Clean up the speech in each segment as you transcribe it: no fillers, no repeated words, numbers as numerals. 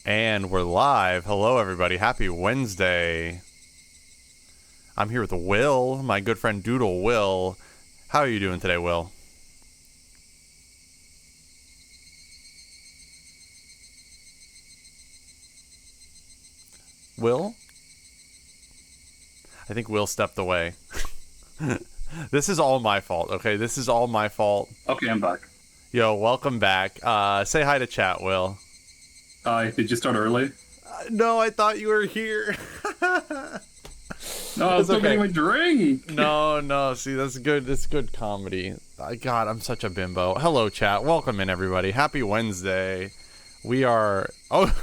And we're live. Hello, everybody. Happy Wednesday. I'm here with Will, my good friend Doodle Will. How are you doing today, Will? Will? I think Will stepped away. This is all my fault, okay? This is all my fault. Okay, I'm back. Yo, welcome back. Say hi to chat, Will. Did you start early? No, I thought you were here. No, I was still getting my drink. No. See, that's good. It's good comedy. God, I'm such a bimbo. Hello, chat. Welcome in, everybody. Happy Wednesday. We are... Oh,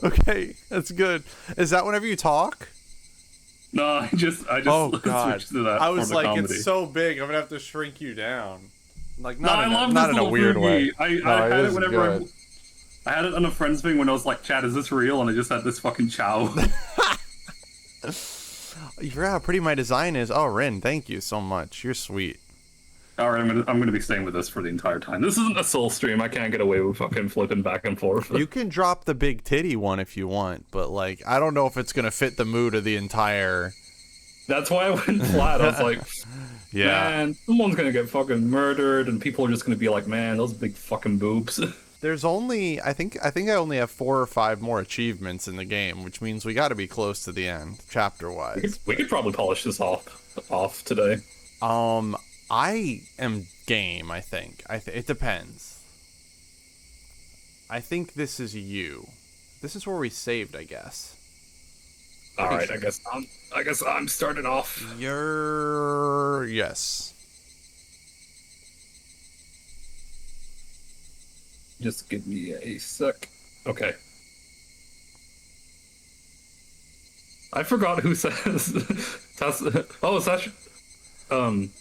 okay. That's good. Is that whenever you talk? No, I just Oh, God. switched to that. I was for the like, comedy. it's so big. I'm going to have to shrink you down. Like, No, not, I love not this in a little weird way. movie. No, I had it is whenever good. I had it on a friend's thing when I was like, "Chat, is this real?" And I just had this fucking chow. You forgot how pretty my design is. Oh, Rin, thank you so much. You're sweet. All right, I'm gonna be staying with this for the entire time. This isn't a soul stream. I can't get away with fucking flipping back and forth. You can drop the big titty one if you want, but like, I don't know if it's going to fit the mood of the entire... That's why I went flat. I was like, Yeah. man, someone's gonna get fucking murdered, and people are just gonna be like, man, those big fucking boobs. There's only, I think I only have 4 or 5 more achievements in the game, which means we got to be close to the end, chapter-wise. We could probably polish this off today. I am game, I think. It depends. I think this is you. This is where we saved, I guess. All right, sure. I guess I'm starting off. Yes. Just give me a sec. Okay. I forgot who says. Oh, Sash.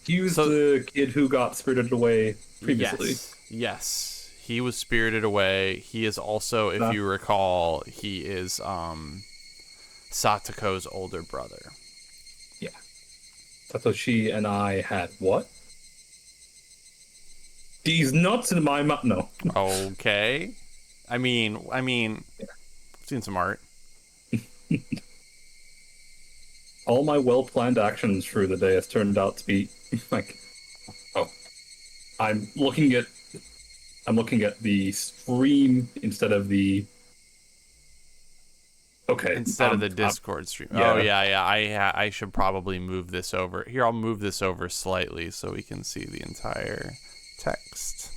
He was the kid who got spirited away previously. Yes. He was spirited away. He is also, if you recall, he is Satoko's older brother. Yeah. Satoshi and I had what? These nuts in my mouth. No. Okay. I mean, Yeah. I've seen some art. All my well-planned actions through the day has turned out to be like, oh, I'm looking at the stream instead of the. Okay. Instead of the Discord stream. Yeah. Oh yeah. I should probably move this over. Here, I'll move this over slightly so we can see the entire text.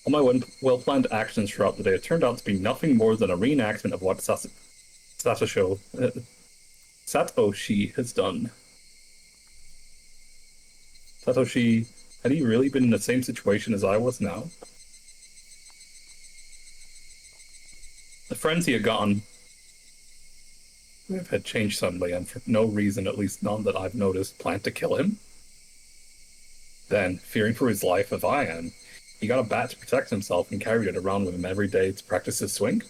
All my well-planned actions throughout the day have turned out to be nothing more than a reenactment of what Satoshi has done. Satoshi, had he really been in the same situation as I was now? The friends he had gotten had changed suddenly, and for no reason, at least none that I've noticed, planned to kill him. Then, fearing for his life as I am, he got a bat to protect himself and carried it around with him every day to practice his swing.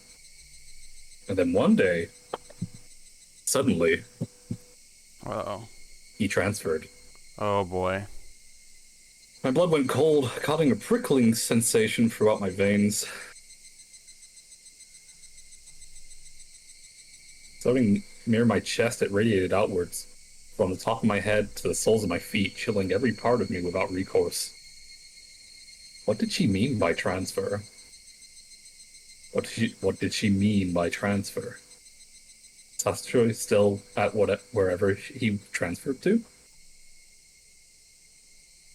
And then one day, suddenly, Uh-oh. he transferred. Oh boy. My blood went cold, causing a prickling sensation throughout my veins. Starting near my chest, it radiated outwards, from the top of my head to the soles of my feet, chilling every part of me without recourse. What did she mean by transfer? What did she mean by transfer? Satoshi still at wherever he transferred to?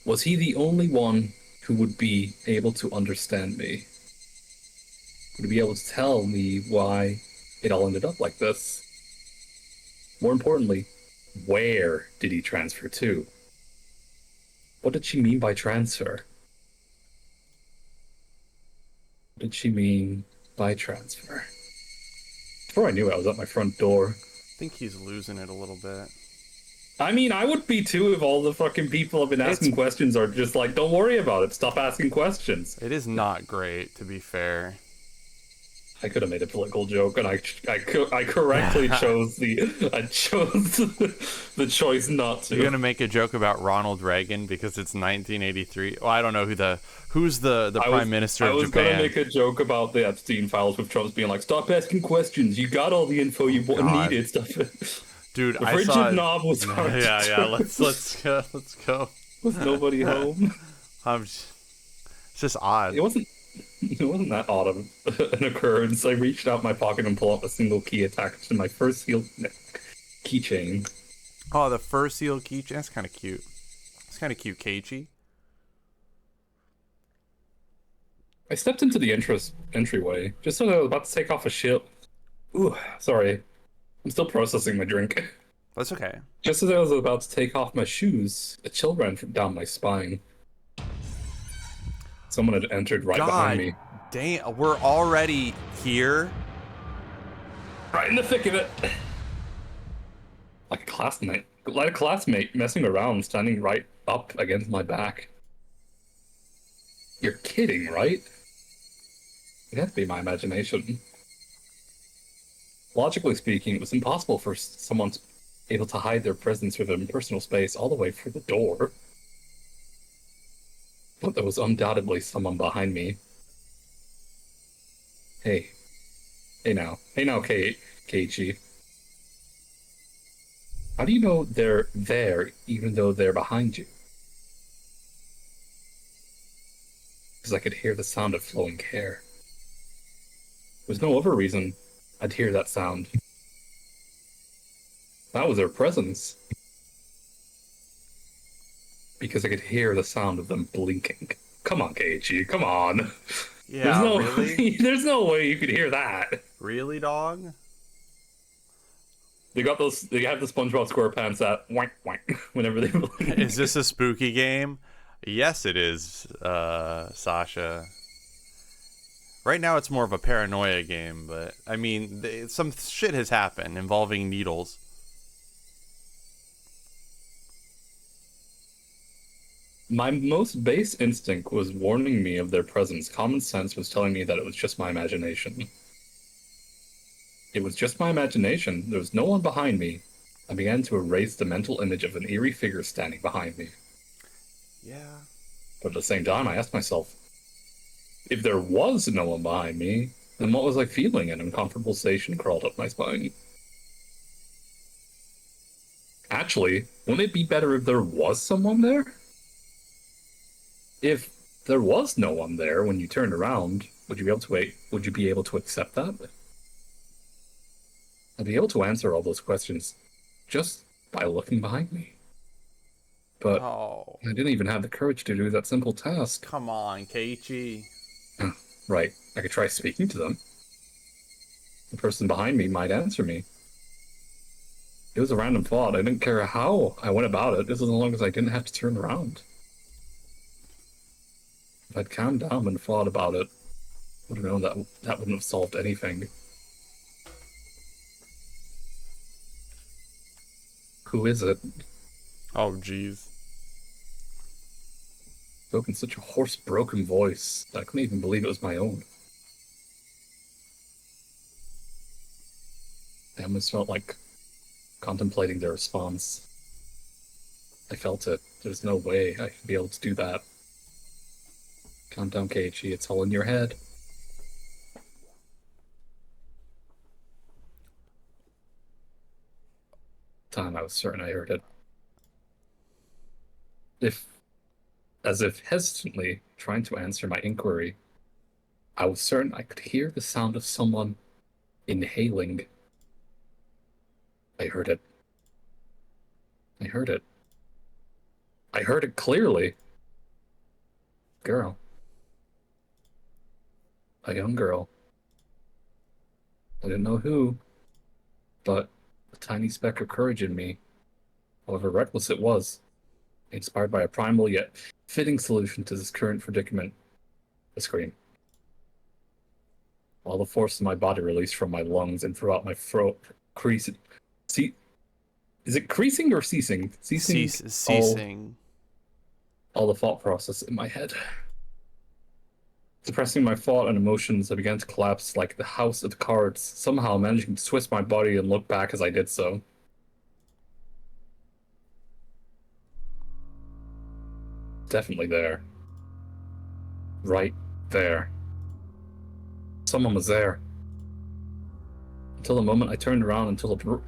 Was he the only one who would be able to understand me? Would he be able to tell me why it all ended up like this? More importantly, where did he transfer to? What did she mean by transfer? What did she mean by transfer? Before I knew it, I was at my front door. I think he's losing it a little bit. I mean, I would be too if all the fucking people have been asking questions are just like, don't worry about it, stop asking questions. It is not great, to be fair. I could have made a political joke, and I correctly chose the choice not You're to. gonna make a joke about Ronald Reagan because it's 1983. Well, I don't know who's the prime minister I of was gonna Japan. make a joke about the Epstein files with Trump's being like, "Stop asking questions. You got all the info Oh you God, needed." Stuff. dude, The I frigid saw. knob was hard to Yeah, yeah. turn. Let's go. Was nobody home? It's just odd. It wasn't. It wasn't that odd of an occurrence. I reached out my pocket and pulled out a single key attached to my first sealed keychain. Oh, the fur seal keychain. That's kind of cute. It's kind of cute, Keiichi. I stepped into the entryway just as I was about to take off a ship. Ooh, sorry. I'm still processing my drink. That's okay. Just as I was about to take off my shoes, a chill ran down my spine. Someone had entered right behind God me. damn, we're already here. Right in the thick of it. Like a classmate messing around, standing right up against my back. You're kidding, right? It had to be my imagination. Logically speaking, it was impossible for someone able to hide their presence within personal space all the way through the door. But there was undoubtedly someone behind me. Hey. Hey now, Keiichi. How do you know they're there even though they're behind you? Because I could hear the sound of flowing hair. There's no other reason I'd hear that sound. That was their presence. Because I could hear the sound of them blinking. Come on, Keiichi, come on. Yeah, really? There's no way you could hear that. Really, dog? They got those. They have the SpongeBob SquarePants that wank wank whenever they blink. Is this a spooky game? Yes, it is, Sasha. Right now, it's more of a paranoia game, but I mean, some shit has happened involving needles. My most base instinct was warning me of their presence. Common sense was telling me that it was just my imagination. It was just my imagination. There was no one behind me. I began to erase the mental image of an eerie figure standing behind me. Yeah. But at the same time, I asked myself, if there was no one behind me, then what was I feeling? An uncomfortable sensation crawled up my spine. Actually, wouldn't it be better if there was someone there? If there was no one there when you turned around, would you be able to wait? Would you be able to accept that? I'd be able to answer all those questions just by looking behind me. But Oh, I didn't even have the courage to do that simple task. come on, Keiichi. Right, I could try speaking to them. The person behind me might answer me. It was a random thought. I didn't care how I went about it, just as long as I didn't have to turn around. If I'd calmed down and thought about it, I would have known that wouldn't have solved anything. Who is it? Oh, jeez. Spoke in such a hoarse, broken voice that I couldn't even believe it was my own. I almost felt like contemplating their response. I felt it. There's no way I could be able to do that. Calm down, Keiichi. It's all in your head. Time I was certain I heard it. As if hesitantly trying to answer my inquiry, I was certain I could hear the sound of someone inhaling. I heard it. I heard it. I heard it clearly. Girl. A young girl. I didn't know who, but a tiny speck of courage in me, however reckless it was, inspired by a primal yet fitting solution to this current predicament, a scream. All the force of my body released from my lungs and throughout my throat, creasing. See, is it creasing or ceasing? Ceasing. Ceasing. All the thought process in my head. Suppressing my thought and emotions, I began to collapse like the house of cards, somehow managing to twist my body and look back as I did so. Definitely there. Right there. Someone was there. Until the moment I turned around until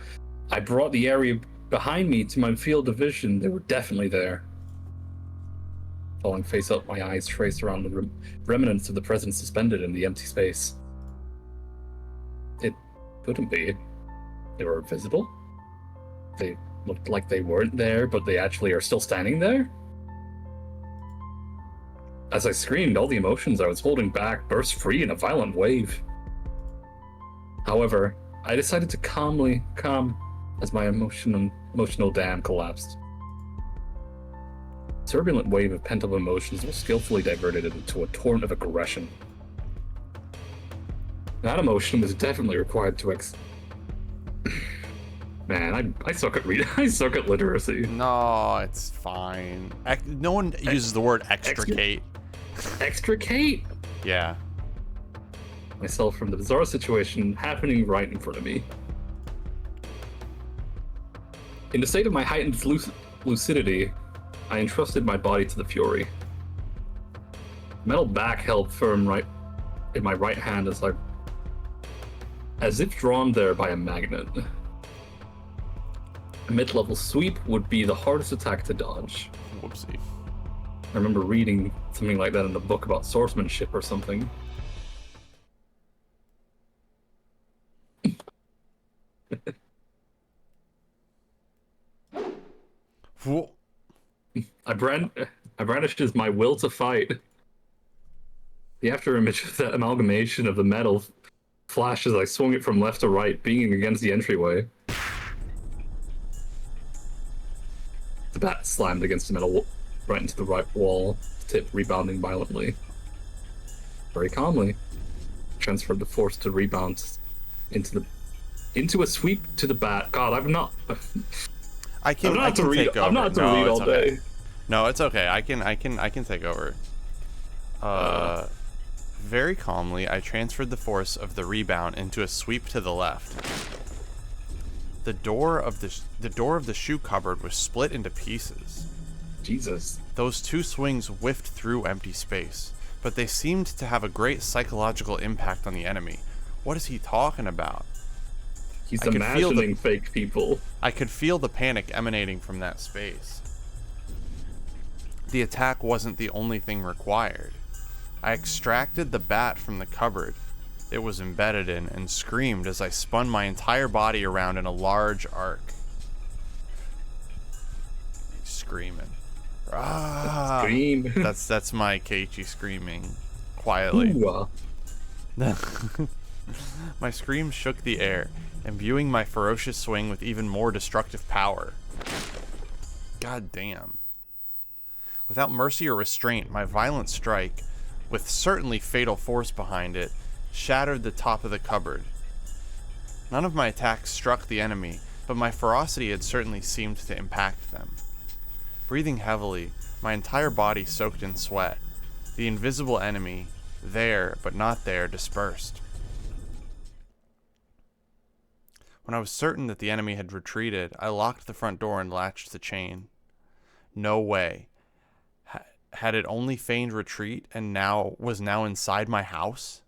I brought the area behind me to my field of vision, they were definitely there. Falling face up, my eyes traced around the remnants of the presence suspended in the empty space. It couldn't be. They were visible. They looked like they weren't there, but they actually are still standing there. As I screamed, all the emotions I was holding back burst free in a violent wave. However, I decided to calm as my emotional dam collapsed. A turbulent wave of pent-up emotions was skillfully diverted into a torrent of aggression. That emotion was definitely required to Man, I suck at reading. I suck at literacy. No, it's fine. No one uses the word extricate. Extricate? Yeah. Myself from the bizarre situation happening right in front of me. In the state of my heightened lucidity, I entrusted my body to the fury. Metal back held firm right in my right hand as if drawn there by a magnet. A mid-level sweep would be the hardest attack to dodge. Whoopsie. I remember reading something like that in a book about swordsmanship or something. I brandished as my will to fight. The afterimage of that amalgamation of the metal flashed as I swung it from left to right, being against the entryway. The bat slammed against the metal right into the right wall, tip rebounding violently. Very calmly, transferred the force to rebound into a sweep to the bat. God, I'm not to read all day. No, it's okay. I can take over. Very calmly, I transferred the force of the rebound into a sweep to the left. The door of the shoe cupboard was split into pieces. Jesus. Those two swings whiffed through empty space, but they seemed to have a great psychological impact on the enemy. What is he talking about? He's imagining fake people. I could feel the panic emanating from that space. The attack wasn't the only thing required. I extracted the bat from the cupboard it was embedded in and screamed as I spun my entire body around in a large arc. He's screaming. Ah! Scream. That's my Keiichi screaming quietly. My scream shook the air, imbuing my ferocious swing with even more destructive power. God damn. Without mercy or restraint, my violent strike, with certainly fatal force behind it, shattered the top of the cupboard. None of my attacks struck the enemy, but my ferocity had certainly seemed to impact them. Breathing heavily, my entire body soaked in sweat, the invisible enemy, there but not there, dispersed. When I was certain that the enemy had retreated, I locked the front door and latched the chain. No way. Had it only feigned retreat and was now inside my house?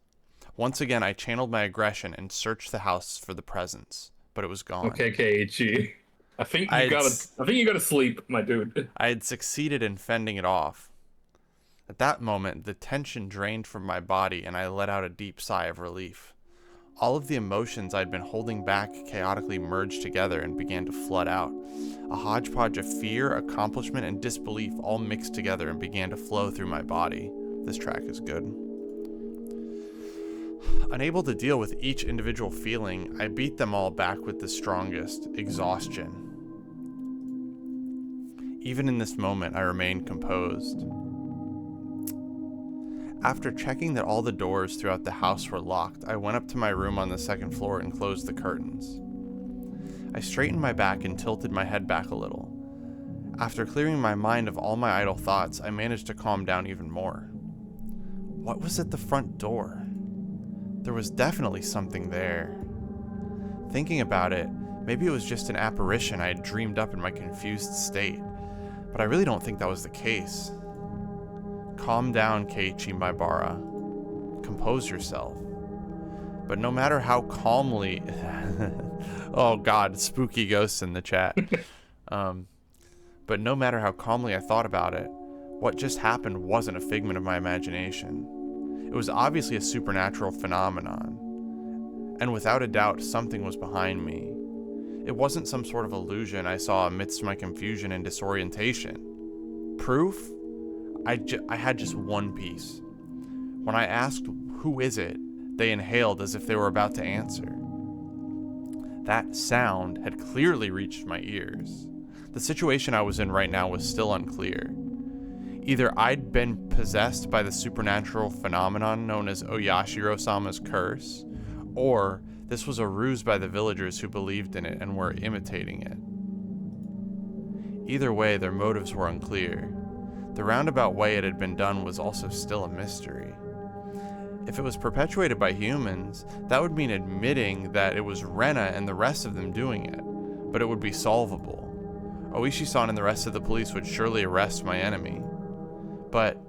Once again, I channeled my aggression and searched the house for the presence, but it was gone. Okay, Keiichi. I think you gotta sleep, my dude. I had succeeded in fending it off. At that moment, the tension drained from my body and I let out a deep sigh of relief. All of the emotions I'd been holding back chaotically merged together and began to flood out. A hodgepodge of fear, accomplishment, and disbelief all mixed together and began to flow through my body. This track is good. Unable to deal with each individual feeling, I beat them all back with the strongest, exhaustion. Even in this moment, I remained composed. After checking that all the doors throughout the house were locked, I went up to my room on the second floor and closed the curtains. I straightened my back and tilted my head back a little. After clearing my mind of all my idle thoughts, I managed to calm down even more. what was at the front door? There was definitely something there. Thinking about it, maybe it was just an apparition I had dreamed up in my confused state, but I really don't think that was the case. Calm down, Keiichi Maibara. Compose yourself. But no matter how calmly... oh god, spooky ghosts in the chat. But no matter how calmly I thought about it, what just happened wasn't a figment of my imagination. It was obviously a supernatural phenomenon. And without a doubt, something was behind me. It wasn't some sort of illusion I saw amidst my confusion and disorientation. Proof? I had just one piece. When I asked, "Who is it?" they inhaled as if they were about to answer. That sound had clearly reached my ears. The situation I was in right now was still unclear. Either I'd been possessed by the supernatural phenomenon known as Oyashiro-sama's curse, or this was a ruse by the villagers who believed in it and were imitating it. Either way, their motives were unclear. The roundabout way it had been done was also still a mystery. If it was perpetuated by humans, that would mean admitting that it was Rena and the rest of them doing it, but it would be solvable. Oishi-san and the rest of the police would surely arrest my enemy. But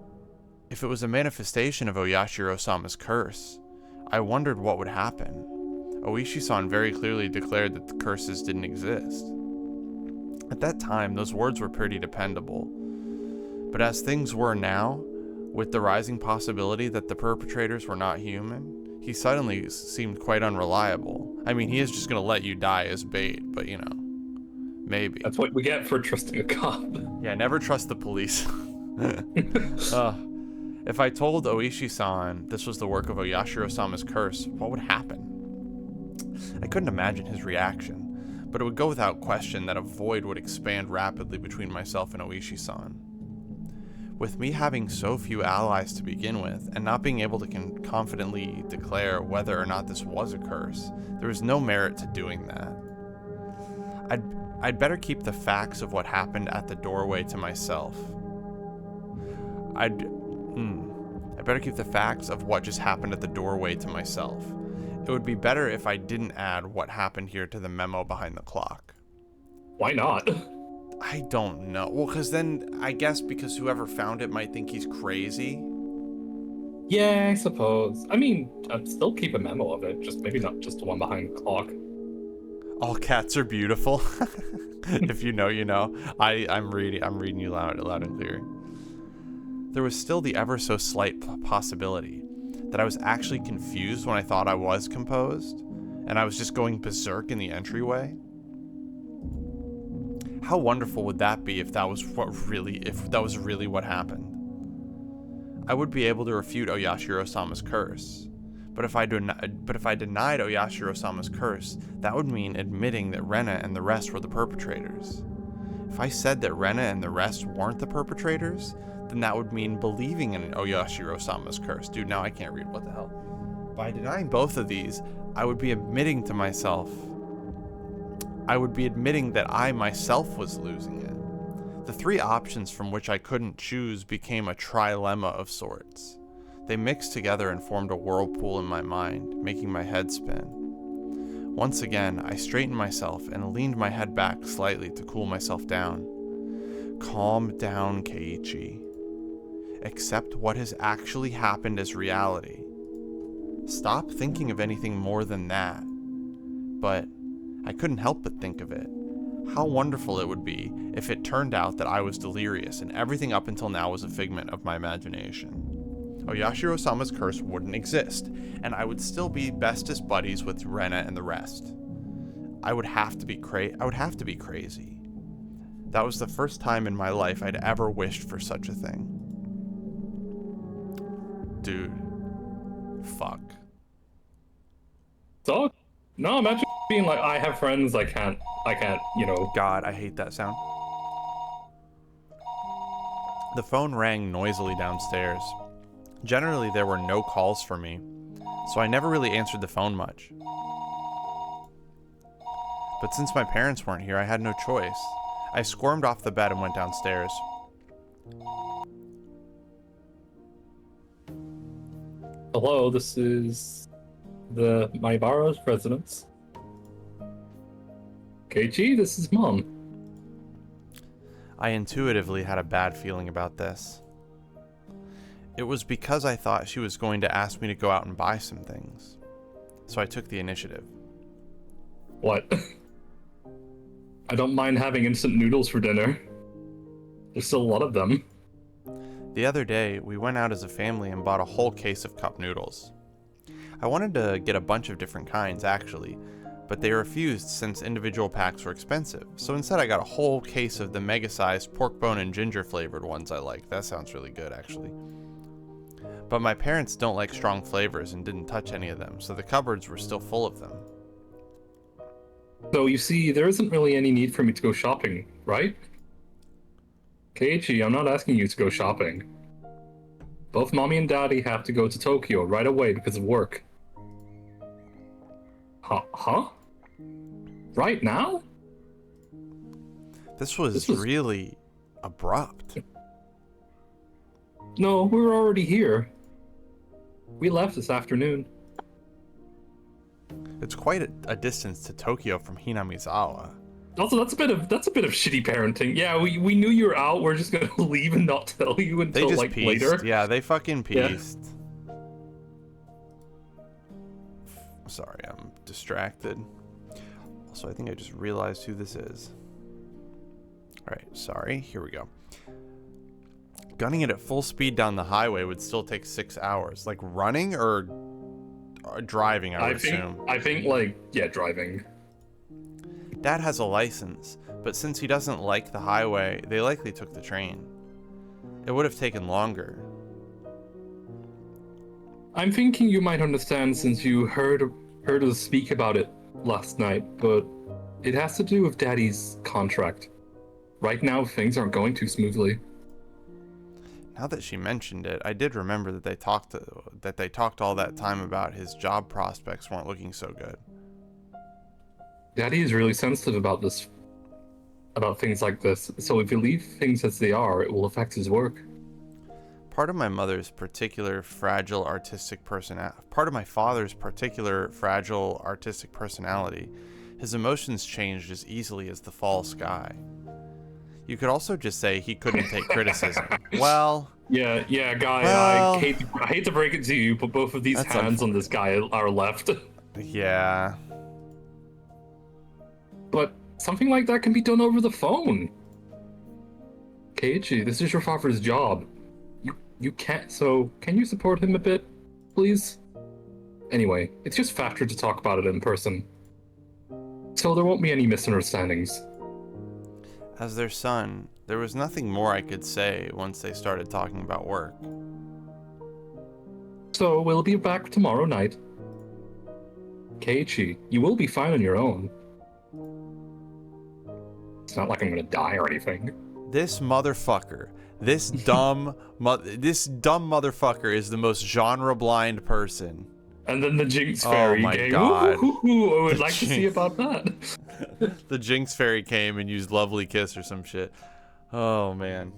if it was a manifestation of Oyashiro-sama's curse, I wondered what would happen. Oishi-san very clearly declared that the curses didn't exist. At that time, those words were pretty dependable. But as things were now, with the rising possibility that the perpetrators were not human, he suddenly seemed quite unreliable. I mean, he is just going to let you die as bait, but you know, maybe. That's what we get for trusting a cop. Yeah, never trust the police. If I told Oishi-san this was the work of Oyashiro-sama's curse, what would happen? I couldn't imagine his reaction, but it would go without question that a void would expand rapidly between myself and Oishi-san. With me having so few allies to begin with, and not being able to confidently declare whether or not this was a curse, there was no merit to doing that. I'd better keep the facts of what happened at the doorway to myself. I'd better keep the facts of what just happened at the doorway to myself. It would be better if I didn't add what happened here to the memo behind the clock. Why not? I don't know. Well, because then, I guess because whoever found it might think he's crazy. Yeah, I suppose. I mean, I'd still keep a memo of it, just maybe not just the one behind the clock. All cats are beautiful. If you know, you know. I'm reading you loud and clear. There was still the ever so slight possibility that I was actually confused when I thought I was composed, and I was just going berserk in the entryway. How wonderful would that be if that was really what happened? I would be able to refute Oyashiro-sama's curse. But if I denied Oyashiro-sama's curse, that would mean admitting that Rena and the rest were the perpetrators. If I said that Rena and the rest weren't the perpetrators, then that would mean believing in Oyashiro-sama's curse. Dude, now I can't read, what the hell? By denying both of these, I would be admitting to myself. I would be admitting that I myself was losing it. The three options from which I couldn't choose became a trilemma of sorts. They mixed together and formed a whirlpool in my mind, making my head spin. Once again, I straightened myself and leaned my head back slightly to cool myself down. Calm down, Keiichi. Accept what has actually happened as reality. Stop thinking of anything more than that. But I couldn't help but think of it. How wonderful it would be if it turned out that I was delirious and everything up until now was a figment of my imagination. Oyashiro-sama's curse wouldn't exist, and I would still be bestest buddies with Rena and the rest. I would have to be crazy. That was the first time in my life I'd ever wished for such a thing. Dude. Fuck. So, no, imagine being like, I have friends, I can't, you know. God, I hate that sound. The phone rang noisily downstairs. Generally, there were no calls for me, so I never really answered the phone much. But since my parents weren't here, I had no choice. I squirmed off the bed and went downstairs. Hello, this is the Maibara's residence. Keiichi, this is Mom. I intuitively had a bad feeling about this. It was because I thought she was going to ask me to go out and buy some things. So I took the initiative. What? I don't mind having instant noodles for dinner. There's still a lot of them. The other day, we went out as a family and bought a whole case of cup noodles. I wanted to get a bunch of different kinds, actually, but they refused since individual packs were expensive, so instead I got a whole case of the mega-sized pork bone and ginger flavored ones I like. That sounds really good, actually. But my parents don't like strong flavors and didn't touch any of them, so the cupboards were still full of them. So you see, there isn't really any need for me to go shopping, right? Keiichi, I'm not asking you to go shopping. Both Mommy and Daddy have to go to Tokyo right away because of work. Huh? Right now? This was really abrupt. No, we were already here. We left this afternoon. It's quite a distance to Tokyo from Hinamizawa. Also, that's a bit of shitty parenting. Yeah, we knew you were out. We're just gonna leave and not tell you until They just like pieced. later. Yeah, they fucking pieced. Sorry, I'm distracted. Also, I think I just realized who this is. Alright, sorry. Here we go. Gunning it at full speed down the highway would still take 6 hours. Like running or driving, I would assume. I think like, yeah, driving. Dad has a license, but since he doesn't like the highway, they likely took the train. It would have taken longer. I'm thinking you might understand since you heard us speak about it last night, but it has to do with Daddy's contract. Right now, things aren't going too smoothly. Now that she mentioned it, I did remember that they talked all that time about his job prospects weren't looking so good. Daddy is really sensitive about things like this, so if you leave things as they are, it will affect his work. Part of my father's particular fragile artistic personality, his emotions changed as easily as the fall sky. You could also just say he couldn't take criticism. Well... Yeah, guy, well, I hate to break it to you, but both of these hands on this guy are left. Yeah. But something like that can be done over the phone. Keiichi, this is your father's job. You can't, so can you support him a bit, please? Anyway, it's just faster to talk about it in person. So there won't be any misunderstandings. As their son, there was nothing more I could say once they started talking about work. So we'll be back tomorrow night. Keiichi, you will be fine on your own. It's not like I'm gonna die or anything. This motherfucker, this dumb motherfucker is the most genre-blind person. And then the Jinx Fairy my game. God. Ooh, I would like to see about that. The Jinx Fairy came and used Lovely Kiss or some shit. Oh, man.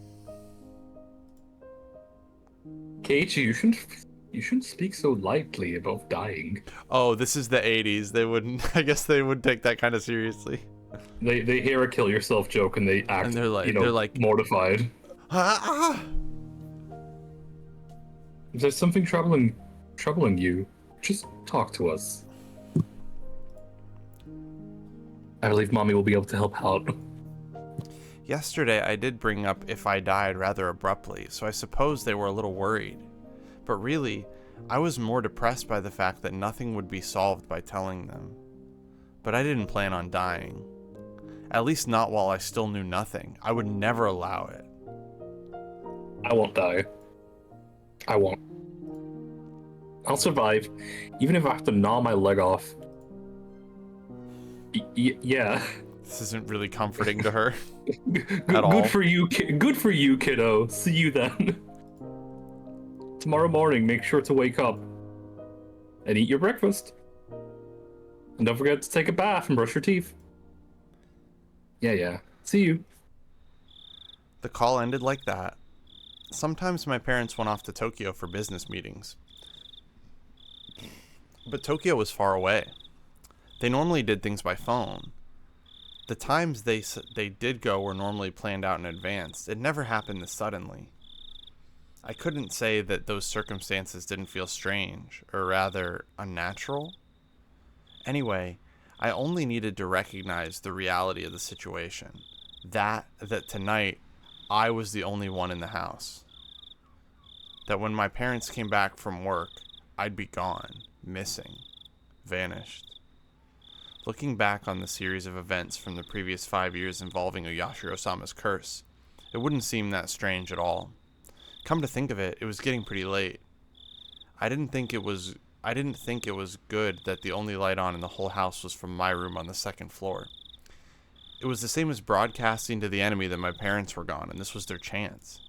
Keiichi, you shouldn't speak so lightly about dying. Oh, this is the 80s. They wouldn't, I guess they would take that kind of seriously. They hear a kill yourself joke and they act, And they're like mortified. If there's something troubling you, just talk to us. I believe Mommy will be able to help out. Yesterday, I did bring up if I died rather abruptly, so I suppose they were a little worried. But really, I was more depressed by the fact that nothing would be solved by telling them. But I didn't plan on dying. At least not while I still knew nothing. I would never allow it. I won't die. I won't. I'll survive, even if I have to gnaw my leg off. Yeah. This isn't really comforting to her. Good for you, kiddo. See you then. Tomorrow morning, make sure to wake up and eat your breakfast. And don't forget to take a bath and brush your teeth. Yeah. See you. The call ended like that. Sometimes my parents went off to Tokyo for business meetings. But Tokyo was far away. They normally did things by phone. The times they did go were normally planned out in advance. It never happened this suddenly. I couldn't say that those circumstances didn't feel strange, or rather, unnatural. Anyway, I only needed to recognize the reality of the situation. That tonight, I was the only one in the house. That when my parents came back from work, I'd be gone, missing, vanished. Looking back on the series of events from the previous 5 years involving Yashiro-sama's curse, it wouldn't seem that strange at all. Come to think of it, it was getting pretty late. I didn't think it was good that the only light on in the whole house was from my room on the second floor. It was the same as broadcasting to the enemy that my parents were gone, and this was their chance.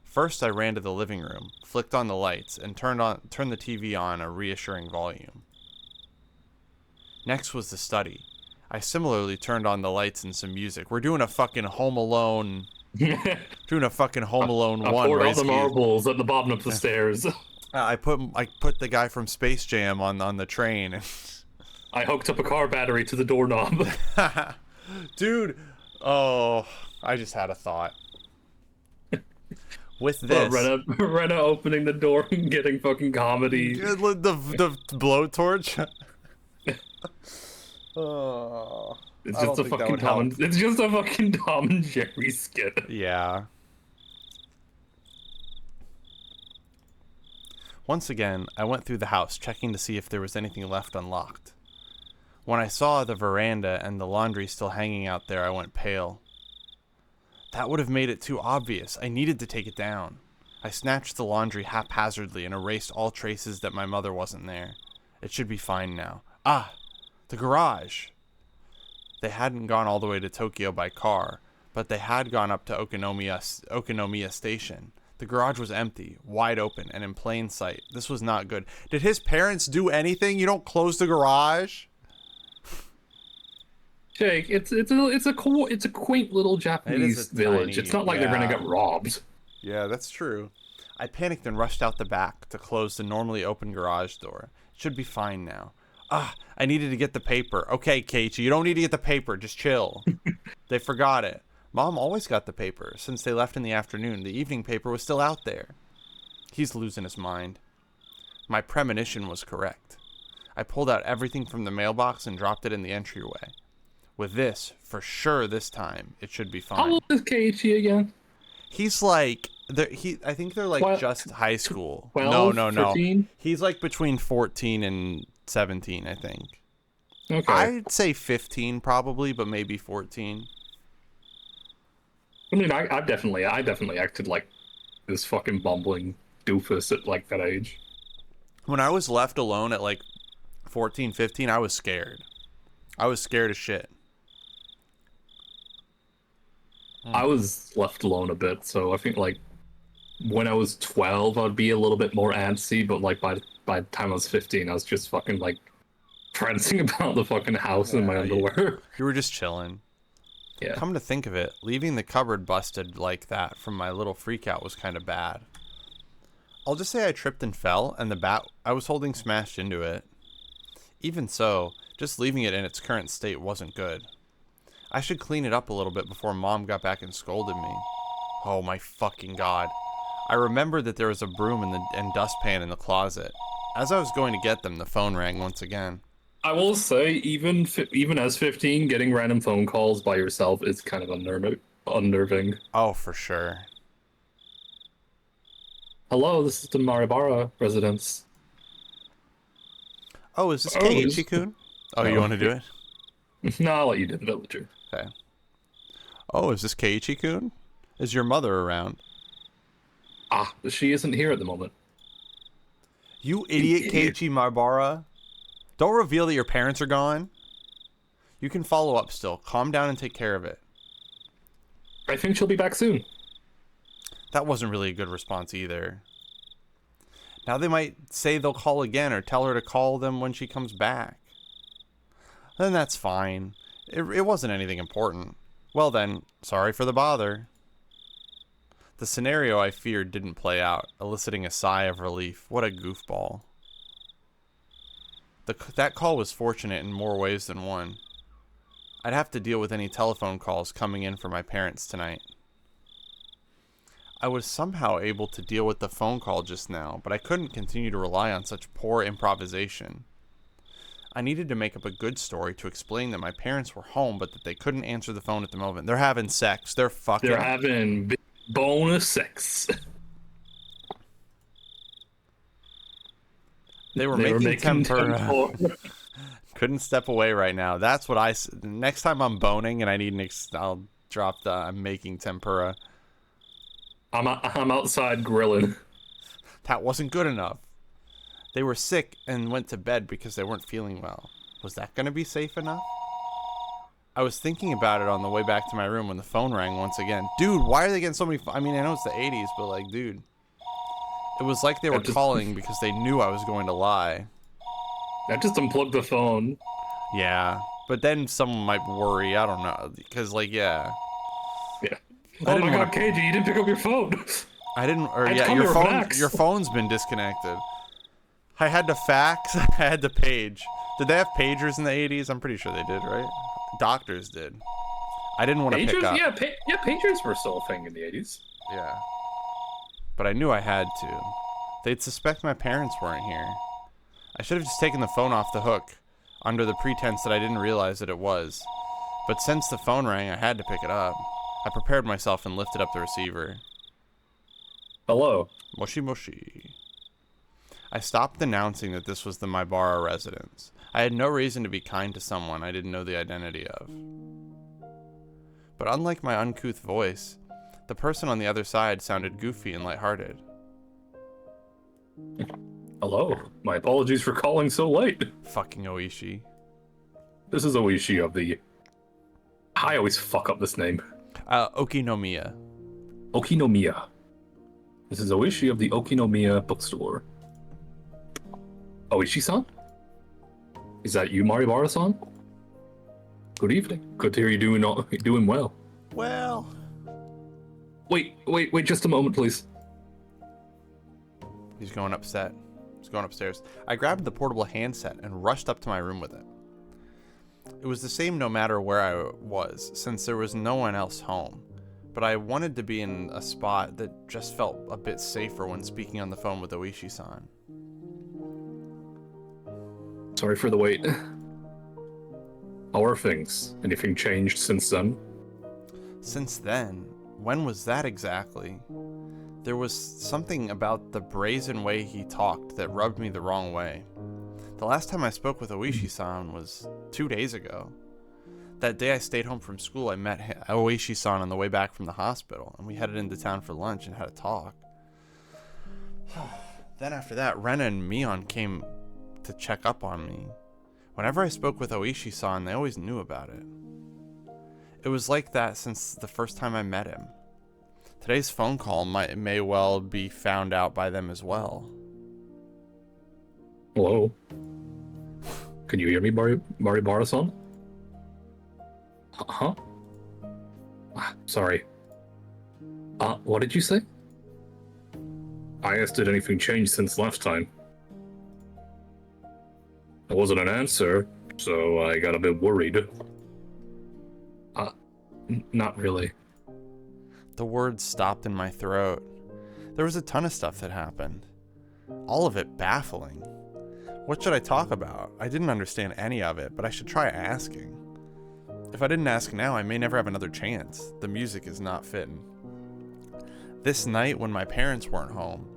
First, I ran to the living room, flicked on the lights, and turned the TV on a reassuring volume. Next was the study. I similarly turned on the lights and some music. We're doing a fucking Home Alone. Doing a fucking Home Alone 1. I poured all the marbles at the bottom of the stairs. I put the guy from Space Jam on the train. I hooked up a car battery to the doorknob. Dude, oh, I just had a thought. With this, Rena opening the door and getting fucking comedy. The blowtorch. Oh, it's just a fucking Tom and Jerry skit. Yeah. Once again, I went through the house, checking to see if there was anything left unlocked. When I saw the veranda and the laundry still hanging out there, I went pale. That would have made it too obvious. I needed to take it down. I snatched the laundry haphazardly and erased all traces that my mother wasn't there. It should be fine now. Ah! The garage! They hadn't gone all the way to Tokyo by car, but they had gone up to Okinomiya Station. The garage was empty, wide open, and in plain sight. This was not good. Did his parents do anything? You don't close the garage? Jake, it's a quaint little Japanese village. It's not like they're gonna get robbed. Yeah, that's true. I panicked and rushed out the back to close the normally open garage door. It should be fine now. Ah, I needed to get the paper. Okay, Keiichi, you don't need to get the paper. Just chill. They forgot it. Mom always got the paper. Since they left in the afternoon, the evening paper was still out there. He's losing his mind. My premonition was correct. I pulled out everything from the mailbox and dropped it in the entryway. With this, for sure this time, it should be fine. How old is Keiichi again? He's like, I think they're like just high school. 12, No. 13? He's like between 14 and 17, I think. Okay. I'd say 15 probably, but maybe 14. I mean, I definitely acted like this fucking bumbling doofus at like that age. When I was left alone at like 14, 15, I was scared. I was scared as shit. I was left alone a bit, so I think like when I was 12, I'd be a little bit more antsy, but like by the time I was 15, I was just fucking like prancing about the fucking house in my underwear. You were just chilling. Yeah. Come to think of it, leaving the cupboard busted like that from my little freak out was kind of bad. I'll just say I tripped and fell, and the bat I was holding smashed into it. Even so, just leaving it in its current state wasn't good. I should clean it up a little bit before Mom got back and scolded me. Oh my fucking god. I remembered that there was a broom and dustpan in the closet. As I was going to get them, the phone rang once again. I will say, even as 15, getting random phone calls by yourself is kind of unnerving. Oh, for sure. Hello, this is the Maribara residence. Oh, is this Keiichi-kun? Oh, you want to do it? No, I'll let you do the villager. Okay. Oh, is this Keiichi-kun? Is your mother around? Ah, she isn't here at the moment. You idiot, Keiichi Maribara. Don't reveal that your parents are gone. You can follow up still. Calm down and take care of it. I think she'll be back soon. That wasn't really a good response either. Now they might say they'll call again or tell her to call them when she comes back. Then that's fine. It wasn't anything important. Well then, sorry for the bother. The scenario I feared didn't play out, eliciting a sigh of relief. What a goofball. That call was fortunate in more ways than one. I'd have to deal with any telephone calls coming in from my parents tonight. I was somehow able to deal with the phone call just now, but I couldn't continue to rely on such poor improvisation. I needed to make up a good story to explain that my parents were home, but that they couldn't answer the phone at the moment. They're having sex. They're fucking. They're having big bonus sex. They were making tempura. tempura. Couldn't step away right now. That's what next time I'm boning and I need I'll drop the I'm making tempura. I'm outside grilling. That wasn't good enough. They were sick and went to bed because they weren't feeling well. Was that going to be safe enough? I was thinking about it on the way back to my room when the phone rang once again. Dude, why are they getting so many... I mean, I know it's the 80s, but like, dude. It was like they were calling because they knew I was going to lie. I just unplugged the phone. Yeah, but then someone might worry. I don't know. Because, like, yeah. Yeah. Oh my god, KG, you didn't pick up your phone. I didn't... Or, yeah, your phone's been disconnected. I had to fax. I had to page. Did they have pagers in the 80s? I'm pretty sure they did, right? Doctors did. I didn't want to pick up. Yeah, pagers were still a thing in the 80s. Yeah. But I knew I had to. They'd suspect my parents weren't here. I should have just taken the phone off the hook, under the pretense that I didn't realize that it was. But since the phone rang, I had to pick it up. I prepared myself and lifted up the receiver. Hello. Moshi moshi. I stopped announcing that this was the Maibara residence. I had no reason to be kind to someone I didn't know the identity of. But unlike my uncouth voice, the person on the other side sounded goofy and lighthearted. Hello. My apologies for calling so late. Fucking Oishi. This is Oishi of the... I always fuck up this name. Okinomiya. Okinomiya. This is Oishi of the Okinomiya bookstore. Oishi-san? Is that you, Maribara-san? Good evening. Good to hear you doing well. Well... Wait, just a moment, please. He's going upset. He's going upstairs. I grabbed the portable handset and rushed up to my room with it. It was the same no matter where I was, since there was no one else home. But I wanted to be in a spot that just felt a bit safer when speaking on the phone with Oishi-san. Sorry for the wait. How are things? Anything changed since then? Since then? When was that exactly? There was something about the brazen way he talked that rubbed me the wrong way. The last time I spoke with Oishi-san was 2 days ago. That day I stayed home from school, I met Oishi-san on the way back from the hospital, and we headed into town for lunch and had a talk. Then after that, Rena and Mion came to check up on me. Whenever I spoke with Oishi-san, they always knew about it. It was like that since the first time I met him. Today's phone call may well be found out by them as well. Hello? Can you hear me, Maribara-san? Huh? Sorry. What did you say? I asked did anything change since last time. There wasn't an answer, so I got a bit worried. Not really. The words stopped in my throat. There was a ton of stuff that happened. All of it baffling. What should I talk about? I didn't understand any of it, but I should try asking. If I didn't ask now, I may never have another chance. The music is not fitting. This night, when my parents weren't home,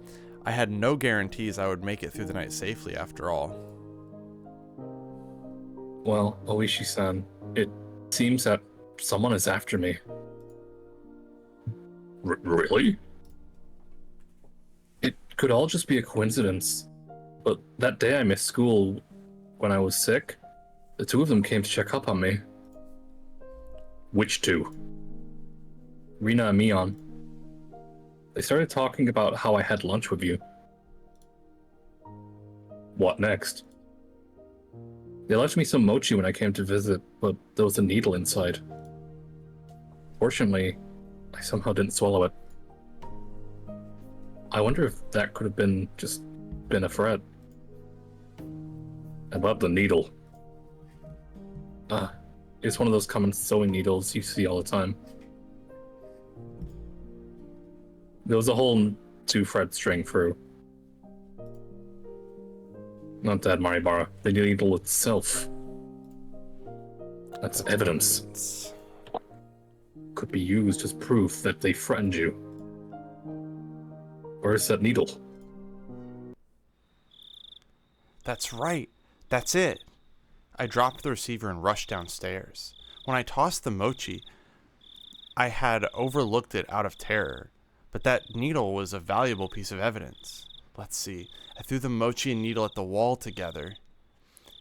I had no guarantees I would make it through the night safely after all. Well, Oishi-san, it seems that someone is after me. Really? It could all just be a coincidence, but that day I missed school when I was sick, the two of them came to check up on me. Which two? Rena and Mion. They started talking about how I had lunch with you. What next? They left me some mochi when I came to visit, but there was a needle inside. Fortunately, I somehow didn't swallow it. I wonder if that could have been a threat. About the needle. It's one of those common sewing needles you see all the time. There was a whole 2-thread string through. Not that, Maribara. The needle itself. That's evidence. Could be used as proof that they threatened you. Where's that needle? That's right. That's it. I dropped the receiver and rushed downstairs. When I tossed the mochi, I had overlooked it out of terror, but that needle was a valuable piece of evidence. Let's see. I threw the mochi and needle at the wall together.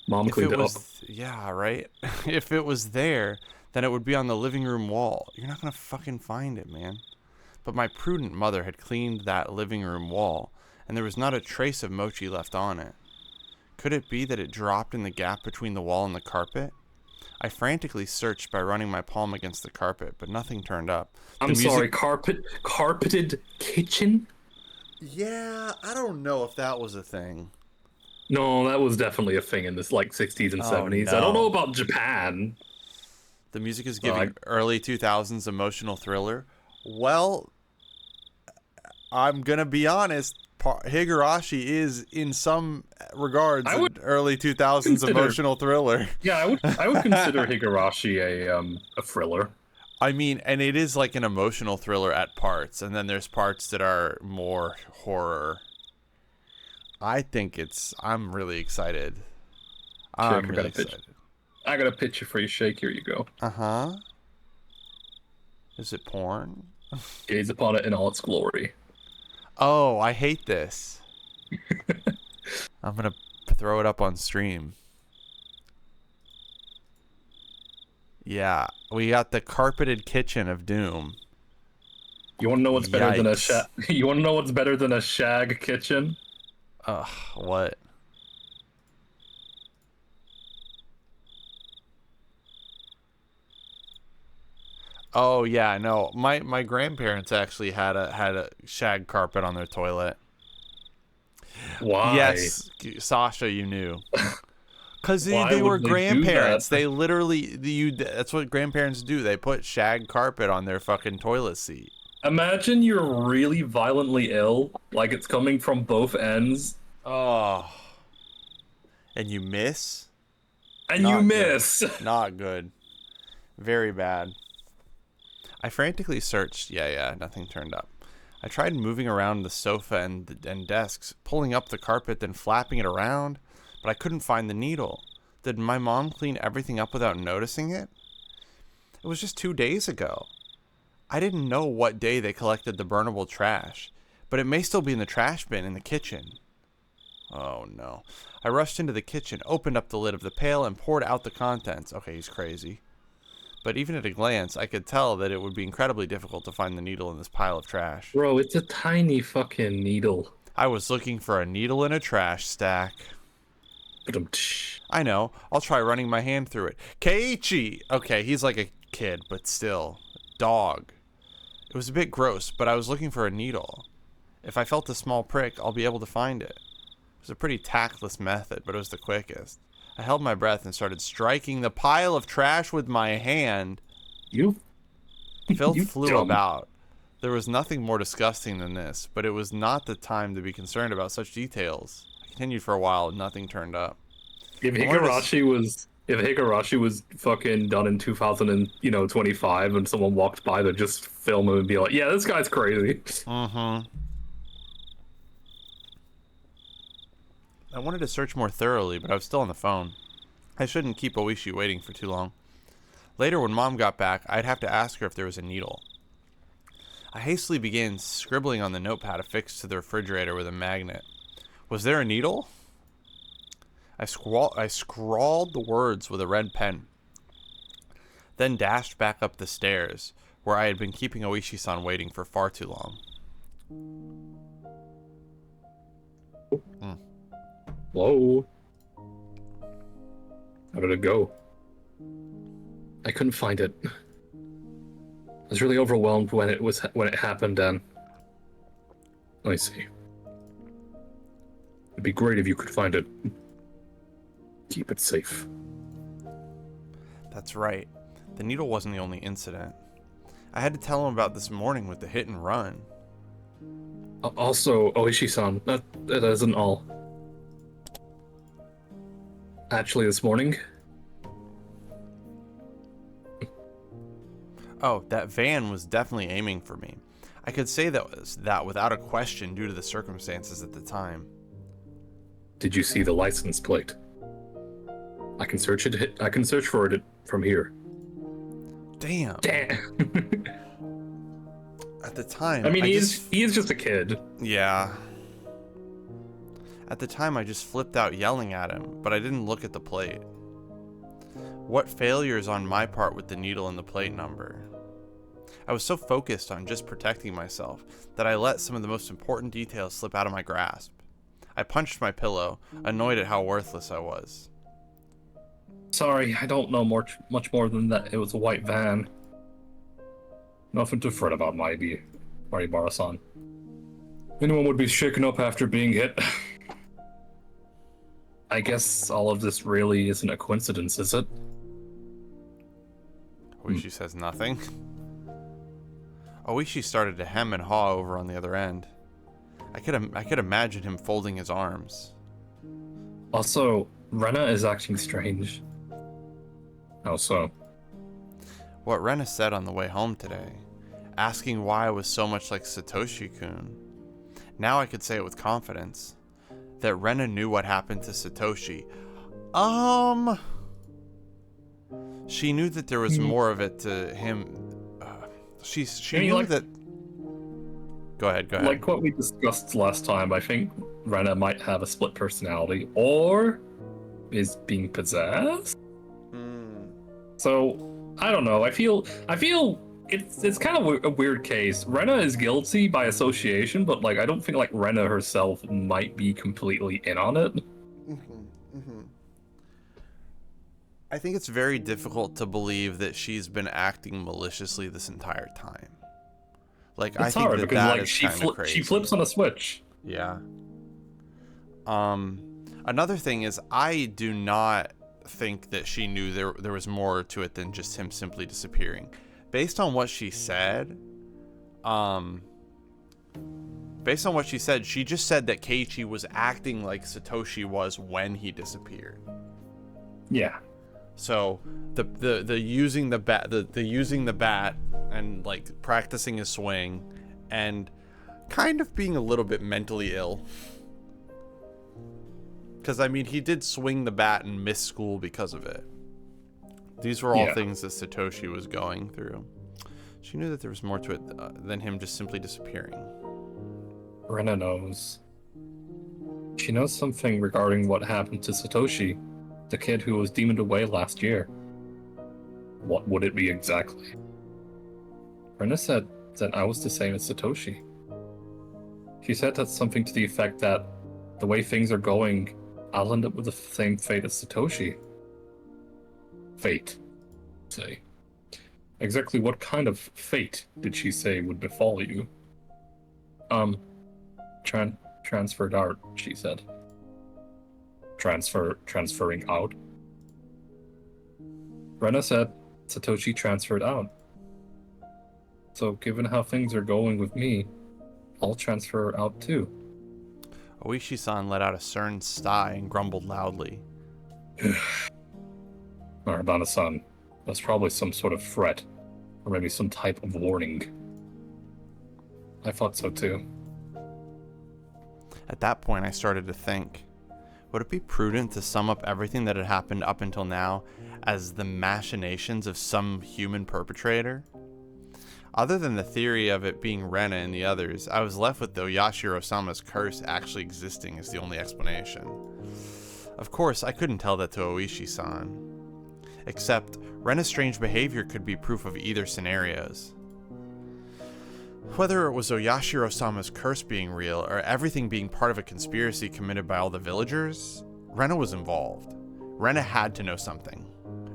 Mom cleaned it up. Yeah, right? If it was there, then it would be on the living room wall. You're not going to fucking find it, man. But my prudent mother had cleaned that living room wall, and there was not a trace of mochi left on it. Could it be that it dropped in the gap between the wall and the carpet? I frantically searched by running my palm against the carpet, but nothing turned up. I'm sorry, carpeted kitchen? Yeah, I don't know if that was a thing. No, that was definitely a thing in this, like, 60s and 70s. No. I don't know about Japan. The music is giving early 2000s emotional thriller. Well, I'm going to be honest. Higurashi is, in some regards, an early 2000s emotional thriller. Yeah, I would consider Higurashi a thriller. I mean, and it is like an emotional thriller at parts, and then there's parts that are more horror. I'm really excited. I'm really excited. I got a picture for you, Shake. Here you go. Uh-huh. Is it porn? Gaze upon it in all its glory. Oh, I hate this. I'm going to throw it up on stream. Yeah, we got the carpeted kitchen of doom. You want to know what's better than a shag? You want to know what's better than a shag kitchen? Ugh, what? Oh yeah, no. My grandparents actually had a shag carpet on their toilet. Why? Yes, Sasha, you knew. Because they were grandparents. They literally, that's what grandparents do. They put shag carpet on their fucking toilet seat. Imagine you're really violently ill, like it's coming from both ends. Oh. And you miss? And you miss! Not good. Very bad. I frantically searched. Yeah, nothing turned up. I tried moving around the sofa and desks, pulling up the carpet, then flapping it around, but I couldn't find the needle. Did my mom clean everything up without noticing it? It was just 2 days ago. I didn't know what day they collected the burnable trash, but it may still be in the trash bin in the kitchen. Oh no. I rushed into the kitchen, opened up the lid of the pail, and poured out the contents. Okay, he's crazy. But even at a glance, I could tell that it would be incredibly difficult to find the needle in this pile of trash. Bro, it's a tiny fucking needle. I was looking for a needle in a trash stack. I know. I'll try running my hand through it. Keiichi! Okay, he's like a kid, but still. Dog. It was a bit gross, but I was looking for a needle. If I felt a small prick, I'll be able to find it. It was a pretty tactless method, but it was the quickest. I held my breath and started striking the pile of trash with my hand. Phil flew about. There was nothing more disgusting than this, but it was not the time to be concerned about such details. I continued for a while and nothing turned up. If Higurashi was fucking done in 2025 and someone walked by, they'd just film him and be like, yeah, this guy's crazy. I wanted to search more thoroughly, but I was still on the phone. I shouldn't keep Oishi waiting for too long. Later, when Mom got back, I'd have to ask her if there was a needle. I hastily began scribbling on the notepad affixed to the refrigerator with a magnet. Was there a needle? I scrawled the words with a red pen, then dashed back up the stairs, where I had been keeping Oishi-san waiting for far too long. Whoa. How did it go? I couldn't find it. I was really overwhelmed when it happened, and let me see. It'd be great if you could find it. Keep it safe. That's right. The needle wasn't the only incident. I had to tell him about this morning with the hit and run. Also, Oishi-san, that isn't all. Actually, this morning, Oh, that van was definitely aiming for me. I could say that without a question due to the circumstances at the time. did you see the license plate? I can search it. I can search for it from here. Damn. Damn. At the time, I mean, he is just a kid. Yeah. At the time, I just flipped out yelling at him, but I didn't look at the plate. What failures on my part with the needle and the plate number? I was so focused on just protecting myself that I let some of the most important details slip out of my grasp. I punched my pillow, annoyed at how worthless I was. Sorry, I don't know much more than that. It was a white van. Nothing to fret about, Maribara-san. Anyone would be shaken up after being hit. I guess all of this really isn't a coincidence, is it? Oishi says nothing. Oishi started to hem and haw over on the other end. I could imagine him folding his arms. Also, Rena is acting strange. How so? What Rena said on the way home today, asking why I was so much like Satoshi-kun. Now I could say it with confidence, that Rena knew what happened to Satoshi. She knew that there was more of it to him. She knew that... Go ahead. Like what we discussed last time, I think Rena might have a split personality, or is being possessed. So I don't know. I feel it's kind of a weird case. Rena is guilty by association, but like I don't think like Rena herself might be completely in on it. I think it's very difficult to believe that she's been acting maliciously this entire time. Like, I think that is kind of crazy. She flips on a switch. Yeah. Another thing is, I do not think that she knew there was more to it than just him simply disappearing. Based on what she said, she just said that Keiichi was acting like Satoshi was when he disappeared. Yeah. So the using the bat and like practicing his swing and kind of being a little bit mentally ill. Because I mean, he did swing the bat and miss school because of it. These were all things that Satoshi was going through. She knew that there was more to it than him just simply disappearing. Rena knows. She knows something regarding what happened to Satoshi, the kid who was demoned away last year. What would it be exactly? Rena said that I was the same as Satoshi. She said that's something to the effect that the way things are going, I'll end up with the same fate as Satoshi. Fate, say. Exactly what kind of fate did she say would befall you? Transferred out, she said. Transferring out? Rena said Satoshi transferred out. So given how things are going with me, I'll transfer out too. Oishi-san let out a stern sigh and grumbled loudly. Marabana-san, that's probably some sort of threat, or maybe some type of warning. I thought so too. At that point, I started to think, would it be prudent to sum up everything that had happened up until now as the machinations of some human perpetrator? Other than the theory of it being Rena and the others, I was left with the Yashiro-sama's curse actually existing as the only explanation. Of course, I couldn't tell that to Oishi-san. Except, Rena's strange behavior could be proof of either scenarios. Whether it was Oyashiro-sama's curse being real or everything being part of a conspiracy committed by all the villagers, Rena was involved. Rena had to know something.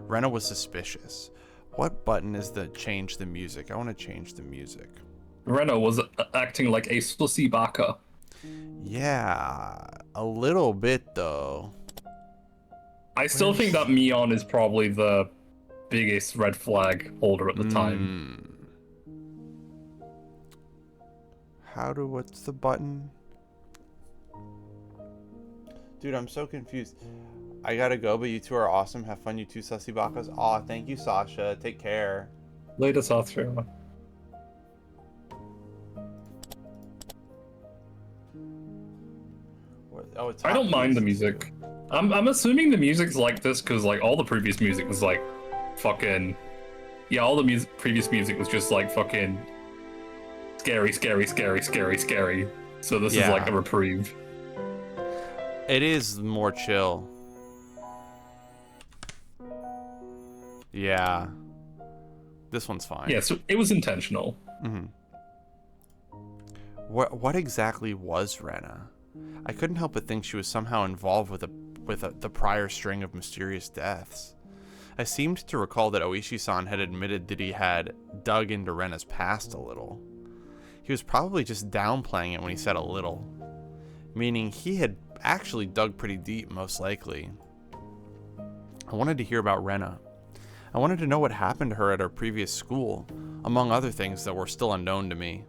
Rena was suspicious. What button is the change the music? I want to change the music. Rena was acting like a sussy baka. Yeah, a little bit though. I still think that Mion is probably the biggest red flag holder at the time. What's the button? Dude, I'm so confused. I gotta go, but you two are awesome. Have fun, you two sussy bakas. Aw, thank you, Sasha. Take care. Later, South Carolina. Oh, it's I don't mind the music. I'm assuming the music's like this because like all the previous music was like fucking all the previous music was just like fucking scary. So this is like a reprieve. It is more chill. Yeah. This one's fine. Yeah, so it was intentional. Mm-hmm. What exactly was Rena? I couldn't help but think she was somehow involved with the prior string of mysterious deaths. I seemed to recall that Oishi-san had admitted that he had dug into Rena's past a little. He was probably just downplaying it when he said a little, meaning he had actually dug pretty deep, most likely. I wanted to hear about Rena. I wanted to know what happened to her at her previous school, among other things that were still unknown to me.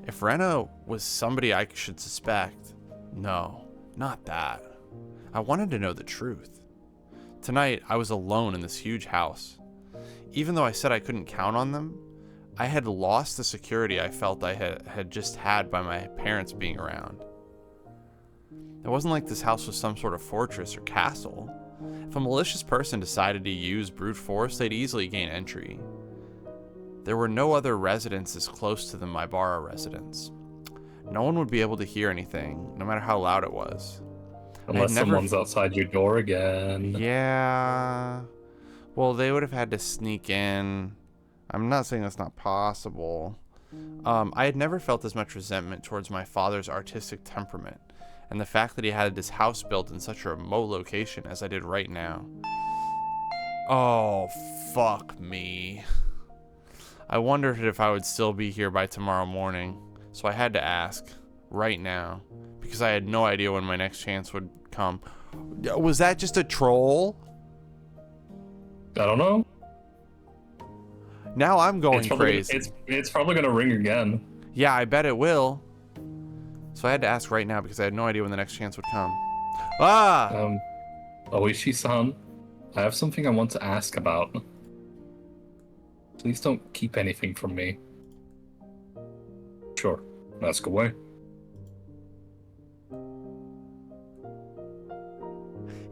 If Rena was somebody I should suspect, no, not that. I wanted to know the truth. Tonight, I was alone in this huge house. Even though I said I couldn't count on them, I had lost the security I felt I had just had by my parents being around. It wasn't like this house was some sort of fortress or castle. If a malicious person decided to use brute force, they'd easily gain entry. There were no other residences close to the Maibara residence. No one would be able to hear anything, no matter how loud it was. Unless someone's outside your door again. Yeah. Well, they would have had to sneak in. I'm not saying that's not possible. I had never felt as much resentment towards my father's artistic temperament, and the fact that he had this house built in such a remote location as I did right now. Oh, fuck me. I wondered if I would still be here by tomorrow morning, so I had to ask, right now, because I had no idea when my next chance would come. Was that just a troll? I don't know. Now I'm going crazy. It's probably gonna ring again. Yeah, I bet it will. So I had to ask right now because I had no idea when the next chance would come. Ah! Oishi-san, I have something I want to ask about. Please don't keep anything from me. Sure, ask away.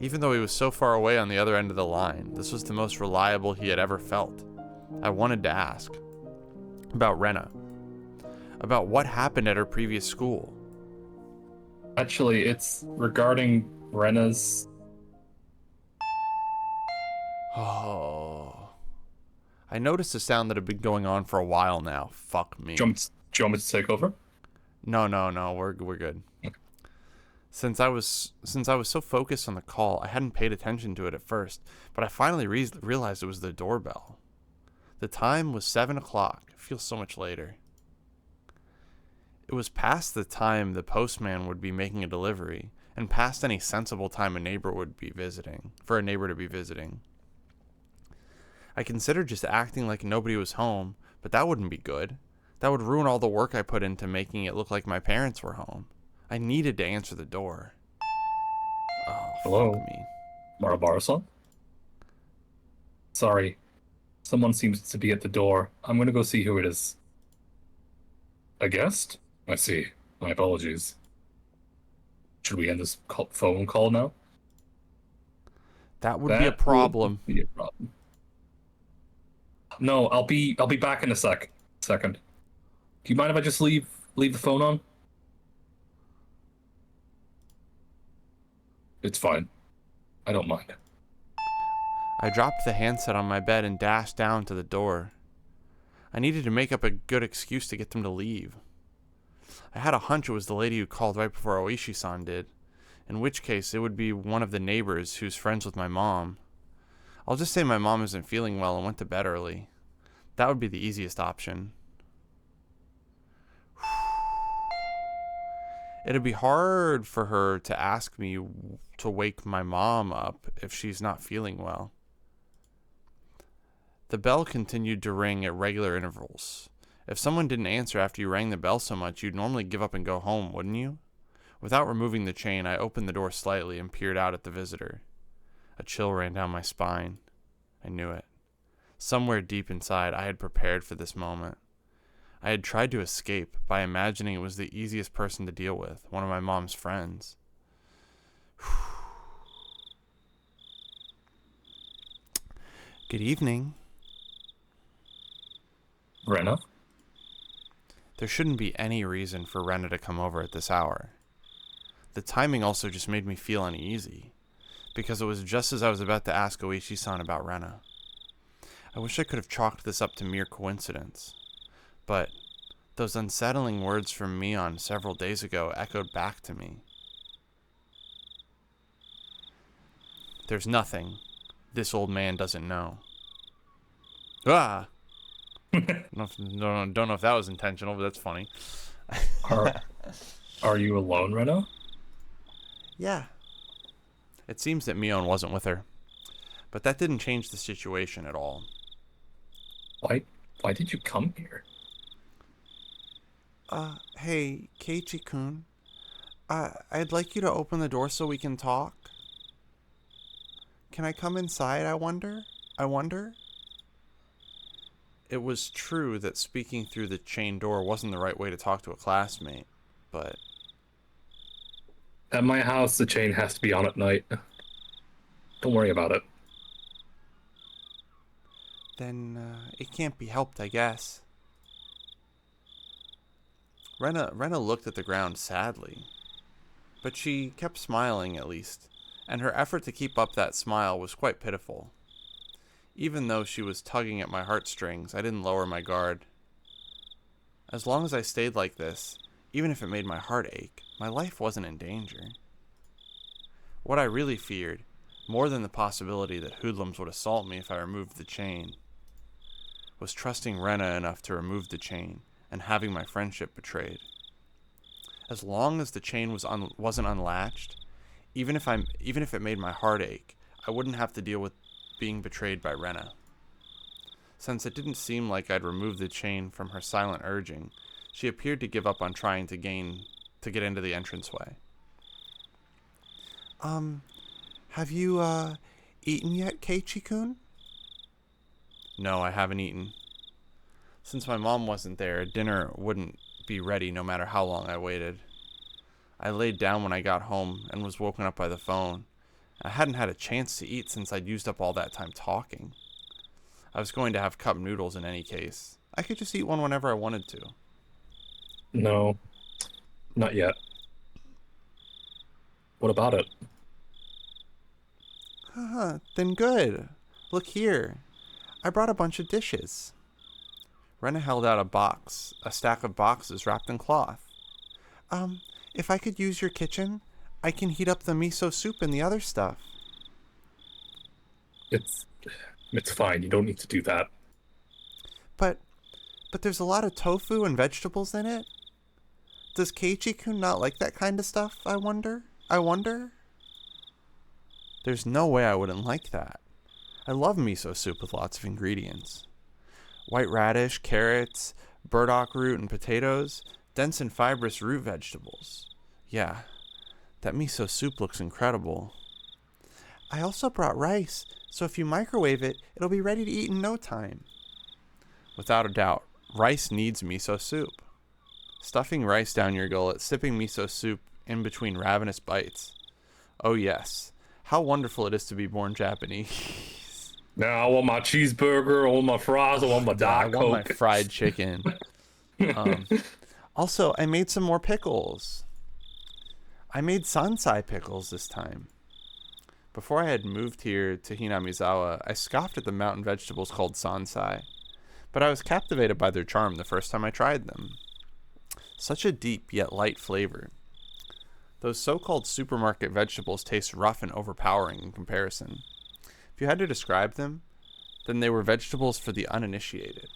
Even though he was so far away on the other end of the line, this was the most reliable he had ever felt. I wanted to ask. About Rena. About what happened at her previous school. Actually, it's regarding Rena's... Oh. I noticed a sound that had been going on for a while now. Fuck me. Do you want me to take over? No, we're good. Okay. Since I was so focused on the call, I hadn't paid attention to it at first, but I finally realized it was the doorbell. The time was 7 o'clock. It feels so much later. It was past the time the postman would be making a delivery, and past any sensible time a neighbor to be visiting. I considered just acting like nobody was home, but that wouldn't be good. That would ruin all the work I put into making it look like my parents were home. I needed to answer the door. Oh, hello, fuck me. Marabara-san? Sorry, someone seems to be at the door. I'm gonna go see who it is. A guest? I see. My apologies. Should we end this phone call now? That would be a problem. Would be a problem. No, I'll be back in a second. Do you mind if I just leave the phone on? It's fine. I don't mind. I dropped the handset on my bed and dashed down to the door. I needed to make up a good excuse to get them to leave. I had a hunch it was the lady who called right before Oishi-san did, in which case it would be one of the neighbors who's friends with my mom. I'll just say my mom isn't feeling well and went to bed early. That would be the easiest option. It'd be hard for her to ask me to wake my mom up if she's not feeling well. The bell continued to ring at regular intervals. If someone didn't answer after you rang the bell so much, you'd normally give up and go home, wouldn't you? Without removing the chain, I opened the door slightly and peered out at the visitor. A chill ran down my spine. I knew it. Somewhere deep inside, I had prepared for this moment. I had tried to escape by imagining it was the easiest person to deal with, one of my mom's friends. Good evening. Rena? There shouldn't be any reason for Rena to come over at this hour. The timing also just made me feel uneasy, because it was just as I was about to ask Oishi-san about Rena. I wish I could have chalked this up to mere coincidence, but those unsettling words from Mion several days ago echoed back to me. There's nothing this old man doesn't know. Ah! Don't know if that was intentional, but that's funny. Are you alone, Rena? Yeah. It seems that Mion wasn't with her, but that didn't change the situation at all. Why did you come here? Hey, Keiichi-kun. I'd like you to open the door so we can talk. Can I come inside, I wonder? It was true that speaking through the chain door wasn't the right way to talk to a classmate, but... At my house, the chain has to be on at night. Don't worry about it. Then, it can't be helped, I guess. Rena looked at the ground sadly, but she kept smiling at least, and her effort to keep up that smile was quite pitiful. Even though she was tugging at my heartstrings, I didn't lower my guard. As long as I stayed like this, even if it made my heart ache, my life wasn't in danger. What I really feared, more than the possibility that hoodlums would assault me if I removed the chain, was trusting Rena enough to remove the chain and having my friendship betrayed. As long as the chain wasn't unlatched, even if it made my heart ache, I wouldn't have to deal with being betrayed by Rena. Since it didn't seem like I'd removed the chain from her silent urging, she appeared to give up on trying to get into the entranceway. Have you, eaten yet, Keiichi-kun? No, I haven't eaten. Since my mom wasn't there, dinner wouldn't be ready no matter how long I waited. I laid down when I got home and was woken up by the phone. I hadn't had a chance to eat since I'd used up all that time talking. I was going to have cup noodles in any case. I could just eat one whenever I wanted to. No, not yet. What about it? Then good. Look here. I brought a bunch of dishes. Rena held out a stack of boxes wrapped in cloth. If I could use your kitchen, I can heat up the miso soup and the other stuff. It's fine. You don't need to do that. But there's a lot of tofu and vegetables in it. Does Keiichi-kun not like that kind of stuff, I wonder? There's no way I wouldn't like that. I love miso soup with lots of ingredients. White radish, carrots, burdock root, and potatoes, dense and fibrous root vegetables. Yeah, that miso soup looks incredible. I also brought rice, so if you microwave it, it'll be ready to eat in no time. Without a doubt, rice needs miso soup. Stuffing rice down your gullet, sipping miso soup in between ravenous bites. Oh yes, how wonderful it is to be born Japanese. Now I want my cheeseburger, I want my fries, I want my Diet Coke. I want my fried chicken. Also, I made some more pickles. I made sansai pickles this time. Before I had moved here to Hinamizawa, I scoffed at the mountain vegetables called sansai, but I was captivated by their charm the first time I tried them. Such a deep yet light flavor. Those so-called supermarket vegetables taste rough and overpowering in comparison. If you had to describe them, then they were vegetables for the uninitiated.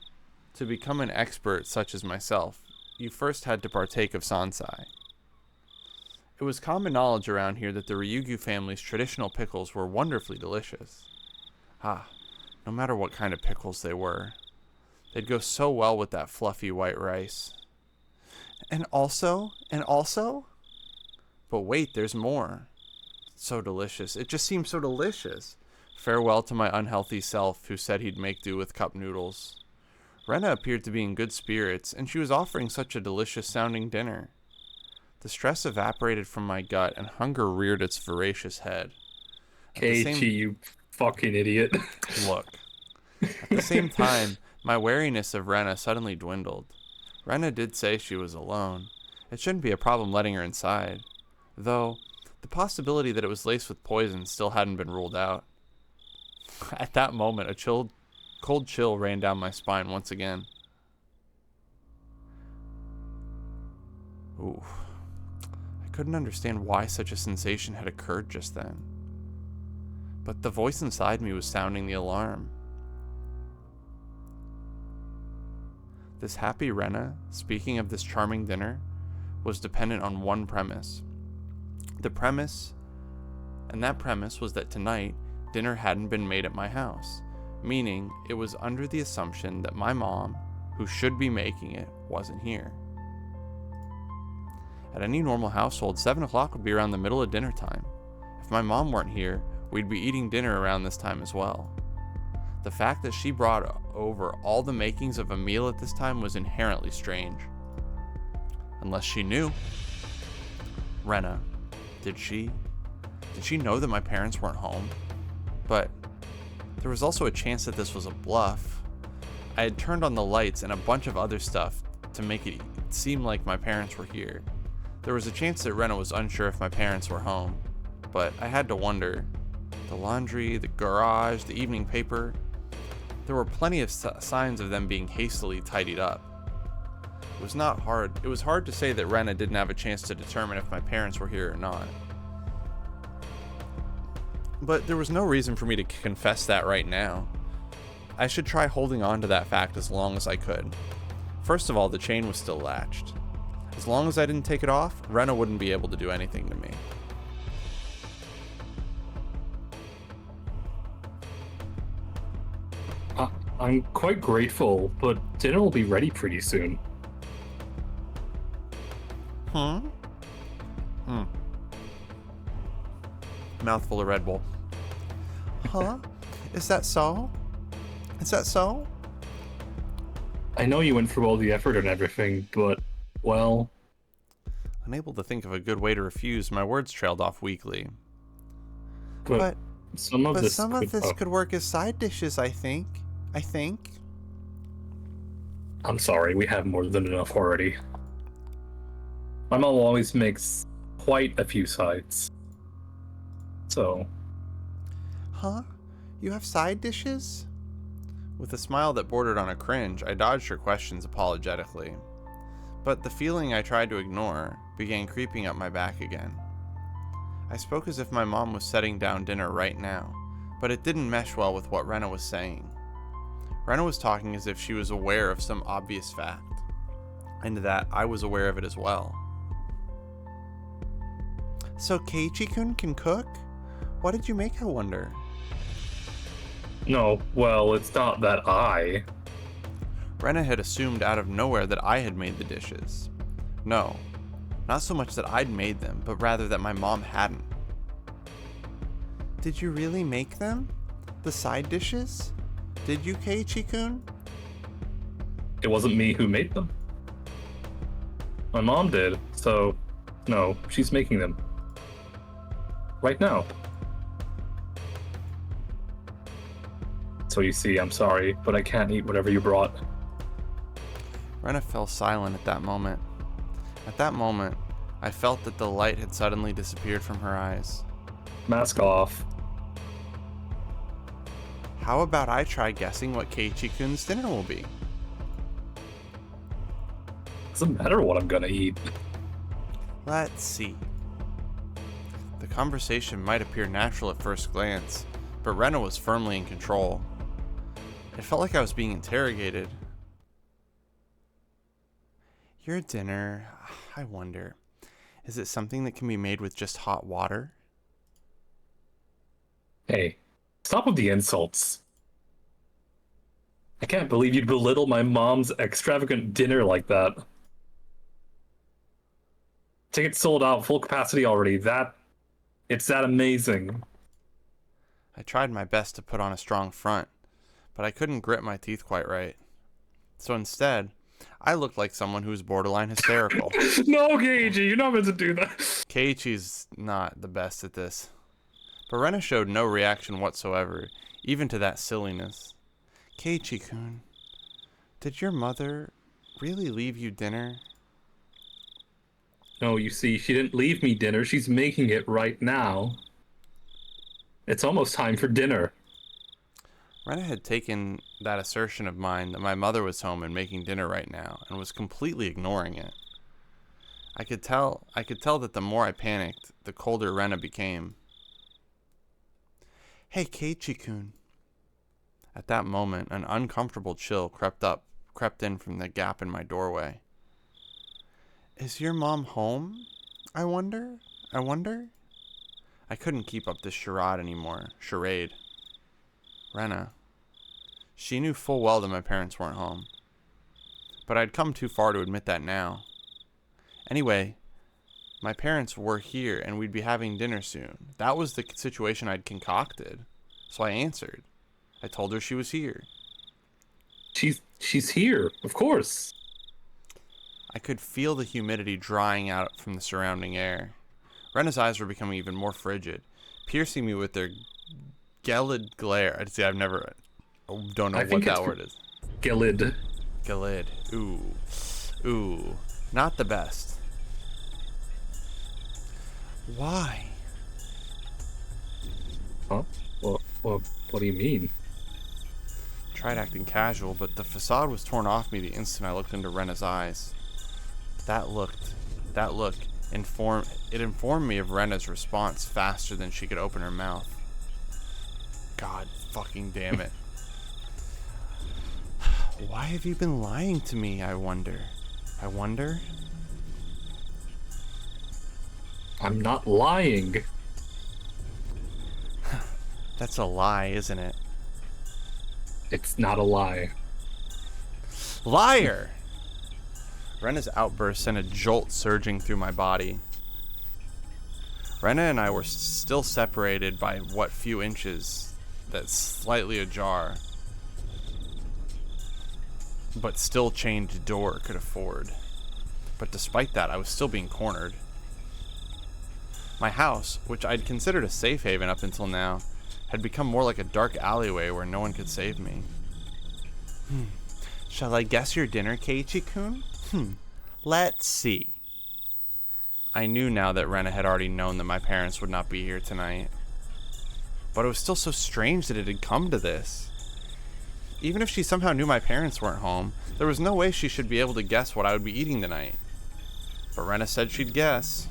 To become an expert such as myself, you first had to partake of sansai. It was common knowledge around here that the Ryugu family's traditional pickles were wonderfully delicious. Ah, no matter what kind of pickles they were, they'd go so well with that fluffy white rice. And also, but wait, there's more. So delicious. It just seems so delicious. Farewell to my unhealthy self who said he'd make do with cup noodles. Rena appeared to be in good spirits, and she was offering such a delicious sounding dinner. The stress evaporated from my gut, and hunger reared its voracious head. Keiichi, you fucking idiot. Look. At the same time, my wariness of Rena suddenly dwindled. Rena did say she was alone. It shouldn't be a problem letting her inside. Though, the possibility that it was laced with poison still hadn't been ruled out. At that moment, a cold chill ran down my spine once again. Ooh. I couldn't understand why such a sensation had occurred just then. But the voice inside me was sounding the alarm. This happy Rena, speaking of this charming dinner, was dependent on one premise. That premise was that tonight, dinner hadn't been made at my house, meaning it was under the assumption that my mom, who should be making it, wasn't here. At any normal household, 7 o'clock would be around the middle of dinner time. If my mom weren't here, we'd be eating dinner around this time as well. The fact that she brought over all the makings of a meal at this time was inherently strange. Unless she knew. Rena, did she know that my parents weren't home? But there was also a chance that this was a bluff. I had turned on the lights and a bunch of other stuff to make it seem like my parents were here. There was a chance that Rena was unsure if my parents were home, but I had to wonder. The laundry, the garage, the evening paper, there were plenty of signs of them being hastily tidied up. It was hard to say that Rena didn't have a chance to determine if my parents were here or not. But there was no reason for me to confess that right now. I should try holding on to that fact as long as I could. First of all, the chain was still latched. As long as I didn't take it off, Rena wouldn't be able to do anything to me. I'm quite grateful, but dinner will be ready pretty soon. Mouthful of Red Bull. Huh? Is that so? Is that so? I know you went through all the effort and everything, but, well... Unable to think of a good way to refuse, my words trailed off weakly. But some of this could work as side dishes, I think. I'm sorry, we have more than enough already. My mom always makes quite a few sides. So... Huh? You have side dishes? With a smile that bordered on a cringe, I dodged her questions apologetically. But the feeling I tried to ignore began creeping up my back again. I spoke as if my mom was setting down dinner right now, but it didn't mesh well with what Rena was saying. Rena was talking as if she was aware of some obvious fact, and that I was aware of it as well. So Keiichi-kun can cook? What did you make, I wonder? No, well, it's not that I... Rena had assumed out of nowhere that I had made the dishes. No, not so much that I'd made them, but rather that my mom hadn't. Did you really make them? The side dishes? Did you, Keiichi-kun? It wasn't me who made them. My mom did, so... No, she's making them. Right now. So you see, I'm sorry, but I can't eat whatever you brought. Rena fell silent at that moment. At that moment, I felt that the light had suddenly disappeared from her eyes. Mask off. How about I try guessing what Keiichi-kun's dinner will be? Doesn't matter what I'm gonna eat. Let's see. The conversation might appear natural at first glance, but Rena was firmly in control. It felt like I was being interrogated. Your dinner, I wonder. Is it something that can be made with just hot water? Hey, stop with the insults. I can't believe you'd belittle my mom's extravagant dinner like that. Tickets sold out, full capacity already. It's that amazing. I tried my best to put on a strong front, but I couldn't grit my teeth quite right. So instead, I looked like someone who was borderline hysterical. No, Keiji, you're not meant to do that. Keiichi's not the best at this. But Rena showed no reaction whatsoever, even to that silliness. Keiichi-kun, did your mother really leave you dinner? No, you see, she didn't leave me dinner. She's making it right now. It's almost time for dinner. Rena had taken that assertion of mine that my mother was home and making dinner right now, and was completely ignoring it. I could tell that the more I panicked, the colder Rena became. Hey, Keiichi-kun. At that moment, an uncomfortable chill crept in from the gap in my doorway. Is your mom home? I wonder? I couldn't keep up this charade. Rena. She knew full well that my parents weren't home. But I'd come too far to admit that now. Anyway, my parents were here and we'd be having dinner soon. That was the situation I'd concocted. So I answered. I told her she was here. She's here, of course. I could feel the humidity drying out from the surrounding air. Rena's eyes were becoming even more frigid, piercing me with their gelid glare. I don't know what that word is. Gelid. Ooh. Not the best. Why? Huh? What do you mean? Tried acting casual, but the facade was torn off me the instant I looked into Rena's eyes. That look informed me of Rena's response faster than she could open her mouth. God fucking damn it. Why have you been lying to me, I wonder? I'm not lying. That's a lie, isn't it? It's not a lie. Liar! Rena's outburst sent a jolt surging through my body. Rena and I were still separated by what few inches that slightly ajar, but still chained door could afford. But despite that, I was still being cornered. My house, which I'd considered a safe haven up until now, had become more like a dark alleyway where no one could save me. Shall I guess your dinner, Keiichi-kun? Let's see. I knew now that Rena had already known that my parents would not be here tonight. But it was still so strange that it had come to this. Even if she somehow knew my parents weren't home, there was no way she should be able to guess what I would be eating tonight. But Rena said she'd guess.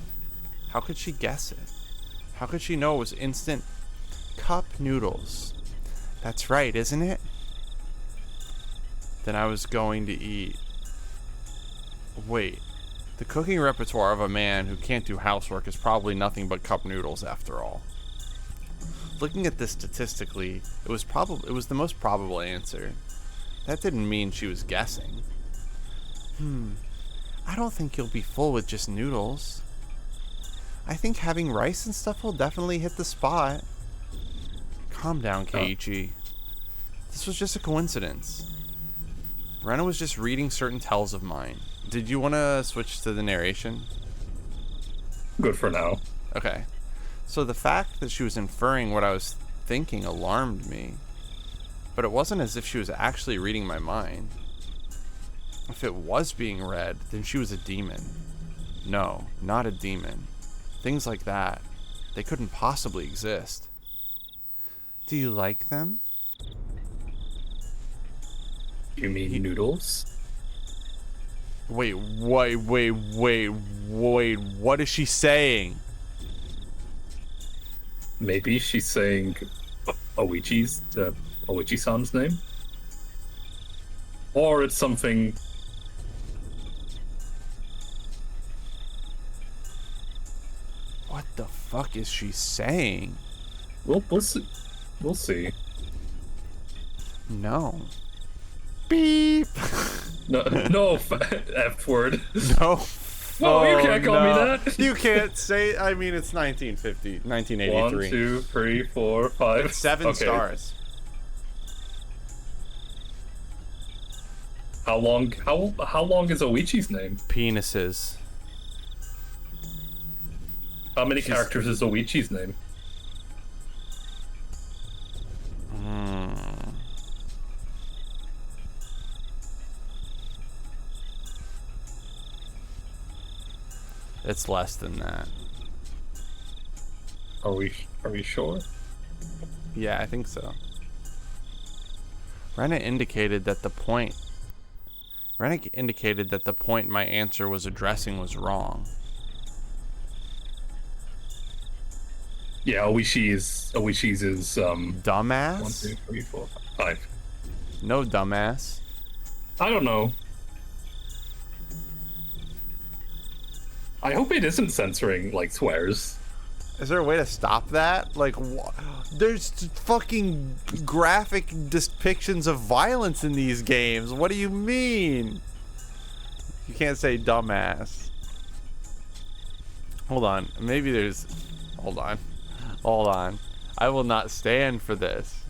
How could she guess it? How could she know it was instant cup noodles? That's right, isn't it? Then I was going to eat. Wait, the cooking repertoire of a man who can't do housework is probably nothing but cup noodles after all. Looking at this statistically, it was the most probable answer. That didn't mean she was guessing. I don't think you'll be full with just noodles. I think having rice and stuff will definitely hit the spot. Calm down, Keiichi. This was just a coincidence. Rena was just reading certain tells of mine. Did you want to switch to the narration? Good for now. Okay. So the fact that she was inferring what I was thinking alarmed me. But it wasn't as if she was actually reading my mind. If it was being read, then she was a demon. No, not a demon. Things like that, they couldn't possibly exist. Do you like them? You mean noodles? Wait, what is she saying? Maybe she's saying Oichi-san's name? Or it's something fuck is she saying? We'll see. We'll see. No. Beep. No, F word. No. Whoa, you can't call me that. You can't say. I mean, it's 1950, 1983. 1, 2, 3, 4, 5. It's 7 stars. How long is Oichi's name? Penises. How many characters is Oichi's name? It's less than that. Are we sure? Yeah, I think so. Rena indicated that the point my answer was addressing was wrong. Yeah, Oichi's is Dumbass? 1, 2, 3, 4, 5. No, dumbass. I don't know. I hope it isn't censoring like swears. Is there a way to stop that? Like, there's fucking graphic depictions of violence in these games. What do you mean? You can't say dumbass. Hold on. Maybe there's... Hold on. Hold on. I will not stand for this.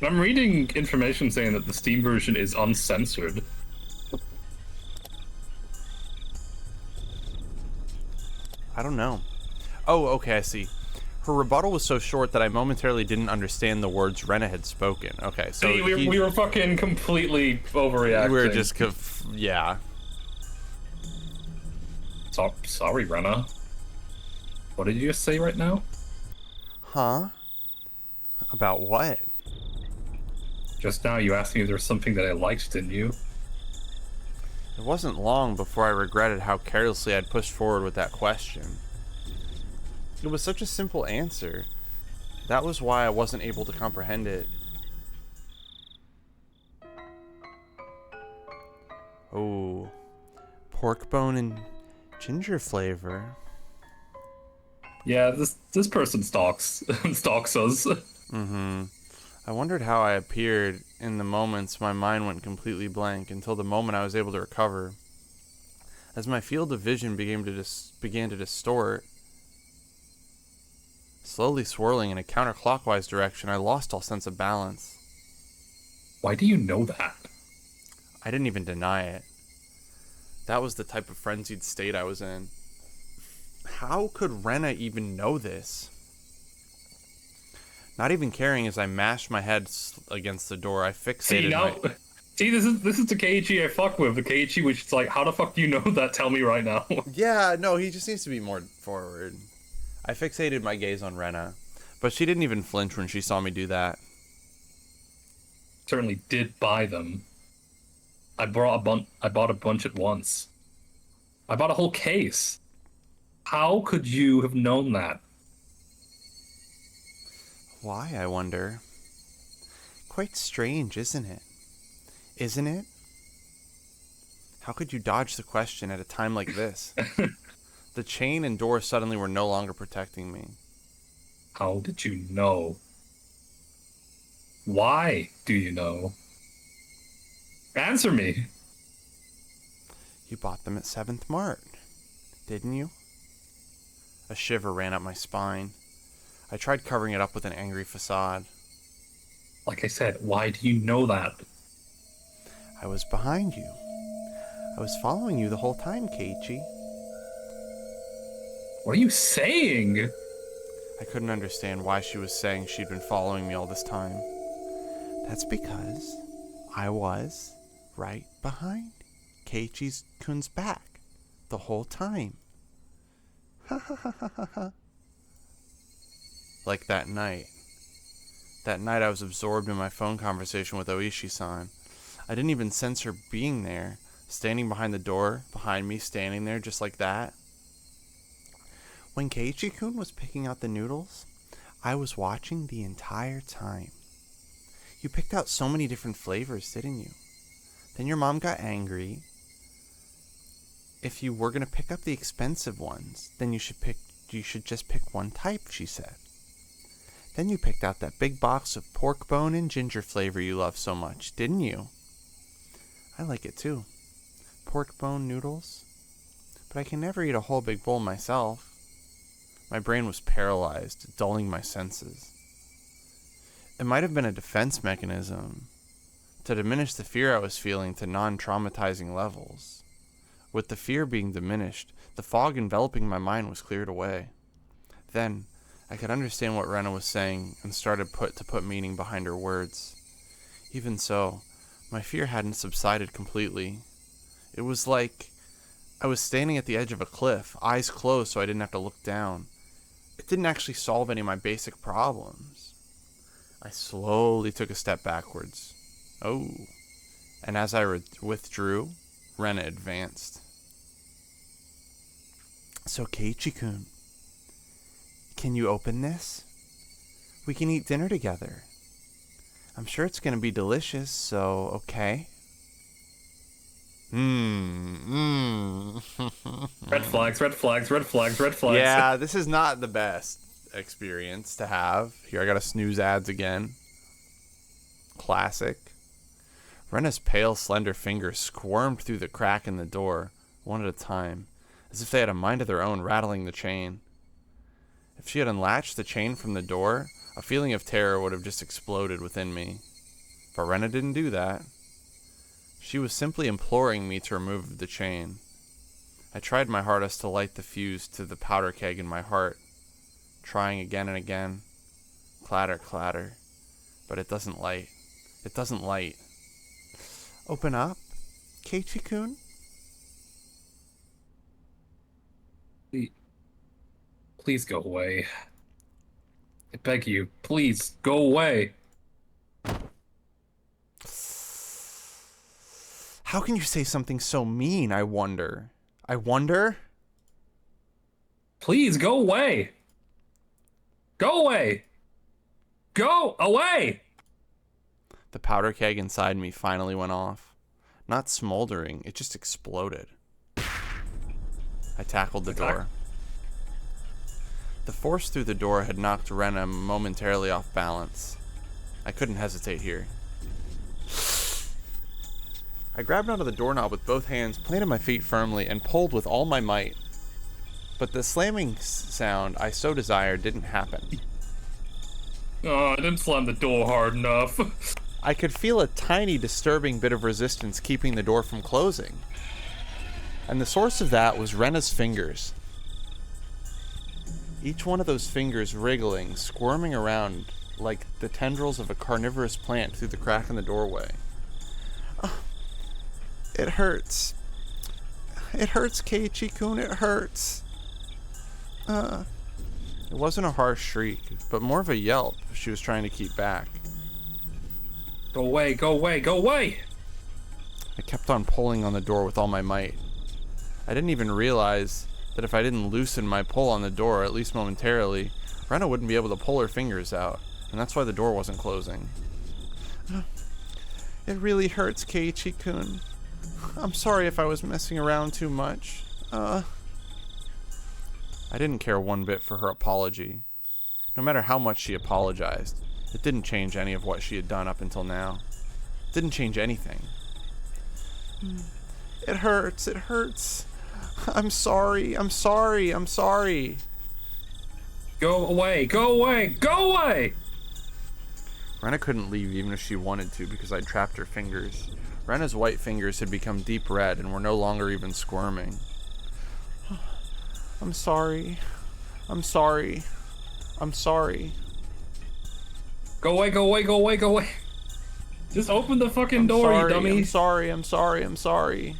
I'm reading information saying that the Steam version is uncensored. I don't know. Oh, okay, I see. Her rebuttal was so short that I momentarily didn't understand the words Rena had spoken. Okay, so See, we were fucking completely overreacting. we were just, yeah. Sorry, Rena. What did you just say right now? Huh? About what? Just now you asked me if there was something that I liked, didn't you? It wasn't long before I regretted how carelessly I'd pushed forward with that question. It was such a simple answer. That was why I wasn't able to comprehend it. Oh, pork bone and ginger flavor. Yeah, this person stalks us. Mm-hmm. I wondered how I appeared in the moments my mind went completely blank until the moment I was able to recover. As my field of vision began to distort, slowly swirling in a counterclockwise direction, I lost all sense of balance. Why do you know that? I didn't even deny it. That was the type of frenzied state I was in. How could Rena even know this? Not even caring as I mashed my head against the door, I fixated See, this is the Keiichi I fuck with. The Keiichi which is like, how the fuck do you know that? Tell me right now. Yeah, no, he just needs to be more forward. I fixated my gaze on Rena, but she didn't even flinch when she saw me do that. Certainly did buy them. I bought a bunch at once. I bought a whole case. How could you have known that? Why, I wonder? Quite strange, isn't it? Isn't it? How could you dodge the question at a time like this? The chain and door suddenly were no longer protecting me. How did you know? Why do you know? Answer me. You bought them at 7th Mart, didn't you? A shiver ran up my spine. I tried covering it up with an angry facade. Like I said, why do you know that? I was behind you. I was following you the whole time, Keiichi. What are you saying? I couldn't understand why she was saying she'd been following me all this time. That's because I was right behind Keiichi-kun's back the whole time. Ha ha ha ha ha. Like that night. That night I was absorbed in my phone conversation with Oishi-san. I didn't even sense her being there, standing behind the door, behind me, standing there just like that. When Keiichi-kun was picking out the noodles, I was watching the entire time. You picked out so many different flavors, didn't you? Then your mom got angry. If you were going to pick up the expensive ones, then you should just pick one type, she said. Then you picked out that big box of pork bone and ginger flavor you love so much, didn't you? I like it too. Pork bone noodles. But I can never eat a whole big bowl myself. My brain was paralyzed, dulling my senses. It might have been a defense mechanism to diminish the fear I was feeling to non-traumatizing levels. With the fear being diminished, the fog enveloping my mind was cleared away. Then, I could understand what Rena was saying and started to put meaning behind her words. Even so, my fear hadn't subsided completely. It was like I was standing at the edge of a cliff, eyes closed so I didn't have to look down. It didn't actually solve any of my basic problems. I slowly took a step backwards. Oh. And as I withdrew, Rena advanced. So, Keiichi-kun, can you open this? We can eat dinner together. I'm sure it's going to be delicious, so okay? Red flags, red flags, red flags, red flags. Yeah, this is not the best experience to have. Here, I got to snooze ads again. Classic. Rena's pale, slender fingers squirmed through the crack in the door, one at a time, as if they had a mind of their own, rattling the chain. If she had unlatched the chain from the door, a feeling of terror would have just exploded within me. But Rena didn't do that. She was simply imploring me to remove the chain. I tried my hardest to light the fuse to the powder keg in my heart, trying again and again. Clatter, clatter. But it doesn't light. It doesn't light. Open up, Keiichi-kun? Please go away. I beg you, please go away. How can you say something so mean, I wonder? I wonder? Please go away. Go away. Go away. The powder keg inside me finally went off. Not smoldering, it just exploded. I tackled the door. The force through the door had knocked Rena momentarily off balance. I couldn't hesitate here. I grabbed onto the doorknob with both hands, planted my feet firmly, and pulled with all my might. But the slamming sound I so desired didn't happen. Oh, I didn't slam the door hard enough. I could feel a tiny disturbing bit of resistance keeping the door from closing. And the source of that was Rena's fingers. Each one of those fingers wriggling, squirming around like the tendrils of a carnivorous plant through the crack in the doorway. Oh, it hurts. It hurts, Keiichi-kun, it hurts. It wasn't a harsh shriek, but more of a yelp she was trying to keep back. Go away, go away, go away! I kept on pulling on the door with all my might. I didn't even realize that if I didn't loosen my pull on the door, at least momentarily, Rena wouldn't be able to pull her fingers out, and that's why the door wasn't closing. It really hurts, Keiichi-kun. I'm sorry if I was messing around too much. I didn't care one bit for her apology. No matter how much she apologized, it didn't change any of what she had done up until now. It didn't change anything. It hurts, it hurts. I'm sorry, I'm sorry, I'm sorry. Go away, go away, go away! Rena couldn't leave even if she wanted to because I'd trapped her fingers. Rena's white fingers had become deep red and were no longer even squirming. I'm sorry. I'm sorry. I'm sorry. Go away, go away, go away, go away. Just open the fucking door, you dummy. I'm sorry, I'm sorry, I'm sorry.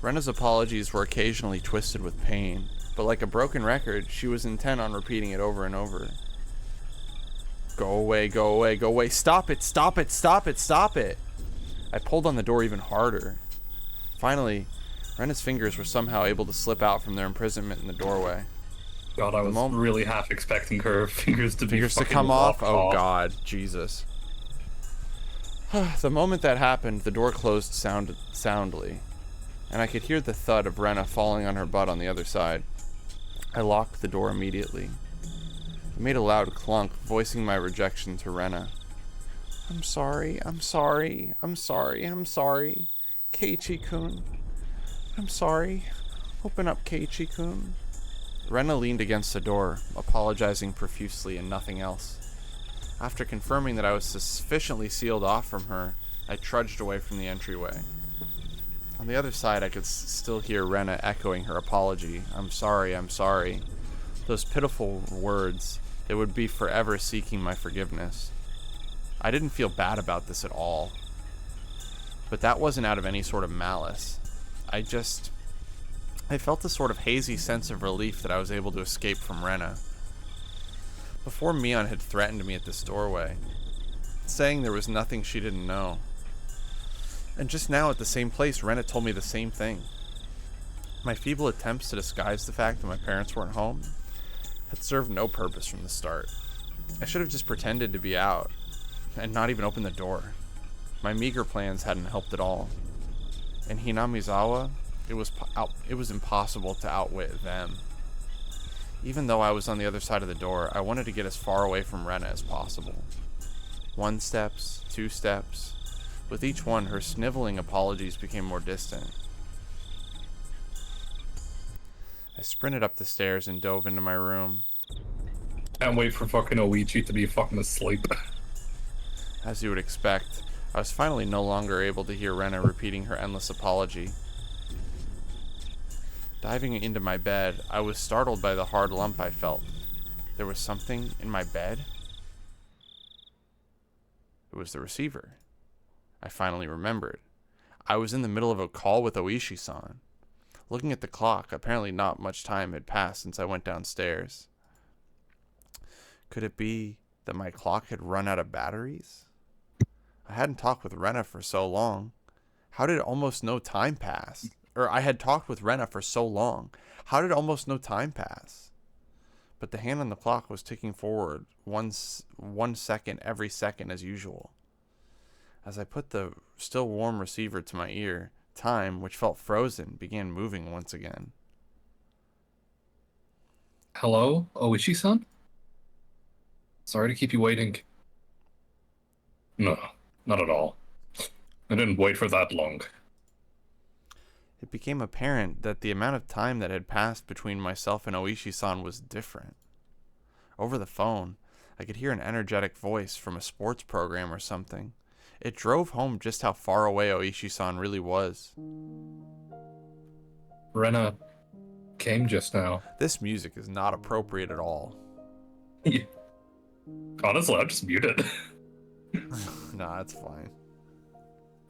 Rena's apologies were occasionally twisted with pain, but like a broken record, she was intent on repeating it over and over. Go away, go away, go away. Stop it, stop it, stop it, stop it. I pulled on the door even harder. Finally, Rena's fingers were somehow able to slip out from their imprisonment in the doorway. God, I was really half expecting her fingers to Fingers to come off? Oh god, Jesus. The moment that happened, the door closed soundly, and I could hear the thud of Rena falling on her butt on the other side. I locked the door immediately. I made a loud clunk, voicing my rejection to Rena. I'm sorry, I'm sorry, I'm sorry, I'm sorry. Keiichi-kun. I'm sorry. Open up, Keiichi-kun. Rena leaned against the door, apologizing profusely and nothing else. After confirming that I was sufficiently sealed off from her, I trudged away from the entryway. On the other side, I could still hear Rena echoing her apology. I'm sorry, I'm sorry. Those pitiful words, they would be forever seeking my forgiveness. I didn't feel bad about this at all. But that wasn't out of any sort of malice. I felt a sort of hazy sense of relief that I was able to escape from Rena. Before Mion had threatened me at this doorway, saying there was nothing she didn't know. And just now at the same place, Rena told me the same thing. My feeble attempts to disguise the fact that my parents weren't home had served no purpose from the start. I should have just pretended to be out, and not even opened the door. My meager plans hadn't helped at all. In Hinamizawa, it was impossible to outwit them. Even though I was on the other side of the door, I wanted to get as far away from Rena as possible. 1 step, 2 steps. With each one, her sniveling apologies became more distant. I sprinted up the stairs and dove into my room. Can't wait for fucking Oichi to be fucking asleep. As you would expect, I was finally no longer able to hear Rena repeating her endless apology. Diving into my bed, I was startled by the hard lump I felt. There was something in my bed? It was the receiver. I finally remembered. I was in the middle of a call with Oishi-san. Looking at the clock, apparently not much time had passed since I went downstairs. Could it be that my clock had run out of batteries? I hadn't talked with Rena for so long. How did almost no time pass? I had talked with Rena for so long. How did almost no time pass? But the hand on the clock was ticking forward, one second every second as usual. As I put the still warm receiver to my ear, time, which felt frozen, began moving once again. Hello, Oishi-san? Sorry to keep you waiting. No, not at all. I didn't wait for that long. It became apparent that the amount of time that had passed between myself and Oishi-san was different. Over the phone, I could hear an energetic voice from a sports program or something. It drove home just how far away Oishi-san really was. Rena came just now. This music is not appropriate at all. Yeah. Honestly, I just muted. Nah, it's fine.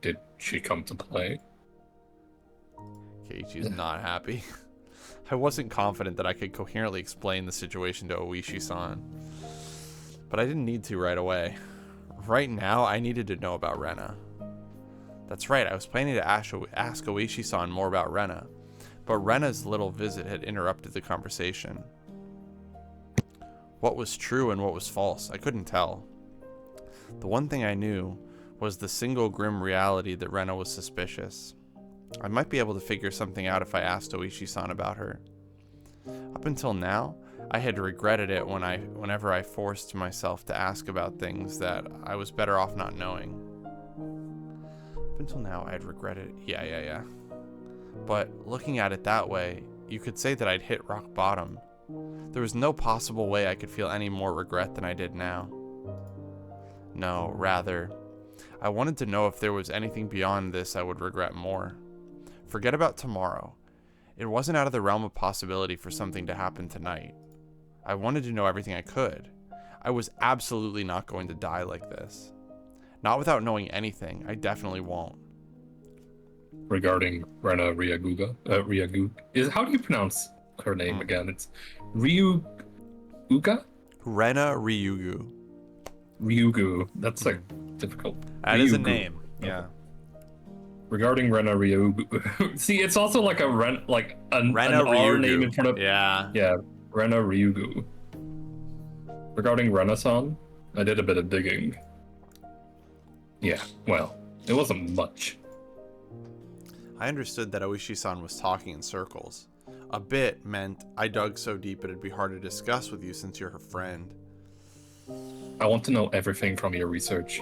Did she come to play? Keiichi's not happy. I wasn't confident that I could coherently explain the situation to Oishi-san. But I didn't need to right away. Right now, I needed to know about Rena. That's right, I was planning to ask Oishi-san more about Rena, but Rena's little visit had interrupted the conversation. What was true and what was false, I couldn't tell. The one thing I knew was the single grim reality that Rena was suspicious. I might be able to figure something out if I asked Oishi-san about her. Up until now, I had regretted it whenever I forced myself to ask about things that I was better off not knowing. Up until now, I had regretted it. Yeah. But looking at it that way, you could say that I'd hit rock bottom. There was no possible way I could feel any more regret than I did now. No, rather, I wanted to know if there was anything beyond this I would regret more. Forget about tomorrow. It wasn't out of the realm of possibility for something to happen tonight. I wanted to know everything I could. I was absolutely not going to die like this. Not without knowing anything. I definitely won't. Regarding Rena Ryagu, how do you pronounce her name again? It's Ryuga? Rena Ryugu. Ryugu. That's like difficult. That is a name. Yeah. Regarding Rena Ryugu, see, it's also like an Rena R Ryugu. name in front of Yeah. Rena Ryugu. Regarding Rena-san, I did a bit of digging. Yeah, well, it wasn't much. I understood that Oishi-san was talking in circles. A bit meant I dug so deep it'd be hard to discuss with you since you're her friend. I want to know everything from your research.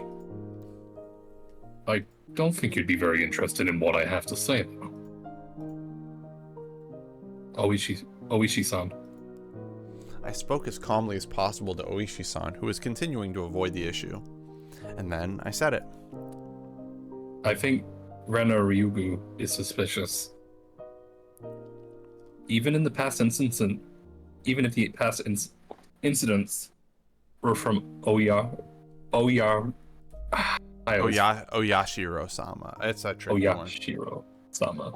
I don't think you'd be very interested in what I have to say, though. Oishi-san. I spoke as calmly as possible to Oishi-san, who was continuing to avoid the issue. And then I said it. I think Rena Ryugu is suspicious. Even if the past incidents were from Oyashiro-sama. It's a tricky one. Oyashiro-sama.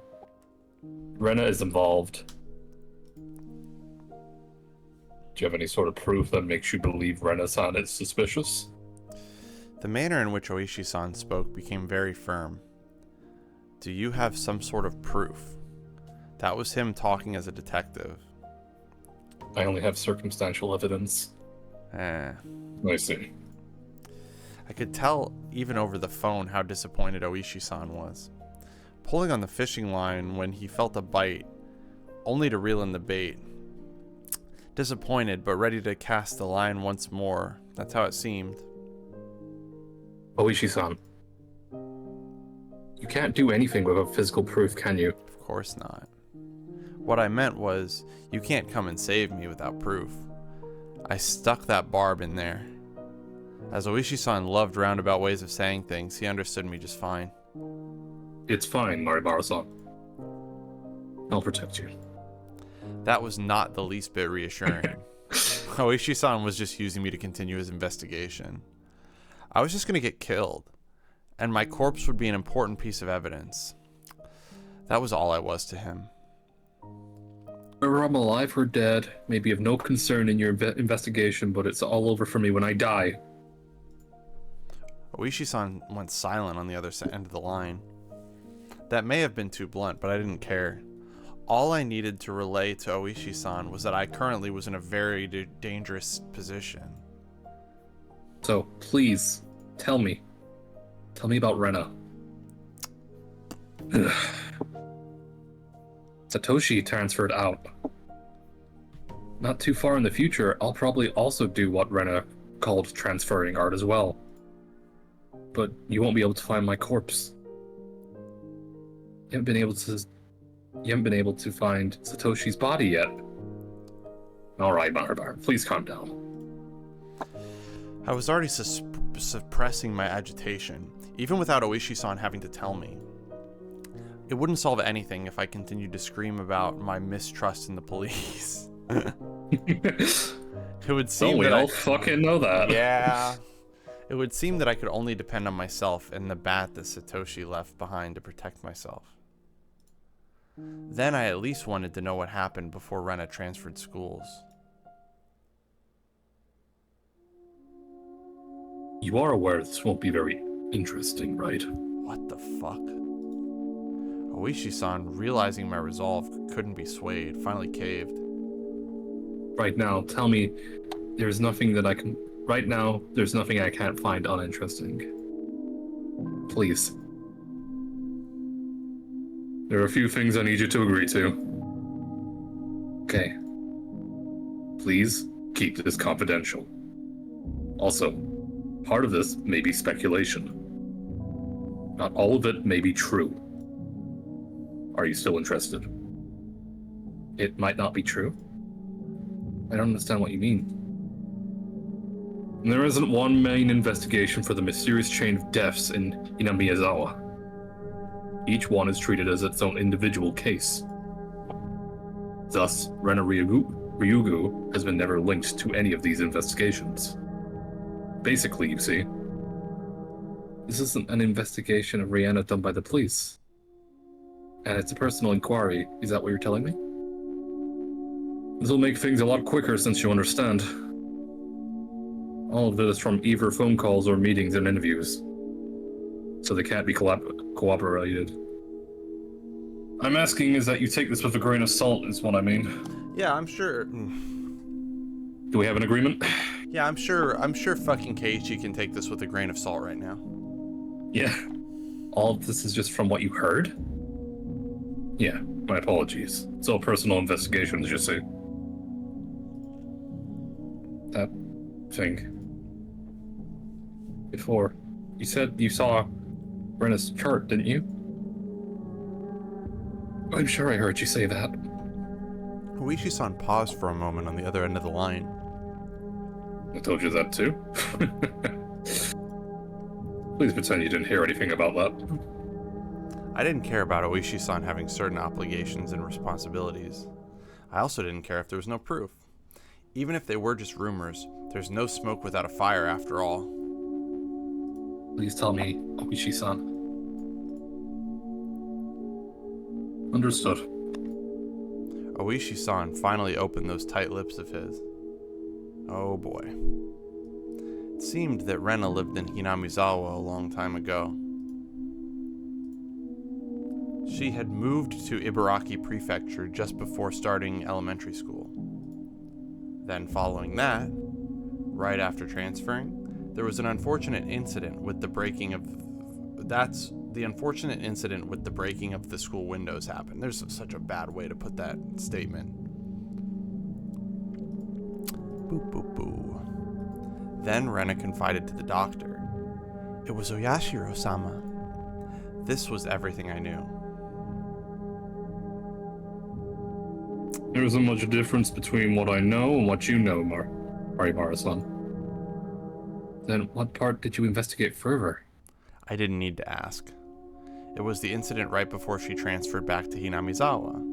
Rena is involved. Do you have any sort of proof that makes you believe Rena-san is suspicious? The manner in which Oishi-san spoke became very firm. Do you have some sort of proof? That was him talking as a detective. I only have circumstantial evidence. I see. I could tell, even over the phone, how disappointed Oishi-san was. Pulling on the fishing line when he felt a bite, only to reel in the bait. Disappointed, but ready to cast the line once more. That's how it seemed. Oishi-san. You can't do anything without physical proof, can you? Of course not. What I meant was, you can't come and save me without proof. I stuck that barb in there. As Oishi-san loved roundabout ways of saying things, he understood me just fine. It's fine, Maribara-san. I'll protect you. That was not the least bit reassuring. Oishi-san was just using me to continue his investigation. I was just going to get killed, and my corpse would be an important piece of evidence. That was all I was to him. Whether I'm alive or dead may be of no concern in your investigation, but it's all over for me when I die. Oishi-san went silent on the other end of the line. That may have been too blunt, but I didn't care. All I needed to relay to Oishi-san was that I currently was in a very dangerous position. So, please, tell me. Tell me about Rena. Satoshi transferred out. Not too far in the future, I'll probably also do what Rena called transferring art as well. But you won't be able to find my corpse. You haven't been able to find Satoshi's body yet. Alright, Maharbar, please calm down. I was already suppressing my agitation, even without Oishi-san having to tell me. It wouldn't solve anything if I continued to scream about my mistrust in the police. It would seem we all fucking know that. Yeah. It would seem that I could only depend on myself and the bat that Satoshi left behind to protect myself. Then I at least wanted to know what happened before Rena transferred schools. You are aware this won't be very interesting, right? What the fuck? Oishi-san, realizing my resolve couldn't be swayed, finally caved. Right now, tell me, there's nothing I can't find uninteresting. Please. There are a few things I need you to agree to. Okay. Please keep this confidential. Also, part of this may be speculation. Not all of it may be true. Are you still interested? It might not be true. I don't understand what you mean. There isn't one main investigation for the mysterious chain of deaths in Inamiyazawa. Each one is treated as its own individual case. Thus, Rena Ryugu has been never linked to any of these investigations. Basically, you see, this isn't an investigation of Rihanna done by the police. And it's a personal inquiry. Is that what you're telling me? This will make things a lot quicker since you understand. All of it is from either phone calls or meetings and interviews. So they can't be cooperated. I'm asking is that you take this with a grain of salt, is what I mean. Yeah, I'm sure. Do we have an agreement? Yeah, I'm sure fucking Keiichi can take this with a grain of salt right now. Yeah. All of this is just from what you heard? Yeah, my apologies. It's all personal investigations, you see. That thing. Before, you said you saw Rena's chart, didn't you? I'm sure I heard you say that. Oishi-san paused for a moment on the other end of the line. I told you that too. Please pretend you didn't hear anything about that. I didn't care about Oishi-san having certain obligations and responsibilities. I also didn't care if there was no proof. Even if they were just rumors, there's no smoke without a fire after all. Please tell me, Oishi-san. Understood. Oishi-san finally opened those tight lips of his. Oh boy. It seemed that Rena lived in Hinamizawa a long time ago. She had moved to Ibaraki Prefecture just before starting elementary school. Then following that, right after transferring, there was an unfortunate incident with the breaking of... That's the unfortunate incident with the breaking of the school windows happened. There's such a bad way to put that statement. Boop, boop, boo. Then Rena confided to the doctor. It was Oyashiro-sama. This was everything I knew. There isn't much difference between what I know and what you know, Marimara-san. Then what part did you investigate further? I didn't need to ask. It was the incident right before she transferred back to Hinamizawa.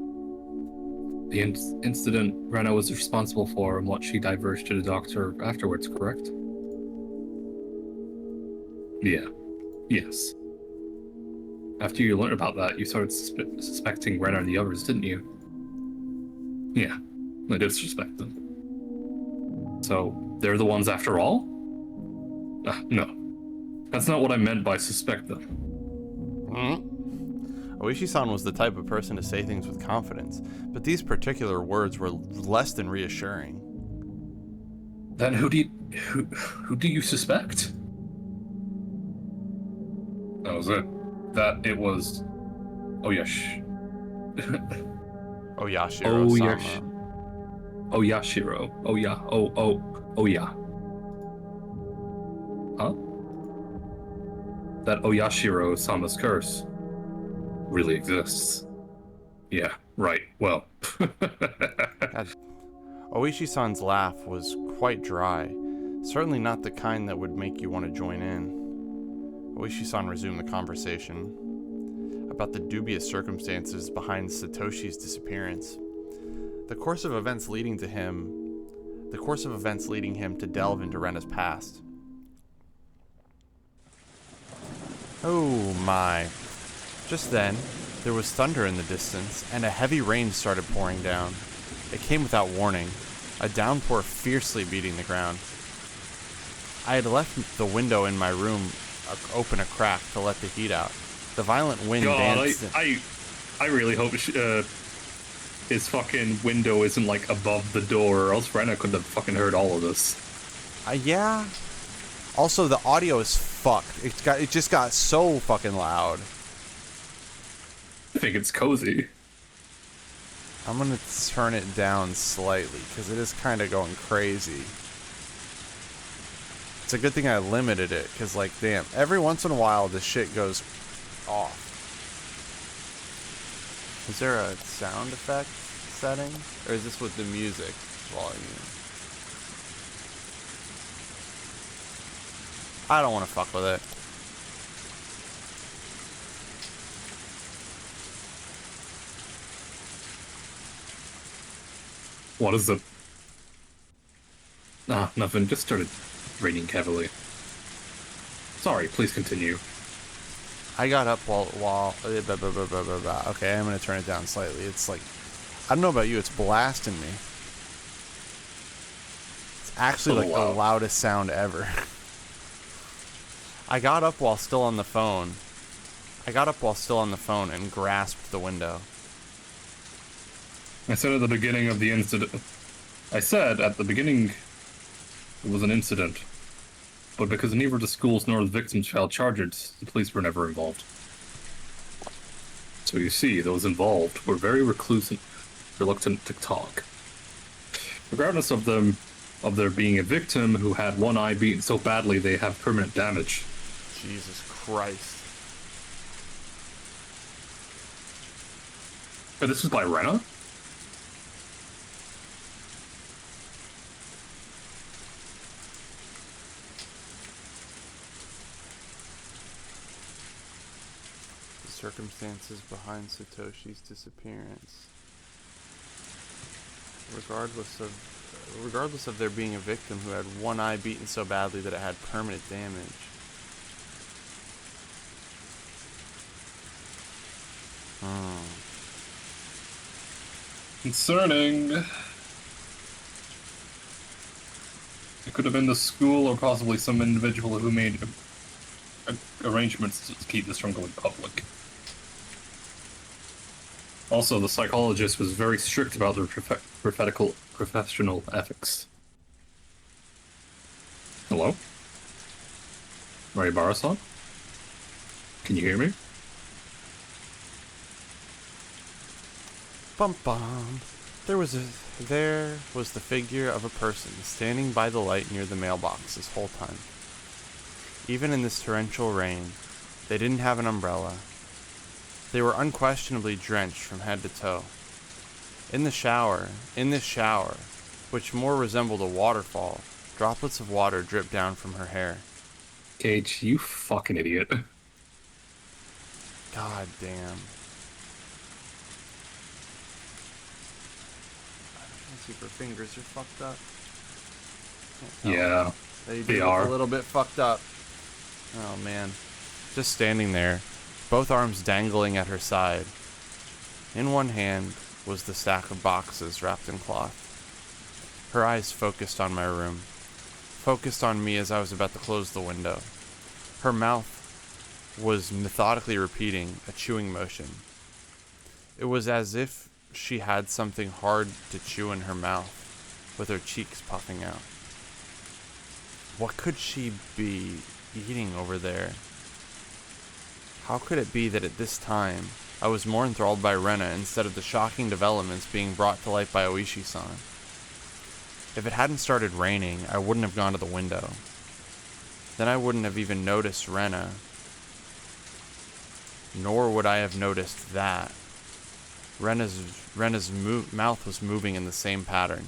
The incident Rena was responsible for and what she diverged to the doctor afterwards, correct? Yeah. Yes. After you learned about that, you started suspecting Rena and the others, didn't you? Yeah, I did suspect them. So, they're the ones after all? No. That's not what I meant by suspect them. Oishi-san was the type of person to say things with confidence, but these particular words were less than reassuring. Then who do you suspect? That was it. That it was... Oh, yes. Oyashiro-sama. Oyashiro. Oh, yeah. Oh, yeah. Huh? That Oyashiro-sama's curse really exists. Yeah, right. Well. Oishi-san's laugh was quite dry, certainly not the kind that would make you want to join in. Oishi-san resumed the conversation about the dubious circumstances behind Satoshi's disappearance. The course of events leading him to delve into Rena's past. Oh my. Just then, there was thunder in the distance, and a heavy rain started pouring down. It came without warning, a downpour fiercely beating the ground. I had left the window in my room open a crack to let the heat out. The violent wind danced... I really hope his fucking window isn't, like, above the door, or else Rena could have fucking heard all of this. Yeah. Also, the audio is fucked. It just got so fucking loud. I think it's cozy. I'm gonna turn it down slightly, because it is kind of going crazy. It's a good thing I limited it, because, like, damn, every once in a while this shit goes off. Is there a sound effect setting? Or is this with the music volume? I don't want to fuck with it. What is it? Nothing. Just started raining heavily. Sorry, please continue. I got up while okay, I'm gonna turn it down slightly. It's like, I don't know about you, it's blasting me. It's actually like the loudest sound ever. I got up while still on the phone and grasped the window. I said at the beginning It was an incident. But because neither the schools nor the victims filed charges, the police were never involved. So you see, those involved were very reclusive, reluctant to talk. Regardless of there being a victim who had one eye beaten so badly they have permanent damage. Jesus Christ. But this is by Rena? The circumstances behind Satoshi's disappearance. Regardless of there being a victim who had one eye beaten so badly that it had permanent damage. Concerning. It could have been the school or possibly some individual who made arrangements to keep this from going public. Also, the psychologist was very strict about their professional ethics. Hello? Maribara-san? Can you hear me? Bum bum. There was the figure of a person standing by the light near the mailbox this whole time. Even in this torrential rain, they didn't have an umbrella. They were unquestionably drenched from head to toe. In this shower, which more resembled a waterfall, droplets of water dripped down from her hair. Cage, you fucking idiot. God damn. Let's see if her fingers are fucked up. Yeah, They are a little bit fucked up. Oh man. Just standing there, both arms dangling at her side. In one hand was the stack of boxes wrapped in cloth. Her eyes focused on my room, focused on me as I was about to close the window. Her mouth was methodically repeating a chewing motion. It was as if she had something hard to chew in her mouth, with her cheeks puffing out. What could she be eating over there? How could it be that at this time, I was more enthralled by Rena instead of the shocking developments being brought to light by Oishi-san? If it hadn't started raining, I wouldn't have gone to the window. Then I wouldn't have even noticed Rena. Nor would I have noticed that. Rena's mouth was moving in the same pattern.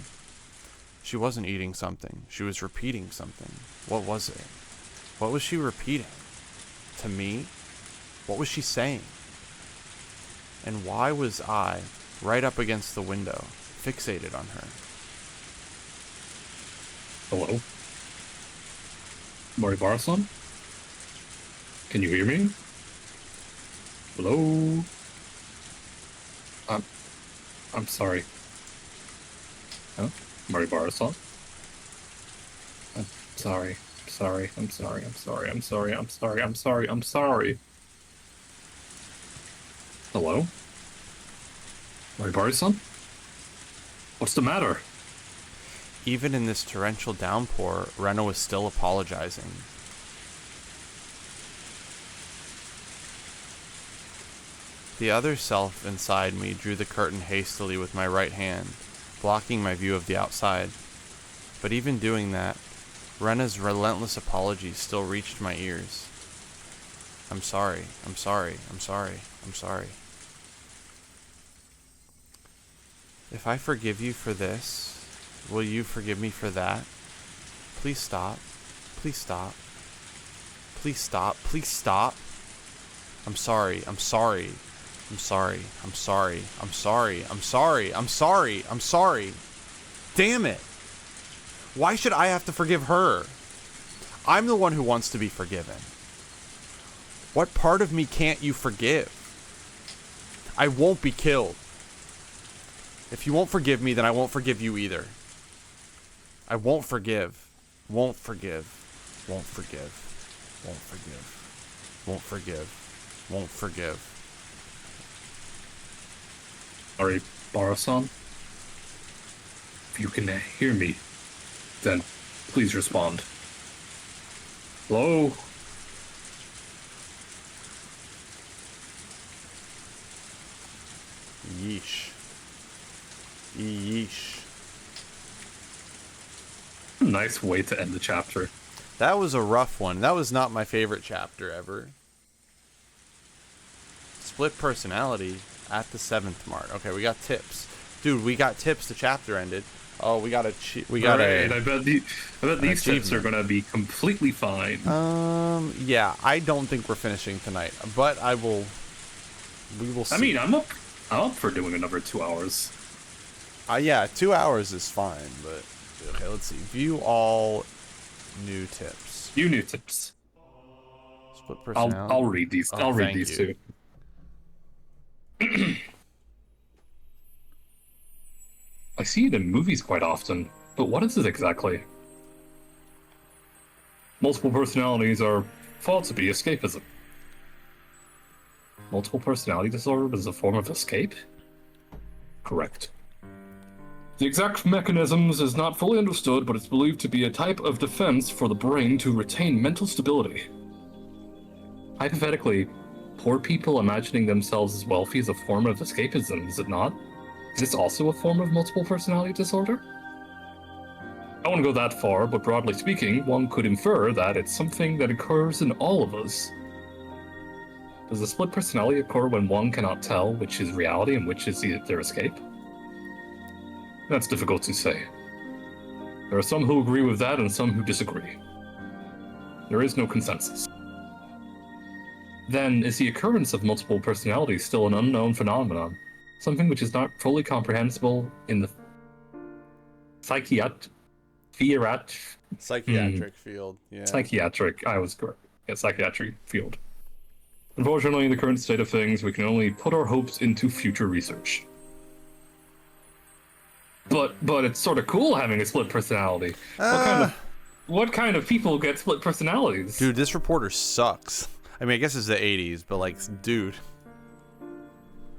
She wasn't eating something. She was repeating something. What was it? What was she repeating? To me? What was she saying? And why was I, right up against the window, fixated on her? Hello? Maribara-san? Can you hear me? Hello? I'm sorry. Huh? Maribara-san? I'm sorry. I'm sorry. Hello? Maribara-san? What's the matter? Even in this torrential downpour, Rena was still apologizing. The other self inside me drew the curtain hastily with my right hand, blocking my view of the outside. But even doing that, Rena's relentless apologies still reached my ears. I'm sorry. If I forgive you for this, will you forgive me for that? Please stop. I'm sorry. Damn it. Why should I have to forgive her? I'm the one who wants to be forgiven. What part of me can't you forgive? I won't be killed. If you won't forgive me, then I won't forgive you either. I won't forgive. Won't forgive. Maribara-san? If you can hear me, then Please respond. Hello? Yeesh. Yeesh. Nice way to end the chapter. That was a rough one. That was not my favorite chapter ever. Split personality at the 7th mark. Okay, we got tips. Dude, we got tips. The chapter ended. Oh, we got Alright, I bet these tips are gonna be completely fine. Yeah, I don't think we're finishing tonight, but we will see. I mean, I'm up for doing another 2 hours. Yeah, 2 hours is fine, but okay, let's see. View all new tips. You new tips. Split personality. I'll read these. Oh, I'll read thank these you. too. I see it in movies quite often, but what is it exactly? Multiple personalities are thought to be escapism. Multiple personality disorder is a form of escape? Correct. The exact mechanisms is not fully understood, but it's believed to be a type of defense for the brain to retain mental stability. Hypothetically, poor people imagining themselves as wealthy is a form of escapism, is it not? Is this also a form of multiple personality disorder? I wouldn't go that far, but broadly speaking, one could infer that it's something that occurs in all of us. Does a split personality occur when one cannot tell which is reality and which is their escape? That's difficult to say. There are some who agree with that and some who disagree. There is no consensus. Then, is the occurrence of multiple personalities still an unknown phenomenon? Something which is not fully comprehensible in the psychiatric field. Yeah. Psychiatric field. Unfortunately, in the current state of things, we can only put our hopes into future research. But it's sort of cool having a split personality. What kind of people get split personalities? Dude, this reporter sucks. I mean, I guess it's the 80s, but like, dude.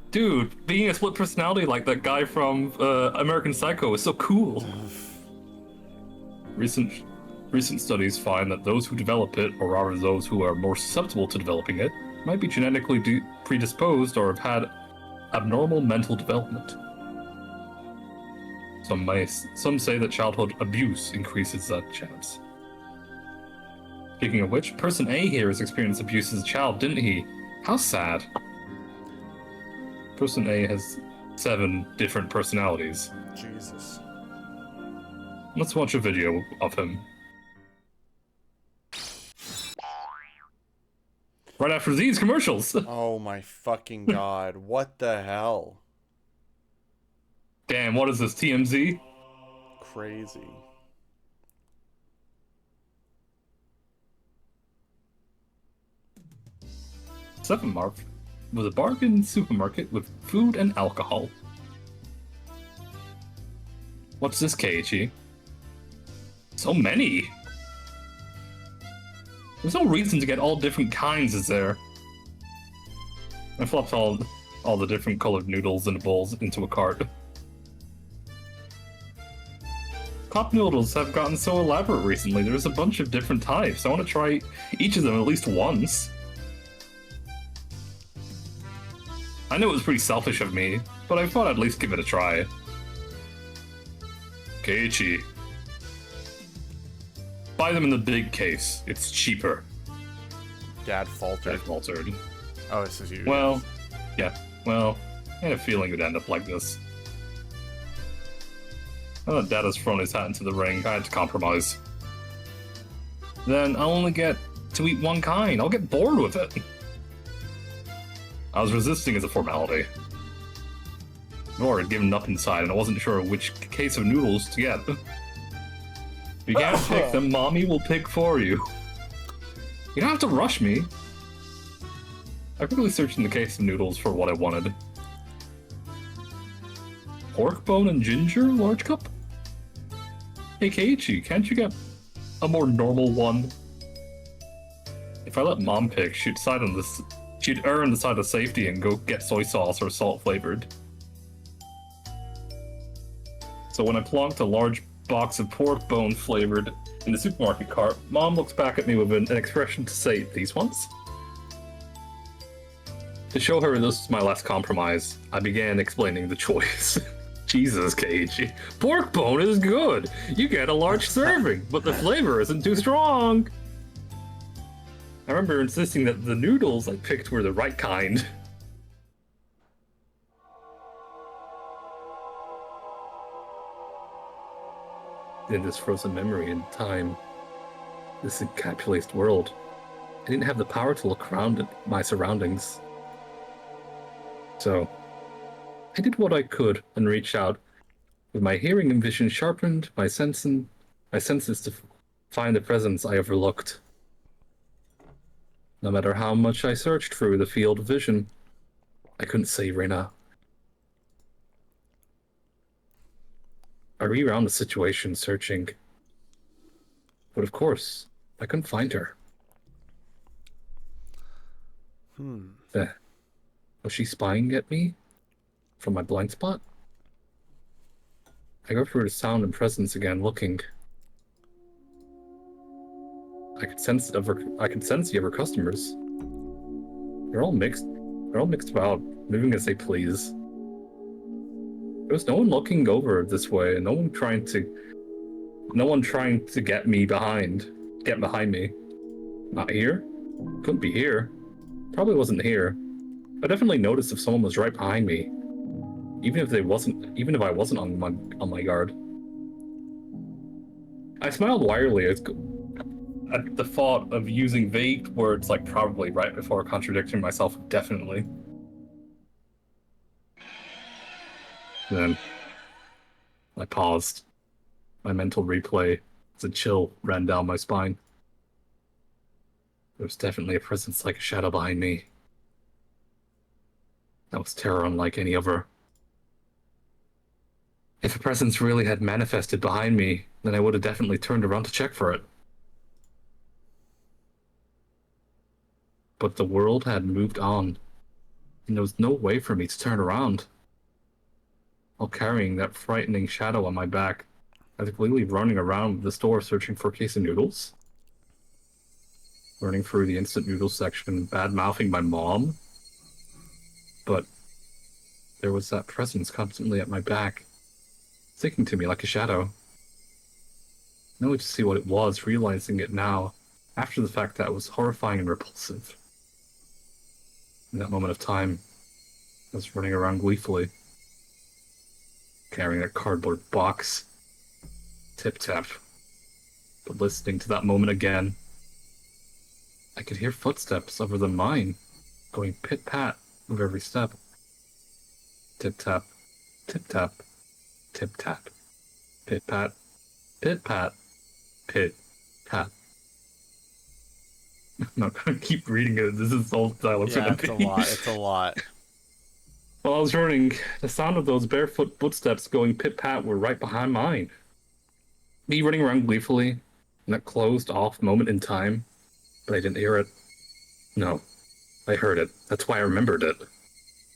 Dude, being a split personality like that guy from American Psycho is so cool. Recent studies find that those who develop it, or rather those who are more susceptible to developing it, might be genetically predisposed or have had abnormal mental development. Some say that childhood abuse increases that chance. Speaking of which, person A here has experienced abuse as a child, didn't he? How sad. Person A has 7 different personalities. Jesus. Let's watch a video of him. Right after these commercials. Oh my fucking god. What the hell? Damn, what is this, TMZ? Crazy. Seven Mark was a bargain supermarket with food and alcohol. What's this, Keiichi? So many! There's no reason to get all different kinds, is there? I flopped all the different colored noodles in the bowls into a cart. Cup noodles have gotten so elaborate recently. There's a bunch of different types. I want to try each of them at least once. I know it was pretty selfish of me, but I thought I'd at least give it a try. Keiichi. Buy them in the big case. It's cheaper. Dad faltered. Oh, this is you. Well, yeah. Well, I had a feeling it would end up like this. Now that Dad has thrown his hat into the ring, I had to compromise. Then I'll only get to eat one kind. I'll get bored with it. I was resisting as a formality. Nora had given up inside, and I wasn't sure which case of noodles to get. If you can't pick them, Mommy will pick for you. You don't have to rush me. I quickly searched in the case of noodles for what I wanted. Pork bone and ginger, large cup? Hey Keiichi, can't you get a more normal one? If I let Mom pick, she'd err on the side of safety and go get soy sauce or salt flavored. So when I plonked a large box of pork bone flavored in the supermarket cart, Mom looks back at me with an expression to say, "These ones?" To show her this is my last compromise, I began explaining the choice. Jesus, Keiichi. Pork bone is good. You get a large serving, but the flavor isn't too strong. I remember insisting that the noodles I picked were the right kind. In this frozen memory in time, this encapsulated world, I didn't have the power to look around at my surroundings. So, I did what I could and reached out, with my hearing and vision sharpened, my senses to find the presence I overlooked. No matter how much I searched through the field of vision, I couldn't see Rina. I rewound the situation, searching. But of course, I couldn't find her. Was she spying at me? From my blind spot? I go through the sound and presence again, looking. I could sense the other customers. They're all mixed about, moving as they please. There was no one looking over this way, and no one trying to get behind me. Not here? Couldn't be here. Probably wasn't here. I definitely noticed if someone was right behind me, even if I wasn't on my guard. I smiled wryly at the thought of using vague words like probably right before contradicting myself with definitely. Then I paused. My mental replay as a chill ran down my spine. There was definitely a presence like a shadow behind me. That was terror unlike any other. If a presence really had manifested behind me, then I would have definitely turned around to check for it. But the world had moved on, and there was no way for me to turn around. While carrying that frightening shadow on my back, I was clearly running around the store searching for a case of noodles. Running through the instant noodles section, bad-mouthing my mom. But there was that presence constantly at my back, sticking to me like a shadow. Only to see what it was, realizing it now, after the fact that it was horrifying and repulsive. In that moment of time, I was running around gleefully, carrying a cardboard box. Tip-tap. But listening to that moment again, I could hear footsteps other than mine, going pit-pat with every step. Tip-tap, tip-tap, tip-tap, pit-pat, pit-pat, pit-pat. I'm not gonna keep reading it. This is all dialogue's gonna be. It's a lot. It's a lot. While I was running, the sound of those barefoot footsteps going pit-pat were right behind mine. Me running around gleefully in that closed-off moment in time, but I didn't hear it. No, I heard it. That's why I remembered it.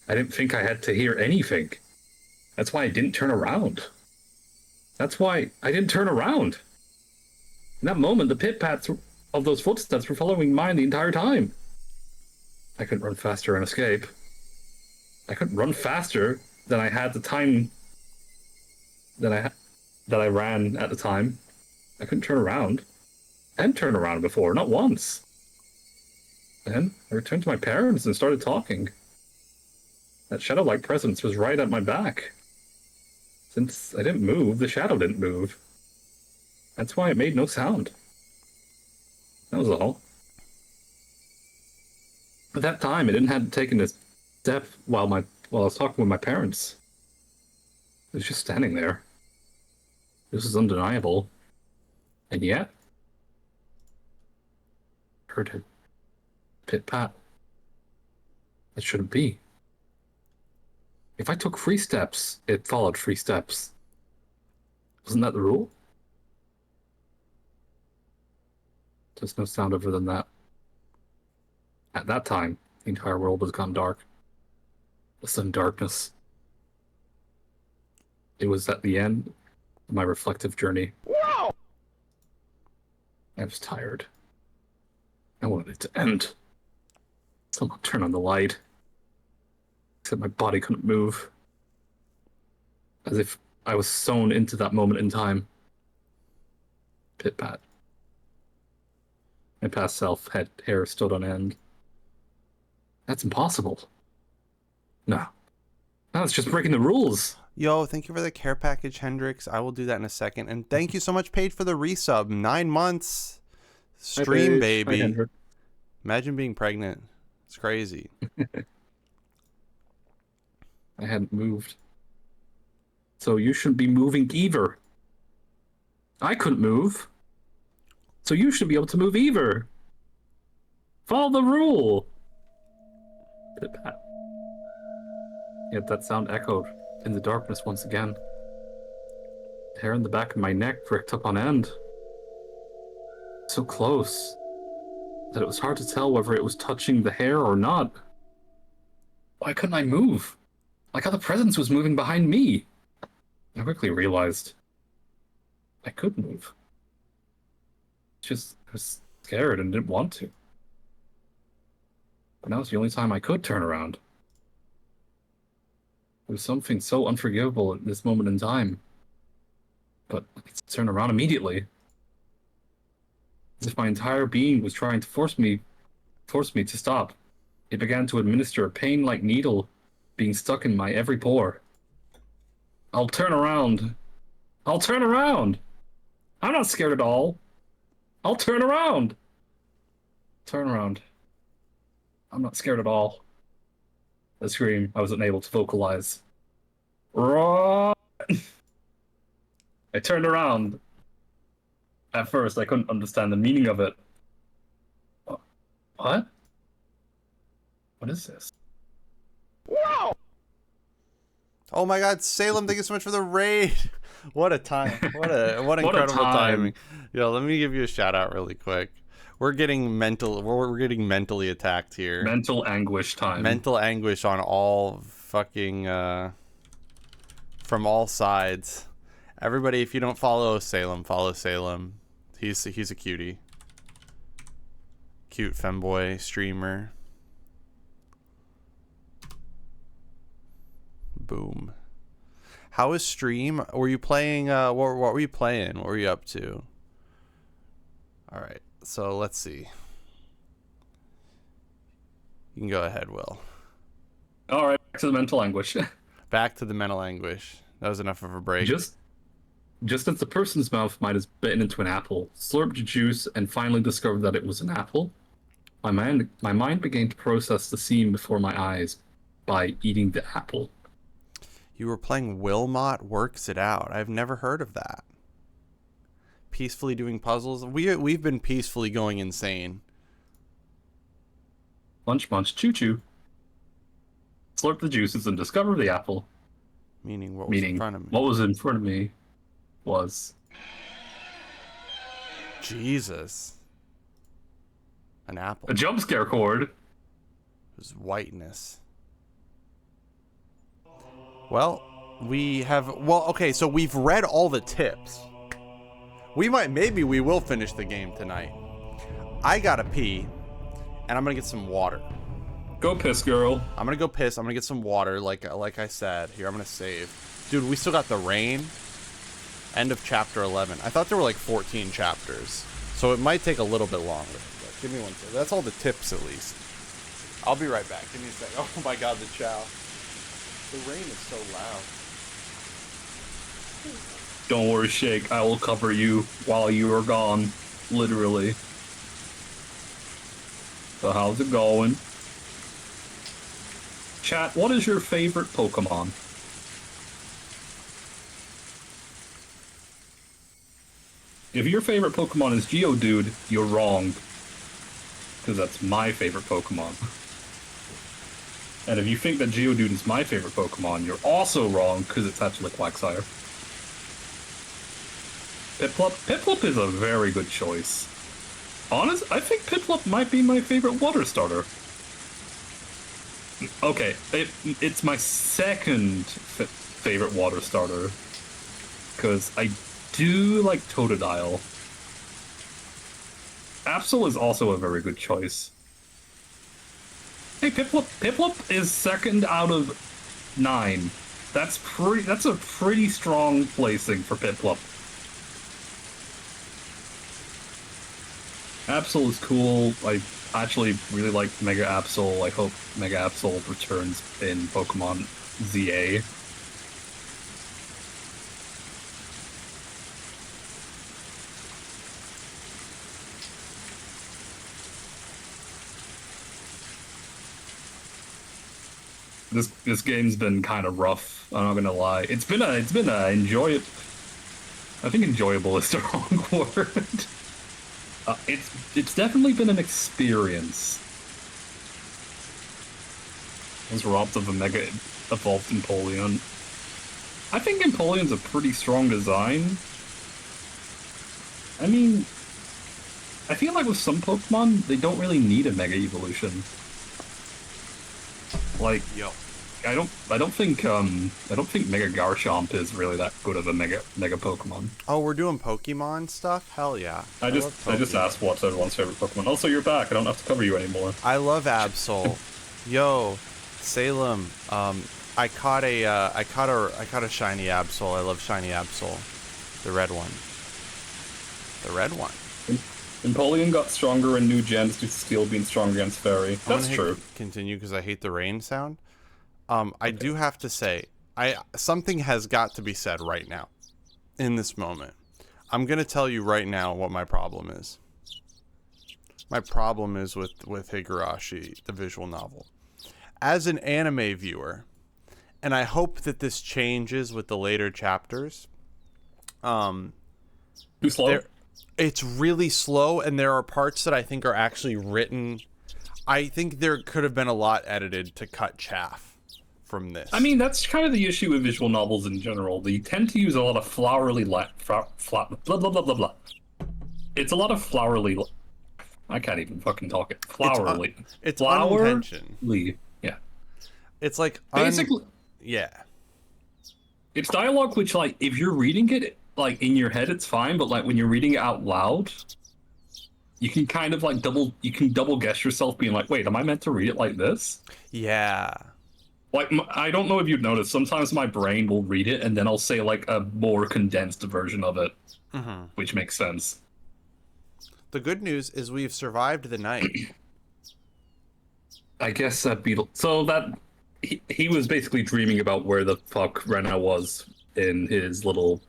I didn't think I had to hear anything. That's why I didn't turn around. That's why I didn't turn around. In that moment, the pit-pats of those footsteps were following mine the entire time. I couldn't run faster and escape. I couldn't run faster than I had the time that I ran at the time. I couldn't turn around. I hadn't turned around before, not once. Then I returned to my parents and started talking. That shadow-like presence was right at my back. Since I didn't move, the shadow didn't move. That's why it made no sound. That was all. At that time, I didn't have taken a step while I was talking with my parents. It was just standing there. This is undeniable. And yet, heard it. Pit-pat. It shouldn't be. If I took 3 steps, it followed 3 steps. Wasn't that the rule? There's no sound other than that. At that time, the entire world has gone dark. A sudden darkness. It was at the end. my reflective journey. I was tired. I wanted it to end. Someone turn on the light. Except my body couldn't move. As if I was sewn into that moment in time. Pit-pat. My past self had hair stood on end. That's impossible. No. No, it's just breaking the rules. Yo, thank you for the care package, Hendrix. I will do that in a second. And thank you so much, Paige, for the resub. 9 months. Stream, Hi, baby. Hi, Hendrik. Imagine being pregnant. It's crazy. I hadn't moved. So you shouldn't be moving either. I couldn't move. So you should be able to move either. Follow the rule. Pit-pat. Yet that sound echoed in the darkness once again. The hair in the back of my neck pricked up on end. So close that it was hard to tell whether it was touching the hair or not. Why couldn't I move? Like how the presence was moving behind me. I quickly realized I could move. Just I was scared and didn't want to. But now was the only time I could turn around. There was something so unforgivable at this moment in time. But I could turn around immediately. As if my entire being was trying to force me to stop. It began to administer a pain-like needle being stuck in my every pore. I'll turn around. I'll turn around. I'm not scared at all. I'll turn around. Turn around. I'm not scared at all. The scream I was unable to vocalize. Run! I turned around. At first, I couldn't understand the meaning of it. What? What is this? Oh my god, Salem, thank you so much for the raid. What a time. What incredible time. timing. Yo, let me give you a shout out really quick. We're getting mentally attacked here. Mental anguish time. Mental anguish on all fucking from all sides. Everybody, if you don't follow Salem, follow Salem. He's a cutie. Cute femboy streamer. Boom. How is stream? Were you playing what were you playing? What were you up to? All right. So let's see. You can go ahead, Will. All right, back to the mental anguish. Back to the mental anguish. That was enough of a break. Just as the person's mouth might have bitten into an apple, slurped juice, and finally discovered that it was an apple, my mind began to process the scene before my eyes by eating the apple. You were playing Wilmot Works It Out. I've never heard of that. Peacefully doing puzzles. We've been peacefully going insane. Munch, munch, choo choo. Slurp the juices and discover the apple. Meaning what was in front of me? What was in front of me was... Jesus. An apple. a jump scare cord. It was whiteness. Well, okay, so we've read all the tips. Maybe we will finish the game tonight. I gotta pee, and I'm gonna get some water. Go piss, girl. I'm gonna go piss. I'm gonna get some water, like I said. Here, I'm gonna save. Dude, we still got the rain. End of chapter 11. I thought there were like 14 chapters, so it might take a little bit longer. But give me one second. That's all the tips, at least. I'll be right back. Give me a second. Oh my god, the chow. The rain is so loud. Don't worry, Shake. I will cover you while you are gone. Literally. So how's it going? Chat, what is your favorite Pokemon? If your favorite Pokemon is Geodude, you're wrong. Because that's my favorite Pokemon. And if you think that Geodude is my favorite Pokemon, you're also wrong, because it's actually Quagsire. Piplup is a very good choice. I think Piplup might be my favorite water starter. Okay, it's my second favorite water starter. because I do like Totodile. Absol is also a very good choice. Hey, Piplup. Piplup is second out of 9. That's a pretty strong placing for Piplup. Absol is cool. I actually really like Mega Absol. I hope Mega Absol returns in Pokemon ZA. This game's been kind of rough. I'm not gonna lie. It's been a enjoy. I think enjoyable is the wrong word. It's definitely been an experience. I was robbed of a Mega Evolved Empoleon. I think Empoleon's a pretty strong design. I mean, I feel like with some Pokemon, they don't really need a Mega Evolution. Like, Yo. I don't think Mega Garchomp is really that good of a mega Pokemon. Oh, we're doing Pokemon stuff? Hell yeah. I just asked what's everyone's favorite Pokemon. Also, you're back. I don't have to cover you anymore. I love Absol. Yo, Salem. I caught a shiny Absol. I love shiny Absol. The red one. The red one. Empoleon got stronger in new gens due to Steel being stronger against Fairy. That's true. Continue because I hate the rain sound. I do have to say, something has got to be said right now, in this moment. I'm gonna tell you right now what my problem is. My problem is with Higurashi, the visual novel. As an anime viewer, and I hope that this changes with the later chapters. Too slow? It's really slow, and there are parts that I think are actually written. I think there could have been a lot edited to cut chaff from this. I mean, that's kind of the issue with visual novels in general. They tend to use a lot of flowery blah blah blah blah blah. It's a lot of flowery. I can't even fucking talk it. Flowery. It's unintentional. Yeah. It's like basically. Yeah. It's dialogue which, like, if you're reading it, like, in your head, it's fine, but, like, when you're reading it out loud, you can kind of, like, double guess yourself being like, wait, am I meant to read it like this? Yeah. Like, I don't know if you've noticed, sometimes my brain will read it, and then I'll say, like, a more condensed version of it, which makes sense. The good news is we've survived the night. I guess that Beetle... So that... He was basically dreaming about where the fuck Rena was in his little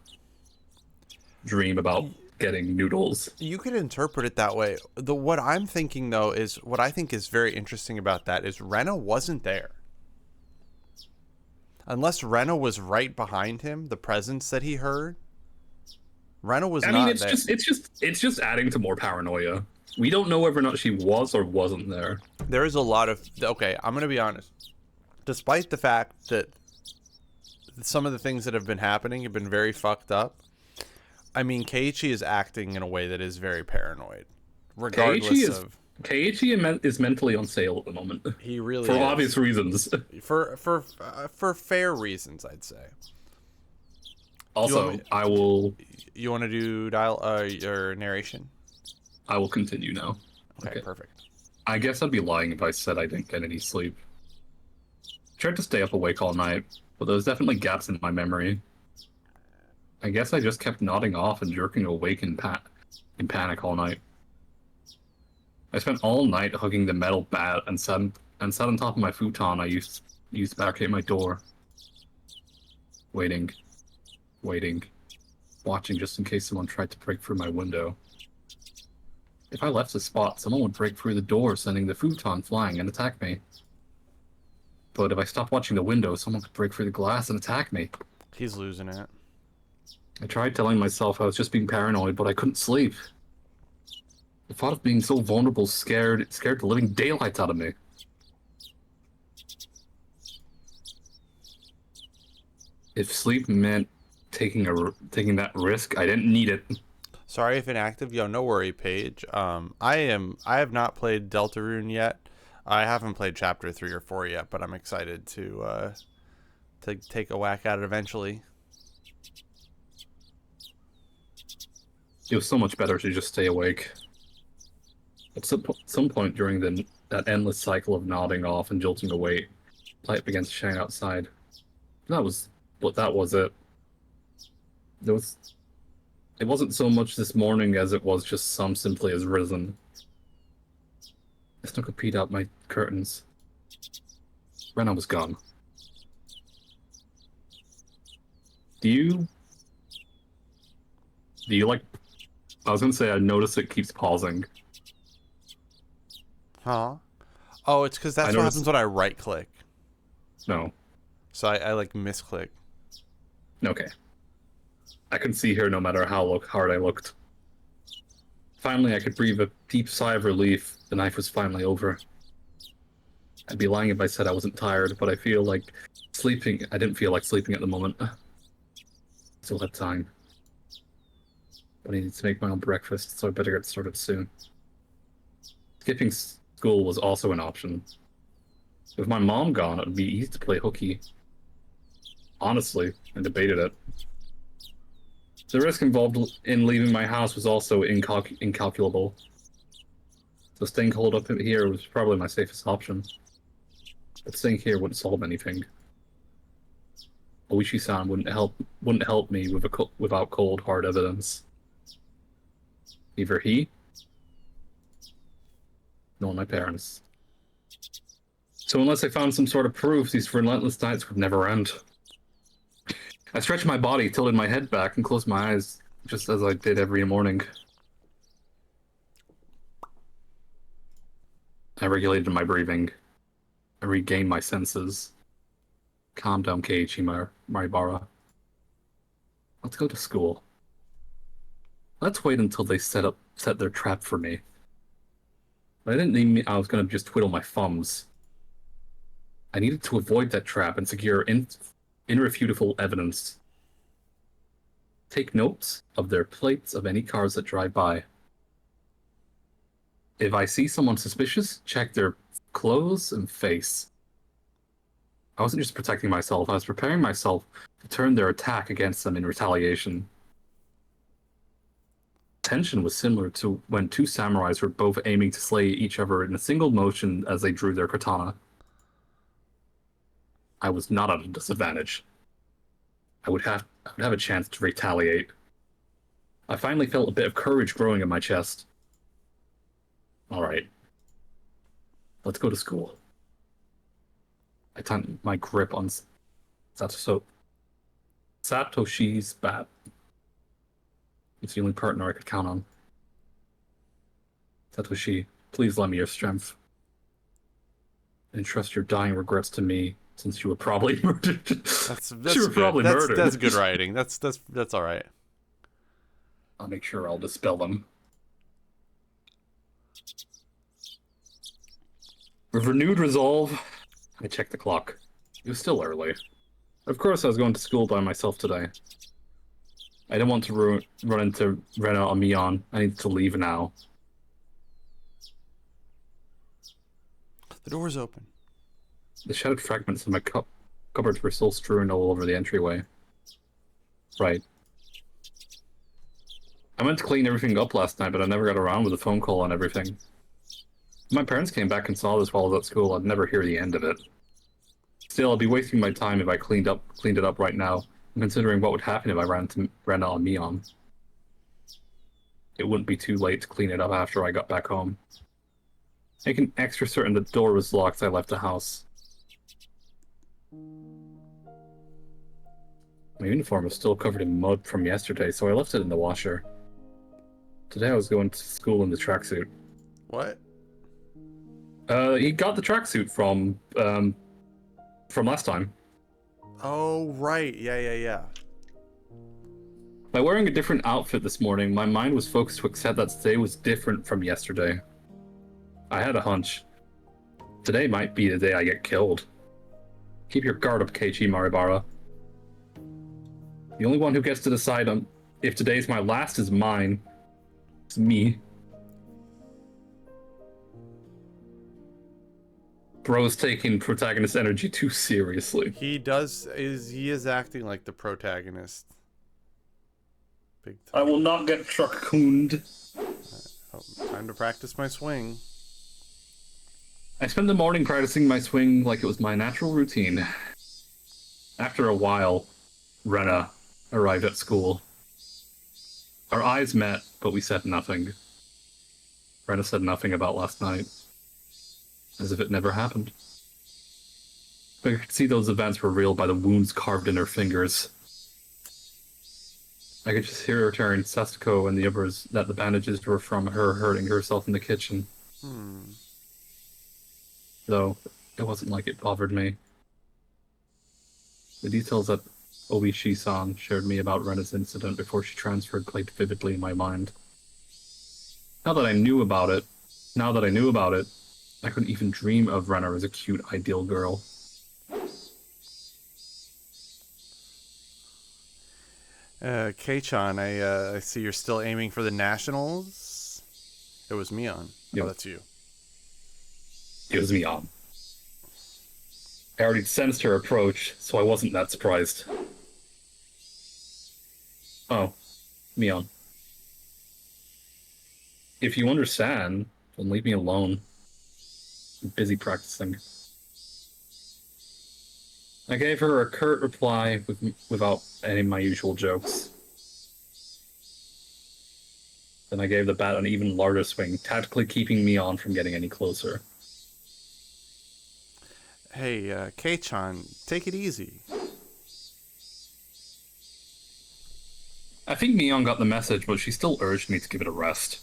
dream about getting noodles. You could interpret it that way. What I'm thinking, though, is what I think is very interesting about that is Rena wasn't there. Unless Rena was right behind him, the presence that he heard, Rena was not there. I mean, it's just adding to more paranoia. We don't know whether or not she was or wasn't there. There is a lot of... Okay, I'm going to be honest. Despite the fact that some of the things that have been happening have been very fucked up, I mean, Keiichi is acting in a way that is very paranoid. Regardless of... Keiichi is mentally on sale at the moment. He really is. For obvious reasons. For fair reasons, I'd say. Also, I will... You want to do your narration? I will continue now. Okay, perfect. I guess I'd be lying if I said I didn't get any sleep. Tried to stay up awake all night, but there was definitely gaps in my memory. I guess I just kept nodding off and jerking awake in panic all night. I spent all night hugging the metal bat and sat on top of my futon I used to barricade my door. Waiting, watching just in case someone tried to break through my window. If I left the spot, someone would break through the door, sending the futon flying and attack me. But if I stopped watching the window, someone could break through the glass and attack me. He's losing it. I tried telling myself I was just being paranoid, but I couldn't sleep. The thought of being so vulnerable scared the living daylights out of me. If sleep meant taking that risk, I didn't need it. Sorry if inactive. Yo, no worry, Paige. I have not played Deltarune yet. I haven't played Chapter 3 or 4 yet, but I'm excited to take a whack at it eventually. It was so much better to just stay awake. At some point during that endless cycle of nodding off and jolting awake, light began to shine outside. That was it. There was It wasn't so much this morning as it was just sun simply has risen. I snuck a peek out my curtains. Rena was gone. Do you like... I was gonna say I notice it keeps pausing. Huh? Oh, it's because that's what happens when I right click. No. So I like misclick. Okay. I couldn't see her no matter how hard I looked. Finally, I could breathe a deep sigh of relief. The night was finally over. I'd be lying if I said I wasn't tired, but I feel like sleeping. I didn't feel like sleeping at the moment. Still had time. But I needed to make my own breakfast, so I better get started soon. Skipping school was also an option. With my mom gone, it would be easy to play hooky. Honestly, I debated it. The risk involved in leaving my house was also incalculable. So staying holed up here was probably my safest option. But staying here wouldn't solve anything. Oishi-san wouldn't help me without cold, hard evidence. Neither he, nor my parents. So unless I found some sort of proof, these relentless nights would never end. I stretched my body, tilted my head back, and closed my eyes, just as I did every morning. I regulated my breathing. I regained my senses. Calm down, Keiichi Maribara. Let's go to school. Let's wait until they set their trap for me. But I didn't mean I was going to just twiddle my thumbs. I needed to avoid that trap and secure irrefutable evidence. Take notes of their plates of any cars that drive by. If I see someone suspicious, check their clothes and face. I wasn't just protecting myself, I was preparing myself to turn their attack against them in retaliation. Tension was similar to when two samurais were both aiming to slay each other in a single motion as they drew their katana. I was not at a disadvantage. I would have a chance to retaliate. I finally felt a bit of courage growing in my chest. Alright. Let's go to school. I tightened my grip on Satoshi's bat. It's the only partner I could count on. Satoshi, please lend me your strength. And entrust your dying regrets to me, since you were probably murdered. That's you were probably murdered. That's good writing. That's all right. I'll make sure I'll dispel them. With renewed resolve, I checked the clock. It was still early. Of course I was going to school by myself today. I didn't want to run into Rena or Mion. I needed to leave now. The door's open. The shattered fragments of my cupboards were still strewn all over the entryway. Right. I meant to clean everything up last night, but I never got around with the phone call and everything. If my parents came back and saw this while I was at school, I'd never hear the end of it. Still, I'd be wasting my time if I cleaned it up right now, and considering what would happen if I ran on Mion. It wouldn't be too late to clean it up after I got back home. Making extra certain the door was locked, I left the house. My uniform was still covered in mud from yesterday, so I left it in the washer. Today I was going to school in the tracksuit. What? He got the tracksuit from last time. Oh, right. Yeah. By wearing a different outfit this morning, my mind was focused to accept that today was different from yesterday. I had a hunch. Today might be the day I get killed. Keep your guard up, Keiichi Maribara. The only one who gets to decide on if today's my last is mine. It's me. Bro's taking protagonist energy too seriously. He is acting like the protagonist. Big I time. will not get truck-cooned. Oh, time to practice my swing. I spent the morning practicing my swing like it was my natural routine. After a while, Rena arrived at school. Our eyes met, but we said nothing. Rena said nothing about last night, as if it never happened. But I could see those events were real by the wounds carved in her fingers. I could just hear her telling Sestako and the others that the bandages were from her hurting herself in the kitchen. Though, it wasn't like it bothered me. The details that Oishi-san shared me about Rena's incident before she transferred played vividly in my mind. Now that I knew about it, I couldn't even dream of Rena as a cute, ideal girl. Kei-chan, I see you're still aiming for the nationals. It was Mion. Yep. Oh, that's you. It was Mion. I already sensed her approach, so I wasn't that surprised. Oh, Mion. If you understand, then leave me alone. I'm busy practicing. I gave her a curt reply without any of my usual jokes. Then I gave the bat an even larger swing, tactically keeping Mion from getting any closer. Hey, Kei-chan, take it easy. I think Mion got the message, but she still urged me to give it a rest.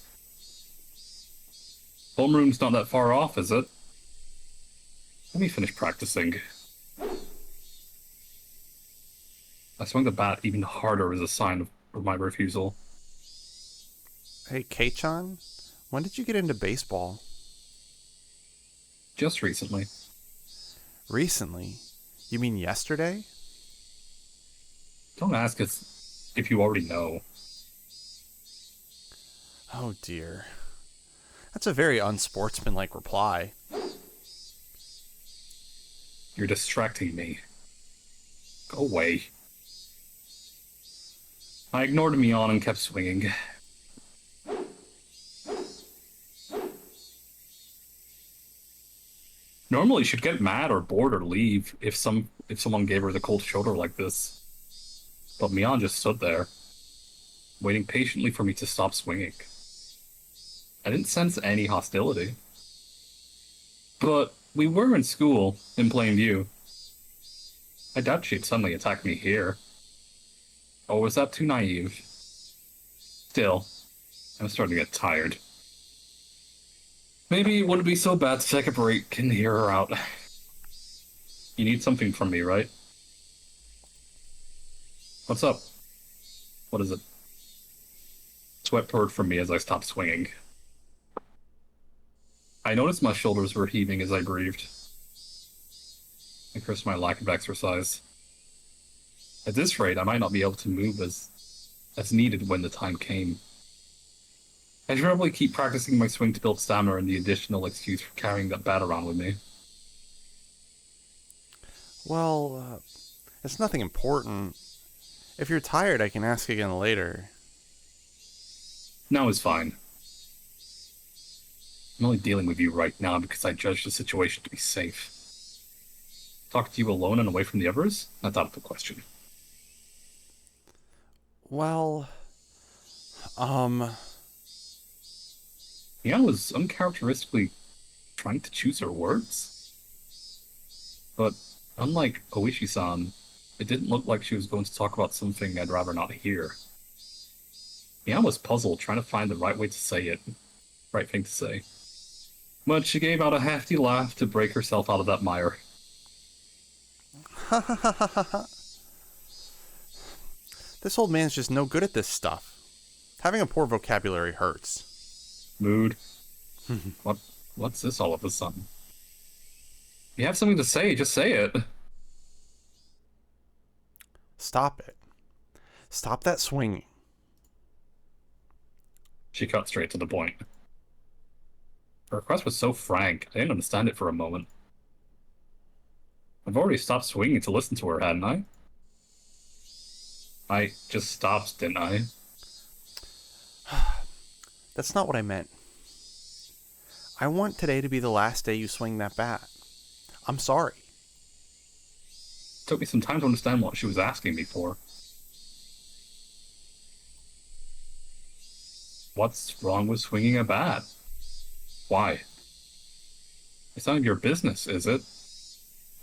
Homeroom's not that far off, is it? Let me finish practicing. I swung the bat even harder as a sign of my refusal. Hey, Kei-chan, when did you get into baseball? Just recently. Recently? You mean yesterday? Don't ask us if you already know. Oh dear. That's a very unsportsmanlike reply. You're distracting me. Go away. I ignored Mion and kept swinging. Normally she'd get mad or bored or leave if someone gave her the cold shoulder like this. But Mion just stood there, waiting patiently for me to stop swinging. I didn't sense any hostility. But we were in school, in plain view. I doubt she'd suddenly attack me here. Or was that too naive? Still, I'm starting to get tired. Maybe it wouldn't be so bad to take a break and hear her out. You need something from me, right? What's up? What is it? Sweat poured from me as I stopped swinging. I noticed my shoulders were heaving as I breathed. I cursed my lack of exercise. At this rate, I might not be able to move as needed when the time came. I should probably keep practicing my swing to build stamina and the additional excuse for carrying that bat around with me. Well, it's nothing important. If you're tired, I can ask again later. Now is fine. I'm only dealing with you right now because I judged the situation to be safe. Talk to you alone and away from the others? That's out of the question. Well, Mian was uncharacteristically trying to choose her words. But unlike Oishi-san, it didn't look like she was going to talk about something I'd rather not hear. Mian was puzzled, trying to find the right way to say it. Right thing to say. But she gave out a hefty laugh to break herself out of that mire. This old man's just no good at this stuff. Having a poor vocabulary hurts. Mood. What's this all of a sudden? If you have something to say, just say it. Stop it. Stop that swinging. She cut straight to the point. Her request was so frank, I didn't understand it for a moment. I've already stopped swinging to listen to her, hadn't I? I just stopped, didn't I? That's not what I meant. I want today to be the last day you swing that bat. I'm sorry. It took me some time to understand what she was asking me for. What's wrong with swinging a bat? Why? It's none of your business, is it?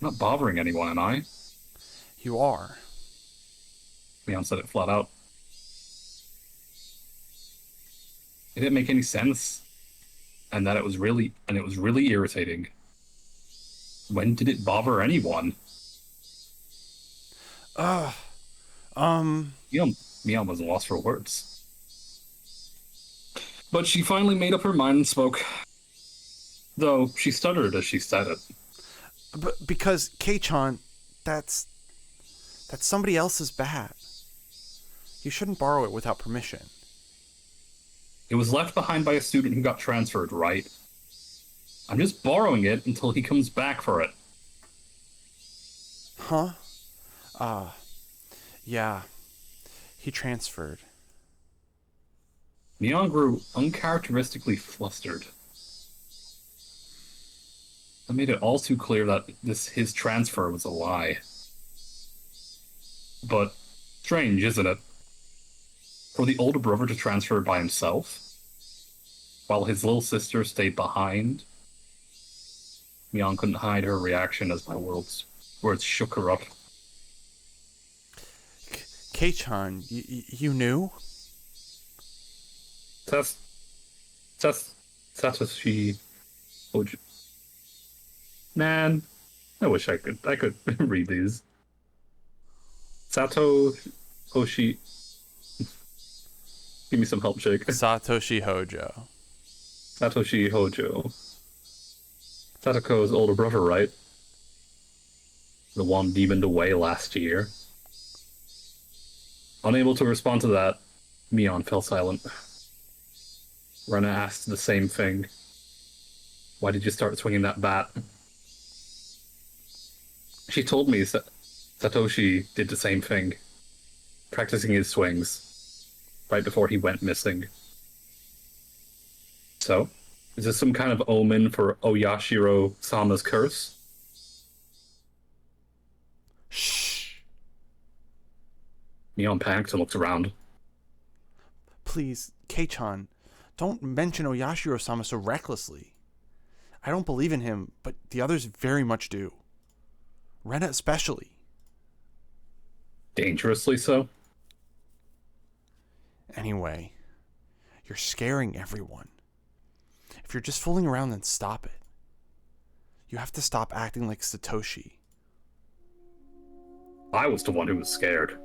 I'm not bothering anyone, am I? You are. Leon said it flat out. It didn't make any sense. And that it was really irritating. When did it bother anyone? Mion was lost for words. But she finally made up her mind and spoke. Though she stuttered as she said it. But because, Kei-chan, that's somebody else's bat. You shouldn't borrow it without permission. It was left behind by a student who got transferred, right? I'm just borrowing it until he comes back for it. Huh? Yeah. He transferred. Mion grew uncharacteristically flustered. That made it all too clear that his transfer was a lie. But strange, isn't it? For the older brother to transfer by himself, while his little sister stayed behind. Mion couldn't hide her reaction as my words shook her up. Kei-chan, you knew? Satoshi Hojo. Man, I wish I could read these. Satoshi. Give me some help, Jake. Satoshi Hojo. Satoshi Hojo. Satoko's older brother, right? The one demoned away last year. Unable to respond to that, Mion fell silent. Rena asked the same thing. Why did you start swinging that bat? She told me Satoshi did the same thing, practicing his swings, right before he went missing. So, is this some kind of omen for Oyashiro-sama's curse? Shh. Mion panicked and looked around. Please, Kei-chan, don't mention Oyashiro-sama so recklessly. I don't believe in him, but the others very much do. Rena especially. Dangerously so? Anyway, you're scaring everyone. If you're just fooling around, then stop it. You have to stop acting like Satoshi. I was the one who was scared.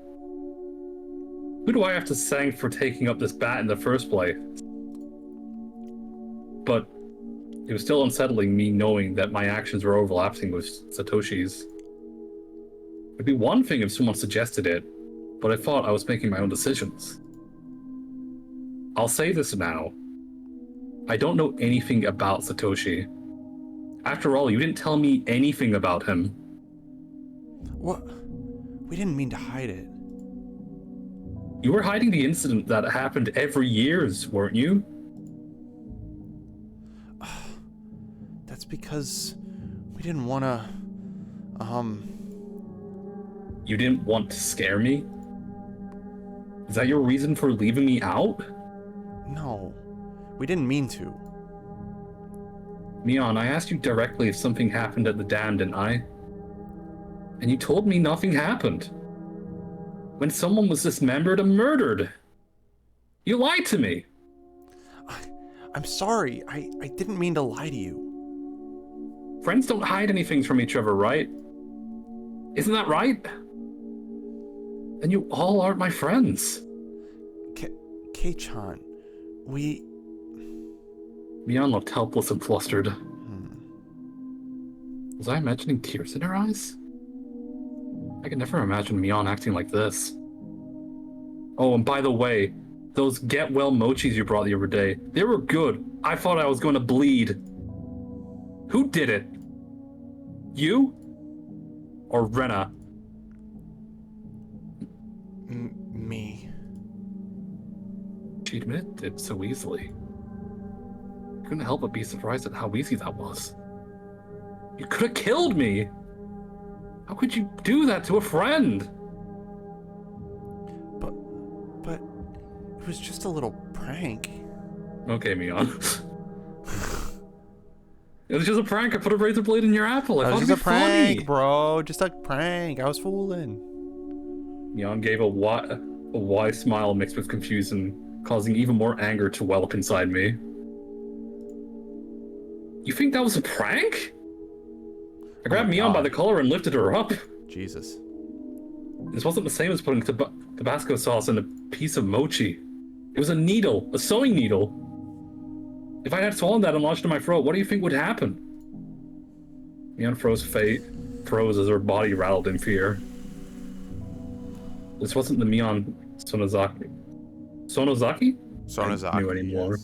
Who do I have to thank for taking up this bat in the first place? But it was still unsettling me knowing that my actions were overlapping with Satoshi's. It'd be one thing if someone suggested it, but I thought I was making my own decisions. I'll say this now. I don't know anything about Satoshi. After all, you didn't tell me anything about him. What? We didn't mean to hide it. You were hiding the incident that happened every year, weren't you? That's because we didn't want to, You didn't want to scare me? Is that your reason for leaving me out? No, we didn't mean to. Mion, I asked you directly if something happened at the dam, didn't I? And you told me nothing happened. When someone was dismembered and murdered. You lied to me. I'm sorry. I didn't mean to lie to you. Friends don't hide anything from each other, right? Isn't that right? And you all are my friends. Kei-chan, we... Mion looked helpless and flustered. Was I imagining tears in her eyes? I could never imagine Mion acting like this. Oh, and by the way, those get well mochis you brought the other day, they were good. I thought I was going to bleed. Who did it? You? Or Rena? Me. She admitted it so easily. Couldn't help but be surprised at how easy that was. You could have killed me! How could you do that to a friend? But it was just a little prank. Okay, Mion. It was just a prank. I put a razor blade in your apple. I It thought was it'd just be a prank, funny. bro. Just a prank. I was fooling. Mion gave a wide smile mixed with confusion, causing even more anger to well up inside me. You think that was a prank? I grabbed Mion by the collar and lifted her up. Jesus. This wasn't the same as putting Tabasco sauce in a piece of mochi. It was a needle, a sewing needle. If I had swallowed that and lodged in my throat, what do you think would happen? Mion froze as her body rattled in fear. This wasn't the Mion Sonozaki. Sonozaki? Sonozaki. I knew anymore.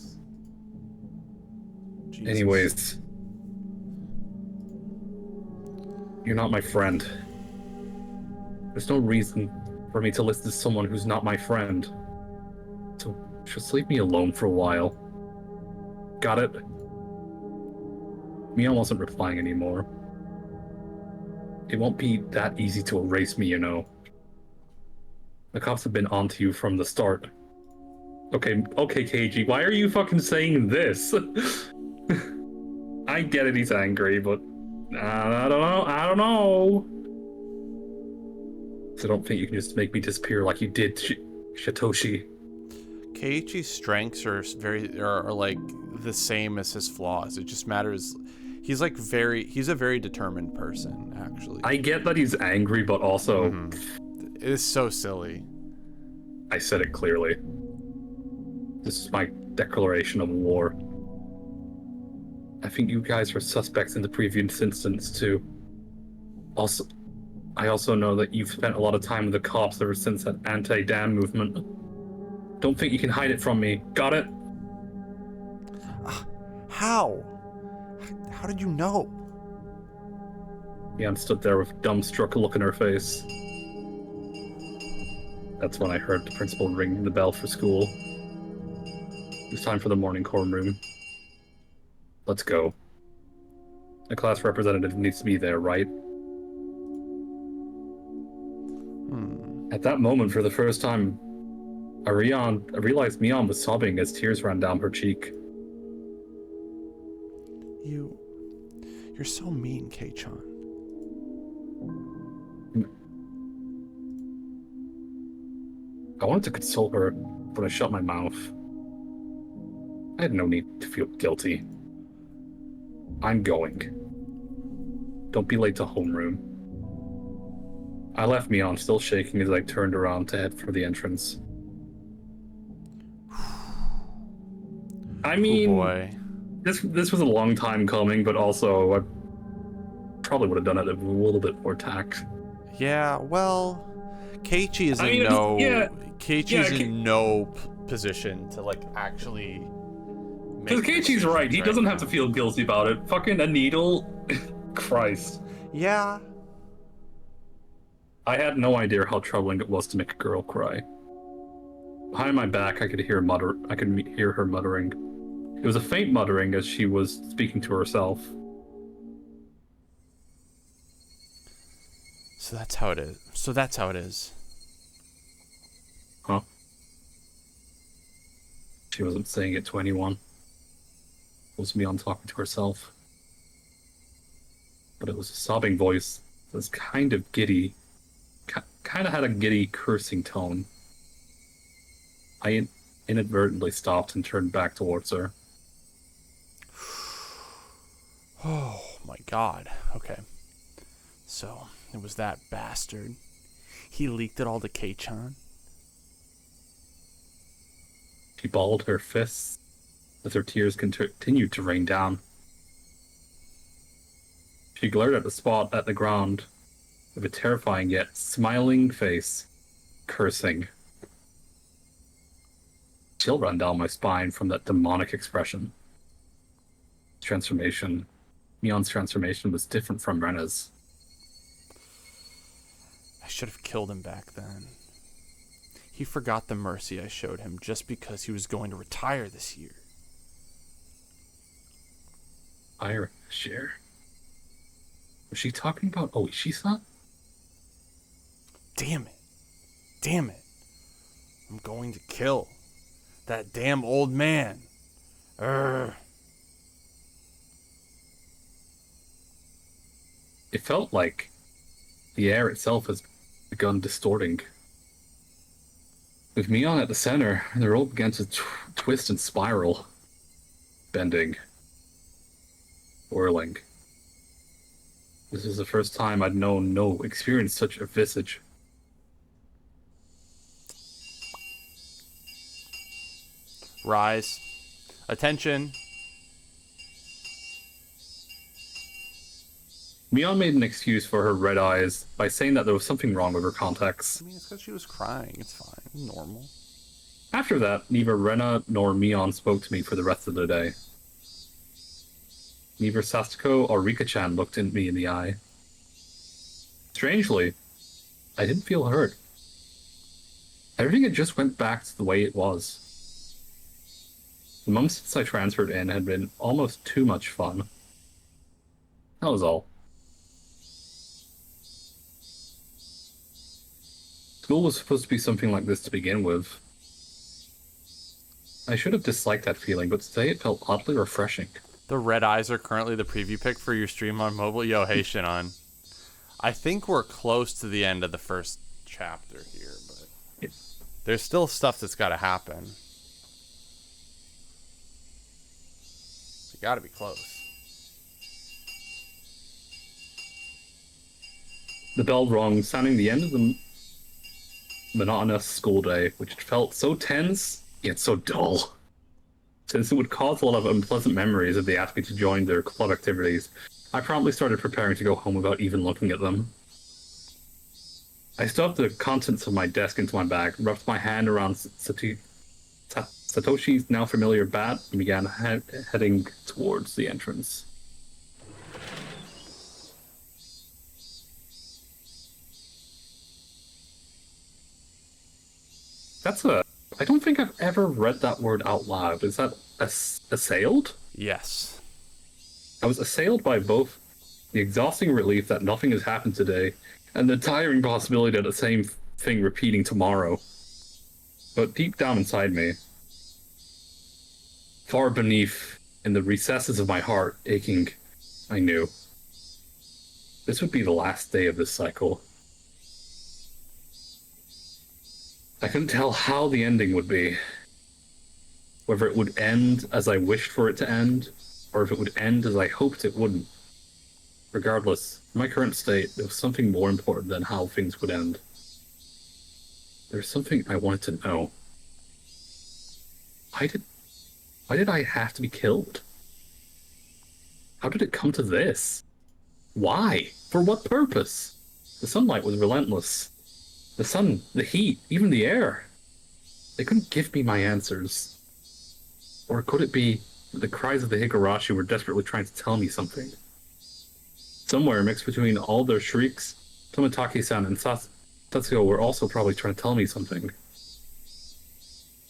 Yes. Anyways. You're not my friend. There's no reason for me to listen to someone who's not my friend. So just leave me alone for a while. Got it? Mion wasn't replying anymore. It won't be that easy to erase me, you know. The cops have been onto you from the start. Okay, KG, why are you fucking saying this? I get it, he's angry, but I don't know. So I don't think you can just make me disappear like you did, Shitoshi. Keiichi's strengths are like the same as his flaws. It just matters. He's a very determined person, actually. I get that he's angry, but also It is so silly. I said it clearly. This is my declaration of war. I think you guys were suspects in the previous instance too. I also know that you've spent a lot of time with the cops ever since that anti-dam movement. Don't think you can hide it from me. Got it? How? How did you know? Mion stood there with a dumbstruck look in her face. That's when I heard the principal ring the bell for school. It was time for the morning homeroom. Let's go. A class representative needs to be there, right? At that moment, for the first time, I realized Mion was sobbing as tears ran down her cheek. You're so mean, Kei-chan. I wanted to console her, but I shut my mouth. I had no need to feel guilty. I'm going. Don't be late to homeroom. I left Mion still shaking as I turned around to head for the entrance. I mean, oh boy. This was a long time coming, but also I probably would have done it with a little bit more tact. Yeah, well, Keiichi is in no position to like actually. Because Keiichi's right. He doesn't have to feel guilty about it. Fucking a needle. Christ. Yeah. I had no idea how troubling it was to make a girl cry. Behind my back, I could hear her muttering. It was a faint muttering as she was speaking to herself. So that's how it is. Huh? She wasn't saying it to anyone. It was Mion talking to herself. But it was a sobbing voice that was kind of giddy. Kind of had a giddy cursing tone. I inadvertently stopped and turned back towards her. Oh my god. Okay. So, it was that bastard. He leaked it all to Kei-chan. She balled her fists as her tears continued to rain down. She glared at the spot at the ground with a terrifying yet smiling face, cursing. Chill ran down my spine from that demonic expression. Mion's transformation was different from Rena's. I should have killed him back then. He forgot the mercy I showed him just because he was going to retire this year. Ira share. Was she talking about Oishi-san? Damn it. Damn it. I'm going to kill that damn old man. Urgh. It felt like the air itself has begun distorting. With Mion at the center, the rope began to twist and spiral, bending, whirling. This was the first time I'd experienced such a visage. Rise. Attention. Mion made an excuse for her red eyes by saying that there was something wrong with her contacts. I mean, it's because she was crying. It's fine. Normal. After that, neither Rena nor Mion spoke to me for the rest of the day. Neither Sasuko or Rika-chan looked at me in the eye. Strangely, I didn't feel hurt. Everything had just went back to the way it was. The months since I transferred in had been almost too much fun. That was all. School was supposed to be something like this to begin with. I should have disliked that feeling, but today it felt oddly refreshing. The red eyes are currently the preview pic for your stream on mobile. Yo, hey, Shinon. I think we're close to the end of the first chapter here, but there's still stuff that's got to happen. We got to be close. The bell rung, sounding the end of the monotonous school day, which felt so tense, yet so dull. Since it would cause a lot of unpleasant memories if they asked me to join their club activities, I promptly started preparing to go home without even looking at them. I stuffed the contents of my desk into my bag, wrapped my hand around Satoshi's now familiar bat, and began heading towards the entrance. I don't think I've ever read that word out loud. Is that assailed? Yes. I was assailed by both the exhausting relief that nothing has happened today and the tiring possibility of the same thing repeating tomorrow. But deep down inside me, far beneath, in the recesses of my heart, aching, I knew this would be the last day of this cycle. I couldn't tell how the ending would be. Whether it would end as I wished for it to end, or if it would end as I hoped it wouldn't. Regardless, in my current state, there was something more important than how things would end. There was something I wanted to know. Why did I have to be killed? How did it come to this? Why? For what purpose? The sunlight was relentless. The sun, the heat, even the air. They couldn't give me my answers. Or could it be that the cries of the Higurashi were desperately trying to tell me something? Somewhere mixed between all their shrieks, Tomitaki-san and Tatsuo were also probably trying to tell me something.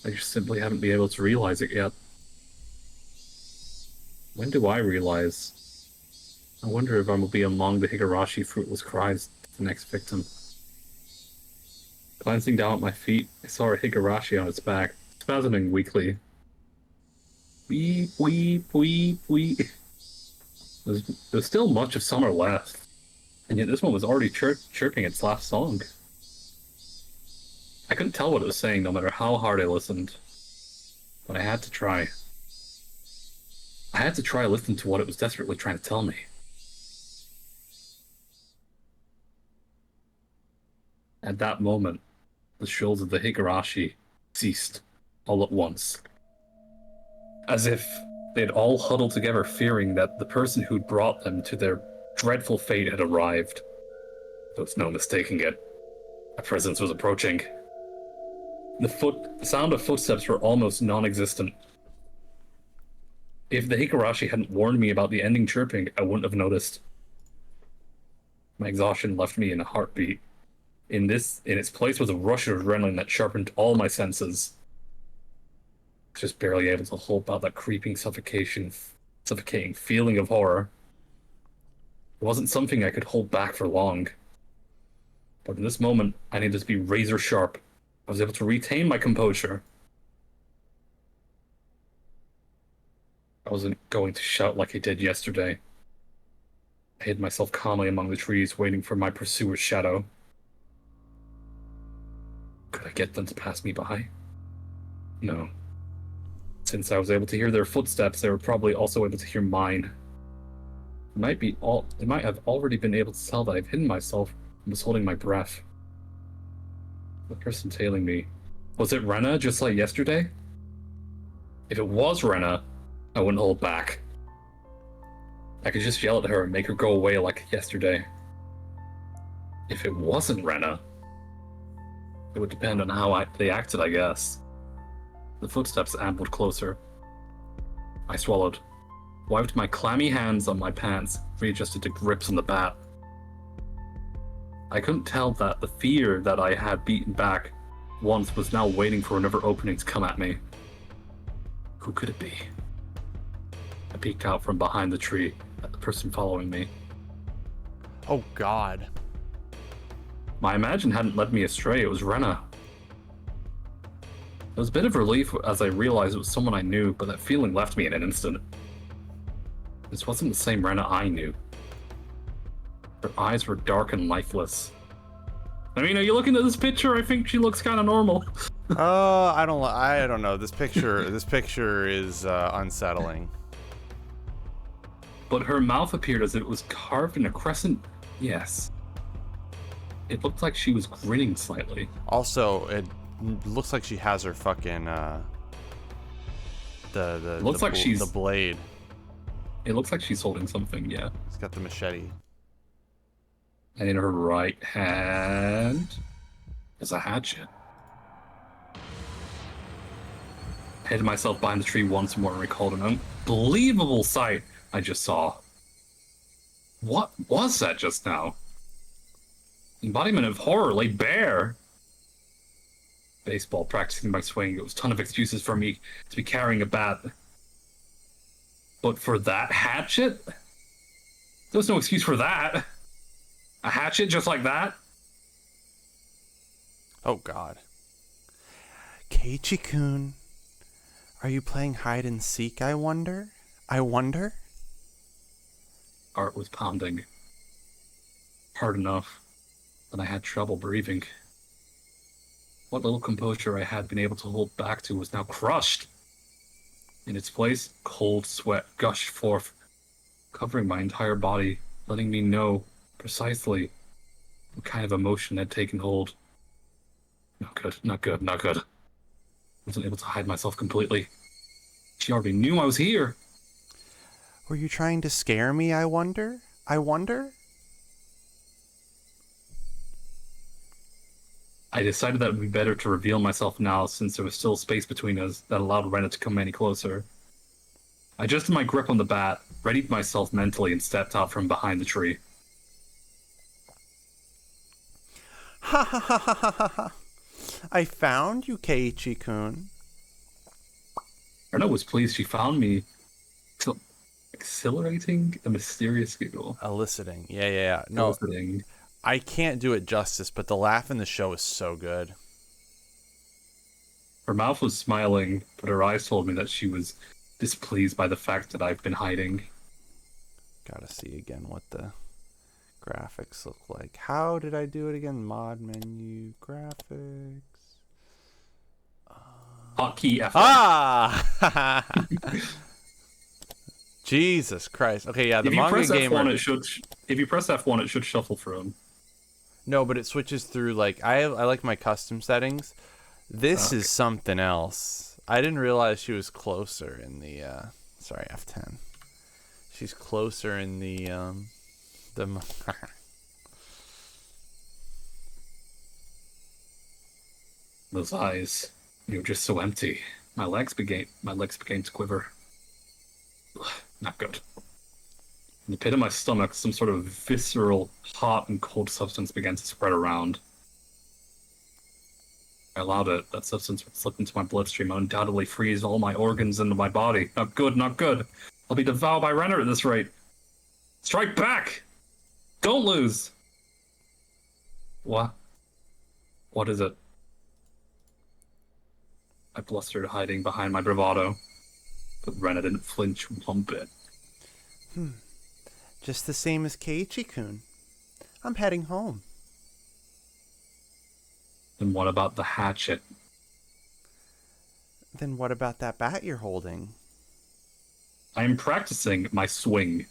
I just simply haven't been able to realize it yet. When do I realize? I wonder if I will be among the Higurashi fruitless cries to the next victim. Glancing down at my feet, I saw a Higurashi on its back, spasming weakly. Weep, weep, weep, weep. There's still much of summer left, and yet this one was already chirping its last song. I couldn't tell what it was saying no matter how hard I listened, but I had to try. I had to try listening to what it was desperately trying to tell me. At that moment, the shrills of the Higurashi ceased all at once. As if they had all huddled together fearing that the person who'd brought them to their dreadful fate had arrived. There was no mistaking it. A presence was approaching. The sound of footsteps were almost non-existent. If the Higurashi hadn't warned me about the ending chirping, I wouldn't have noticed. My exhaustion left me in a heartbeat. In its place was a rush of adrenaline that sharpened all my senses. Just barely able to hold out that creeping suffocation suffocating feeling of horror. It wasn't something I could hold back for long. But in this moment, I needed to be razor sharp. I was able to retain my composure. I wasn't going to shout like I did yesterday. I hid myself calmly among the trees, waiting for my pursuer's shadow. Could I get them to pass me by? No. Since I was able to hear their footsteps, they were probably also able to hear mine. They might have already been able to tell that I've hidden myself and was holding my breath. The person tailing me, was it Rena just like yesterday? If it was Rena, I wouldn't hold back. I could just yell at her and make her go away like yesterday. If it wasn't Rena, it would depend on how they acted, I guess. The footsteps ambled closer. I swallowed, wiped my clammy hands on my pants, readjusted to grips on the bat. I couldn't tell that the fear that I had beaten back once was now waiting for another opening to come at me. Who could it be? I peeked out from behind the tree at the person following me. Oh, God. My imagination hadn't led me astray. It was Rena. There was a bit of relief as I realized it was someone I knew, but that feeling left me in an instant. This wasn't the same Rena I knew. Her eyes were dark and lifeless. I mean, are you looking at this picture? I think she looks kind of normal. I don't know. This picture is unsettling. But her mouth appeared as if it was carved in a crescent. Yes. It looked like she was grinning slightly. Also, it looks like she has her fucking the blade. It looks like she's holding something, yeah. She's got the machete. And in her right hand is a hatchet. I hid myself behind the tree once more and recalled an unbelievable sight I just saw. What was that just now? Embodiment of horror laid bare. Baseball, practicing my swing. It was a ton of excuses for me to be carrying a bat. But for that hatchet? There was no excuse for that. A hatchet just like that? Oh, God. Keiichi-kun, are you playing hide and seek, I wonder? Heart was pounding. Hard enough, but I had trouble breathing. What little composure I had been able to hold back to was now crushed. In its place, cold sweat gushed forth, covering my entire body, letting me know precisely what kind of emotion had taken hold. Not good, not good, not good. I wasn't able to hide myself completely. She already knew I was here. Were you trying to scare me, I wonder? I decided that it would be better to reveal myself now, since there was still space between us that allowed Rena to come any closer. I adjusted my grip on the bat, readied myself mentally, and stepped out from behind the tree. Ha ha ha ha ha ha. I found you, Keiichi-kun. Rena was pleased she found me. Exhilarating, a mysterious giggle. Eliciting. Yeah. No, Eliciting. I can't do it justice, but the laugh in the show is so good. Her mouth was smiling, but her eyes told me that she was displeased by the fact that I've been hiding. Gotta see again what the graphics look like. How did I do it again? Mod menu, graphics. Hotkey F. Ah! Jesus Christ. Okay, yeah, the manga gamer. If you press F1, it should shuffle through them. No, but it switches through, like, I like my custom settings. This is something else. I didn't realize she was closer in the, sorry, F10. She's closer in the Those eyes, they were just so empty. My legs began to quiver. Ugh, not good. In the pit of my stomach, some sort of visceral, hot and cold substance began to spread around. I allowed it. That substance would slip into my bloodstream and undoubtedly freeze all my organs into my body. Not good, not good. I'll be devoured by Renner at this rate. Strike back! Don't lose! What? What is it? I blustered, hiding behind my bravado. But Renner didn't flinch one bit. Just the same as Keiichi-kun. I'm heading home. Then what about the hatchet? Then what about that bat you're holding? I am practicing my swing.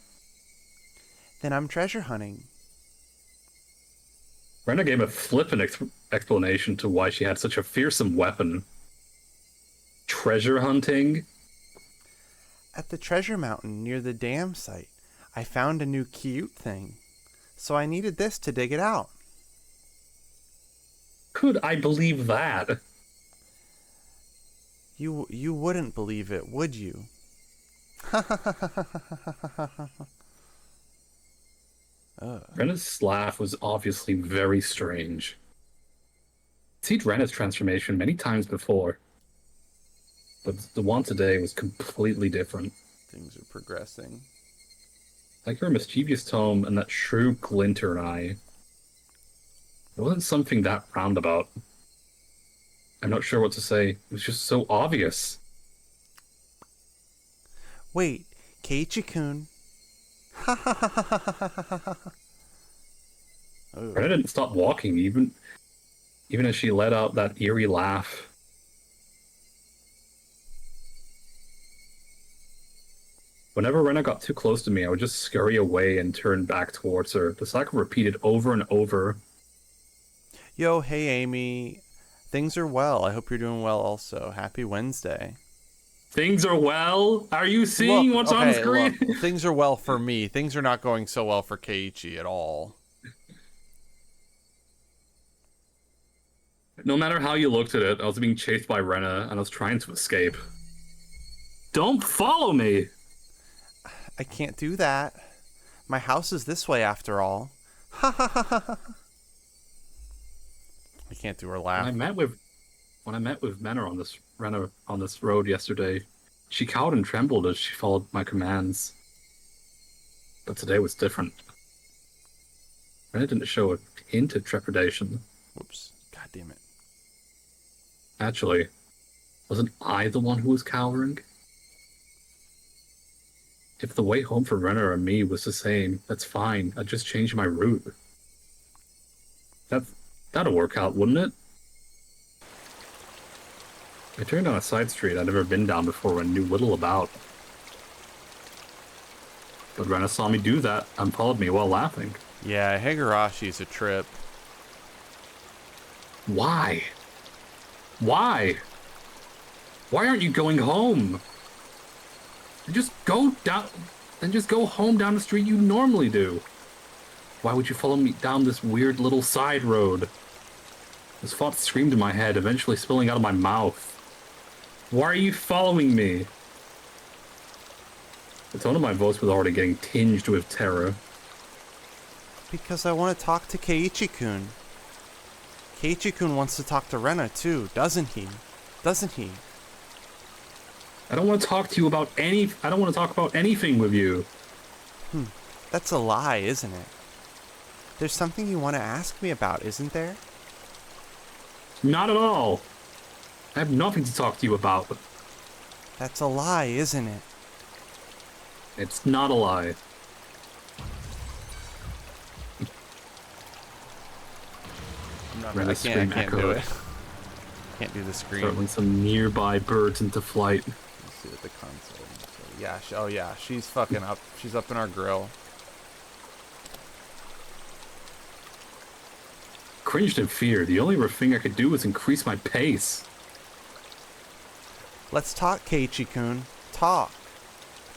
Then I'm treasure hunting. Renner gave a flippant explanation to why she had such a fearsome weapon. Treasure hunting? At the treasure mountain near the dam site, I found a new cute thing. So I needed this to dig it out. Could I believe that? You wouldn't believe it, would you? Renna's laugh was obviously very strange. I'd seen Renna's transformation many times before, but the one today was completely different. Things are progressing. Like her mischievous tone and that shrewd glint in her eye. It wasn't something that roundabout. I'm not sure what to say. It was just so obvious. Wait, Keiichi-kun. Renna didn't stop walking, even as she let out that eerie laugh. Whenever Renna got too close to me, I would just scurry away and turn back towards her. The cycle repeated over and over. Yo, hey Amy. Things are well. I hope you're doing well also. Happy Wednesday. Things are well? Are you seeing what's on screen? Look, things are well for me. Things are not going so well for Keiichi at all. No matter how you looked at it, I was being chased by Renna, and I was trying to escape. Don't follow me! I can't do that. My house is this way after all. I can't do her laugh. When I met with Renna on this road yesterday, she cowed and trembled as she followed my commands. But today was different. Renna didn't show a hint of trepidation. Whoops. God damn it. Actually, wasn't I the one who was cowering? If the way home for Renner and me was the same, that's fine. I'd just change my route. That'll work out, wouldn't it? I turned down a side street I'd never been down before and knew little about. But Renna saw me do that and followed me while laughing. Yeah, Higurashi's a trip. Why? Why? Why aren't you going home? Just go home down the street you normally do. Why would you follow me down this weird little side road? This thought screamed in my head, eventually spilling out of my mouth. Why are you following me? The tone of my voice was already getting tinged with terror. Because I want to talk to Keiichi-kun. Keiichi-kun wants to talk to Renna too, doesn't he? Doesn't he? I don't want to talk about anything with you. That's a lie, isn't it? There's something you want to ask me about, isn't there? Not at all. I have nothing to talk to you about. That's a lie, isn't it? It's not a lie. I can't do it. Can't do the screen. Startling some nearby birds into flight. Let's see what the console. So, yeah, she's fucking up. She's up in our grill. Cringed in fear. The only thing I could do was increase my pace. Let's talk, Keiichi-kun. Talk.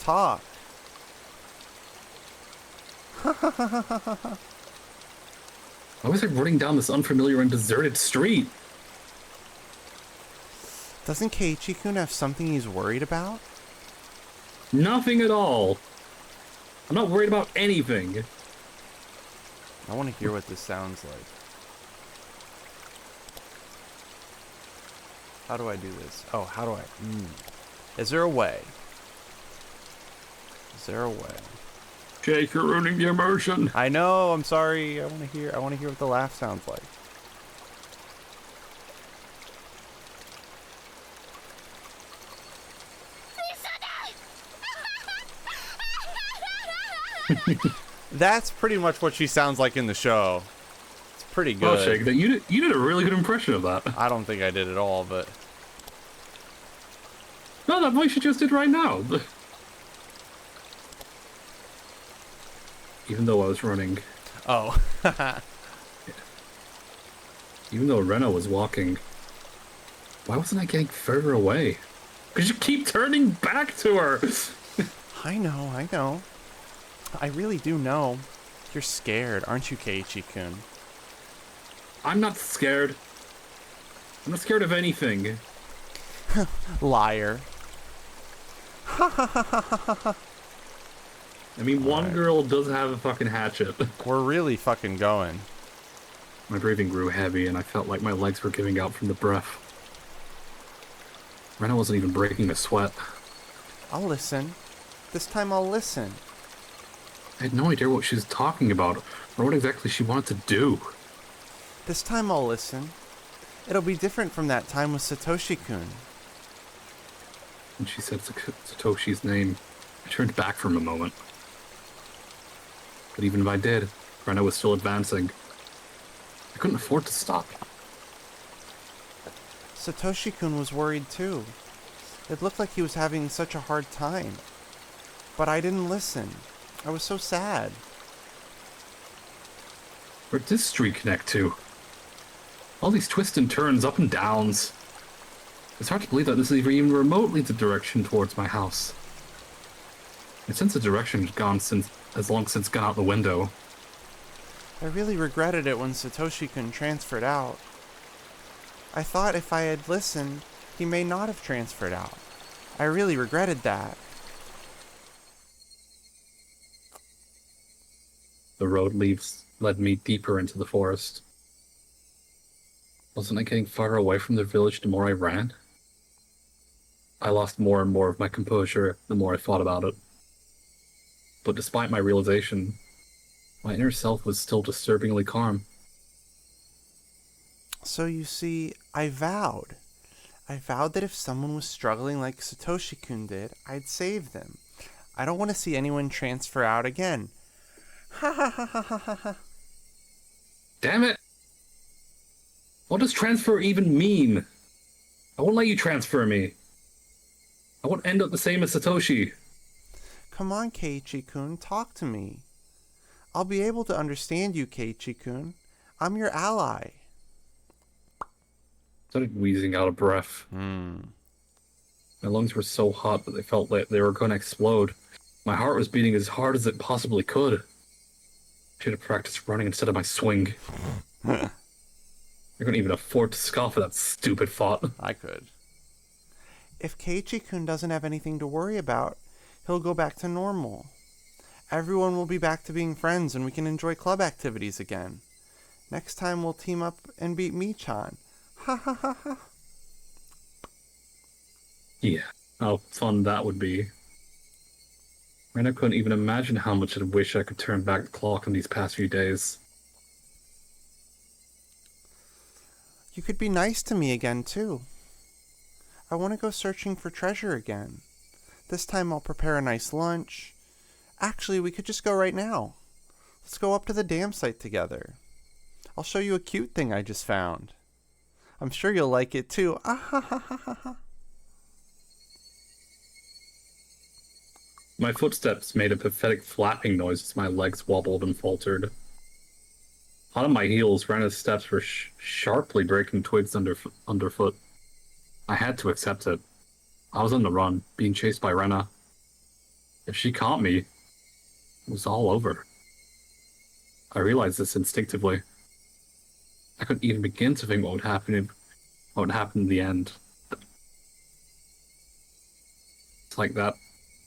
Talk. Why was I running down this unfamiliar and deserted street? Doesn't Keiichi-kun have something he's worried about? Nothing at all. I'm not worried about anything. I want to hear what this sounds like. How do I do this? Oh, how do I... Is there a way? Is there a way? Jake, you're ruining the immersion. I know. I'm sorry. I want to hear. What the laugh sounds like. That's pretty much what she sounds like in the show. It's pretty good. Oh, Jake, you did a really good impression of that. I don't think I did at all, but No, that voice you just did right now. Even though I was running. oh. Even though Rena was walking. Why wasn't I getting further away? Because you keep turning back to her. I know. I really do know. You're scared, aren't you, Keiichi-kun? I'm not scared. I'm not scared of anything. Liar. I mean, one girl does have a fucking hatchet. We're really fucking going. My breathing grew heavy, and I felt like my legs were giving out from the breath. Rena wasn't even breaking a sweat. I'll listen. This time I'll listen. I had no idea what she was talking about, or what exactly she wanted to do. This time I'll listen. It'll be different from that time with Satoshi-kun. When she said Satoshi's name, I turned back for a moment. But even if I did, Rena was still advancing. I couldn't afford to stop. Satoshi-kun was worried too. It looked like he was having such a hard time. But I didn't listen. I was so sad. Where'd this street connect to? All these twists and turns, up and downs. It's hard to believe that this is even remotely the direction towards my house. My sense of direction has long since gone out the window. I really regretted it when Satoshi-kun transferred out. I thought if I had listened, he may not have transferred out. I really regretted that. The road led me deeper into the forest. Wasn't I getting farther away from the village the more I ran? I lost more and more of my composure the more I thought about it. But despite my realization, my inner self was still disturbingly calm. So you see, I vowed. I vowed that if someone was struggling like Satoshi-kun did, I'd save them. I don't want to see anyone transfer out again. Ha ha ha ha ha ha ha. Damn it! What does transfer even mean? I won't let you transfer me. I won't end up the same as Satoshi. Come on, Keiichi-kun, talk to me. I'll be able to understand you, Keiichi-kun. I'm your ally. I started wheezing out of breath. My lungs were so hot that they felt like they were going to explode. My heart was beating as hard as it possibly could. I should have practiced running instead of my swing. I couldn't even afford to scoff at that stupid thought. I could. If Keiichi-kun doesn't have anything to worry about, he'll go back to normal. Everyone will be back to being friends and we can enjoy club activities again. Next time we'll team up and beat Michan. Ha ha ha ha. Yeah, how fun that would be. And I couldn't even imagine how much I'd wish I could turn back the clock in these past few days. You could be nice to me again, too. I want to go searching for treasure again. This time I'll prepare a nice lunch. Actually, we could just go right now. Let's go up to the dam site together. I'll show you a cute thing I just found. I'm sure you'll like it, too. Ah ha ha ha ha ha. My footsteps made a pathetic flapping noise as my legs wobbled and faltered. Hot on my heels, Rena's steps were sharply breaking twigs underfoot. I had to accept it. I was on the run, being chased by Rena. If she caught me, it was all over. I realized this instinctively. I couldn't even begin to think what would happen in the end. It's like that.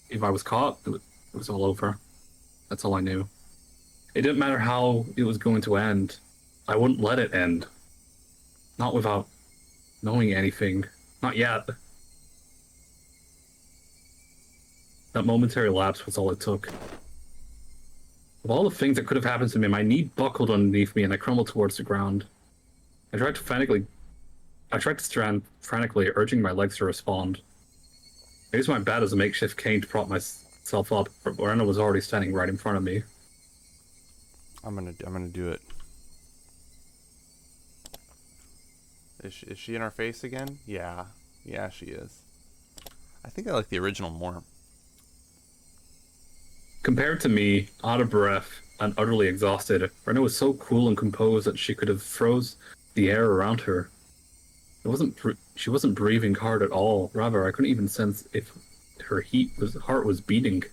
If I was caught, it was all over. That's all I knew. It didn't matter how it was going to end. I wouldn't let it end. Not without knowing anything. Not yet. That momentary lapse was all it took. Of all the things that could have happened to me, my knee buckled underneath me and I crumbled towards the ground. I tried to stand frantically, urging my legs to respond. I used my bed as a makeshift cane to prop myself up, but Lorena was already standing right in front of me. I'm gonna do it. Is she in our face again? Yeah. Yeah, she is. I think I like the original more. Compared to me, out of breath and utterly exhausted, Lorena was so cool and composed that she could have froze the air around her. She wasn't breathing hard at all. Rather, I couldn't even sense if her heart was beating.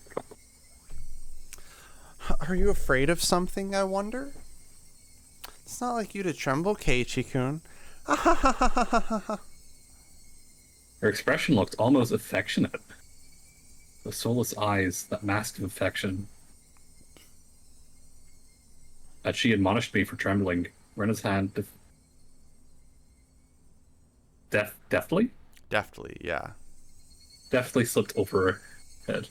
Are you afraid of something, I wonder? It's not like you to tremble, Keiichi-kun. Her expression looked almost affectionate. The soulless eyes, that mask of affection. As she admonished me for trembling, Rena's hand deftly Yeah. deftly slipped over her head.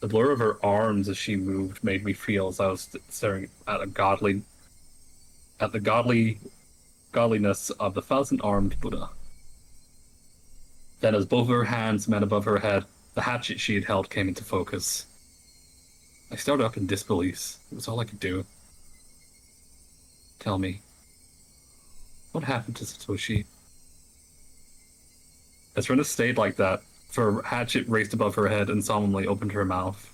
The blur of her arms as she moved made me feel as I was staring at the godliness of the thousand-armed Buddha. Then, as both of her hands met above her head, the hatchet she had held came into focus. I started up in disbelief. It was all I could do. Tell me, what happened to Satoshi? As Rena stayed like that, her hatchet raised above her head and solemnly opened her mouth,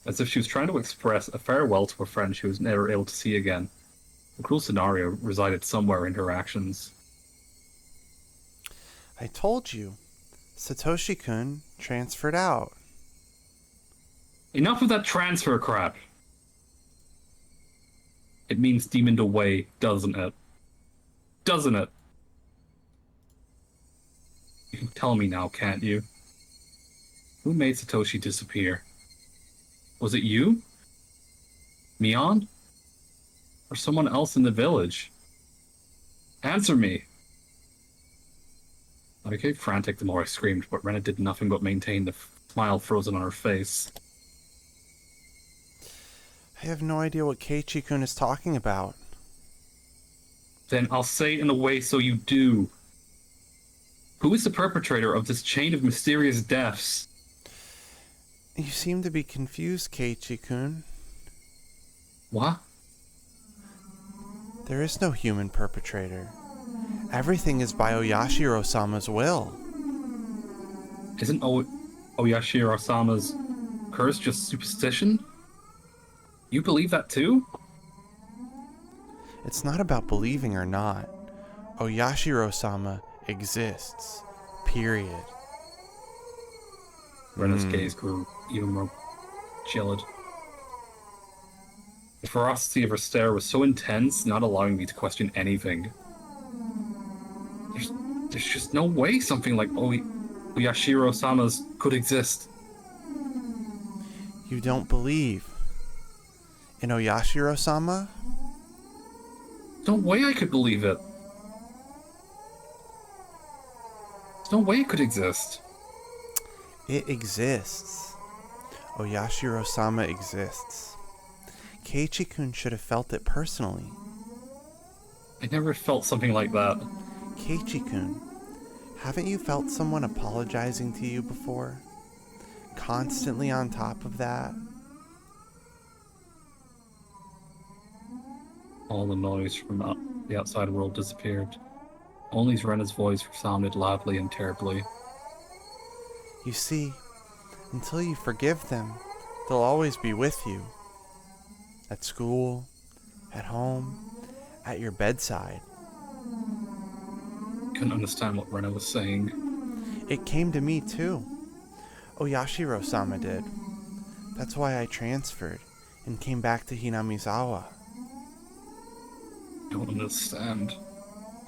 as if she was trying to express a farewell to a friend she was never able to see again. The cruel scenario resided somewhere in her actions. I told you. Satoshi-kun transferred out. Enough of that transfer crap! It means demoned away, doesn't it? Doesn't it? You can tell me now, can't you? Who made Satoshi disappear? Was it you? Mion? Or someone else in the village? Answer me! I became frantic the more I screamed, but Rena did nothing but maintain the smile frozen on her face. I have no idea what Keiichi-kun is talking about. Then I'll say it in a way so you do. Who is the perpetrator of this chain of mysterious deaths? You seem to be confused, Keiichi-kun. What? There is no human perpetrator. Everything is by Oyashiro-sama's will. Isn't Oyashiro-sama's curse just superstition? You believe that too? It's not about believing or not. Oyashiro-sama exists. Period. Rena's gaze grew even more chilled. The ferocity of her stare was so intense, not allowing me to question anything. There's just no way something like Oyashiro-sama's could exist. You don't believe in Oyashiro-sama? No way I could believe it. There's no way it could exist. It exists. Oyashiro-sama exists. Keiichi-kun should have felt it personally. I never felt something like that. Keiichi-kun, haven't you felt someone apologizing to you before? Constantly on top of that? All the noise from the outside world disappeared. Only Rena's voice sounded loudly and terribly. You see, until you forgive them, they'll always be with you. At school, at home, at your bedside. Couldn't understand what Rena was saying. It came to me too. Oyashiro-sama did. That's why I transferred and came back to Hinamizawa. I don't understand.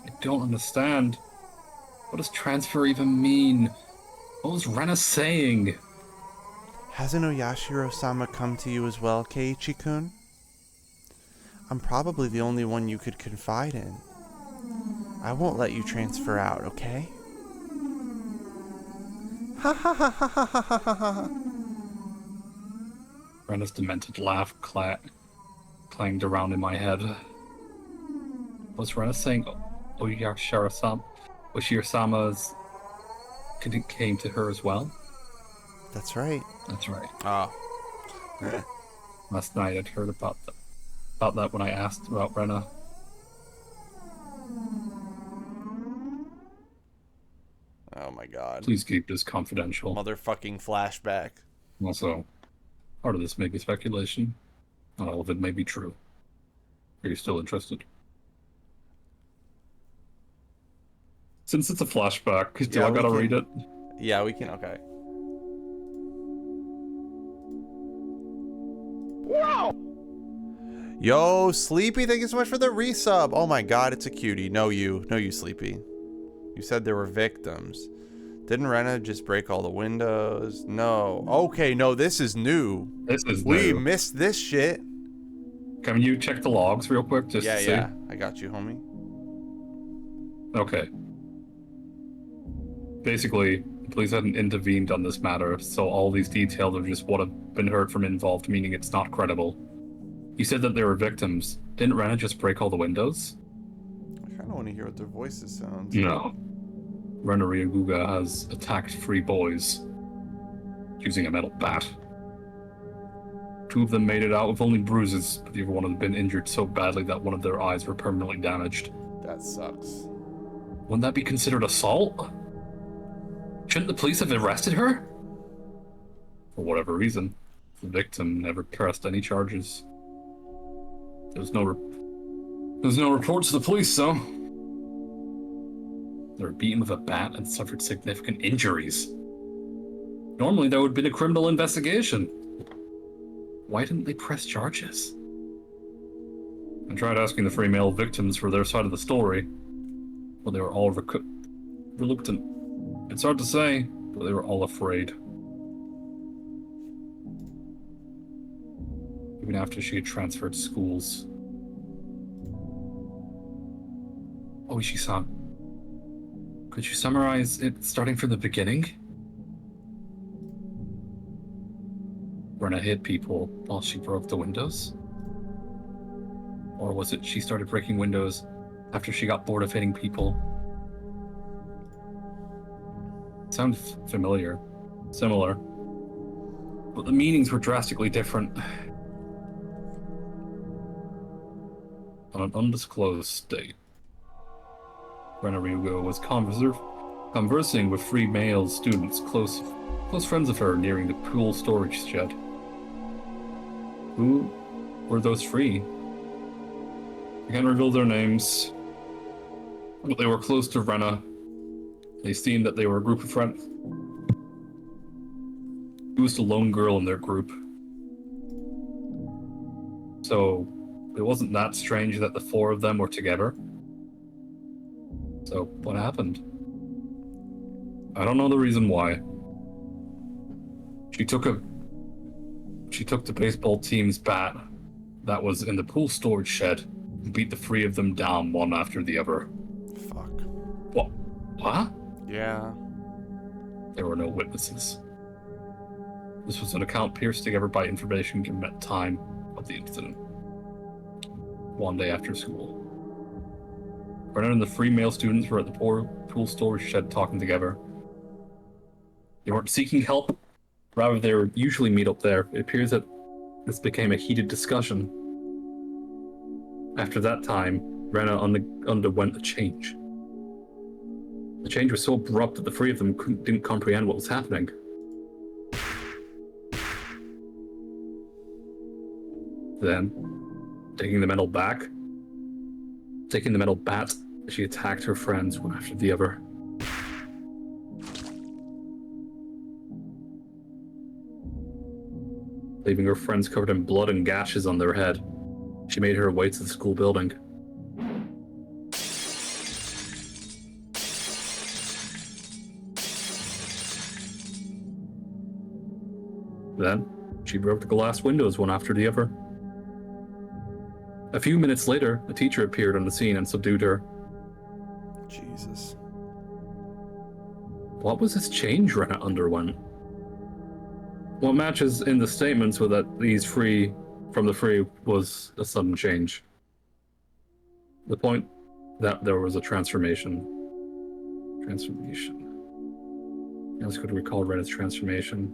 I don't understand. What does transfer even mean? What was Rena saying? Hasn't Oyashiro-sama come to you as well, Keiichi-kun? I'm probably the only one you could confide in. I won't let you transfer out, okay? Rena's demented laugh clanged around in my head. Was Rena saying Oshiro-sama's came to her as well? That's right. That's right. Oh. Last night I'd heard about that when I asked about Rena. Oh my god. Please keep this confidential. Motherfucking flashback. Also, part of this may be speculation. Not all of it may be true. Are you still interested? Since it's a flashback, do I gotta read it? Yeah, we can. Okay. Wow! Yo, Sleepy, thank you so much for the resub. Oh my god, it's a cutie. No, you, Sleepy. You said there were victims. Didn't Rena just break all the windows? No. Okay, no, this is new. This is We new. missed this shit. Can you check the logs real quick just to see? Yeah, I got you, homie. Okay. Basically, the police hadn't intervened on this matter, so all these details are just what have been heard from involved, meaning it's not credible. You said that there were victims. Didn't Rena just break all the windows? I kind of want to hear what their voices sound. No. Rena Ryoguga has attacked 3 boys using a metal bat. 2 of them made it out with only bruises, but the other one had been injured so badly that one of their eyes were permanently damaged. That sucks. Wouldn't that be considered assault? Shouldn't the police have arrested her? For whatever reason, the victim never pressed any charges. There's no reports to the police, though. They were beaten with a bat and suffered significant injuries. Normally, there would have been a criminal investigation. Why didn't they press charges? I tried asking the 3 male victims for their side of the story, but they were all reluctant. It's hard to say, but they were all afraid. Even after she had transferred schools. Oishi-san, could you summarize it starting from the beginning? Rena hit people while she broke the windows? Or was it she started breaking windows after she got bored of hitting people? Sound familiar. Similar. But the meanings were drastically different. On an undisclosed date, Rena Ryugo was conversing with 3 male students, close friends of her, nearing the pool storage shed. Who were those 3? I can't reveal their names, but they were close to Rena. They seemed that they were a group of friends. She was the lone girl in their group. So, it wasn't that strange that the 4 of them were together. So, what happened? I don't know the reason why. She took the baseball team's bat that was in the pool storage shed and beat the 3 of them down one after the other. Fuck. What? Yeah. There were no witnesses. This was an account pierced together by information given at the time of the incident. One day after school. Brennan and the 3 male students were at the pool storage shed talking together. They weren't seeking help, rather they would usually meet up there. It appears that this became a heated discussion. After that time, Rena underwent a change. The change was so abrupt that the 3 of them didn't comprehend what was happening. Then, taking the metal bat, she attacked her friends one after the other. Leaving her friends covered in blood and gashes on their head, she made her way to the school building. Then, she broke the glass windows one after the other. A few minutes later, a teacher appeared on the scene and subdued her. Jesus. What was this change Rena underwent? What matches in the statements were that he's free from the free was a sudden change. The point that there was a transformation. I also could recall Rena's transformation.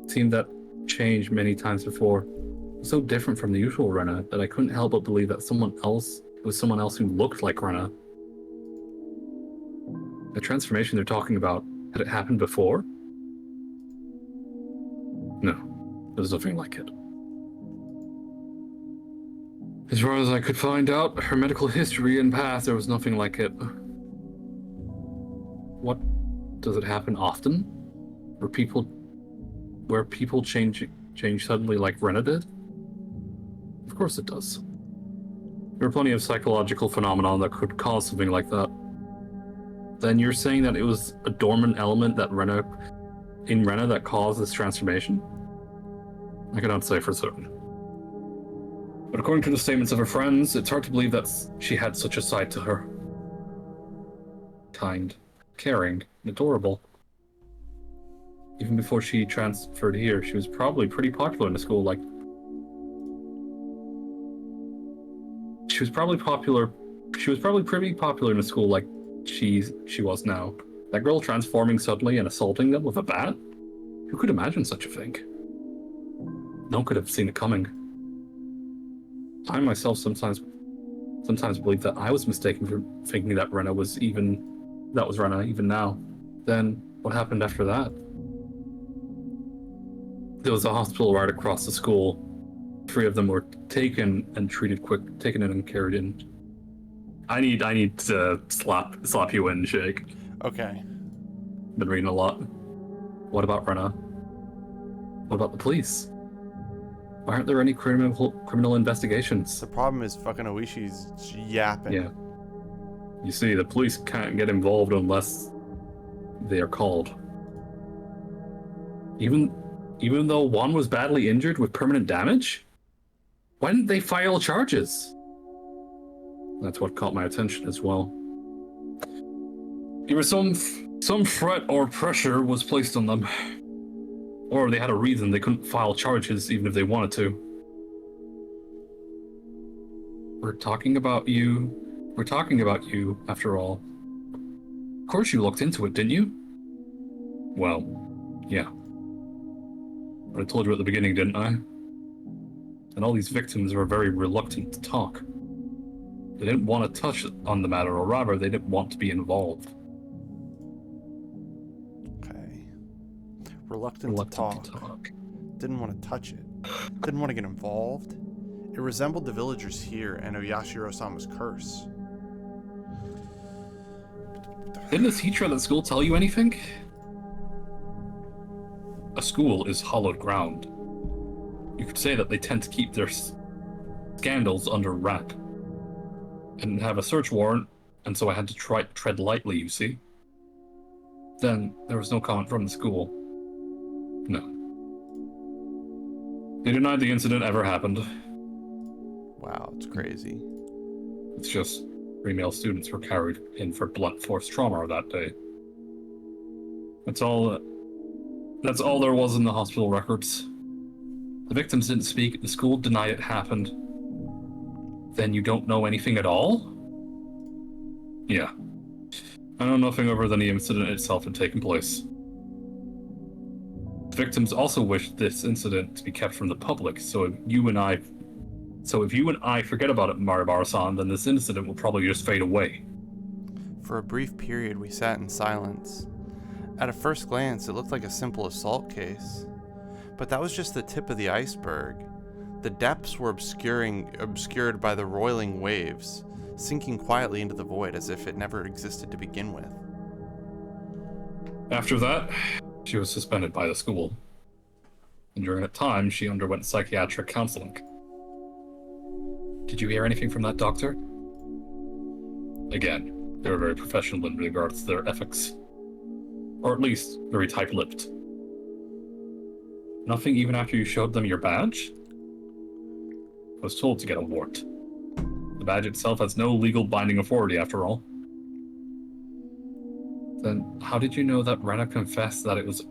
It seemed that changed many times before. It was so different from the usual Rena that I couldn't help but believe that it was someone else who looked like Rena. The transformation they're talking about, had it happened before? No, there was nothing like it. As far as I could find out, her medical history and past, there was nothing like it. What? Does it happen often? Where people change suddenly like Rena did? Of course it does. There are plenty of psychological phenomena that could cause something like that. Then you're saying that it was a dormant element that Rena that caused this transformation? I cannot say for certain. But according to the statements of her friends, it's hard to believe that she had such a side to her. Kind, caring, and adorable. Even before she transferred here, she was probably pretty popular in the school, like... She was probably pretty popular in the school like she was now. That girl transforming suddenly and assaulting them with a bat? Who could imagine such a thing? No one could have seen it coming. I myself sometimes believe that I was mistaken for thinking that Rena was Rena even now. Then what happened after that? There was a hospital right across the school. 3 of them were taken and taken in and carried in. I need to slap you in, Shake. Okay. Been reading a lot. What about Rena? What about the police? Why aren't there any criminal investigations? The problem is fucking Oishi's yapping. Yeah. You see, the police can't get involved unless they are called. Even though one was badly injured with permanent damage? Why didn't they file charges? That's what caught my attention as well. Either some threat or pressure was placed on them. Or they had a reason they couldn't file charges even if they wanted to. We're talking about you, after all. Of course you looked into it, didn't you? Well, yeah. But I told you at the beginning, didn't I? And all these victims were very reluctant to talk. They didn't want to touch on the matter, or rather, they didn't want to be involved. Okay. Reluctant to talk. Didn't want to touch it. Didn't want to get involved. It resembled the villagers here and Oyashiro-sama's curse. Didn't the teacher at the school tell you anything? A school is hallowed ground. You could say that they tend to keep their scandals under wrap. And have a search warrant, and so I had to tread lightly, you see? Then, there was no comment from the school. No. They denied the incident ever happened. Wow, it's crazy. It's just 3 male students were carried in for blunt force trauma that day. That's all there was in the hospital records. The victims didn't speak, the school denied it happened. Then you don't know anything at all? Yeah. I know nothing other than the incident itself had taken place. The victims also wished this incident to be kept from the public, so if you and I forget about it, Maribara-san, then this incident will probably just fade away. For a brief period, we sat in silence. At a first glance, it looked like a simple assault case. But that was just the tip of the iceberg. The depths were obscured by the roiling waves, sinking quietly into the void as if it never existed to begin with. After that, she was suspended by the school. And during that time, she underwent psychiatric counseling. Did you hear anything from that doctor? Again, they were very professional in regards to their ethics. Or at least, very tight-lipped. Nothing even after you showed them your badge? I was told to get a warrant. The badge itself has no legal binding authority, after all. Then how did you know that Rena confessed that it was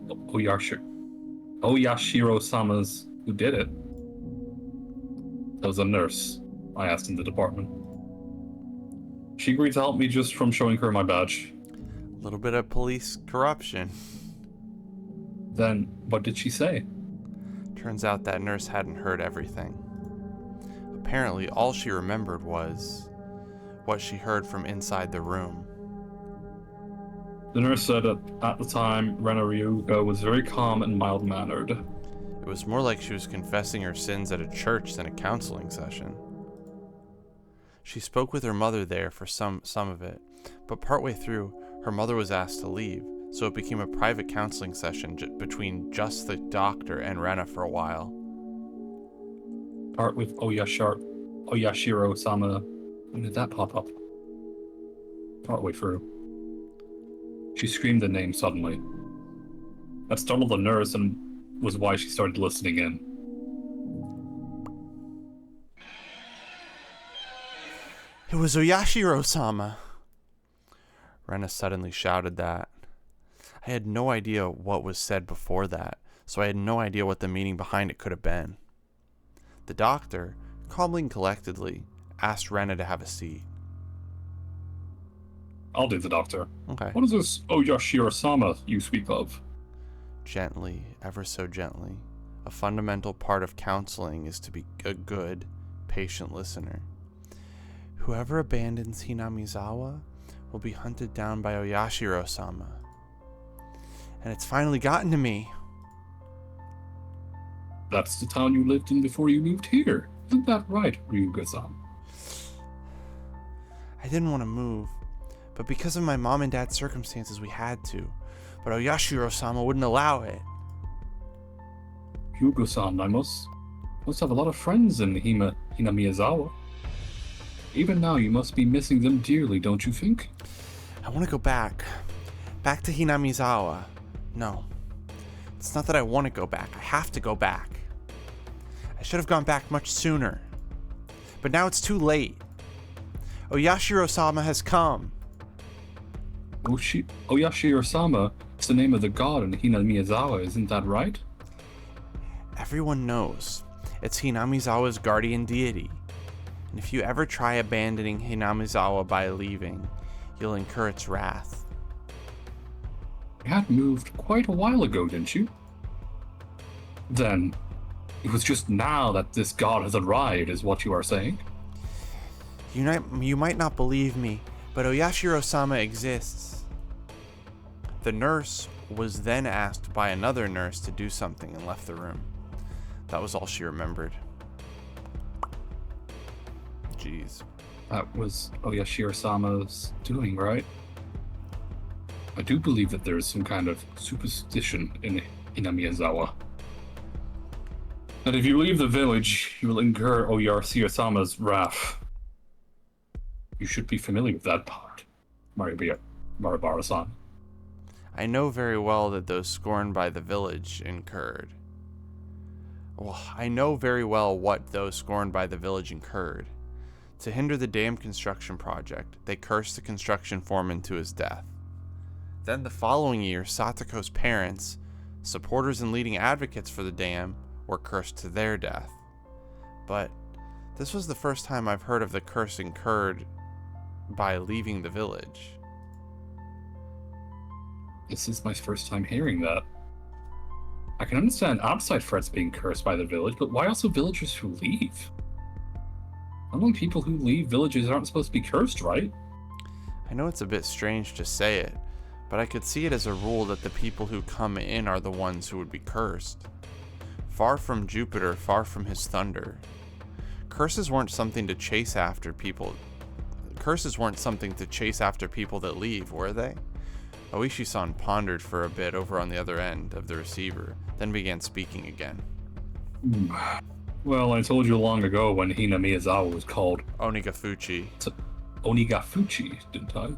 Oyashiro-sama's who did it? That was a nurse, I asked in the department. She agreed to help me just from showing her my badge. A little bit of police corruption. Then, what did she say? Turns out that nurse hadn't heard everything. Apparently, all she remembered was what she heard from inside the room. The nurse said that at the time, Rena Ryuga was very calm and mild-mannered. It was more like she was confessing her sins at a church than a counseling session. She spoke with her mother there for some of it, but partway through, her mother was asked to leave, so it became a private counseling session between just the doctor and Rena for a while. Part with Oyashiro-sama. When did that pop up? Partway through. She screamed the name suddenly. That startled the nurse and was why she started listening in. It was Oyashiro-sama. Rena suddenly shouted that. I had no idea what was said before that, so I had no idea what the meaning behind it could have been. The doctor, calmly and collectedly, asked Rena to have a seat. I'll do the doctor. Okay. What is this Oyashiro-sama you speak of? Gently, ever so gently. A fundamental part of counseling is to be a good, patient listener. Whoever abandons Hinamizawa will be hunted down by Oyashiro-sama. And it's finally gotten to me. That's the town you lived in before you moved here. Isn't that right, Ryuga-san? I didn't want to move, but because of my mom and dad's circumstances, we had to. But Oyashiro-sama wouldn't allow it. Ryuga-san, I must have a lot of friends in Hinamizawa. Even now, you must be missing them dearly, don't you think? I want to go back. Back to Hinamizawa. No. It's not that I want to go back. I have to go back. I should have gone back much sooner. But now it's too late. Oyashiro-sama has come. Oyashiro-sama is the name of the god in Hinamizawa, isn't that right? Everyone knows. It's Hinamizawa's guardian deity. And if you ever try abandoning Hinamizawa by leaving, you'll incur its wrath. You had moved quite a while ago, didn't you? Then, it was just now that this god has arrived, is what you are saying? You might not believe me, but Oyashiro-sama exists. The nurse was then asked by another nurse to do something and left the room. That was all she remembered. Jeez. That was Oyashiro-sama's doing, right? I do believe that there is some kind of superstition in Hinamizawa. That if you leave the village, you will incur Oyashiro-sama's wrath. You should be familiar with that part, Maribara-san. I know very well that those scorned by the village incurred. Well, I know very well what those scorned by the village incurred. To hinder the dam construction project, they cursed the construction foreman to his death. Then the following year, Satoko's parents, supporters and leading advocates for the dam, were cursed to their death. But this was the first time I've heard of the curse incurred by leaving the village. This is my first time hearing that. I can understand outside threats being cursed by the village, but why also villagers who leave? Only people who leave villages aren't supposed to be cursed, right? I know it's a bit strange to say it, but I could see it as a rule that the people who come in are the ones who would be cursed. Far from Jupiter, far from his thunder. Curses weren't something to chase after people. Curses weren't something to chase after people that leave, were they? Oishi-san pondered for a bit over on the other end of the receiver, then began speaking again. Well, I told you long ago when Hinamizawa was called Onikakushi. Onikakushi, didn't I?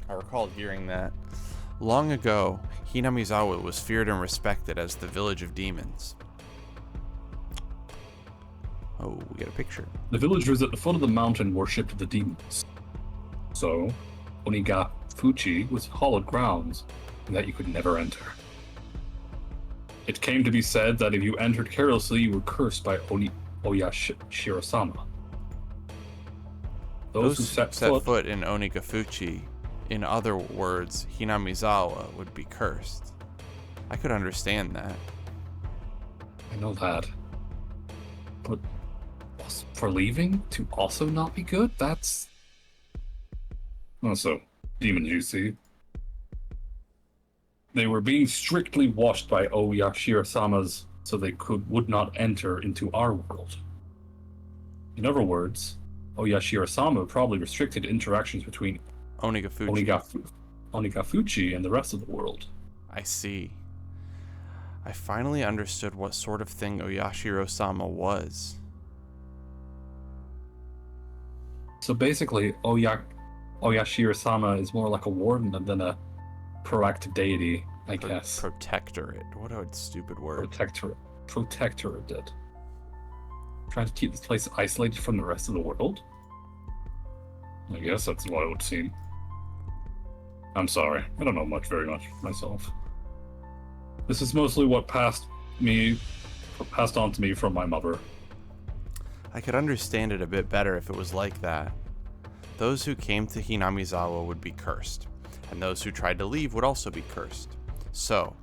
I recalled hearing that. Long ago, Hinamizawa was feared and respected as the village of demons. Oh, we got a picture. The villagers at the foot of the mountain worshipped the demons. So, Onikakushi was hallowed grounds and that you could never enter. It came to be said that if you entered carelessly, you were cursed by Oyashiro-sama. Those who set foot in Onikakushi, in other words, Hinamizawa, would be cursed. I could understand that. I know that. But for leaving to also not be good? That's also demon juicy. They were being strictly watched by Oyashiro-sama's so they would not enter into our world. In other words, Oyashiro-sama probably restricted interactions between Onikakushi and the rest of the world. I see. I finally understood what sort of thing Oyashiro-sama was. So basically, Oyashiro-sama is more like a warden than a proactive deity, I guess. Protectorate. What a stupid word. Protectorate. Trying to keep this place isolated from the rest of the world? I guess that's what it would seem. I'm sorry. I don't know very much myself. This is mostly what passed on to me from my mother. I could understand it a bit better if it was like that. Those who came to Hinamizawa would be cursed, and those who tried to leave would also be cursed. So,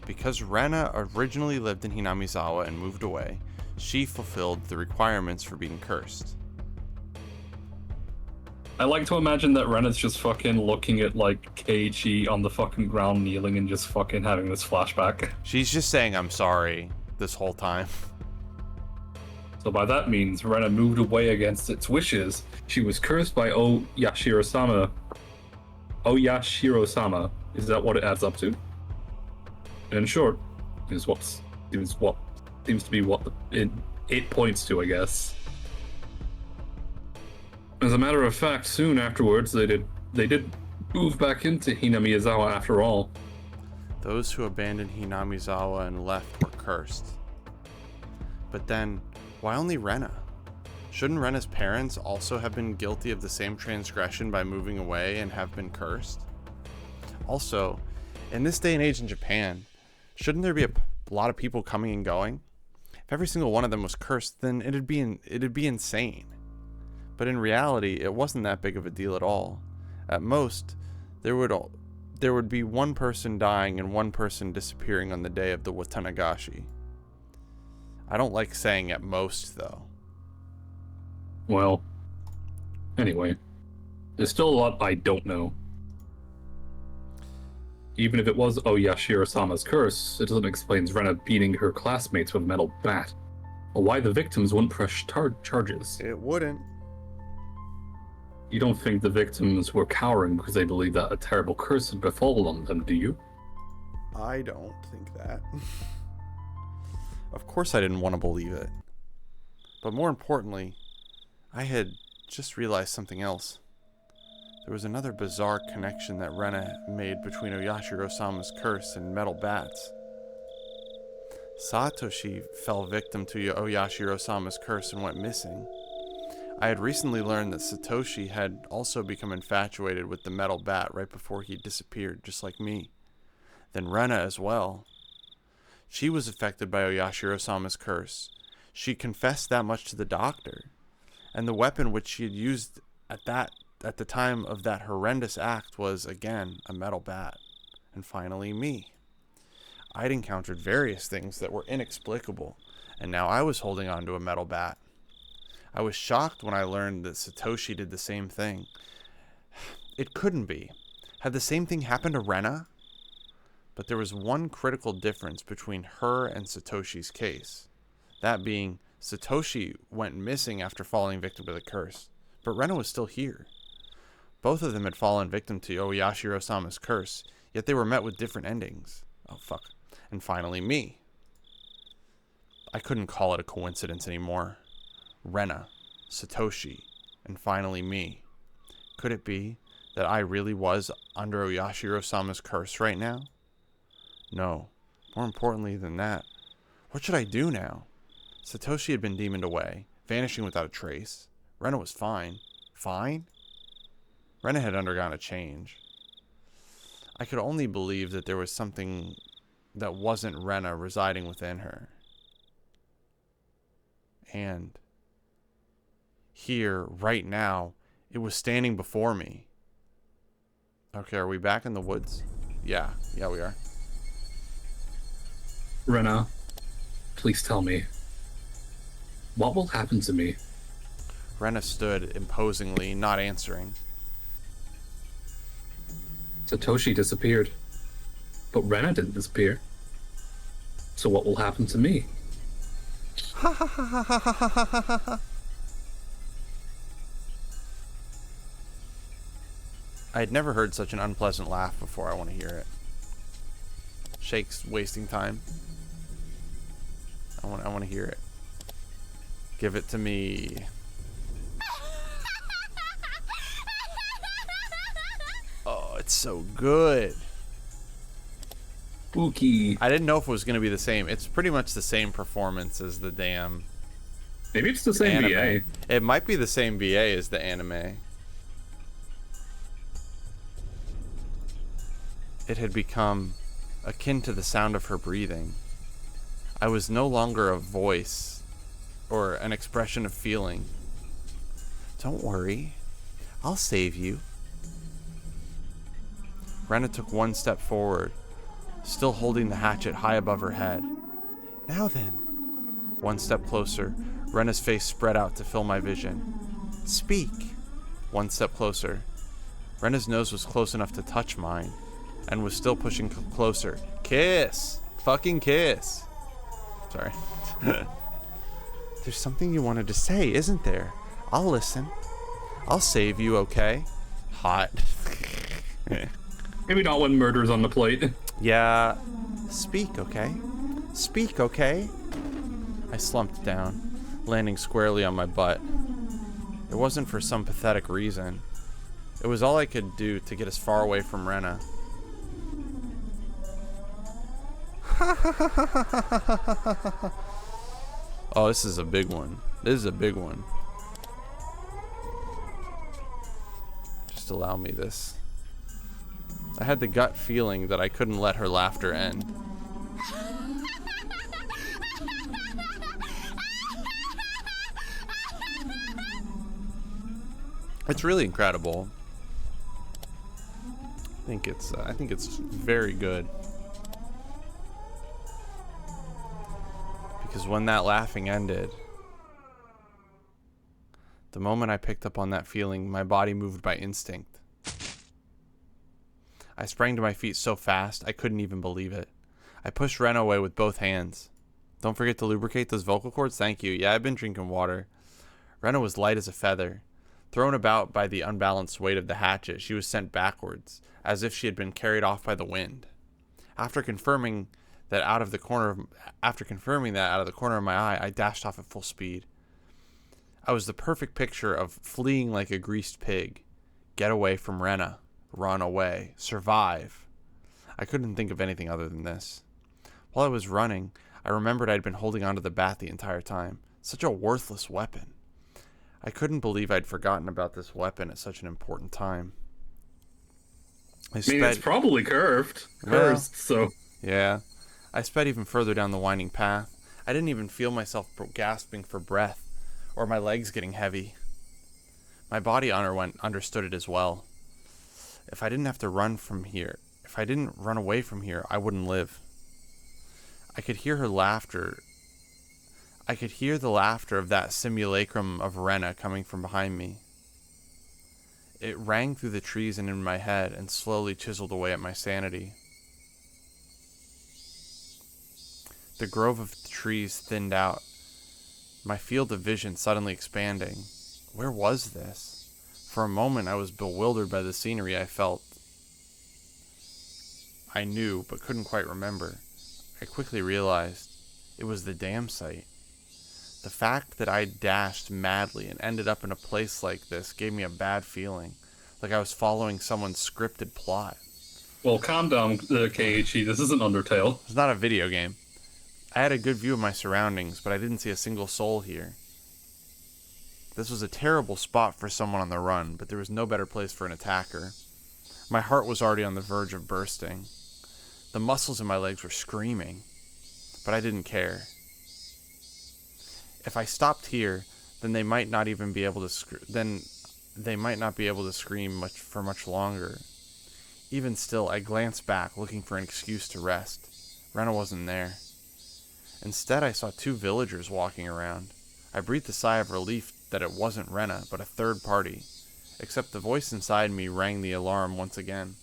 because Rena originally lived in Hinamizawa and moved away, she fulfilled the requirements for being cursed. I like to imagine that Rena's just fucking looking at, like, Keiichi on the fucking ground kneeling and just fucking having this flashback. She's just saying, I'm sorry, this whole time. So by that means, Rena moved away against its wishes. She was cursed by Oyashiro-sama. Oyashiro-sama. Is that what it adds up to? In short, is what seems to be what it points to, I guess. As a matter of fact, soon afterwards, they did move back into Hinamizawa after all. Those who abandoned Hinamizawa and left were cursed. But then, why only Rena? Shouldn't Rena's parents also have been guilty of the same transgression by moving away and have been cursed? Also, in this day and age in Japan, shouldn't there be a lot of people coming and going? If every single one of them was cursed, then it'd be insane. But in reality, it wasn't that big of a deal at all. At most, there would be one person dying and one person disappearing on the day of the Watanagashi. I don't like saying at most, though. Well, anyway, there's still a lot I don't know. Even if it was Oyashiro-sama's curse, it doesn't explain Rena beating her classmates with a metal bat, or why the victims wouldn't press charges. It wouldn't. You don't think the victims were cowering because they believed that a terrible curse had befallen them, do you? I don't think that. Of course I didn't want to believe it. But more importantly, I had just realized something else. There was another bizarre connection that Rena made between Oyashiro-sama's curse and metal bats. Satoshi fell victim to Oyashiro-sama's curse and went missing. I had recently learned that Satoshi had also become infatuated with the metal bat right before he disappeared, just like me. Then Rena as well. She was affected by Oyashiro-sama's curse. She confessed that much to the doctor. And the weapon which she had used at the time of that horrendous act was, again, a metal bat. And finally, me. I'd encountered various things that were inexplicable, and now I was holding on to a metal bat. I was shocked when I learned that Satoshi did the same thing. It couldn't be. Had the same thing happened to Rena? But there was one critical difference between her and Satoshi's case. That being, Satoshi went missing after falling victim to the curse, but Rena was still here. Both of them had fallen victim to Oyashiro-sama's curse, yet they were met with different endings. Oh, fuck. And finally, me. I couldn't call it a coincidence anymore. Rena, Satoshi, and finally me. Could it be that I really was under Oyashiro-sama's curse right now? No. More importantly than that, what should I do now? Satoshi had been demoned away, vanishing without a trace. Rena was fine. Fine? Rena had undergone a change. I could only believe that there was something that wasn't Rena residing within her. And here, right now, it was standing before me. Okay, are we back in the woods? Yeah, we are. Rena, please tell me, what will happen to me? Rena stood imposingly, not answering. Satoshi disappeared, but Rena didn't disappear. So what will happen to me? Ha ha ha ha ha ha ha ha ha. I had never heard such an unpleasant laugh before. I want to hear it. Shake's wasting time. I want to hear it. Give it to me. Oh, it's so good. Spooky. I didn't know if it was going to be the same. It's pretty much the same performance as the damn Maybe it's the same anime. VA. It might be the same VA as the anime. It had become akin to the sound of her breathing. I was no longer a voice or an expression of feeling. Don't worry, I'll save you. Rena took one step forward, still holding the hatchet high above her head. Now then. One step closer, Rena's face spread out to fill my vision. Speak. One step closer. Rena's nose was close enough to touch mine, and was still pushing closer. Kiss! Fucking kiss! Sorry. There's something you wanted to say, isn't there? I'll listen. I'll save you, okay? Hot. Maybe not when murder's on the plate. Yeah. Speak, okay? Speak, okay? I slumped down, landing squarely on my butt. It wasn't for some pathetic reason. It was all I could do to get as far away from Rena. Oh, this is a big one. This is a big one. Just allow me this. I had the gut feeling that I couldn't let her laughter end. It's really incredible. I think it's very good. Because when that laughing ended, the moment I picked up on that feeling, my body moved by instinct. I sprang to my feet so fast, I couldn't even believe it. I pushed Ren away with both hands. Don't forget to lubricate those vocal cords? Thank you. Yeah, I've been drinking water. Rena was light as a feather. Thrown about by the unbalanced weight of the hatchet, she was sent backwards, as if she had been carried off by the wind. After confirming that out of the corner of my eye, I dashed off at full speed. I was the perfect picture of fleeing like a greased pig. Get away from Rena. Run away. Survive. I couldn't think of anything other than this. While I was running, I remembered I'd been holding onto the bat the entire time. Such a worthless weapon. I couldn't believe I'd forgotten about this weapon at such an important time. I mean, it's probably cursed, so... Yeah. I sped even further down the winding path. I didn't even feel myself gasping for breath, or my legs getting heavy. My body understood it as well. If I didn't have to run from here, if I didn't run away from here, I wouldn't live. I could hear her laughter. I could hear the laughter of that simulacrum of Rena coming from behind me. It rang through the trees and in my head and slowly chiseled away at my sanity. The grove of trees thinned out, my field of vision suddenly expanding. Where was this? For a moment I was bewildered by the scenery I felt. I knew, but couldn't quite remember. I quickly realized it was the dam site. The fact that I dashed madly and ended up in a place like this gave me a bad feeling, like I was following someone's scripted plot. Well, calm down, KHE. This isn't Undertale. It's not a video game. I had a good view of my surroundings, but I didn't see a single soul here. This was a terrible spot for someone on the run, but there was no better place for an attacker. My heart was already on the verge of bursting. The muscles in my legs were screaming, but I didn't care. If I stopped here, then they might not even be able to scream much longer. Even still, I glanced back, looking for an excuse to rest. Rena wasn't there. Instead, I saw 2 villagers walking around. I breathed a sigh of relief that it wasn't Rena, but a third party. Except the voice inside me rang the alarm once again.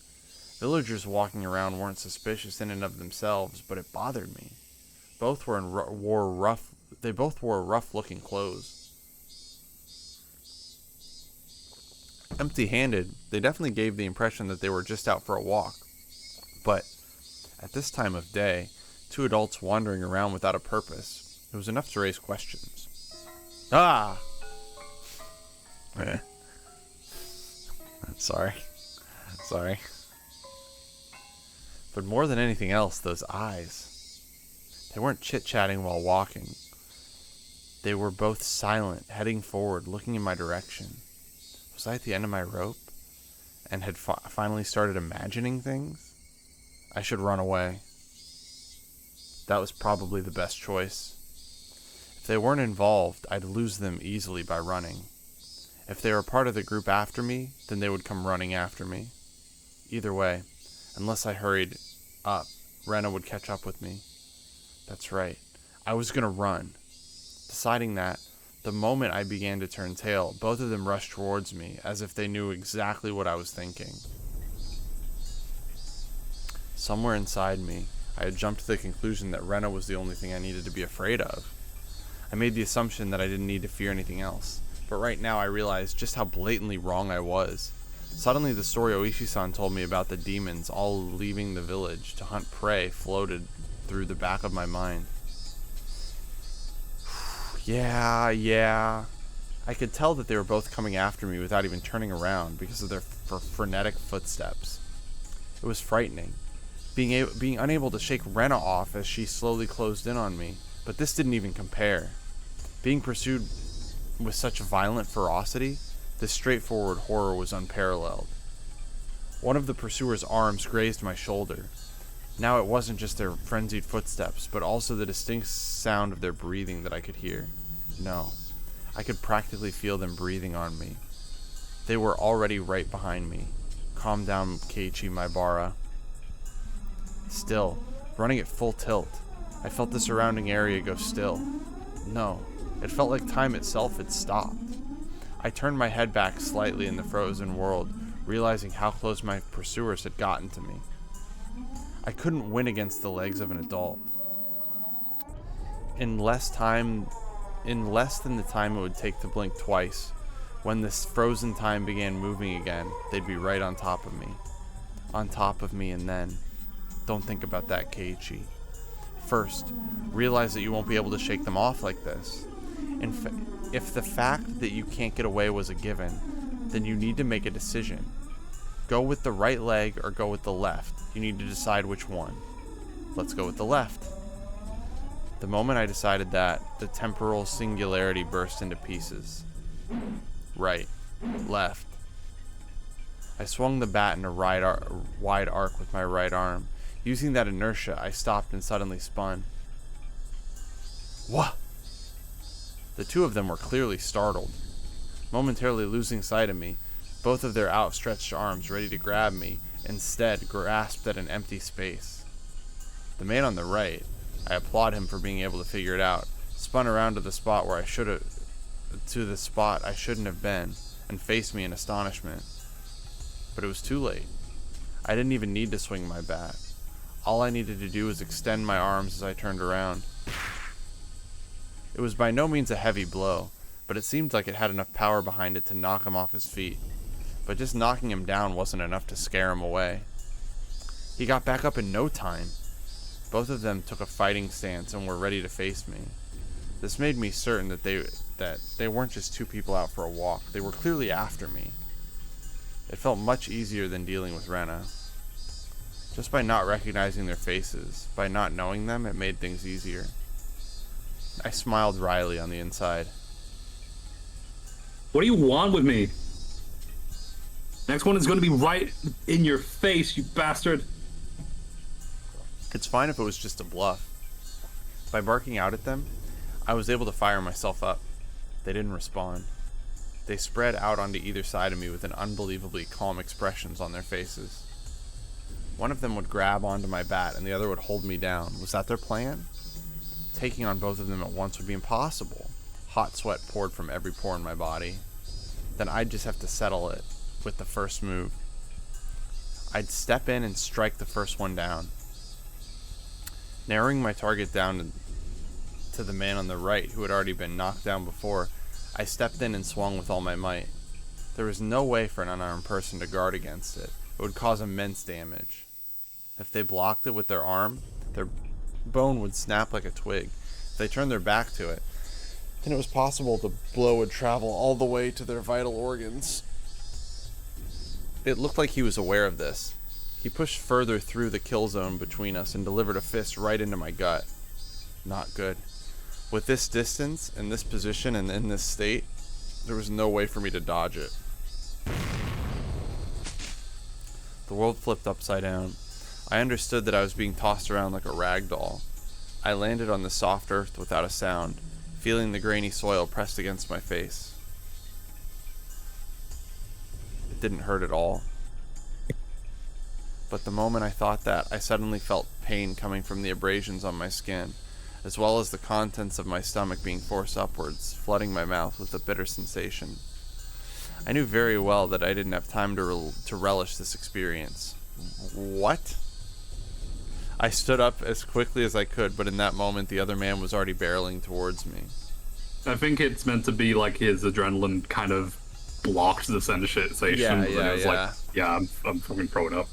Villagers walking around weren't suspicious in and of themselves, but it bothered me. Both wore rough-looking clothes. Empty-handed, they definitely gave the impression that they were just out for a walk. But at this time of day, 2 adults wandering around without a purpose, it was enough to raise questions. Ah! Sorry. But more than anything else, those eyes. They weren't chit-chatting while walking. They were both silent, heading forward, looking in my direction. Was I at the end of my rope? And had finally started imagining things? I should run away. That was probably the best choice. If they weren't involved, I'd lose them easily by running. If they were part of the group after me, then they would come running after me. Either way, unless I hurried up, Rena would catch up with me. That's right. I was gonna run. Deciding that, the moment I began to turn tail, both of them rushed towards me, as if they knew exactly what I was thinking. Somewhere inside me, I had jumped to the conclusion that Rena was the only thing I needed to be afraid of. I made the assumption that I didn't need to fear anything else, but right now I realized just how blatantly wrong I was. Suddenly the story Oishi-san told me about the demons all leaving the village to hunt prey floated through the back of my mind. Yeah. I could tell that they were both coming after me without even turning around because of their frenetic footsteps. It was frightening, being unable to shake Rena off as she slowly closed in on me, but this didn't even compare. Being pursued with such violent ferocity, this straightforward horror was unparalleled. One of the pursuers' arms grazed my shoulder. Now it wasn't just their frenzied footsteps, but also the distinct sound of their breathing that I could hear. No, I could practically feel them breathing on me. They were already right behind me. Calm down, Keiichi Maibara. Still, running at full tilt, I felt the surrounding area go still. No, it felt like time itself had stopped. I turned my head back slightly in the frozen world, realizing how close my pursuers had gotten to me. I couldn't win against the legs of an adult. In less than the time it would take to blink twice, when this frozen time began moving again, they'd be right on top of me. On top of me, and then... Don't think about that, Keiichi. First, realize that you won't be able to shake them off like this. If the fact that you can't get away was a given, then you need to make a decision. Go with the right leg or go with the left. You need to decide which one. Let's go with the left. The moment I decided that, the temporal singularity burst into pieces. Right. Left. I swung the bat in a wide arc with my right arm. Using that inertia, I stopped and suddenly spun. What? The 2 of them were clearly startled. Momentarily losing sight of me, both of their outstretched arms ready to grab me, instead grasped at an empty space. The man on the right, I applaud him for being able to figure it out, spun around to the spot I shouldn't have been, and faced me in astonishment. But it was too late. I didn't even need to swing my bat. All I needed to do was extend my arms as I turned around. It was by no means a heavy blow, but it seemed like it had enough power behind it to knock him off his feet. But just knocking him down wasn't enough to scare him away. He got back up in no time. Both of them took a fighting stance and were ready to face me. This made me certain that they weren't just 2 people out for a walk. They were clearly after me. It felt much easier than dealing with Rena. Just by not recognizing their faces, by not knowing them, it made things easier. I smiled wryly on the inside. What do you want with me? Next one is going to be right in your face, you bastard. It's fine if it was just a bluff. By barking out at them, I was able to fire myself up. They didn't respond. They spread out onto either side of me with an unbelievably calm expressions on their faces. One of them would grab onto my bat and the other would hold me down. Was that their plan? Taking on both of them at once would be impossible. Hot sweat poured from every pore in my body. Then I'd just have to settle it with the first move. I'd step in and strike the first one down. Narrowing my target down to the man on the right who had already been knocked down before, I stepped in and swung with all my might. There was no way for an unarmed person to guard against it. It would cause immense damage. If they blocked it with their arm, their bone would snap like a twig. If they turned their back to it, then it was possible the blow would travel all the way to their vital organs. It looked like he was aware of this. He pushed further through the kill zone between us and delivered a fist right into my gut. Not good. With this distance, in this position, and in this state, there was no way for me to dodge it. The world flipped upside down. I understood that I was being tossed around like a rag doll. I landed on the soft earth without a sound, feeling the grainy soil pressed against my face. It didn't hurt at all. But the moment I thought that, I suddenly felt pain coming from the abrasions on my skin, as well as the contents of my stomach being forced upwards, flooding my mouth with a bitter sensation. I knew very well that I didn't have time to relish this experience. What? I stood up as quickly as I could, but in that moment the other man was already barreling towards me. I think it's meant to be like his adrenaline kind of blocked the sensation. Yeah. Like, yeah, I'm fucking throwing up.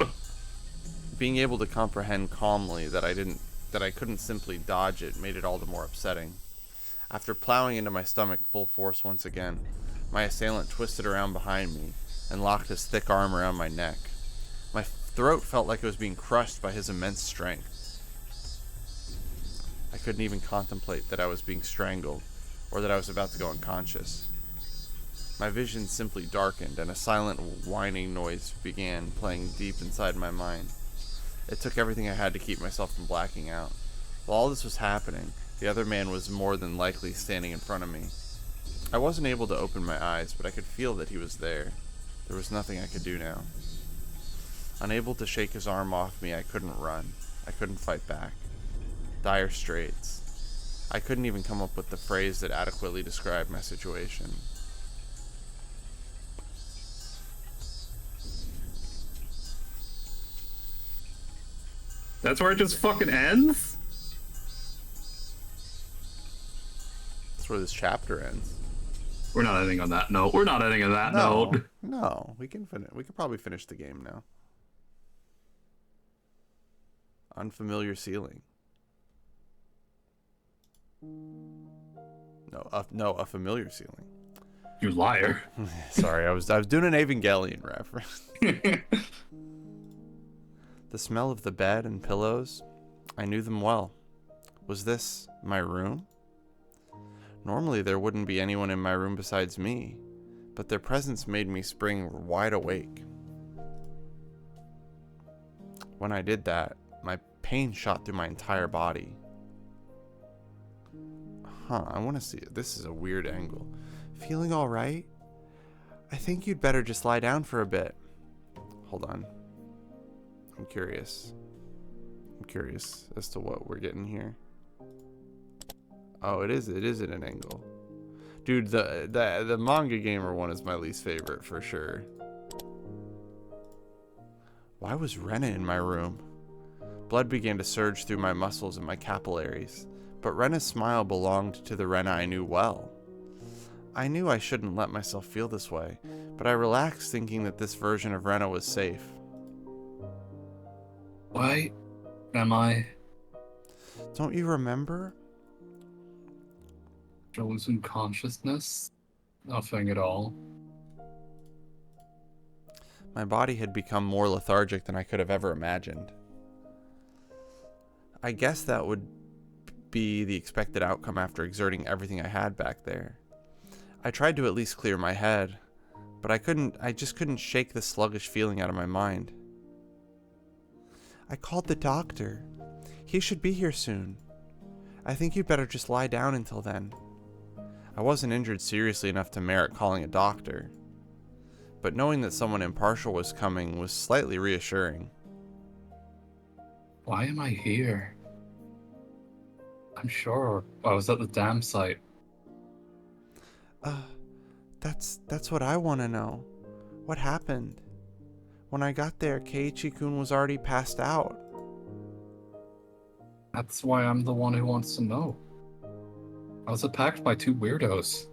Being able to comprehend calmly that I couldn't simply dodge it made it all the more upsetting. After plowing into my stomach full force once again, my assailant twisted around behind me and locked his thick arm around my neck. My throat felt like it was being crushed by his immense strength. I couldn't even contemplate that I was being strangled or that I was about to go unconscious. My vision simply darkened and a silent whining noise began playing deep inside my mind. It took everything I had to keep myself from blacking out. While all this was happening, the other man was more than likely standing in front of me. I wasn't able to open my eyes, but I could feel that he was there. There was nothing I could do now. Unable to shake his arm off me, I couldn't run. I couldn't fight back. Dire straits. I couldn't even come up with the phrase that adequately described my situation. That's where it just fucking ends? That's where this chapter ends. We're not ending on that note. We're not ending on that note. No, we can finish. We could probably finish the game now. Unfamiliar ceiling. A familiar ceiling. You liar. Sorry, I was doing an Evangelion reference. The smell of the bed and pillows, I knew them well. Was this my room? Normally there wouldn't be anyone in my room besides me, but their presence made me spring wide awake. When I did that, my pain shot through my entire body. I want to see it. This is a weird angle. Feeling all right? I think you'd better just lie down for a bit. Hold on. I'm curious as to what we're getting here. Oh, it is at an angle. Dude, the manga gamer one is my least favorite for sure. Why was Rena in my room? Blood began to surge through my muscles and my capillaries, but Rena's smile belonged to the Rena I knew well. I knew I shouldn't let myself feel this way, but I relaxed thinking that this version of Rena was safe. Why am I? Don't you remember? Losing consciousness? Nothing at all. My body had become more lethargic than I could have ever imagined. I guess that would be the expected outcome after exerting everything I had back there. I tried to at least clear my head, but I just couldn't shake the sluggish feeling out of my mind. I called the doctor. He should be here soon. I think you'd better just lie down until then. I wasn't injured seriously enough to merit calling a doctor, but knowing that someone impartial was coming was slightly reassuring. Why am I here? I'm sure I was at the dam site. That's what I want to know. What happened? When I got there, Keiichi-kun was already passed out. That's why I'm the one who wants to know. I was attacked by two weirdos.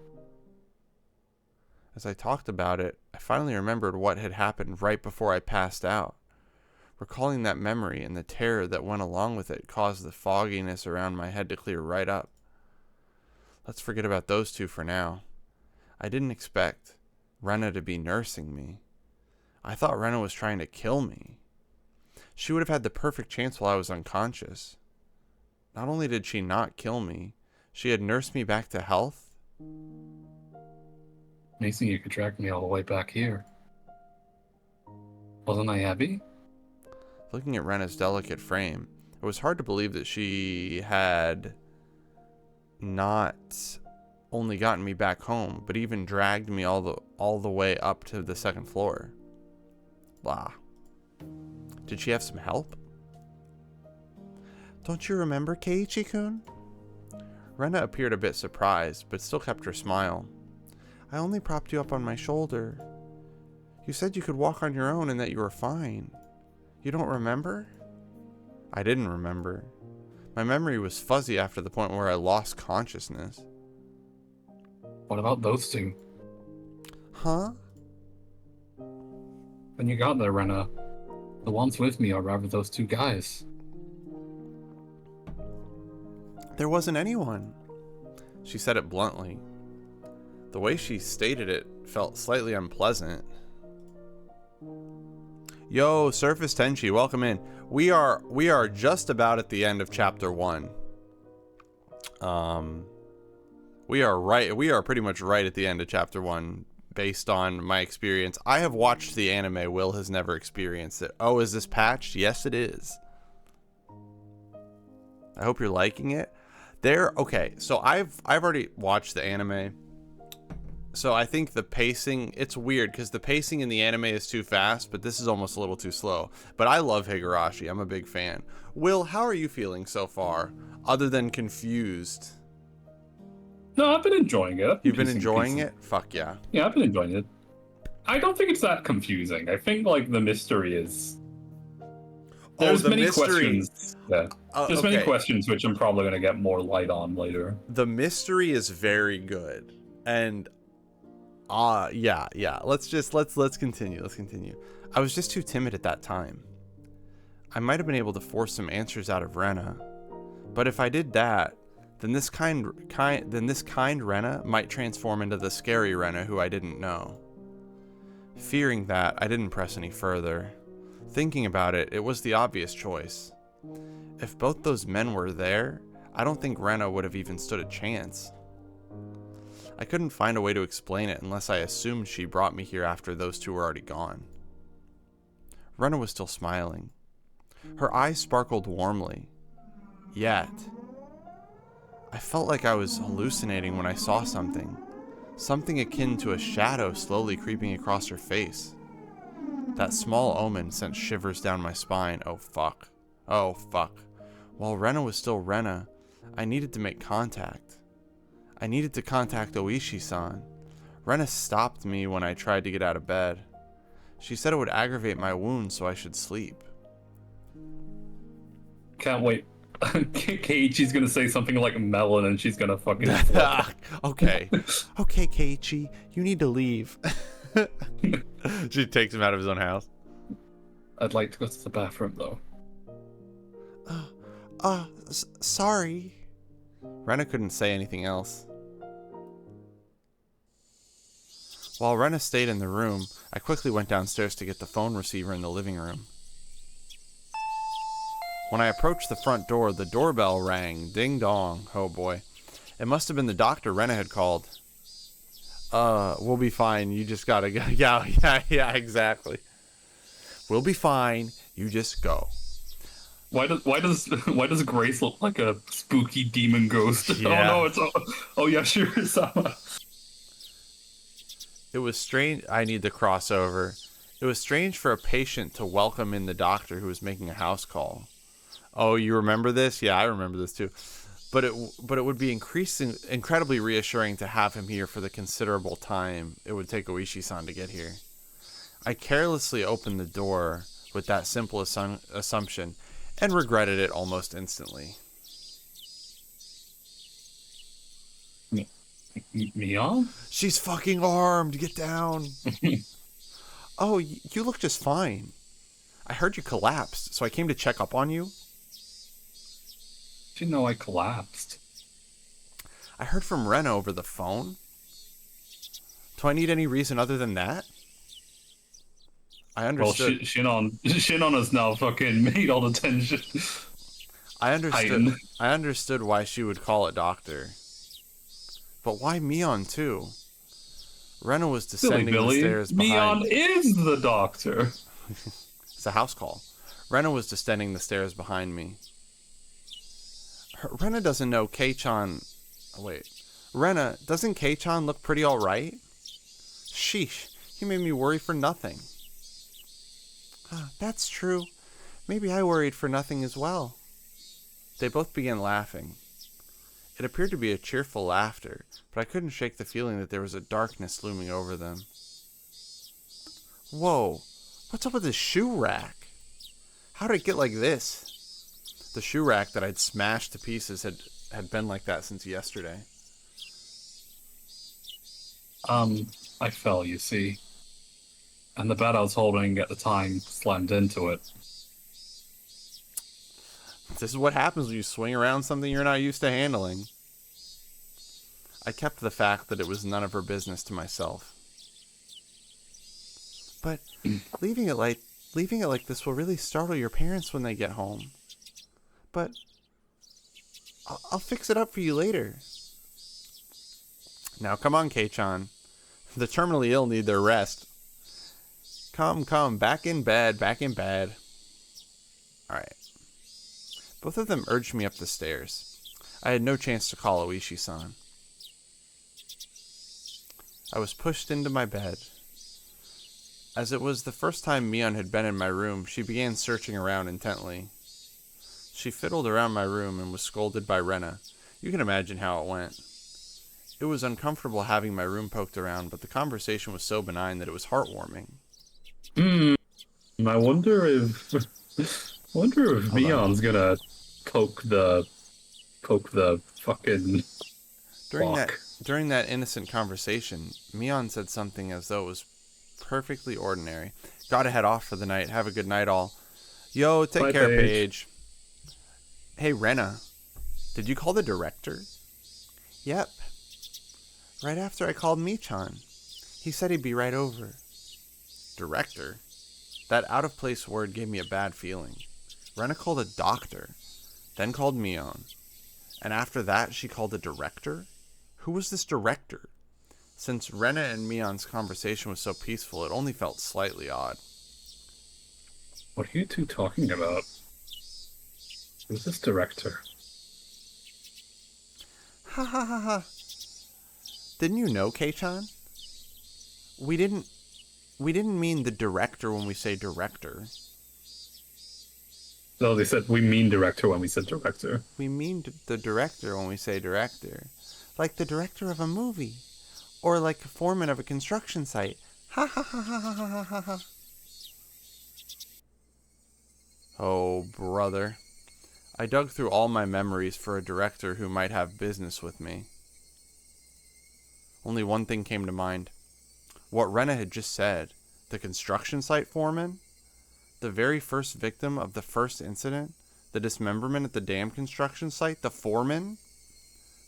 As I talked about it, I finally remembered what had happened right before I passed out. Recalling that memory and the terror that went along with it caused the fogginess around my head to clear right up. Let's forget about those two for now. I didn't expect Rena to be nursing me. I thought Rena was trying to kill me. She would have had the perfect chance while I was unconscious. Not only did she not kill me, she had nursed me back to health. Amazing you could drag me all the way back here. Wasn't I heavy? Looking at Rena's delicate frame, it was hard to believe that she had not only gotten me back home, but even dragged me all the way up to the second floor. Blah. Did she have some help? Don't you remember, Keiichi-kun? Rena appeared a bit surprised, but still kept her smile. I only propped you up on my shoulder. You said you could walk on your own and that you were fine. You don't remember? I didn't remember. My memory was fuzzy after the point where I lost consciousness. What about those two? Huh? When you got there, Rena, the ones with me are rather those two guys. There wasn't anyone. She said it bluntly. The way she stated it felt slightly unpleasant. Yo, Surface Tenchi, welcome in. We are just about at the end of chapter 1. We are pretty much right at the end of chapter 1 based on my experience. I have watched the anime. Will has never experienced it. Oh, is this patched? Yes, it is. I hope you're liking it. Okay, so I've already watched the anime. So I think the pacing, it's weird because the pacing in the anime is too fast, but this is almost a little too slow. But I love Higurashi. I'm a big fan. Will, how are you feeling so far, other than confused? No, I've been enjoying it. You've been enjoying it? Fuck yeah. Yeah, I've been enjoying it. I don't think it's that confusing. I think, like, the mystery is... There's many questions. Yeah. There's many questions which I'm probably going to get more light on later. The mystery is very good. And... yeah. Let's continue. I was just too timid at that time. I might have been able to force some answers out of Rena, but if I did that, then this kind Rena might transform into the scary Rena who I didn't know. Fearing that, I didn't press any further. Thinking about it, it was the obvious choice. If both those men were there, I don't think Rena would have even stood a chance. I couldn't find a way to explain it unless I assumed she brought me here after those two were already gone. Rena was still smiling. Her eyes sparkled warmly. Yet, I felt like I was hallucinating when I saw something. Something akin to a shadow slowly creeping across her face. That small omen sent shivers down my spine. Oh fuck. While Rena was still Rena, I needed to make contact. I needed to contact Oishi-san. Rena stopped me when I tried to get out of bed. She said it would aggravate my wounds, so I should sleep. Can't wait. Keiichi's gonna say something like melon and she's gonna fucking Okay, Keiichi, you need to leave. She takes him out of his own house. I'd like to go to the bathroom, though. Sorry. Rena couldn't say anything else. While Rena stayed in the room, I quickly went downstairs to get the phone receiver in the living room. When I approached the front door, the doorbell rang. Ding dong. Oh boy. It must have been the doctor Rena had called. We'll be fine. You just gotta go. Yeah, exactly. We'll be fine. You just go. Why does Grace look like a spooky demon ghost? Oh Yeah. no, oh yeah, sure. Sama. It was strange. I need the crossover. It was strange for a patient to welcome in the doctor who was making a house call. Oh, you remember this? Yeah, I remember this too. But it would be incredibly reassuring to have him here for the considerable time it would take Oishi-san to get here. I carelessly opened the door with that simple assumption and regretted it almost instantly. Mia? She's fucking armed. Get down. Oh, you look just fine. I heard you collapsed, so I came to check up on you. Didn't know I collapsed. I heard from Rena over the phone. Do I need any reason other than that? I understood. Well, Shinon has now fucking made all the tension. I understood. Heightened. I understood why she would call it doctor. But why Mion too? Rena was descending the stairs behind. Mion is the doctor. It's a house call. Rena was descending the stairs behind me. Rena doesn't know Kei-chan. Oh, wait. Rena, doesn't Kei-chan look pretty alright? Sheesh, he made me worry for nothing. That's true. Maybe I worried for nothing as well. They both began laughing. It appeared to be a cheerful laughter, but I couldn't shake the feeling that there was a darkness looming over them. Whoa, what's up with this shoe rack? How did it get like this? The shoe rack that I'd smashed to pieces had been like that since yesterday. I fell, you see. And the bed I was holding at the time slammed into it. This is what happens when you swing around something you're not used to handling. I kept the fact that it was none of her business to myself. But leaving it like this will really startle your parents when they get home. But I'll fix it up for you later. Now come on, Kei-chan. The terminally ill need their rest. Come, back in bed. Alright. Both of them urged me up the stairs. I had no chance to call Oishi-san. I was pushed into my bed. As it was the first time Mion had been in my room, she began searching around intently. She fiddled around my room and was scolded by Rena. You can imagine how it went. It was uncomfortable having my room poked around, but the conversation was so benign that it was heartwarming. I wonder if Mion's gonna poke the fucking block. During that innocent conversation, Mion said something as though it was perfectly ordinary. Gotta head off for the night. Have a good night, all. Yo, take Bye, care, Paige. Paige. Hey, Rena. Did you call the director? Yep. Right after I called Michan. He said he'd be right over. Director? That out-of-place word gave me a bad feeling. Rena called a doctor, then called Mion. And after that, she called a director? Who was this director? Since Rena and Mion's conversation was so peaceful, it only felt slightly odd. What are you two talking about? Who's this director? Ha ha ha ha. Didn't you know, Kei-chan? We didn't mean the director when we say director. No, they said we mean director when we said director. We mean the director when we say director. Like the director of a movie. Or like a foreman of a construction site. Ha ha ha ha ha ha ha ha. Oh, brother. I dug through all my memories for a director who might have business with me. Only one thing came to mind. What Rena had just said. The construction site foreman? The very first victim of the first incident? The dismemberment at the dam construction site? The foreman?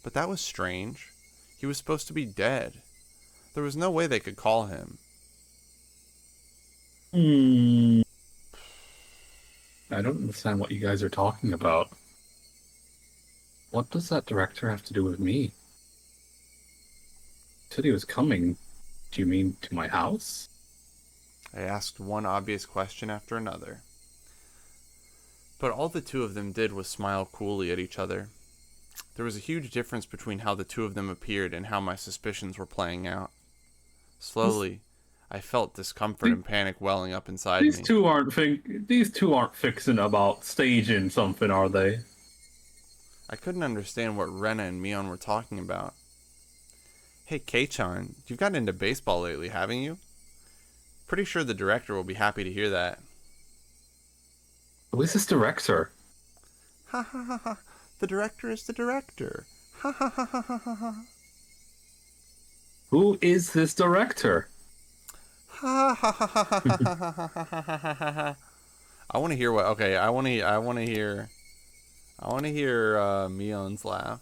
But that was strange. He was supposed to be dead. There was no way they could call him. I don't understand what you guys are talking about. What does that director have to do with me? Said he was coming. Do you mean to my house? I asked one obvious question after another. But all the two of them did was smile coolly at each other. There was a huge difference between how the two of them appeared and how my suspicions were playing out. Slowly, I felt discomfort and panic welling up inside These me. these two aren't fixing about staging something, are they? I couldn't understand what Rena and Mion were talking about. Hey, Kei-chan, you've gotten into baseball lately, haven't you? Pretty sure the director will be happy to hear that. Who is this director? Ha ha ha ha. The director is the director. Ha ha ha ha ha ha. Who is this director? Ha ha ha ha ha ha ha ha ha. I want to hear what. Okay, I want to hear Mion's laugh.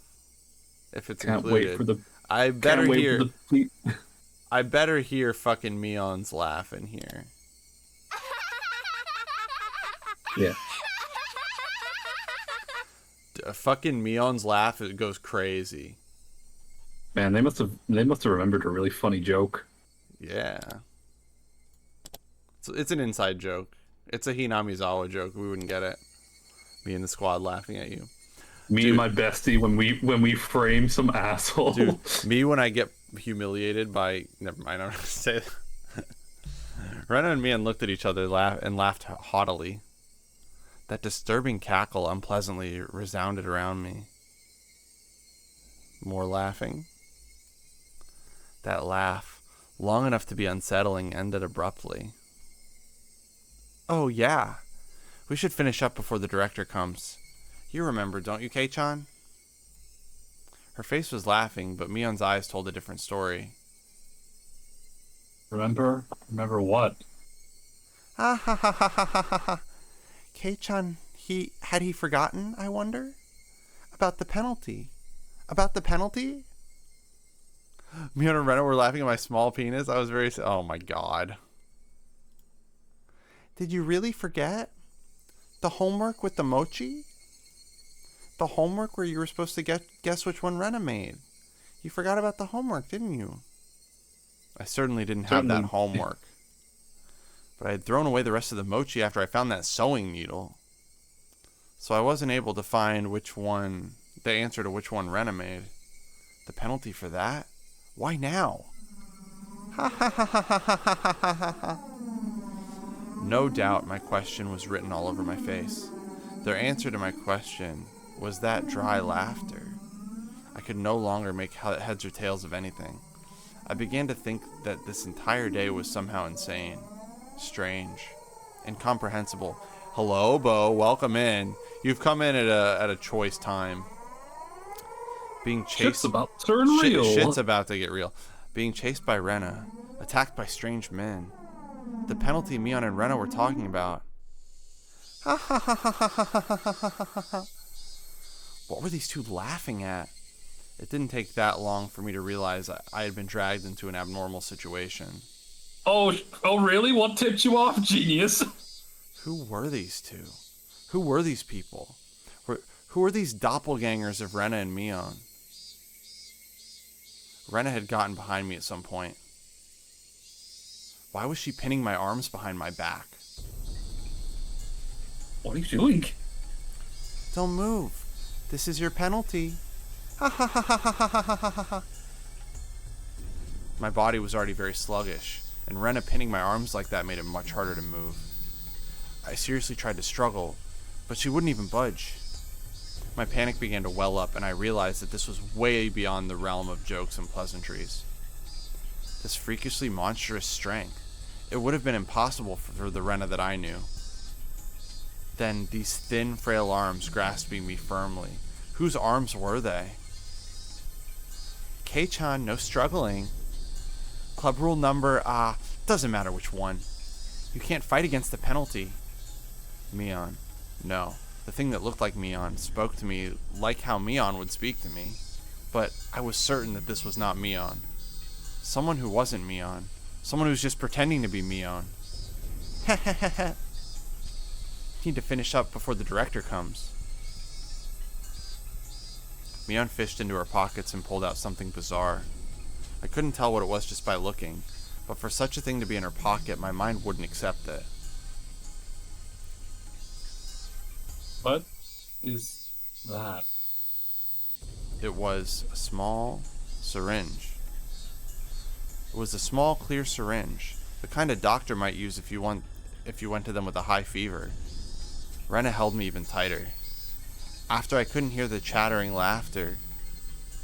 If it's Can't included. wait for the. I better Can't wait hear. for the. I better hear fucking Mion's laugh in here. Yeah. Fucking Mion's laugh, it goes crazy. Man, they must have remembered a really funny joke. Yeah. It's an inside joke. It's a Hinamizawa joke. We wouldn't get it. Me and the squad laughing at you. Me and my bestie when we frame some asshole. Dude, me when I get humiliated by... Never mind, I don't have to say that. Rena and Mion looked at each other and laughed haughtily. That disturbing cackle unpleasantly resounded around me. More laughing. That laugh, long enough to be unsettling, ended abruptly. Oh, yeah. We should finish up before the director comes. You remember, don't you, Kei-chan? Her face was laughing, but Mion's eyes told a different story. Remember what? Ha ha ha ha ha ha ha. Kei-chan, had he forgotten, I wonder? About the penalty. About the penalty? Mion and Rena were laughing at my small penis. I was very... Oh my god. Did you really forget? The homework with the mochi? The homework where you were supposed to guess which one Rena made. You forgot about the homework, didn't you? I certainly didn't have that homework. But I had thrown away the rest of the mochi after I found that sewing needle. So I wasn't able to find the answer to which one Rena made. The penalty for that? Why now? No doubt my question was written all over my face. Their answer to my question was that dry laughter. I could no longer make heads or tails of anything. I began to think that this entire day was somehow insane, strange, incomprehensible. Hello, Bo. Welcome in. You've come in at a choice time. Being chased. Shit's about to turn real. Shit's about to get real. Being chased by Rena, attacked by strange men. The penalty Mion and Rena were talking about. What were these two laughing at? It didn't take that long for me to realize I had been dragged into an abnormal situation. Oh, really? What tipped you off, genius? Who were these two? Who were these people? Who were these doppelgangers of Rena and Mion? Rena had gotten behind me at some point. Why was she pinning my arms behind my back? What are you doing? Don't move. This is your penalty. My body was already very sluggish, and Rena pinning my arms like that made it much harder to move. I seriously tried to struggle, but she wouldn't even budge. My panic began to well up, and I realized that this was way beyond the realm of jokes and pleasantries. This freakishly monstrous strength. It would have been impossible for the Rena that I knew. Then these thin, frail arms grasping me firmly. Whose arms were they? Kei-chan, no struggling. Club rule number, doesn't matter which one. You can't fight against the penalty. Mion. No. The thing that looked like Mion spoke to me like how Mion would speak to me. But I was certain that this was not Mion. Someone who wasn't Mion. Someone who's just pretending to be Mion. Heh. Need to finish up before the director comes. Mion fished into her pockets and pulled out something bizarre. I couldn't tell what it was just by looking, but for such a thing to be in her pocket, my mind wouldn't accept it. What is that? It was a small syringe. It was a small, clear syringe, the kind a doctor might use if you went to them with a high fever. Rena held me even tighter. After I couldn't hear the chattering laughter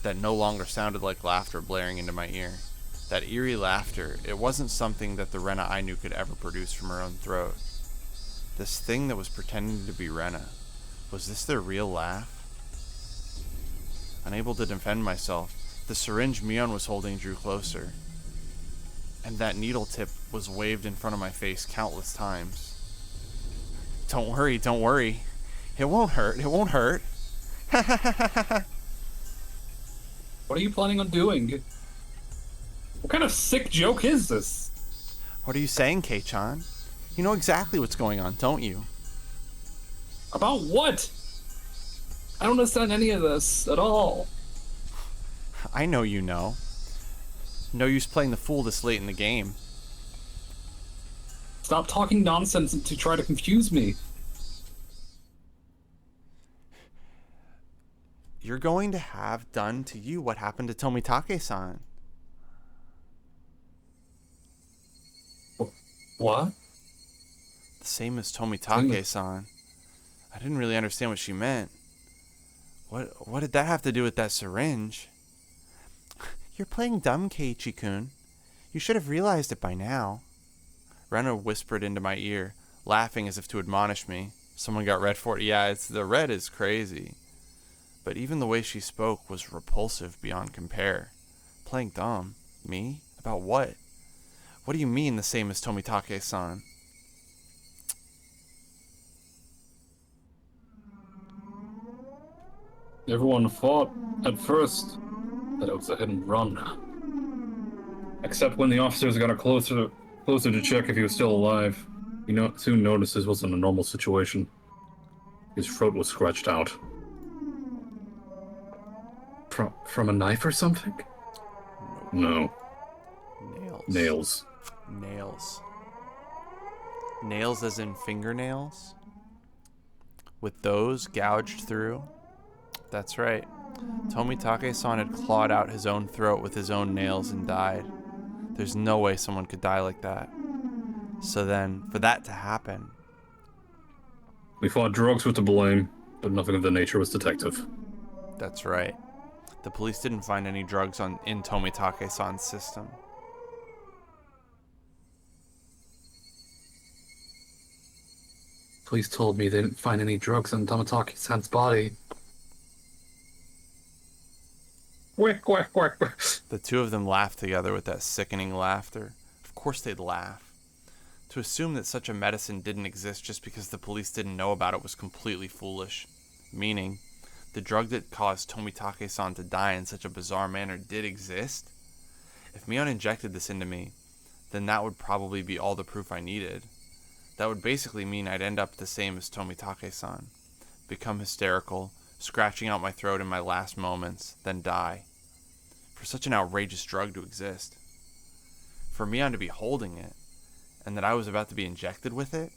that no longer sounded like laughter blaring into my ear. That eerie laughter, it wasn't something that the Rena I knew could ever produce from her own throat. This thing that was pretending to be Rena, was this their real laugh? Unable to defend myself, the syringe Mion was holding drew closer, and that needle tip was waved in front of my face countless times. Don't worry. It won't hurt. What are you planning on doing? What kind of sick joke is this? What are you saying, Kei-chan? You know exactly what's going on, don't you? About what? I don't understand any of this at all. I know you know. No use playing the fool this late in the game. Stop talking nonsense to try to confuse me. You're going to have done to you what happened to Tomitake-san. What? The same as Tomitake-san. I didn't really understand what she meant. What did that have to do with that syringe? You're playing dumb, Keiichi-kun. You should have realized it by now. Rena whispered into my ear, laughing as if to admonish me. Someone got red for it. Yeah, the red is crazy. But even the way she spoke was repulsive beyond compare. Playing dumb? Me? About what? What do you mean the same as Tomitake-san? Everyone thought, at first, that it was a hit and run. Except when the officers got closer to check if he was still alive. He soon noticed this wasn't a normal situation. His throat was scratched out. From a knife or something? No. Nails. Nails as in fingernails? With those gouged through? That's right. Tomitake-san had clawed out his own throat with his own nails and died. There's no way someone could die like that. So then, for that to happen... We thought drugs were to blame, but nothing of the nature was detected. That's right. The police didn't find any drugs in Tomitake-san's system. Police told me they didn't find any drugs on Tomitake-san's body. Quack, quack, quack. The two of them laughed together with that sickening laughter. Of course they'd laugh. To assume that such a medicine didn't exist just because the police didn't know about it was completely foolish. Meaning, the drug that caused Tomitake-san to die in such a bizarre manner did exist? If Mion injected this into me, then that would probably be all the proof I needed. That would basically mean I'd end up the same as Tomitake-san. Become hysterical, scratching out my throat in my last moments, then die. For such an outrageous drug to exist. For Mion to be holding it, and that I was about to be injected with it,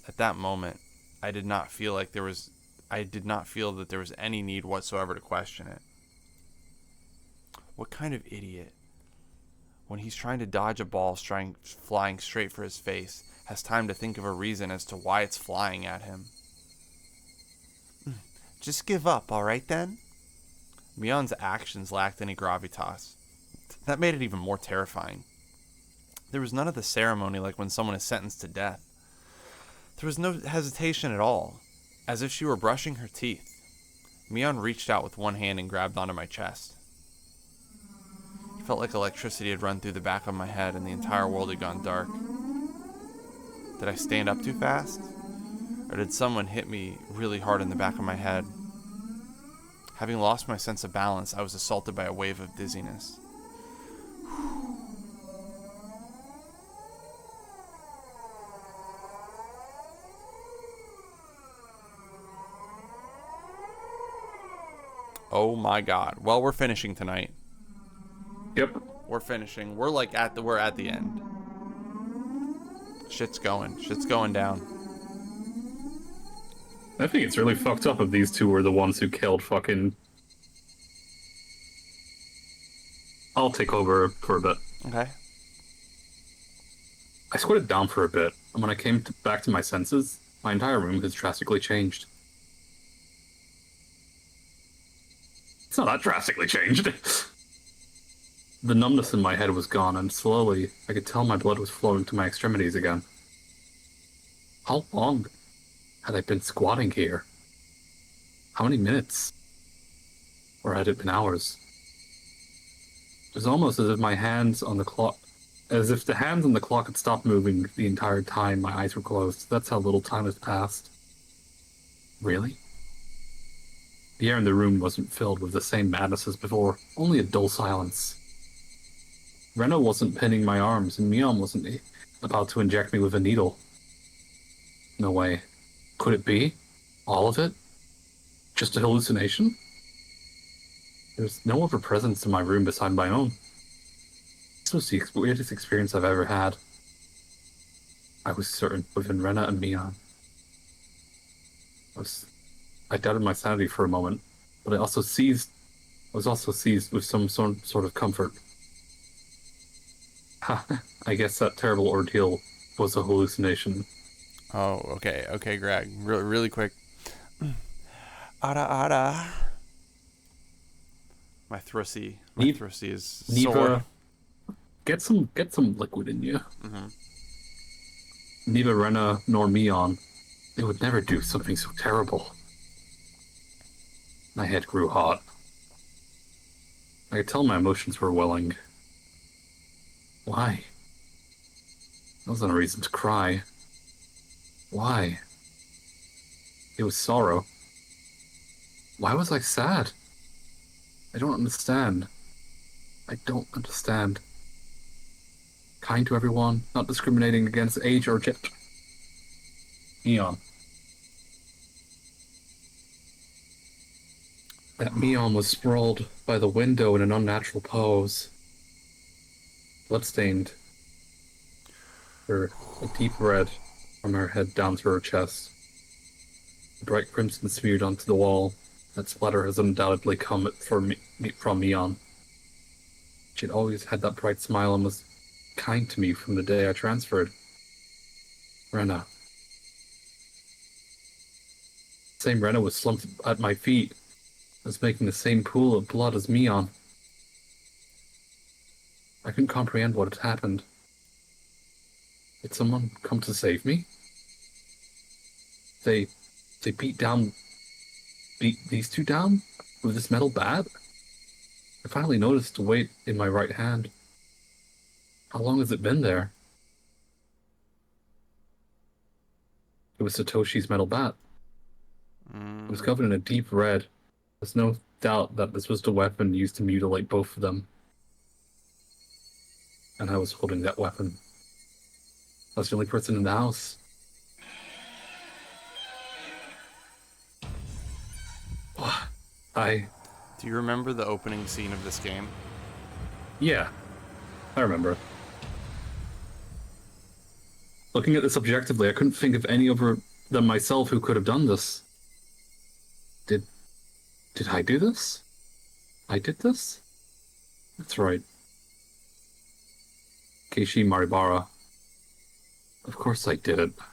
at that moment, I did not feel that there was any need whatsoever to question it. What kind of idiot, when he's trying to dodge a ball flying straight for his face, has time to think of a reason as to why it's flying at him? Just give up, alright then? Mion's actions lacked any gravitas. That made it even more terrifying. There was none of the ceremony like when someone is sentenced to death. There was no hesitation at all, as if she were brushing her teeth. Mion reached out with one hand and grabbed onto my chest. It felt like electricity had run through the back of my head and the entire world had gone dark. Did I stand up too fast? Or did someone hit me really hard in the back of my head? Having lost my sense of balance, I was assaulted by a wave of dizziness. Oh my god. Well, we're finishing tonight. Yep. We're finishing. We're like we're at the end. Shit's going. Shit's going down. I think it's really fucked up if these two were the ones who killed fucking... I'll take over for a bit. Okay. I squatted down for a bit, and when I came back to my senses, my entire room has drastically changed. It's not that drastically changed. The numbness in my head was gone, and slowly, I could tell my blood was flowing to my extremities again. How long had I been squatting here? How many minutes? Or had it been hours? It was almost as if my hands on the clock... As if the hands on the clock had stopped moving the entire time my eyes were closed. That's how little time has passed. Really? The air in the room wasn't filled with the same madness as before, only a dull silence. Rena wasn't pinning my arms, and Mion wasn't about to inject me with a needle. No way. Could it be? All of it? Just a hallucination? There's no other presence in my room beside my own. This was the weirdest experience I've ever had. I was certain within Rena and Mion. I doubted my sanity for a moment, but I was also seized with some sort of comfort. Ha, I guess that terrible ordeal was a hallucination. Oh, okay. Okay, Greg. Really quick. Ada. My thrussy is sore. Get some liquid in you. Mm-hmm. Neither Rena nor Mion, they would never do something so terrible. My head grew hot. I could tell my emotions were welling. Why? That wasn't a reason to cry. Why? It was sorrow. Why was I sad? I don't understand. I don't understand. Kind to everyone, not discriminating against age or gender. Mion. That Mion was sprawled by the window in an unnatural pose. Bloodstained. Her a deep red from her head down to her chest. The bright crimson smeared onto the wall. That splatter has undoubtedly come from Mion. She had always had that bright smile and was kind to me from the day I transferred. Rena. Same Rena was slumped at my feet, was making the same pool of blood as Mion. I couldn't comprehend what had happened. Did someone come to save me? They beat these two down with this metal bat? I finally noticed the weight in my right hand. How long has it been there? It was Satoshi's metal bat. It was covered in a deep red. There's no doubt that this was the weapon used to mutilate both of them. And I was holding that weapon. I was the only person in the house. Do you remember the opening scene of this game? Yeah, I remember. Looking at this objectively, I couldn't think of any other than myself who could have done this. Did I do this? I did this? That's right. Keishi Maribara. Of course I did it. I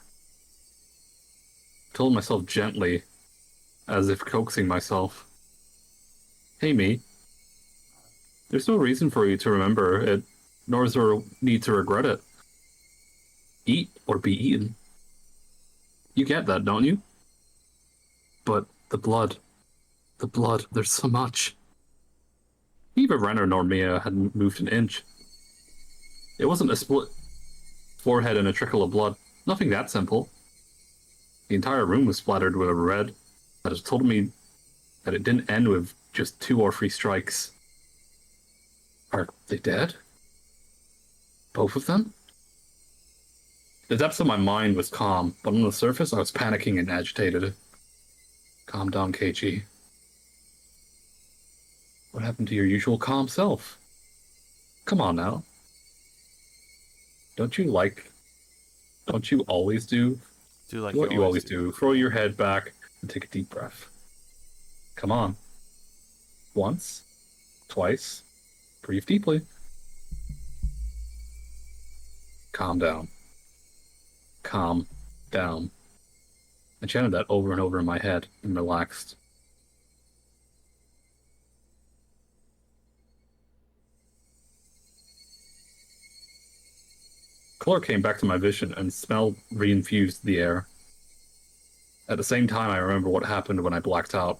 told myself gently, as if coaxing myself. Hey, me. There's no reason for you to remember it, nor is there a need to regret it. Eat or be eaten. You get that, don't you? But the blood, there's so much. Neither Renner nor Mia had moved an inch. It wasn't a split forehead and a trickle of blood. Nothing that simple. The entire room was splattered with a red that has told me that it didn't end with just 2 or 3 strikes. Are they dead? Both of them? The depths of my mind was calm, but on the surface I was panicking and agitated. Calm down, Keiichi. What happened to your usual calm self? Come on now. Don't you always do Do like what you always do? Throw your head back and take a deep breath. Come on. Once, twice, breathe deeply. Calm down. Calm down. I chanted that over and over in my head and relaxed. Color came back to my vision and smell reinfused the air. At the same time, I remember what happened when I blacked out.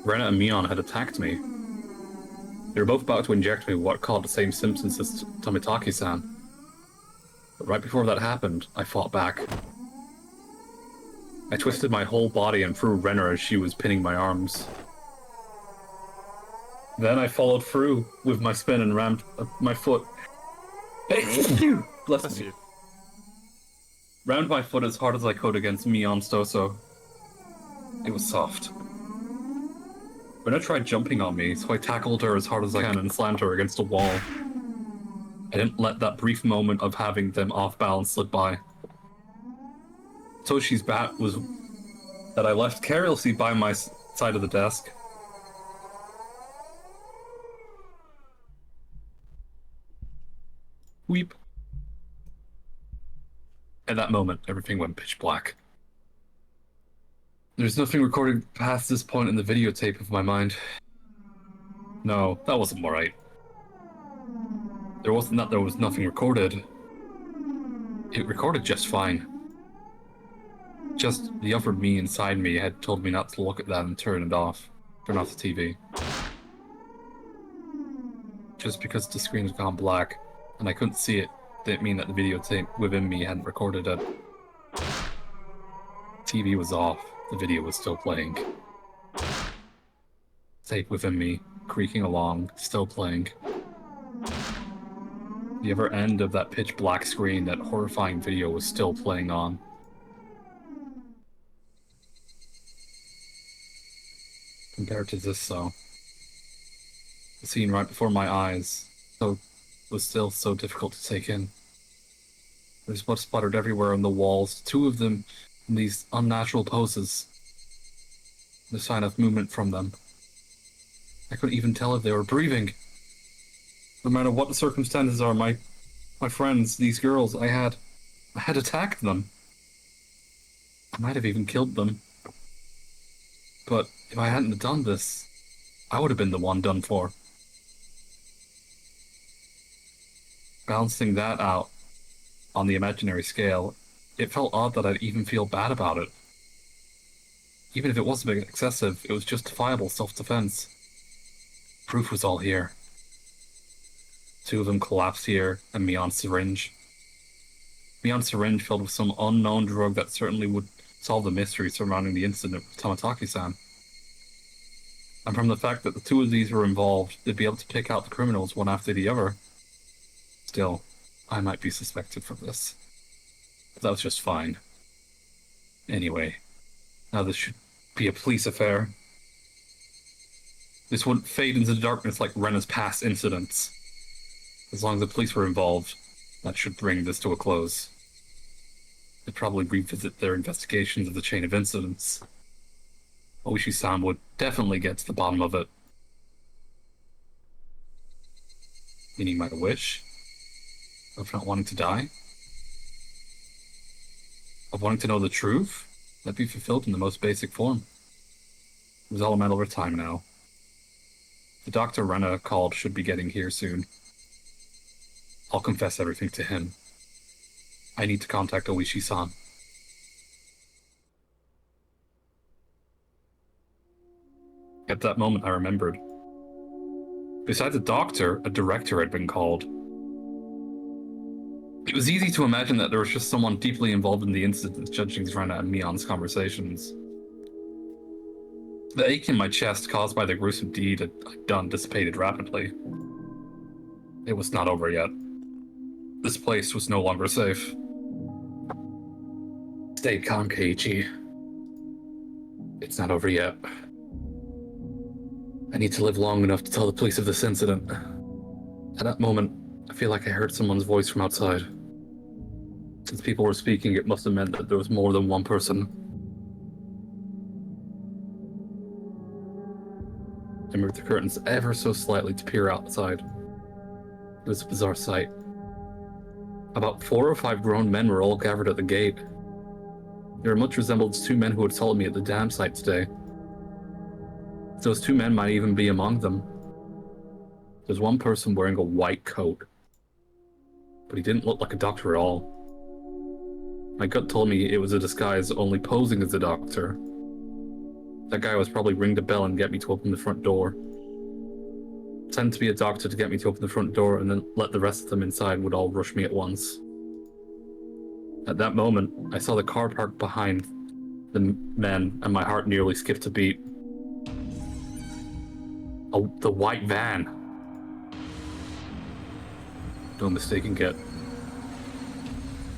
Rena and Mion had attacked me. They were both about to inject me with what caused the same symptoms as Tomitaki-san. But right before that happened, I fought back. I twisted my whole body and threw Rena as she was pinning my arms. Then I followed through with my spin and rammed my foot. Bless me. Rammed my foot as hard as I could against Mion's torso. It was soft. Rena tried jumping on me, so I tackled her as hard as I can and slammed her against a wall. I didn't let that brief moment of having them off balance slip by. Toshi's bat was that I left carelessly by my side of the desk. Weep. At that moment, everything went pitch black. There's nothing recorded past this point in the videotape of my mind. No, that wasn't right. There was nothing recorded. It recorded just fine. Just the other me inside me had told me not to look at that and turn it off. Turn off the TV. Just because the screen had gone black and I couldn't see it didn't mean that the videotape within me hadn't recorded it. TV was off. The video was still playing. Tape within me, creaking along, still playing. The other end of that pitch black screen, that horrifying video was still playing on. Compared to this, though, the scene right before my eyes was still so difficult to take in. There's blood splattered everywhere on the walls, two of them in these unnatural poses. No sign of movement from them. I couldn't even tell if they were breathing. No matter what the circumstances are, my friends, these girls, I had attacked them. I might have even killed them. But if I hadn't done this, I would have been the one done for. Balancing that out on the imaginary scale, it felt odd that I'd even feel bad about it. Even if it was a bit excessive, it was justifiable self-defense. Proof was all here. Two of them collapsed here, and Mion's syringe. Mion's syringe filled with some unknown drug that certainly would solve the mystery surrounding the incident with Tomitaki-san. And from the fact that the two of these were involved, they'd be able to pick out the criminals one after the other. Still, I might be suspected for this. But that was just fine. Anyway, now this should be a police affair. This wouldn't fade into the darkness like Rena's past incidents. As long as the police were involved, that should bring this to a close. They'd probably revisit their investigations of the chain of incidents. Oishi-san would definitely get to the bottom of it. Meaning my wish? Of not wanting to die? Of wanting to know the truth? That'd be fulfilled in the most basic form. It was all a matter of time now. The doctor Rena called should be getting here soon. I'll confess everything to him. I need to contact Oishi-san. At that moment, I remembered. Besides the doctor, a director had been called. It was easy to imagine that there was just someone deeply involved in the incident judging Rena and Mion's conversations. The ache in my chest caused by the gruesome deed I'd done dissipated rapidly. It was not over yet. This place was no longer safe. Stay calm, Keiichi. It's not over yet. I need to live long enough to tell the police of this incident. At that moment, I feel like I heard someone's voice from outside. Since people were speaking, it must have meant that there was more than one person. I moved the curtains ever so slightly to peer outside. It was a bizarre sight. About 4 or 5 grown men were all gathered at the gate. They were much resembled to 2 men who had assaulted me at the dam site today. Those 2 men might even be among them. There's one person wearing a white coat, but he didn't look like a doctor at all. My gut told me it was a disguise only posing as a doctor. That guy was probably ring the bell and get me to open the front door. Pretend to be a doctor to get me to open the front door, and then let the rest of them inside would all rush me at once. At that moment, I saw the car parked behind the men, and my heart nearly skipped a beat. Oh, the white van. No mistaking it.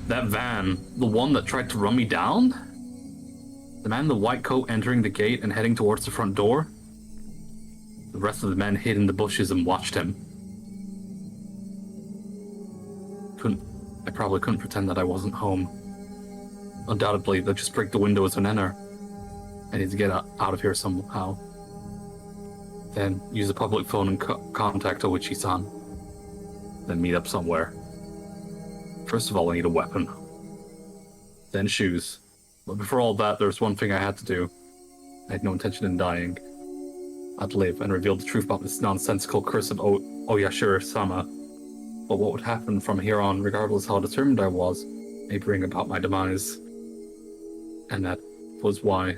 That van, the one that tried to run me down? The man in the white coat entering the gate and heading towards the front door? The rest of the men hid in the bushes and watched him. I probably couldn't pretend that I wasn't home. Undoubtedly, they'll just break the windows and enter. I need to get out of here somehow. Then use a public phone and contact Oichi-san. Then meet up somewhere. First of all, I need a weapon. Then shoes. But before all that, there's one thing I had to do. I had no intention in dying. I'd live and reveal the truth about this nonsensical curse of Oyashiro-sama. But what would happen from here on, regardless how determined I was, may bring about my demise. And that was why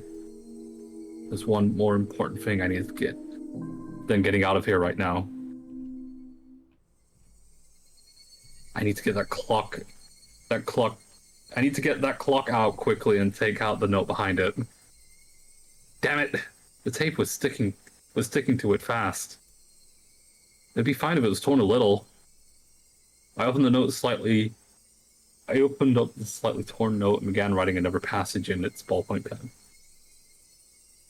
there's one more important thing I needed to get than getting out of here right now. I need to get that clock. I need to get that clock out quickly and take out the note behind it. Damn it! The tape was sticking to it fast. It'd be fine if it was torn a little. I opened up the slightly torn note and began writing another passage in its ballpoint pen.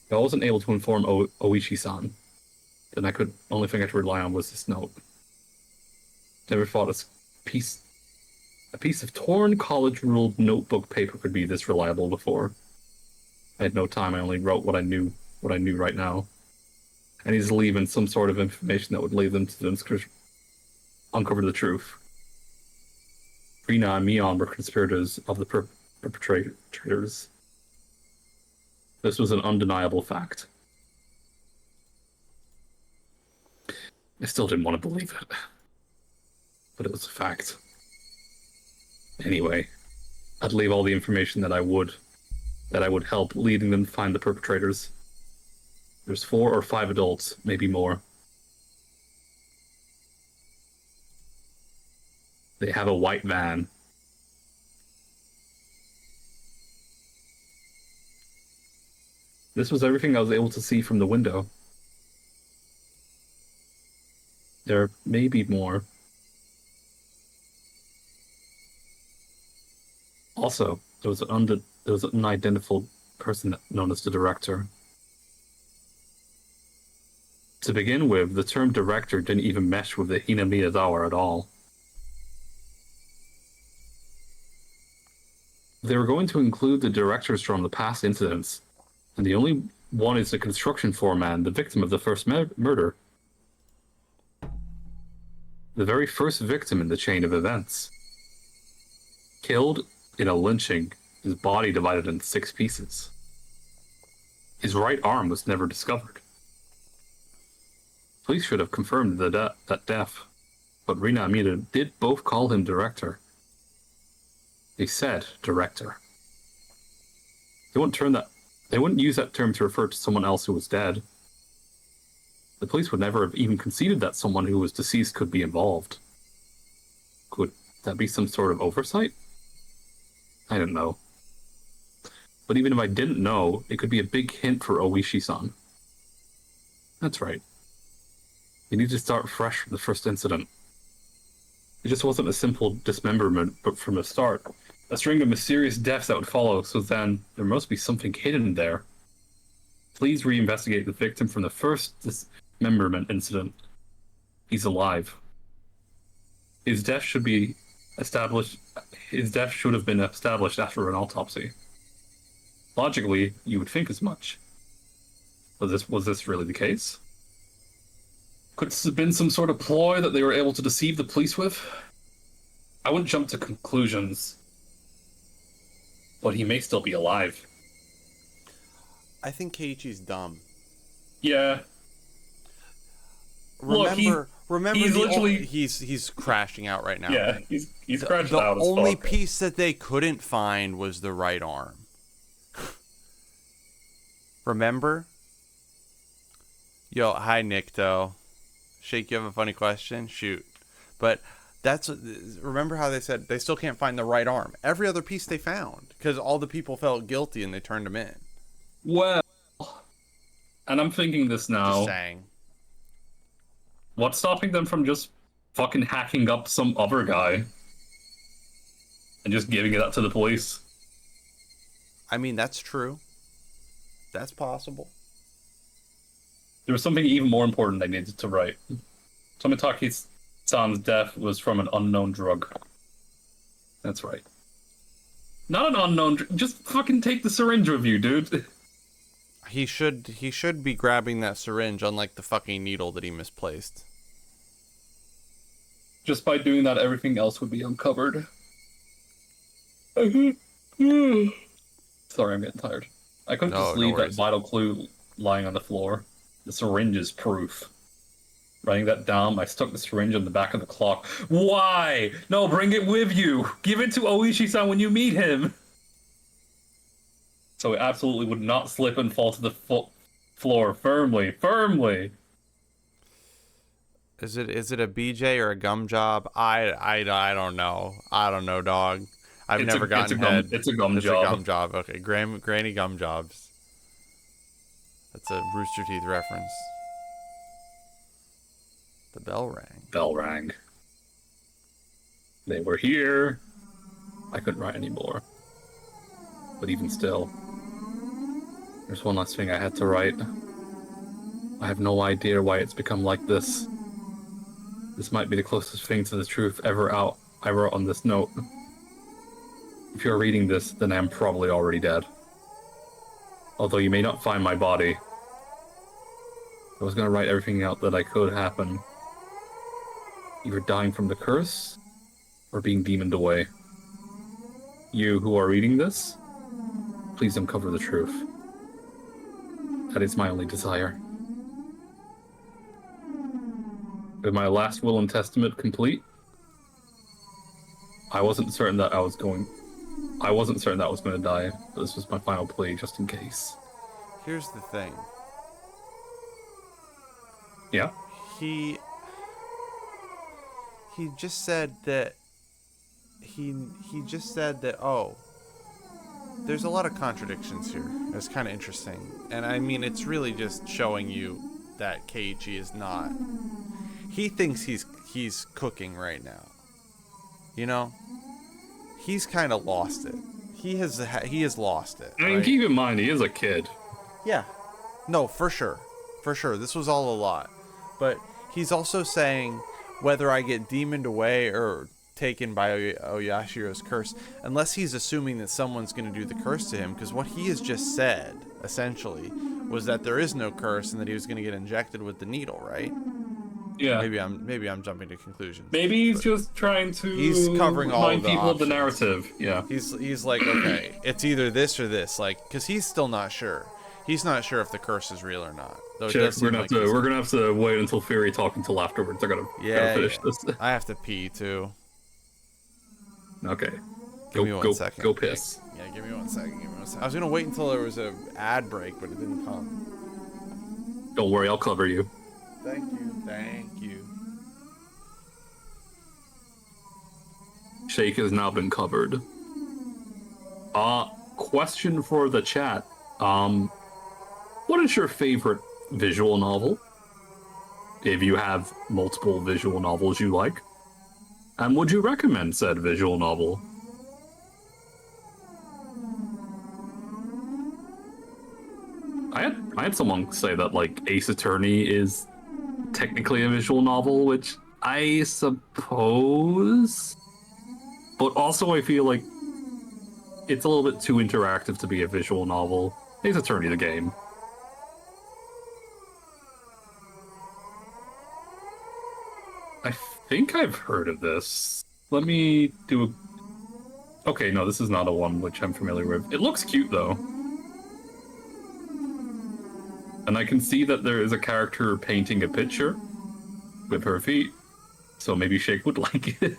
If I wasn't able to inform Oichi-san, then only thing I could rely on was this note. Never thought a piece of torn college-ruled notebook paper could be this reliable before. I had no time. I only wrote what I knew right now. I needed to leave in some sort of information that would lead them to uncover the truth. Rina and Mion were conspirators of the perpetrators. This was an undeniable fact. I still didn't want to believe it, but it was a fact. Anyway, I'd leave all the information that I would help leading them to find the perpetrators. There's 4 or 5 adults, maybe more. They have a white van. This was everything I was able to see from the window. There may be more. Also, there was an unidentified person known as the director. To begin with, the term director didn't even mesh with the Hinamiyazawa at all. They were going to include the directors from the past incidents, and the only one is the construction foreman, the victim of the first murder. The very first victim in the chain of events. Killed in a lynching, his body divided into 6 pieces. His right arm was never discovered. Police should have confirmed that death, but Rina and Mina did both call him director. They said director. They wouldn't use that term to refer to someone else who was dead. The police would never have even conceded that someone who was deceased could be involved. Could that be some sort of oversight? I don't know. But even if I didn't know, it could be a big hint for Oishi-san. That's right. You need to start fresh from the first incident. It just wasn't a simple dismemberment, but from the start, A string of mysterious deaths that would follow, so then there must be something hidden there. Please reinvestigate the victim from the first dismemberment incident. He's alive. His death should be established. His death should have been established after an autopsy. Logically, you would think as much. Was this really the case? Could this have been some sort of ploy that they were able to deceive the police with? I wouldn't jump to conclusions, but he may still be alive. I think Keiichi's dumb. Yeah. Remember, he's literally he's crashing out right now. Yeah, he's crashing The out. The only fuck. piece that they couldn't find was the right arm. Remember? Yo, hi Nikto. Shake, you have a funny question? Shoot. But remember how they said they still can't find the right arm. Every other piece they found, because all the people felt guilty and they turned him in. Well, and I'm thinking this now. Just saying. What's stopping them from just fucking hacking up some other guy and just giving it up to the police? I mean, that's true. That's possible. There was something even more important they needed to write. Tomitake's-san's death was from an unknown drug. That's right. Not an unknown just fucking take the syringe with you, dude. He should be grabbing that syringe, unlike the fucking needle that he misplaced. Just by doing that, everything else would be uncovered. Sorry, I'm getting tired. I couldn't just leave that vital clue lying on the floor. The syringe is proof. Writing that down, I stuck the syringe on the back of the clock. Why? No, bring it with you. Give it to Oishi-san when you meet him. So it absolutely would not slip and fall to the floor firmly. Is it a BJ or a gum job? I don't know. I don't know, dog. I've never gotten head. It's a gum job. It's a gum job. Okay, Granny gum jobs. That's a Rooster Teeth reference. The bell rang. Bell rang. They were here. I couldn't write anymore. But even still, there's one last thing I had to write. I have no idea why it's become like this. This might be the closest thing to the truth I wrote on this note. If you're reading this, then I am probably already dead. Although you may not find my body. I was gonna write everything out that I could happen. Either dying from the curse, or being demoned away. You who are reading this, please uncover the truth. That is my only desire. With my last will and testament complete, I wasn't certain that I was going to die, but this was my final plea, just in case. Here's the thing. Yeah? He just said that oh, there's a lot of contradictions here. It's kind of interesting. And I mean, it's really just showing you that Keiichi is not. He thinks he's cooking right now. You know? He's kind of lost it. He has lost it. I mean, keep in mind, he is a kid. Yeah. No, for sure. For sure. This was all a lot. But he's also saying, whether I get demoned away or taken by Oyashiro's curse, unless he's assuming that someone's going to do the curse to him, because what he has just said, essentially, was that there is no curse and that he was going to get injected with the needle, right? Yeah. Maybe I'm jumping to conclusions. Maybe he's just trying to he's covering all remind the people options. of the narrative. Yeah. He's like, okay, it's either this or this, like, because he's still not sure. He's not sure if the curse is real or not. Though we're gonna have to wait until Fury talk until afterwards. I gotta finish this. I have to pee too. Okay. Give me 1 second. Go piss. Yeah, give me 1 second. I was gonna wait until there was an ad break, but it didn't come. Don't worry, I'll cover you. Thank you. Shake has now been covered. Question for the chat. What is your favorite visual novel? If you have multiple visual novels you like. And would you recommend said visual novel? had someone say that like Ace Attorney is technically a visual novel, which I suppose, but also I feel like it's a little bit too interactive to be a visual novel. Ace Attorney, the game. I think I've heard of this. Let me do a... Okay, no, this is not a one which I'm familiar with. It looks cute, though. And I can see that there is a character painting a picture with her feet. So maybe Shake would like it.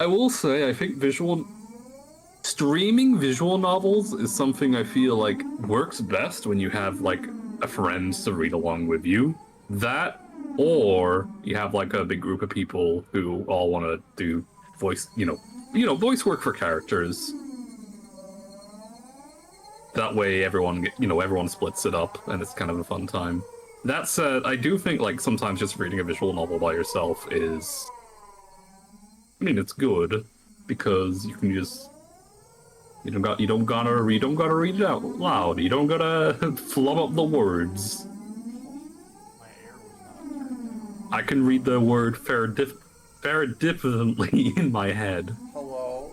I will say, I think streaming visual novels is something I feel like works best when you have like a friend to read along with you. That, or you have like a big group of people who all want to do voice, voice work for characters. That way, everyone splits it up, and it's kind of a fun time. That said, I do think like sometimes just reading a visual novel by yourself is. I mean, it's good because you can just you don't gotta read it out loud. You don't gotta flub up the words. I can read the word differently in my head. Hello.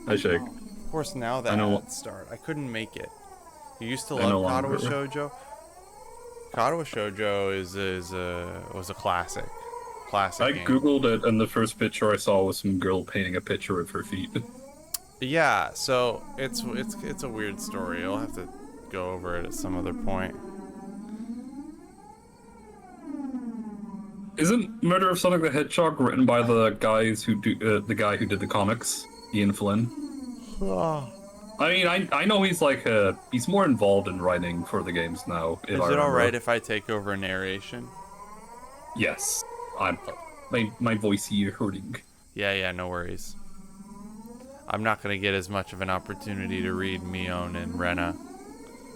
I shake. Oh, of course, now that ads start, I couldn't make it. You used to love Katawa Shoujo. Katawa Shoujo was a classic. I game. Googled it, and the first picture I saw was some girl painting a picture with her feet. Yeah, so it's a weird story. I'll have to go over it at some other point. Isn't Murder of Sonic the Hedgehog written by the guys who the guy who did the comics, Ian Flynn? I mean, I know he's like he's more involved in writing for the games now. Is it all right if I take over narration? Yes. My voice here hurting. Yeah, no worries. I'm not gonna get as much of an opportunity to read Mion and Rena,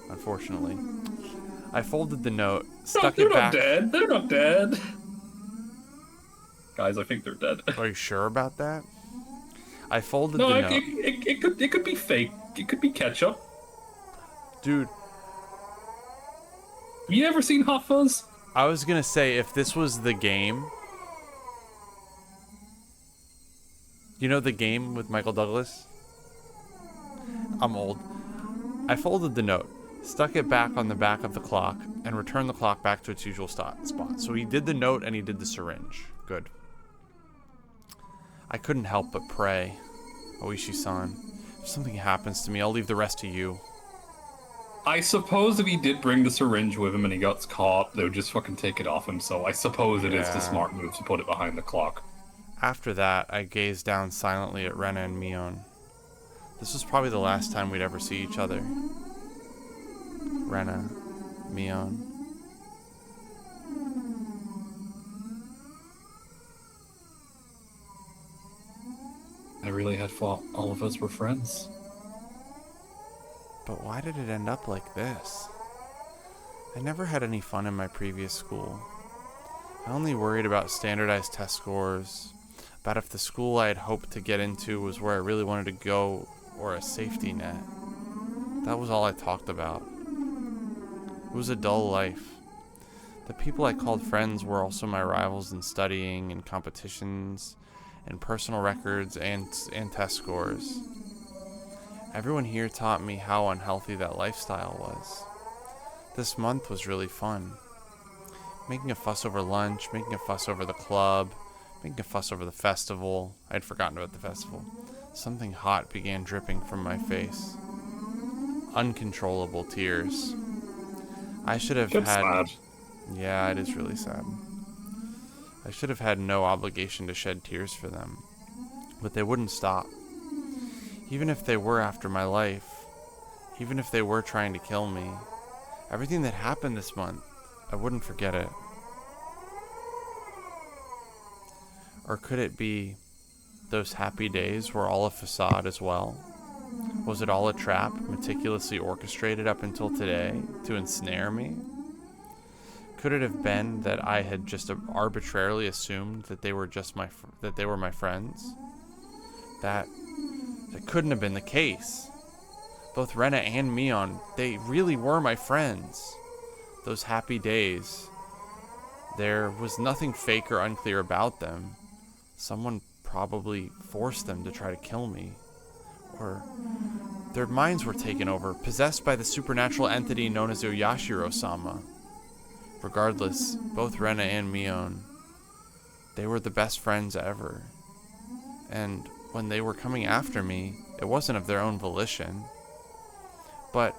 unfortunately. I folded the note, stuck it back. They're not dead. Guys, I think they're dead. Are you sure about that? I folded the note. It could be fake. It could be ketchup. Dude. Have you ever seen Hot Fuzz? I was gonna say, if this was the game... You know the game with Michael Douglas? I'm old. I folded the note, stuck it back on the back of the clock, and returned the clock back to its usual spot. So he did the note and he did the syringe. Good. I couldn't help but pray. Oishi-san, if something happens to me, I'll leave the rest to you. I suppose if he did bring the syringe with him and he got caught, they would just fucking take it off him, so I suppose it is the smart move to put it behind the clock. After that, I gazed down silently at Rena and Mion. This was probably the last time we'd ever see each other. Rena, Mion. I really had thought all of us were friends. But why did it end up like this? I never had any fun in my previous school. I only worried about standardized test scores, about if the school I had hoped to get into was where I really wanted to go, or a safety net. That was all I talked about. It was a dull life. The people I called friends were also my rivals in studying and competitions and personal records and test scores. Everyone here taught me how unhealthy that lifestyle was. This month was really fun. Making a fuss over lunch, making a fuss over the club, making a fuss over the festival. I had forgotten about the festival. Something hot began dripping from my face. Uncontrollable tears. I should have had... sad. Yeah, it is really sad. I should have had no obligation to shed tears for them. But they wouldn't stop. Even if they were after my life, even if they were trying to kill me, everything that happened this month, I wouldn't forget it. Or could it be those happy days were all a facade as well? Was it all a trap, meticulously orchestrated up until today to ensnare me? Could it have been that I had just arbitrarily assumed that they were my friends? That couldn't have been the case. Both Rena and Mion, they really were my friends. Those happy days. There was nothing fake or unclear about them. Someone probably forced them to try to kill me. Or their minds were taken over, possessed by the supernatural entity known as Oyashiro-sama. Regardless, both Rena and Mion, they were the best friends ever. And when they were coming after me, it wasn't of their own volition. But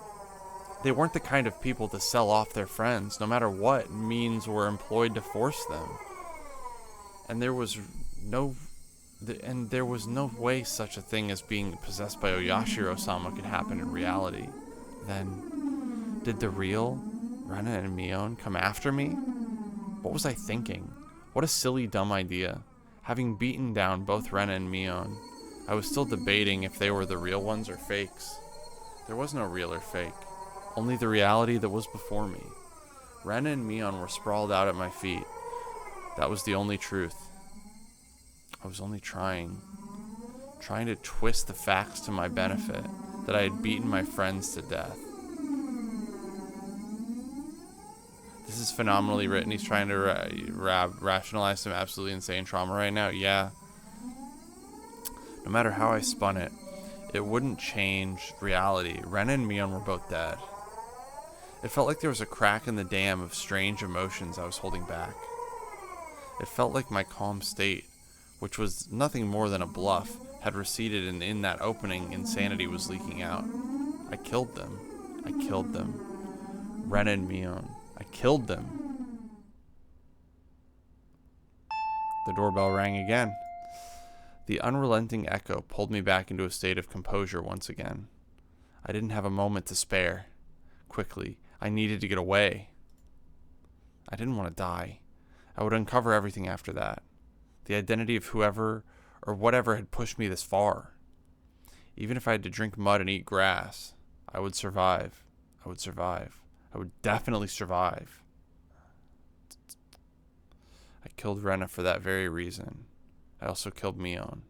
they weren't the kind of people to sell off their friends, no matter what means were employed to force them. And there was no way such a thing as being possessed by Oyashiro-sama could happen in reality. Then, did the real Rena and Mion come after me? What was I thinking? What a silly, dumb idea. Having beaten down both Rena and Mion, I was still debating if they were the real ones or fakes. There was no real or fake, only the reality that was before me. Rena and Mion were sprawled out at my feet. That was the only truth. I was only trying to twist the facts to my benefit, that I had beaten my friends to death. This is phenomenally written. He's trying to rationalize some absolutely insane trauma right now. Yeah. No matter how I spun it, it wouldn't change reality. Rena and Mion were both dead. It felt like there was a crack in the dam of strange emotions I was holding back. It felt like my calm state, which was nothing more than a bluff, had receded, and in that opening, insanity was leaking out. I killed them. Rena and Mion. I killed them. The doorbell rang again. The unrelenting echo pulled me back into a state of composure once again. I didn't have a moment to spare. Quickly, I needed to get away. I didn't want to die. I would uncover everything after that. The identity of whoever or whatever had pushed me this far. Even if I had to drink mud and eat grass, I would survive. I would definitely survive. I killed Rena for that very reason. I also killed Mion.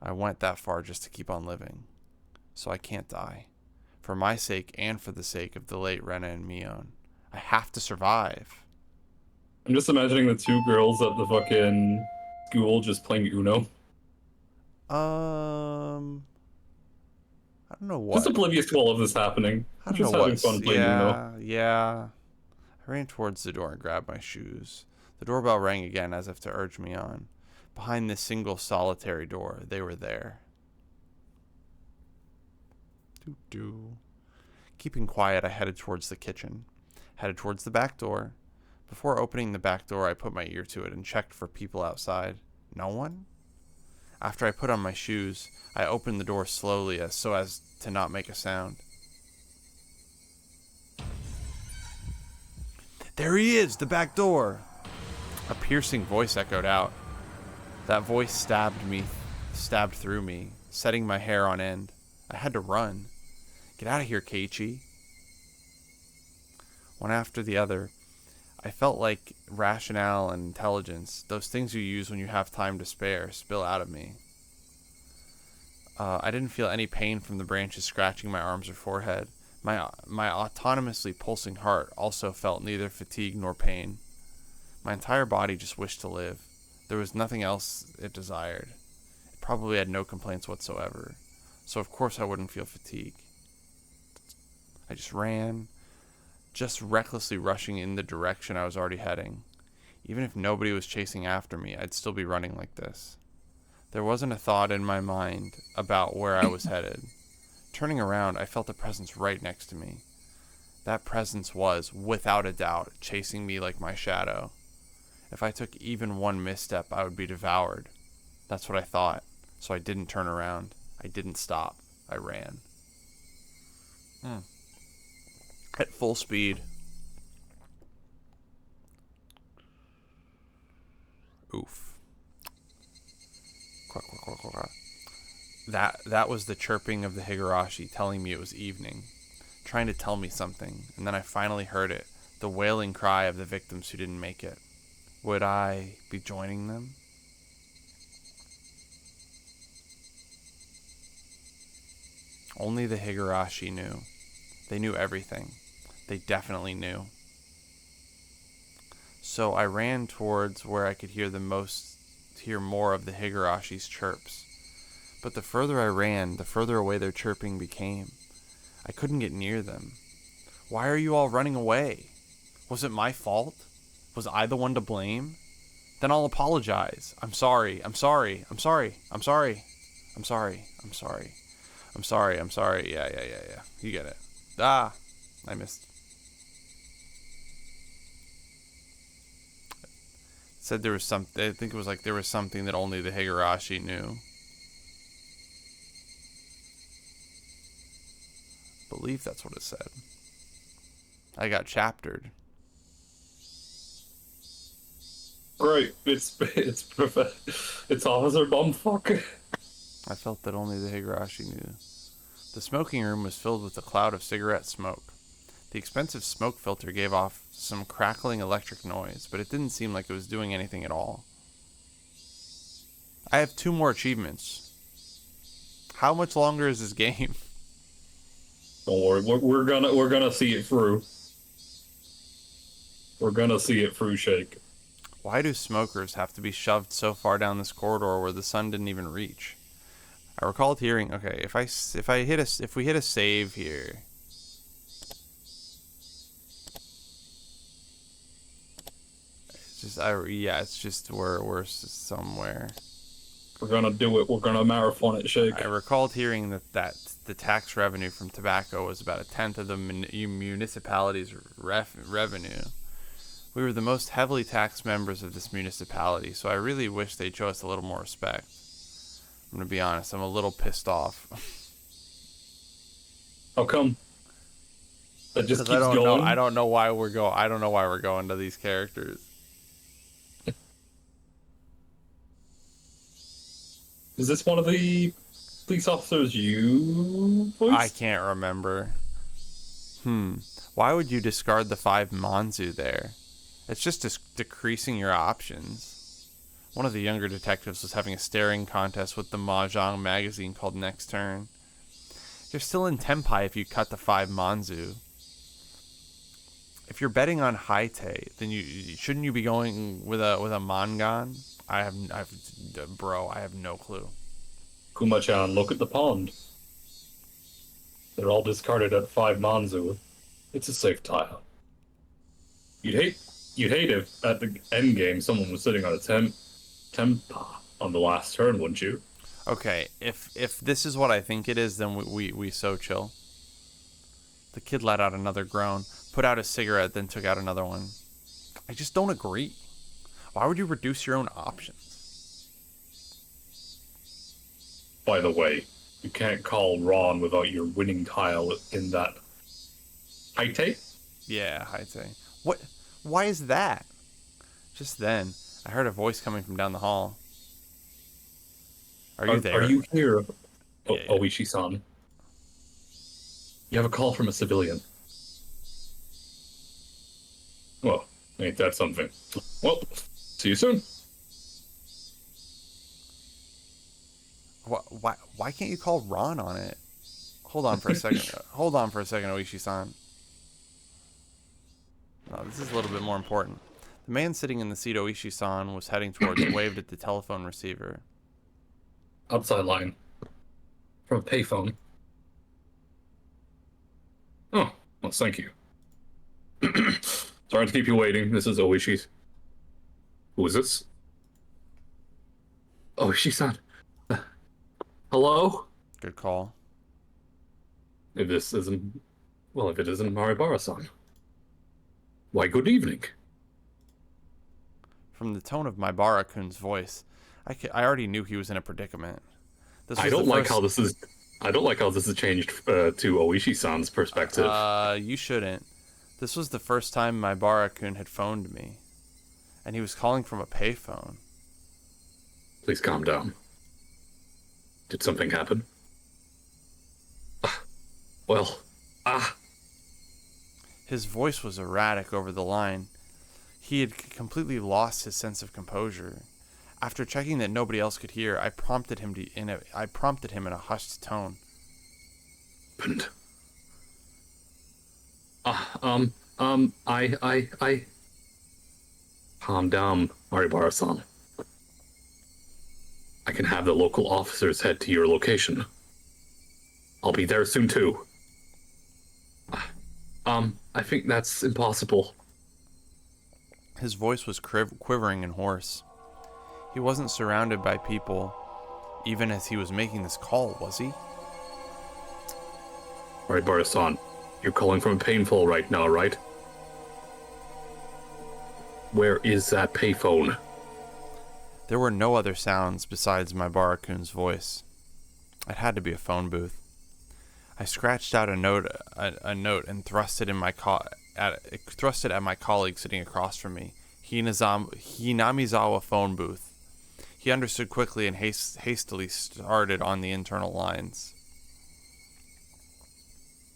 I went that far just to keep on living. So I can't die. For my sake and for the sake of the late Rena and Mion. I have to survive. I'm just imagining the two girls at the fucking school just playing Uno. I don't know what. Just oblivious to all of this happening. I don't Just know having what. fun playing Uno. Yeah. I ran towards the door and grabbed my shoes. The doorbell rang again as if to urge me on. Behind this single solitary door, they were there. Doo-doo. Keeping quiet, I headed towards the kitchen. Headed towards the back door. Before opening the back door, I put my ear to it and checked for people outside. No one? After I put on my shoes, I opened the door slowly so as to not make a sound. There he is, the back door! A piercing voice echoed out. That voice stabbed through me, setting my hair on end. I had to run. Get out of here, Keiichi. One after the other, I felt like rationale and intelligence, those things you use when you have time to spare, spill out of me. I didn't feel any pain from the branches scratching my arms or forehead. My autonomously pulsing heart also felt neither fatigue nor pain. My entire body just wished to live. There was nothing else it desired. It probably had no complaints whatsoever, so of course I wouldn't feel fatigue. I just ran, just recklessly rushing in the direction I was already heading. Even if nobody was chasing after me, I'd still be running like this. There wasn't a thought in my mind about where I was headed. Turning around, I felt a presence right next to me. That presence was, without a doubt, chasing me like my shadow. If I took even one misstep, I would be devoured. That's what I thought, so I didn't turn around. I didn't stop. I ran. At full speed. Oof. Quack, quack, quack, quack, quack. That was the chirping of the Higurashi telling me it was evening, trying to tell me something, and then I finally heard it, the wailing cry of the victims who didn't make it. Would I be joining them? Only the Higurashi knew. They knew everything. They definitely knew. So I ran towards where I could hear more of the Higurashi's chirps. But the further I ran, the further away their chirping became. I couldn't get near them. Why are you all running away? Was it my fault? Was I the one to blame? Then I'll apologize. I'm sorry. I'm sorry. I'm sorry. I'm sorry. I'm sorry. I'm sorry. I'm sorry. I'm sorry. Yeah. You get it. I missed. Said there was something. I think it was like there was something that only the Higurashi knew. I believe that's what it said. I got chaptered. Great. It's Officer Bumfuck. I felt that only the Higurashi knew. The smoking room was filled with a cloud of cigarette smoke. The expensive smoke filter gave off some crackling electric noise, but it didn't seem like it was doing anything at all. I have 2 more achievements. How much longer is this game? Don't worry, we're gonna see it through. We're gonna see it through, Shake. Why do smokers have to be shoved so far down this corridor where the sun didn't even reach? I recalled hearing. Okay, if we hit a save here. It's just we're somewhere. We're gonna do it. We're gonna marathon it, Shake. I recalled hearing that the tax revenue from tobacco was about 1/10 of the municipality's revenue. We were the most heavily taxed members of this municipality, so I really wish they'd show us a little more respect. I'm gonna be honest, I'm a little pissed off. How come? That just keeps going. I don't know why we're going to these characters. Is this one of the police officers you voiced? I can't remember. Why would you discard the 5 Manzu there? It's just decreasing your options. One of the younger detectives was having a staring contest with the Mahjong magazine called Next Turn. You're still in Tenpai if you cut the 5 Manzu. If you're betting on Haite, then shouldn't you be going with a Mangan? I have no clue. Kuma-chan, look at the pond. They're all discarded at 5 Manzu. It's a safe tile. You'd hate if at the end game someone was sitting on a tempa on the last turn, wouldn't you? Okay, if this is what I think it is, then we so chill. The kid let out another groan, put out a cigarette, then took out another one. I just don't agree. Why would you reduce your own options? By the way, you can't call Ron without your winning tile in that. Haite? Yeah, Haite. What? Why is that? Just then, I heard a voice coming from down the hall. Are you there? Are you here, Yeah. Oishi-san? You have a call from a civilian. Well, ain't that something? Well, see you soon. Why can't you call Ron on it? Hold on for a second. Oishi-san. No, this is a little bit more important. The man sitting in the seat Oishi-san was heading towards waved at the telephone receiver. Outside line. From a payphone. Oh, well, thank you. Sorry to keep you waiting. This is Oishi. Who is this? Oishi-san. Hello? Good call. If it isn't Maribara-san. Why, good evening. From the tone of my Bara-kun's voice, I already knew he was in a predicament. I don't like how this is changed to Oishi-san's perspective. You shouldn't. This was the first time my Bara-kun had phoned me, and he was calling from a payphone. Please calm down. Did something happen? His voice was erratic over the line. He had completely lost his sense of composure. After checking that nobody else could hear, I prompted him in a hushed tone. And, I. Calm down, Maribara-san. I can have the local officers head to your location. I'll be there soon too. I think that's impossible. His voice was quivering and hoarse. He wasn't surrounded by people, even as he was making this call, was he? Maribara-san, you're calling from a payphone right now, right? Where is that payphone? There were no other sounds besides my Barakun's voice. It had to be a phone booth. I scratched out a note and thrust it at my colleague sitting across from me. Hinamizawa phone booth. He understood quickly and hastily started on the internal lines.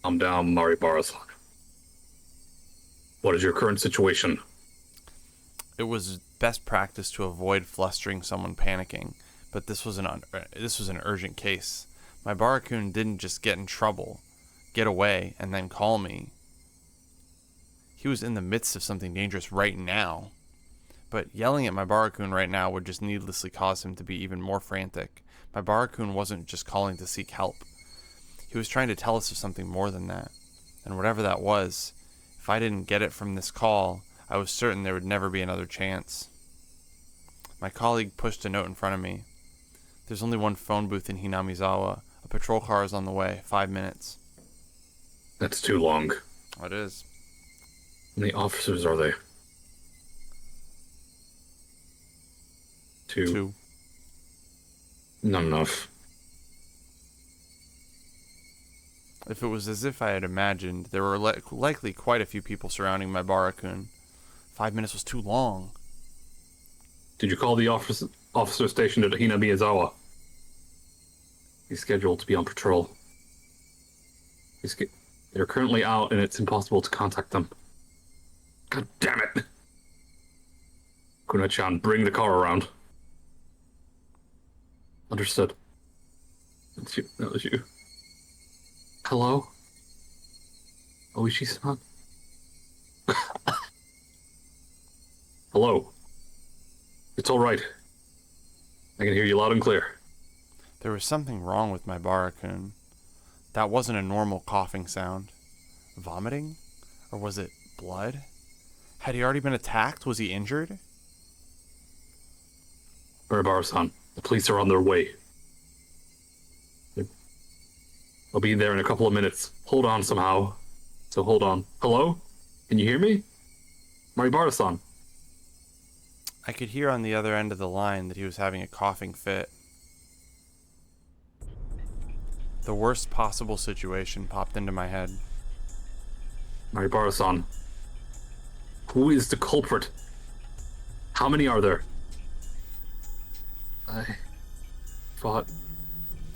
I'm down, Maribara-san. What is your current situation? It was best practice to avoid flustering someone panicking, but this was an urgent case. My Barakun didn't just get in trouble, get away, and then call me. He was in the midst of something dangerous right now. But yelling at my Barakun right now would just needlessly cause him to be even more frantic. My Barakun wasn't just calling to seek help. He was trying to tell us of something more than that. And whatever that was, if I didn't get it from this call, I was certain there would never be another chance. My colleague pushed a note in front of me. There's only one phone booth in Hinamizawa. A patrol car is on the way. 5 minutes. That's too long. It is. How many officers are they? Two. Not enough. If it was as if I had imagined, there were likely quite a few people surrounding my Barakun. 5 minutes was too long. Did you call the officer stationed at Hinamizawa? He's scheduled to be on patrol. They're currently out, and it's impossible to contact them. God damn it! Kuna-chan, bring the car around. Understood. That was you. Hello? Oishi-san? Hello. It's all right. I can hear you loud and clear. There was something wrong with my Barakun. That wasn't a normal coughing sound. Vomiting? Or was it blood? Had he already been attacked? Was he injured? Maribara-san, the police are on their way. I'll be there in a couple of minutes. Hold on somehow. So hold on. Hello? Can you hear me? Maribara-san. I could hear on the other end of the line that he was having a coughing fit. The worst possible situation popped into my head. Maribara-san. Who is the culprit? How many are there? I thought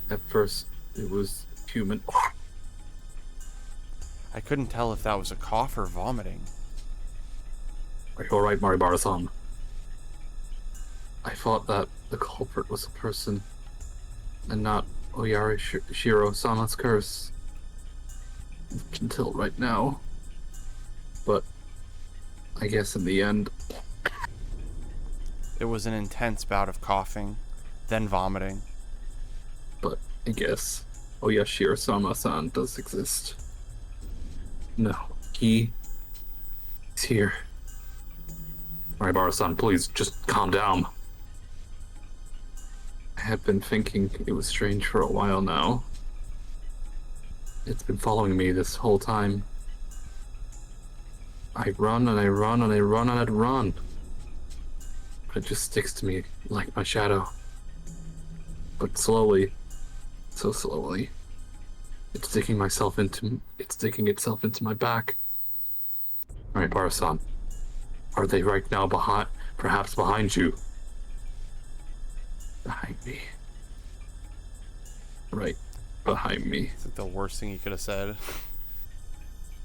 at first it was human. I couldn't tell if that was a cough or vomiting. Are you alright, Maribara-san? I thought that the culprit was a person and not Oyari Shiro-sama's curse. Until right now. But I guess in the end... It was an intense bout of coughing, then vomiting. But I guess Oyashiro-sama-san does exist. No, he's here. Maribara-san, please, just calm down. I have been thinking it was strange for a while now. It's been following me this whole time. I run and I run and I run and I run. But it just sticks to me like my shadow. But slowly, so slowly, it's digging itself into my back. Alright, Bara-san. Are they right now perhaps behind you? Behind me. Right behind me. It's like the worst thing you could have said.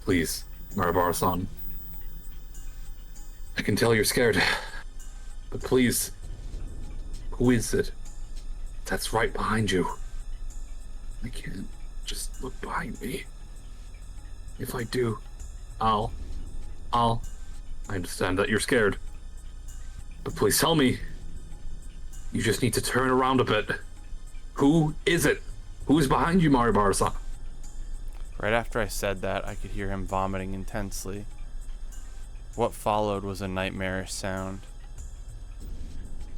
Please, Maribara-san, I can tell you're scared, but please, who is it that's right behind you? I can't just look behind me. If I do, I'll... I understand that you're scared, but please tell me. You just need to turn around a bit. Who is it? Who is behind you, Maribara-san? Right after I said that, I could hear him vomiting intensely. What followed was a nightmarish sound.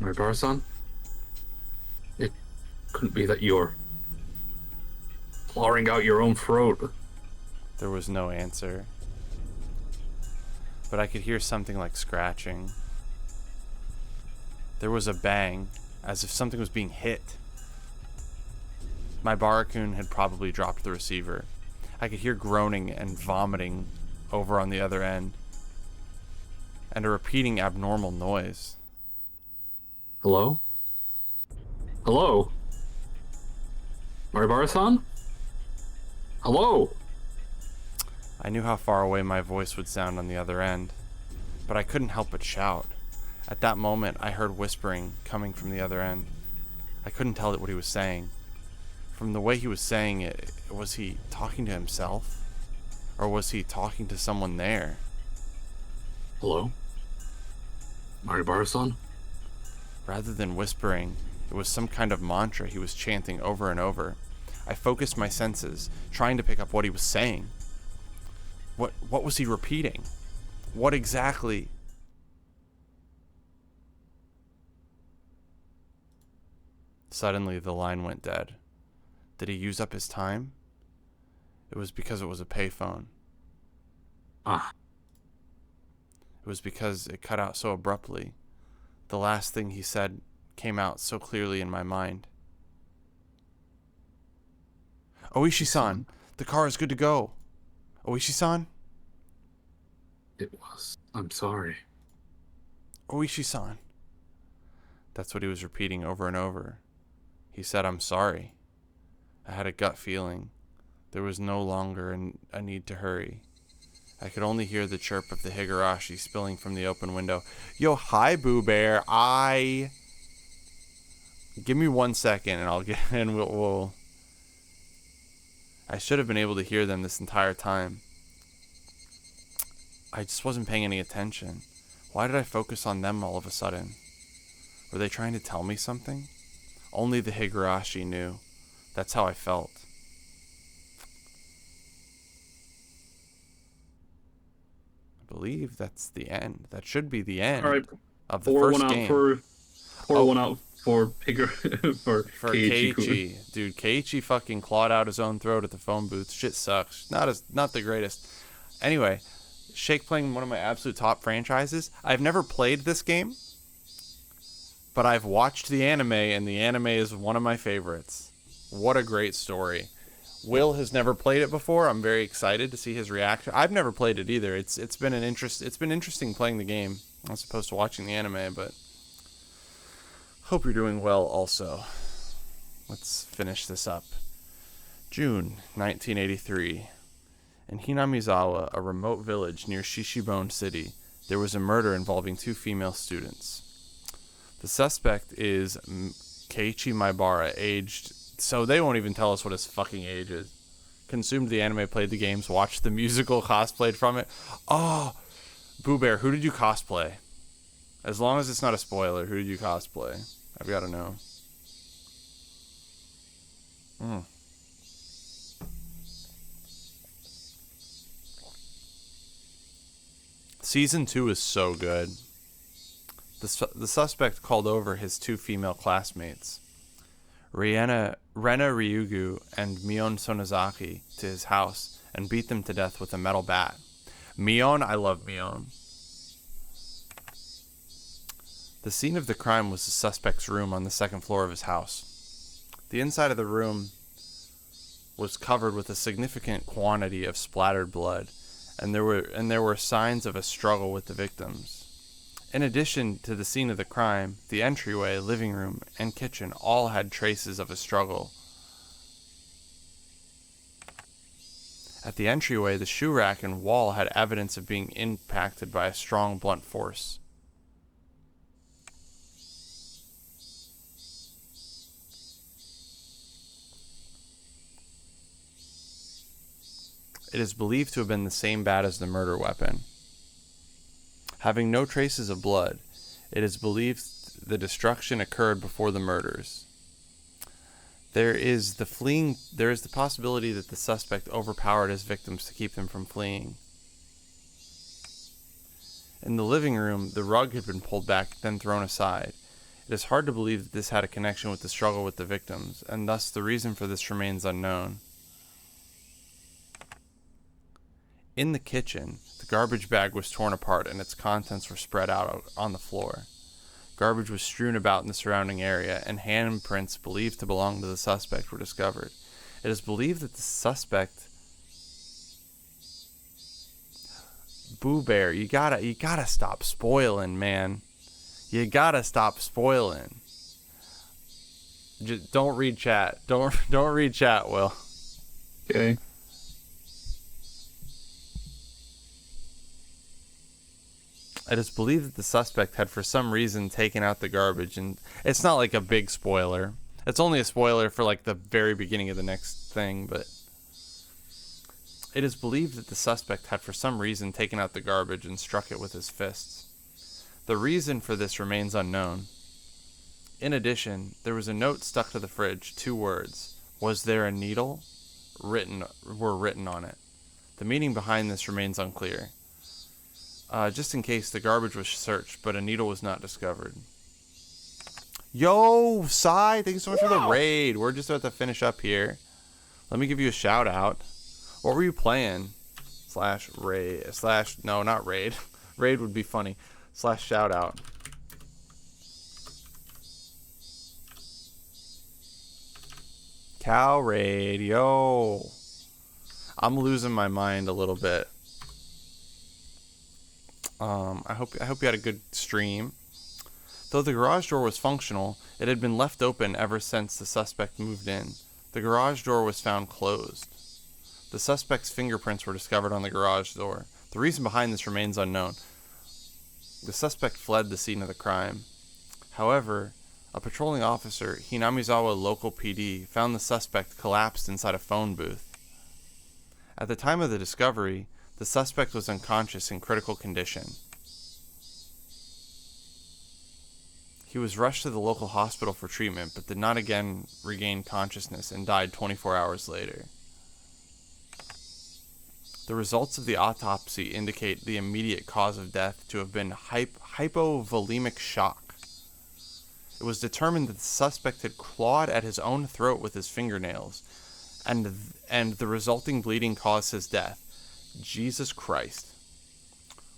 Maribara-san? It couldn't be that you're clawing out your own throat. There was no answer. But I could hear something like scratching. There was a bang, as if something was being hit. My Barakun had probably dropped the receiver. I could hear groaning and vomiting over on the other end, and a repeating abnormal noise. Hello? Hello? Maribara-san? Hello? I knew how far away my voice would sound on the other end, but I couldn't help but shout. At that moment, I heard whispering coming from the other end. I couldn't tell what he was saying. From the way he was saying it, was he talking to himself? Or was he talking to someone there? Hello? Maribara-san? Rather than whispering, it was some kind of mantra he was chanting over and over. I focused my senses, trying to pick up what he was saying. What was he repeating? What exactly? Suddenly, the line went dead. Did he use up his time? It was because it was a payphone. It was because it cut out so abruptly. The last thing he said came out so clearly in my mind. Oishi-san, the car is good to go. Oishi-san? It was. I'm sorry. Oishi-san. That's what he was repeating over and over. He said, I'm sorry. I had a gut feeling. There was no longer a need to hurry. I could only hear the chirp of the Higurashi spilling from the open window. Yo, hi, Boo Bear. Give me 1 second and I'll get... And we'll... I should have been able to hear them this entire time. I just wasn't paying any attention. Why did I focus on them all of a sudden? Were they trying to tell me something? Only the Higurashi knew. That's how I felt. I believe that's the end. That should be the end of the first game. Pour one out for Keiichi. Keiichi. Dude, Keiichi fucking clawed out his own throat at the phone booth. Shit sucks. Not the greatest. Anyway, Shake playing one of my absolute top franchises. I've never played this game, but I've watched the anime, and the anime is one of my favorites. What a great story. Will has never played it before. I'm very excited to see his reaction. I've never played it either. It's been interesting playing the game as opposed to watching the anime, but hope you're doing well also. Let's finish this up. June 1983. In Hinamizawa, a remote village near Shishibone City, there was a murder involving 2 female students. The suspect is Keiichi Maibara, aged... So they won't even tell us what his fucking age is. Consumed the anime, played the games, watched the musical, cosplayed from it. Oh, Boo Bear, who did you cosplay? As long as it's not a spoiler, who did you cosplay? I've got to know. Season 2 is so good. The suspect called over his 2 female classmates, Rena Ryugu and Mion Sonozaki, to his house and beat them to death with a metal bat. Mion, I love Mion. The scene of the crime was the suspect's room on the 2nd floor of his house. The inside of the room was covered with a significant quantity of splattered blood, and there were signs of a struggle with the victims. In addition to the scene of the crime, the entryway, living room, and kitchen all had traces of a struggle. At the entryway, the shoe rack and wall had evidence of being impacted by a strong, blunt force. It is believed to have been the same bat as the murder weapon. Having no traces of blood, it is believed the destruction occurred before the murders. There is the possibility that the suspect overpowered his victims to keep them from fleeing. In the living room, the rug had been pulled back, then thrown aside. It is hard to believe that this had a connection with the struggle with the victims, and thus the reason for this remains unknown. In the kitchen, the garbage bag was torn apart and its contents were spread out on the floor. Garbage was strewn about in the surrounding area, and handprints believed to belong to the suspect were discovered. It is believed that the suspect... Boo Bear, you gotta stop spoiling, man. You gotta stop spoiling. Just don't read chat. Don't read chat, Will. Okay. It is believed that the suspect had for some reason taken out the garbage, and it's not like a big spoiler. It's only a spoiler for like the very beginning of the next thing, but it is believed that the suspect had for some reason taken out the garbage and struck it with his fists. The reason for this remains unknown. In addition, there was a note stuck to the fridge, 2 words, "Was there a needle?" were written on it. The meaning behind this remains unclear. Just in case, the garbage was searched, but a needle was not discovered. Yo, Sai, thank you so much for the raid. We're just about to finish up here. Let me give you a shout out. What were you playing? /raid. No, not raid. Raid would be funny. /shout out. Cow raid, yo. I'm losing my mind a little bit. I hope you had a good stream. Though the garage door was functional, it had been left open ever since the suspect moved in. The garage door was found closed. The suspect's fingerprints were discovered on the garage door. The reason behind this remains unknown. The suspect fled the scene of the crime. However, a patrolling officer, Hinamizawa Local PD, found the suspect collapsed inside a phone booth. At the time of the discovery, the suspect was unconscious in critical condition. He was rushed to the local hospital for treatment, but did not again regain consciousness and died 24 hours later. The results of the autopsy indicate the immediate cause of death to have been hypovolemic shock. It was determined that the suspect had clawed at his own throat with his fingernails, and the resulting bleeding caused his death. Jesus Christ.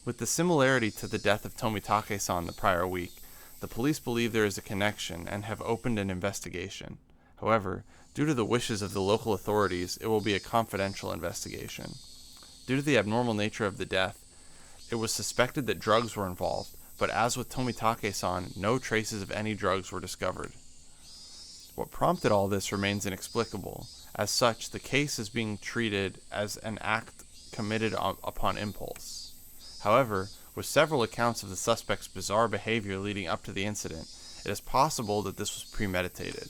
With the similarity to the death of Tomitake-san the prior week, the police believe there is a connection and have opened an investigation. However, due to the wishes of the local authorities, it will be a confidential investigation. Due to the abnormal nature of the death, it was suspected that drugs were involved, but as with Tomitake-san, no traces of any drugs were discovered. What prompted all this remains inexplicable. As such, the case is being treated as an act committed upon impulse. However, with several accounts of the suspect's bizarre behavior leading up to the incident, it is possible that this was premeditated.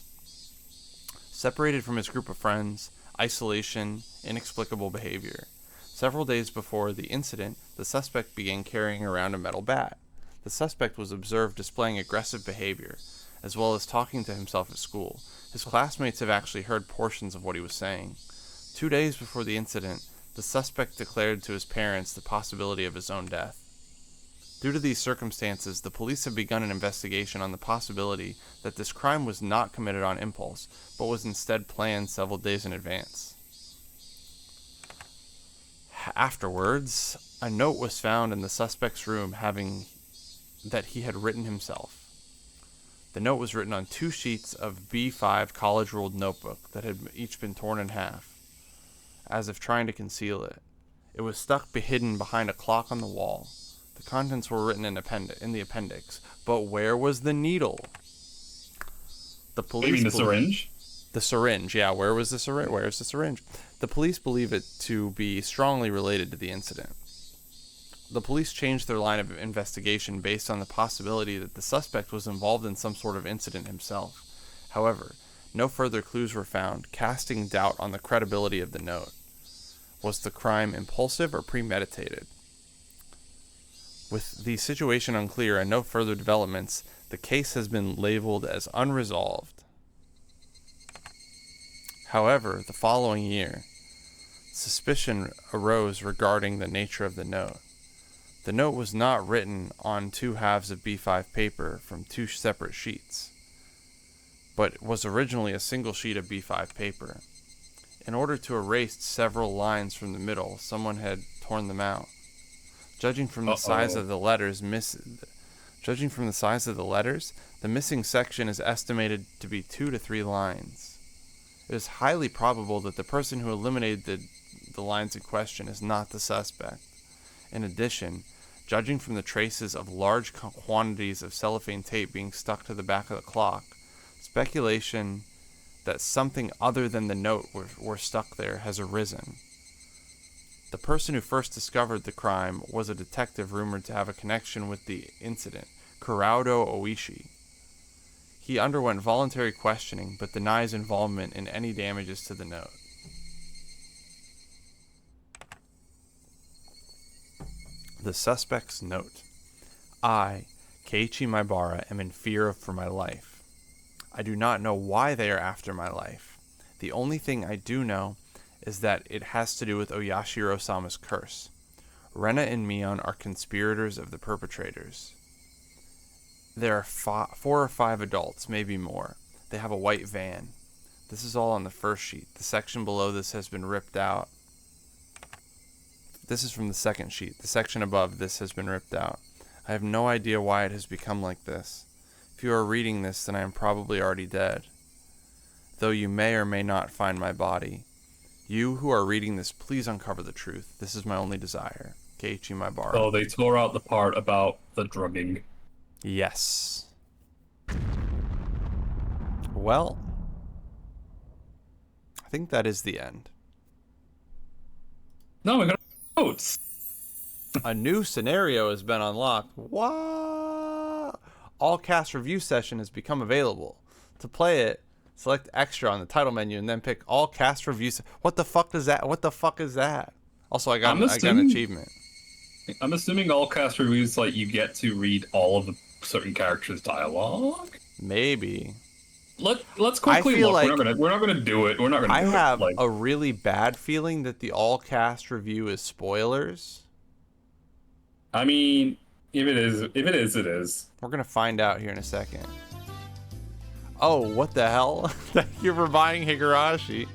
Separated from his group of friends, isolation, inexplicable behavior. Several days before the incident, the suspect began carrying around a metal bat. The suspect was observed displaying aggressive behavior, as well as talking to himself at school. His classmates have actually heard portions of what he was saying. 2 days before the incident, the suspect declared to his parents the possibility of his own death. Due to these circumstances, the police have begun an investigation on the possibility that this crime was not committed on impulse, but was instead planned several days in advance. Afterwards, a note was found in the suspect's room that he had written himself. The note was written on 2 sheets of B5 college-ruled notebook that had each been torn in half, as if trying to conceal it. It was stuck hidden behind a clock on the wall. The contents were written in the appendix, but where was the needle? The police. You mean the syringe? The syringe, yeah, where was the syringe? Where's the syringe? The police believe it to be strongly related to the incident. The police changed their line of investigation based on the possibility that the suspect was involved in some sort of incident himself. However, no further clues were found, casting doubt on the credibility of the note. Was the crime impulsive or premeditated? With the situation unclear and no further developments, the case has been labeled as unresolved. However, the following year, suspicion arose regarding the nature of the note. The note was not written on 2 halves of B5 paper from 2 separate sheets, but was originally a single sheet of B5 paper. In order to erase several lines from the middle, someone had torn them out. Judging from the size of the letters, the missing section is estimated to be 2 to 3 lines. It is highly probable that the person who eliminated the lines in question is not the suspect. In addition, judging from the traces of large quantities of cellophane tape being stuck to the back of the clock, speculation that something other than the note were stuck there has arisen. The person who first discovered the crime was a detective rumored to have a connection with the incident, Kurado Oishi. He underwent voluntary questioning, but denies involvement in any damages to the note. The suspect's note. I, Keiichi Maibara, am in fear for my life. I do not know why they are after my life. The only thing I do know is that it has to do with Oyashiro-sama's curse. Rena and Mion are conspirators of the perpetrators. There are 4 or 5 adults, maybe more. They have a white van. This is all on the first sheet. The section below this has been ripped out. This is from the second sheet. The section above this has been ripped out. I have no idea why it has become like this. If you are reading this, then I am probably already dead. Though you may or may not find my body. You who are reading this, please uncover the truth. This is my only desire. Keiichi Maibara. Oh, they tore out the part about the drugging. Yes. Well, I think that is the end. No, we got notes. A new scenario has been unlocked. What? All cast review session has become available. To play it, select extra on the title menu and then pick all cast reviews. What the fuck does that? What the fuck is that? Also, I got an achievement. I'm assuming all cast reviews, like, you get to read all of the certain characters' dialogue. Maybe. Let's quickly look. Like we're not gonna do it. We're not gonna. I have a really bad feeling that the all cast review is spoilers. I mean, if it is, it is. We're gonna find out here in a second. Oh, what the hell? Thank you for buying Higurashi.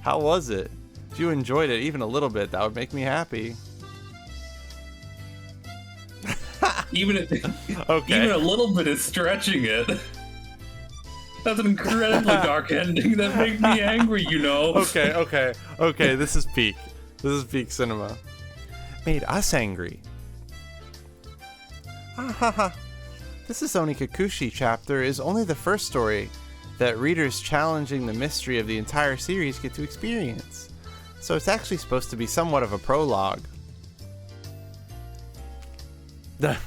How was it? If you enjoyed it even a little bit, that would make me happy. Even a little bit is stretching it. That's an incredibly dark ending that makes me angry, you know. Okay. This is peak. This is peak cinema. Made us angry. This is Onikakushi chapter is only the first story that readers challenging the mystery of the entire series get to experience. So it's actually supposed to be somewhat of a prologue.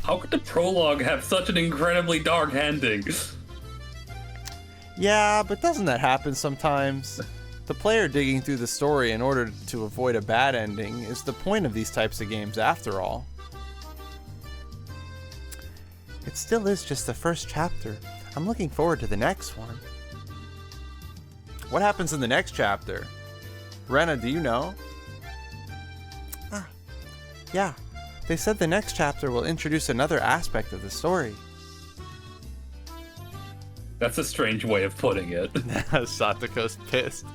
How could the prologue have such an incredibly dark ending? Yeah, but doesn't that happen sometimes? The player digging through the story in order to avoid a bad ending is the point of these types of games after all. It still is just the first chapter. I'm looking forward to the next one. What happens in the next chapter? Rena, do you know? Yeah. They said the next chapter will introduce another aspect of the story. That's a strange way of putting it. Satoko's pissed.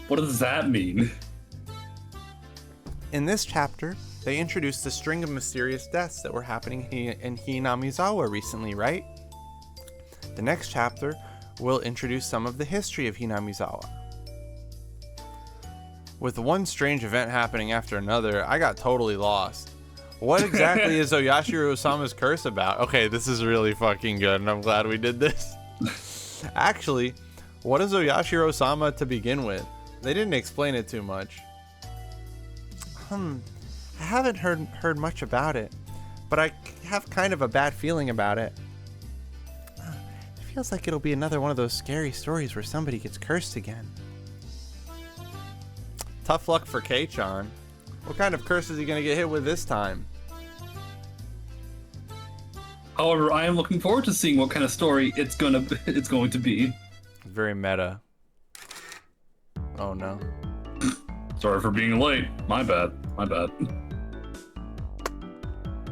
What does that mean? In this chapter, they introduced a string of mysterious deaths that were happening in Hinamizawa recently, right? The next chapter will introduce some of the history of Hinamizawa. With one strange event happening after another, I got totally lost. What exactly is Oyashiro-sama's curse about? Okay, this is really fucking good, and I'm glad we did this. Actually, What is Oyashiro-sama to begin with? They didn't explain it too much. I haven't heard much about it, but I have kind of a bad feeling about it. It feels like it'll be another one of those scary stories where somebody gets cursed again. Tough luck for Kei-chan. What kind of curse is he going to get hit with this time? However, I am looking forward to seeing what kind of story it's going to be. Very meta. Oh no. Sorry for being late. My bad.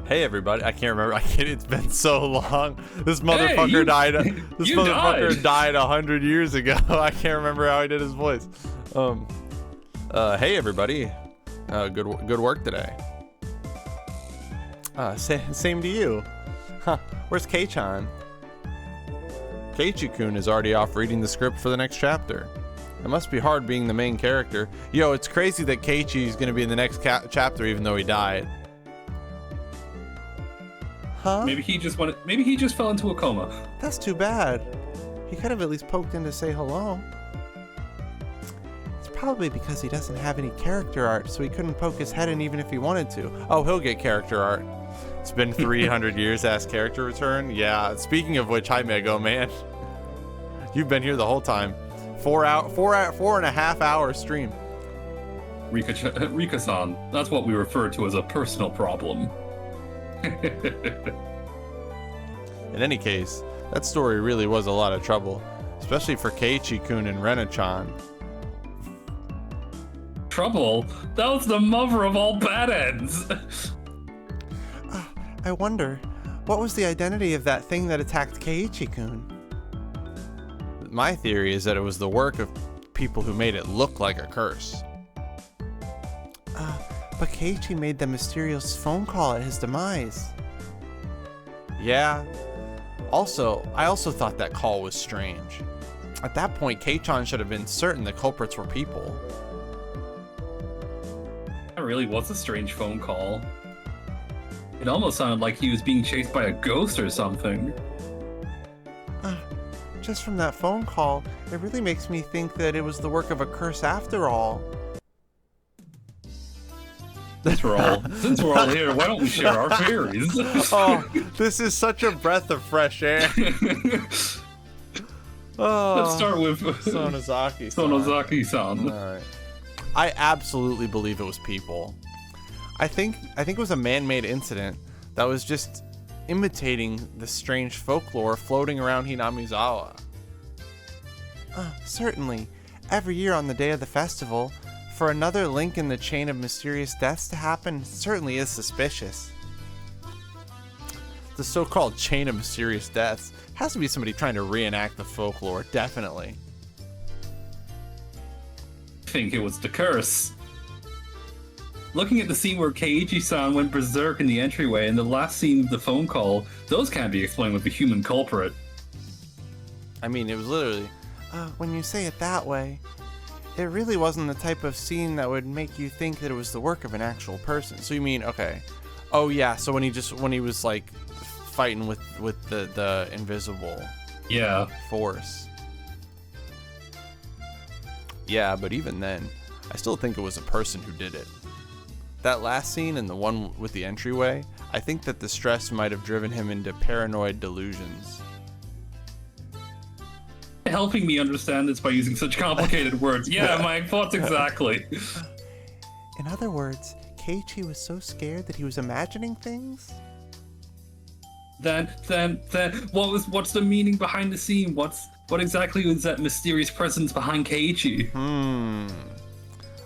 Hey everybody, I can't remember. It's been so long. This motherfucker died. This motherfucker died 100 years ago. I can't remember how he did his voice. Hey everybody. Good work today. Same to you. Huh, where's Kei-chan? Keiichi-kun is already off reading the script for the next chapter. It must be hard being the main character. Yo, it's crazy that Keiichi is going to be in the next chapter even though he died. Huh? Maybe he just fell into a coma. That's too bad. He could have at least poked in to say hello. It's probably because he doesn't have any character art, so he couldn't poke his head in even if he wanted to. Oh, he'll get character art. It's been 300 years ass character return. Yeah, speaking of which, hi Mego, man. You've been here the whole time. 4.5 hour stream. Rika-san, that's what we refer to as a personal problem. In any case, that story really was a lot of trouble, especially for Keiichi-kun and Rena-chan. Trouble? That was the mother of all bad ends! I wonder, what was the identity of that thing that attacked Keiichi-kun? My theory is that it was the work of people who made it look like a curse. But Keiichi made the mysterious phone call at his demise. Yeah. I also thought that call was strange. At that point, Kei-chan should have been certain the culprits were people. That really was a strange phone call. It almost sounded like he was being chased by a ghost or something. Just from that phone call, it really makes me think that it was the work of a curse after all. Since we're all here, why don't we share our theories? Oh, this is such a breath of fresh air. Let's start with Sonozaki-san. All right. I absolutely believe it was people. I think it was a man-made incident that was just imitating the strange folklore floating around Hinamizawa. Certainly. Every year on the day of the festival, for another link in the chain of mysterious deaths to happen certainly is suspicious. The so-called chain of mysterious deaths has to be somebody trying to reenact the folklore, definitely. I think it was the curse. Looking at the scene where Keiichi-san went berserk in the entryway and the last scene of the phone call, those can't be explained with the human culprit. I mean, it was literally, when you say it that way, it really wasn't the type of scene that would make you think that it was the work of an actual person. So you mean, okay. Oh yeah, so when he was like fighting with the invisible force. Yeah, but even then, I still think it was a person who did it. That last scene and the one with the entryway, I think that the stress might have driven him into paranoid delusions. Helping me understand this by using such complicated words. Yeah, my thoughts exactly. In other words, Keiichi was so scared that he was imagining things? Then, what's the meaning behind the scene? What exactly was that mysterious presence behind Keiichi?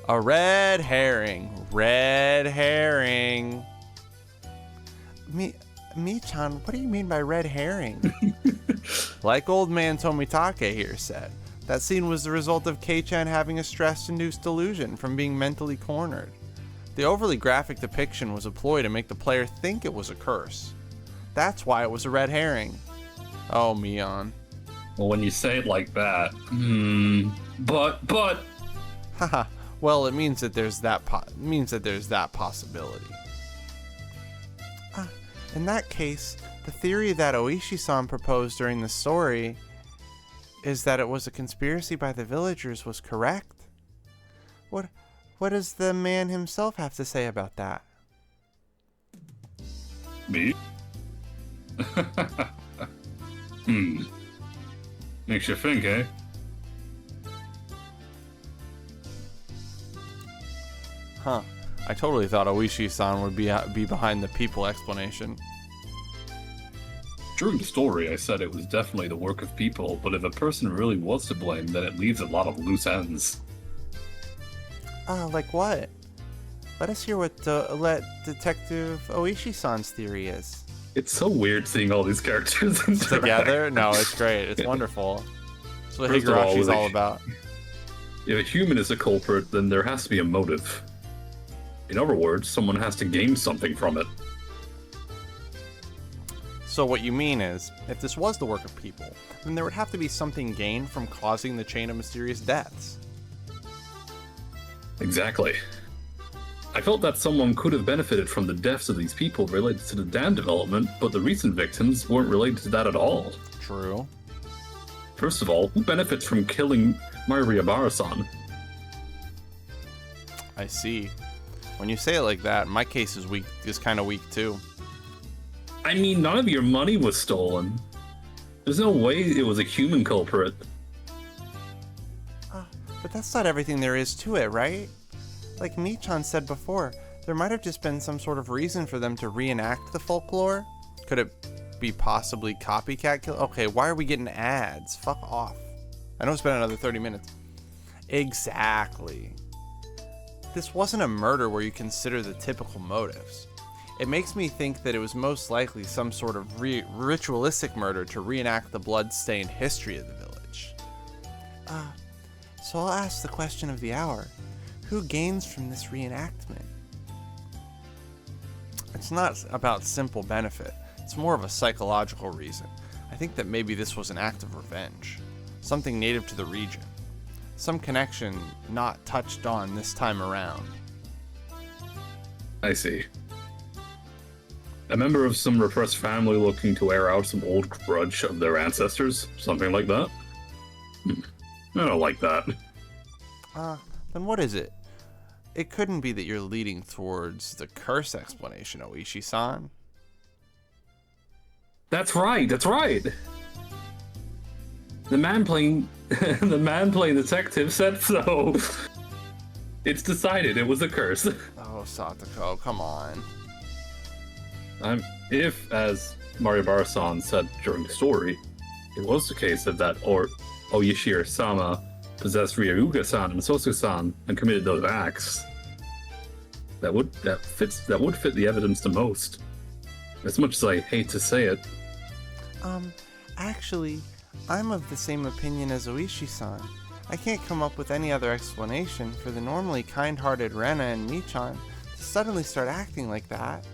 A red herring. Red herring. Mi-chan, what do you mean by red herring? Like old man Tomitake here said, that scene was the result of Kei-chan having a stress-induced delusion from being mentally cornered. The overly graphic depiction was a ploy to make the player think it was a curse. That's why it was a red herring. Oh, Mion. Well, when you say it like that, but. Haha. Well, it means that there's that possibility. In that case, the theory that Oishi-san proposed during the story is that it was a conspiracy by the villagers was correct. What does the man himself have to say about that? Me? Makes you think, eh? Huh. I totally thought Oishi-san would be behind the people explanation. During the story, I said it was definitely the work of people, but if a person really was to blame, then it leaves a lot of loose ends. Like what? Let us hear what Detective Oishi-san's theory is. It's so weird seeing all these characters together. No, it's great. It's wonderful. That's what First of all, Higurashi's all about. If a human is a culprit, then there has to be a motive. In other words, someone has to gain something from it. So what you mean is, if this was the work of people, then there would have to be something gained from causing the chain of mysterious deaths. Exactly. I felt that someone could have benefited from the deaths of these people related to the dam development, but the recent victims weren't related to that at all. True. First of all, who benefits from killing Mariabara-san? I see. When you say it like that, my case is kind of weak too. I mean, none of your money was stolen. There's no way it was a human culprit. But that's not everything there is to it, right? Like Michan said before, there might have just been some sort of reason for them to reenact the folklore. Could it be possibly copycat kill? Okay, why are we getting ads? Fuck off. I know it's been another 30 minutes. Exactly. This wasn't a murder where you consider the typical motives. It makes me think that it was most likely some sort of ritualistic murder to reenact the blood-stained history of the village. So I'll ask the question of the hour. Who gains from this reenactment? It's not about simple benefit. It's more of a psychological reason. I think that maybe this was an act of revenge. Something native to the region. Some connection not touched on this time around. I see. A member of some repressed family looking to air out some old grudge of their ancestors? Something like that? I don't like that. Then what is it? It couldn't be that you're leading towards the curse explanation, Oishi-san. That's right. The man playing detective said so. It's decided it was a curse. Oh, Satoko, come on. If, as Mariabara-san said during the story, it was the case of that Oyashiro-sama possessed Ryuga-san and Sosu-san and committed those acts, that would fit the evidence the most. As much as I hate to say it. Actually, I'm of the same opinion as Oishi-san. I can't come up with any other explanation for the normally kind-hearted Rena and Michan to suddenly start acting like that.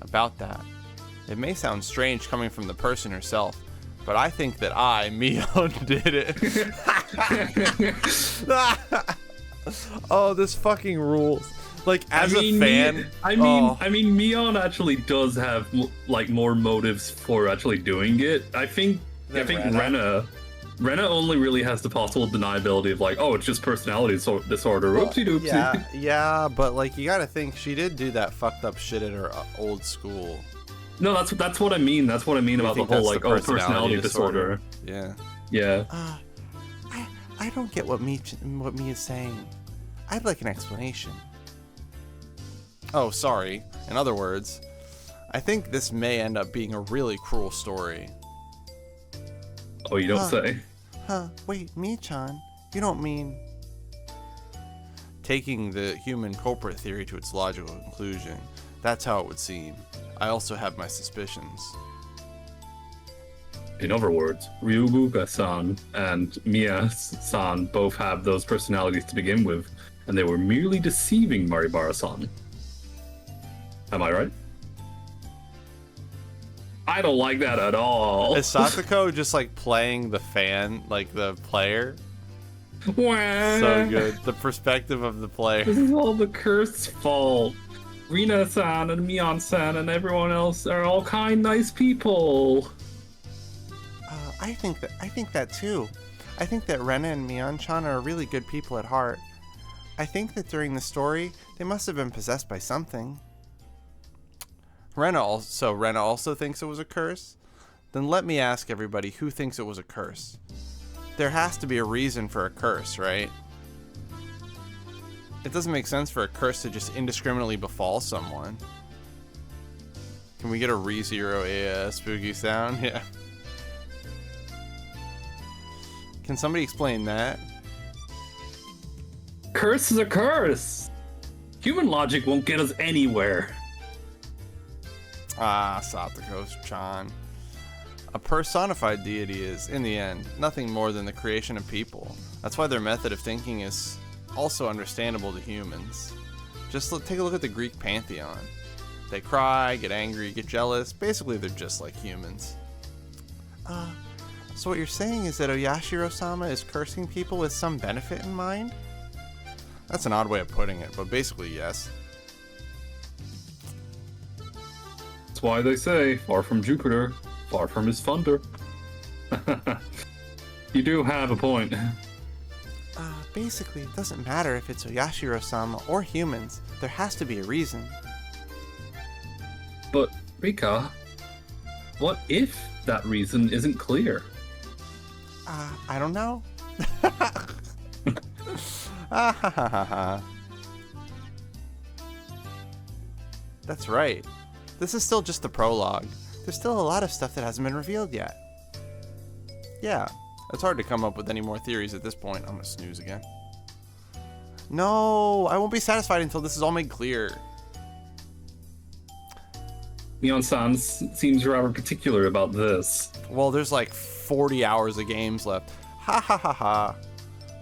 About that, it may sound strange coming from the person herself, but I think that Mio, did it. Oh, this fucking rules. Like, as a fan... I mean, Mion actually does have, like, more motives for actually doing it. I think Rena only really has the possible deniability of, like, oh, it's just personality disorder. Oopsie doopsie. Yeah, but, like, you gotta think, she did do that fucked up shit at her old school. No, that's what I mean. That's what I mean about the whole, like, personality disorder. Yeah. Yeah. I don't get what me is saying. I'd like an explanation. Oh, sorry. In other words, I think this may end up being a really cruel story. Oh, you don't say? Wait, Michan, you don't mean... Taking the human culprit theory to its logical conclusion, that's how it would seem. I also have my suspicions. In other words, Ryuga-san and Mia-san both have those personalities to begin with, and they were merely deceiving Maribara-san. Am I right? I don't like that at all. Is Satoko just like playing the fan, like the player? Wah. So good. The perspective of the player. This is all the curse's fault. Rina-san and Mion-san and everyone else are all kind, nice people. I think that too. I think that Rena and Mion-chan are really good people at heart. I think that during the story, they must have been possessed by something. Rena also thinks it was a curse? Then let me ask everybody who thinks it was a curse. There has to be a reason for a curse, right? It doesn't make sense for a curse to just indiscriminately befall someone. Can we get a ReZero spooky sound? Yeah. Can somebody explain that? Curse is a curse. Human logic won't get us anywhere. Ah, Satoko-chan. A personified deity is, in the end, nothing more than the creation of people. That's why their method of thinking is also understandable to humans. Just take a look at the Greek pantheon. They cry, get angry, get jealous. Basically, they're just like humans. So what you're saying is that Oyashiro-sama is cursing people with some benefit in mind? That's an odd way of putting it, but basically, yes. That's why they say, far from Jupiter, far from his thunder. You do have a point. Basically, it doesn't matter if it's Oyashiro-sama or humans. There has to be a reason. But, Rika, what if that reason isn't clear? I don't know. That's right. This is still just the prologue. There's still a lot of stuff that hasn't been revealed yet. Yeah, it's hard to come up with any more theories at this point. I'm gonna snooze again. No, I won't be satisfied until this is all made clear. Mion-san seems rather particular about this. Well, there's like 40 hours of games left. Ha ha ha ha.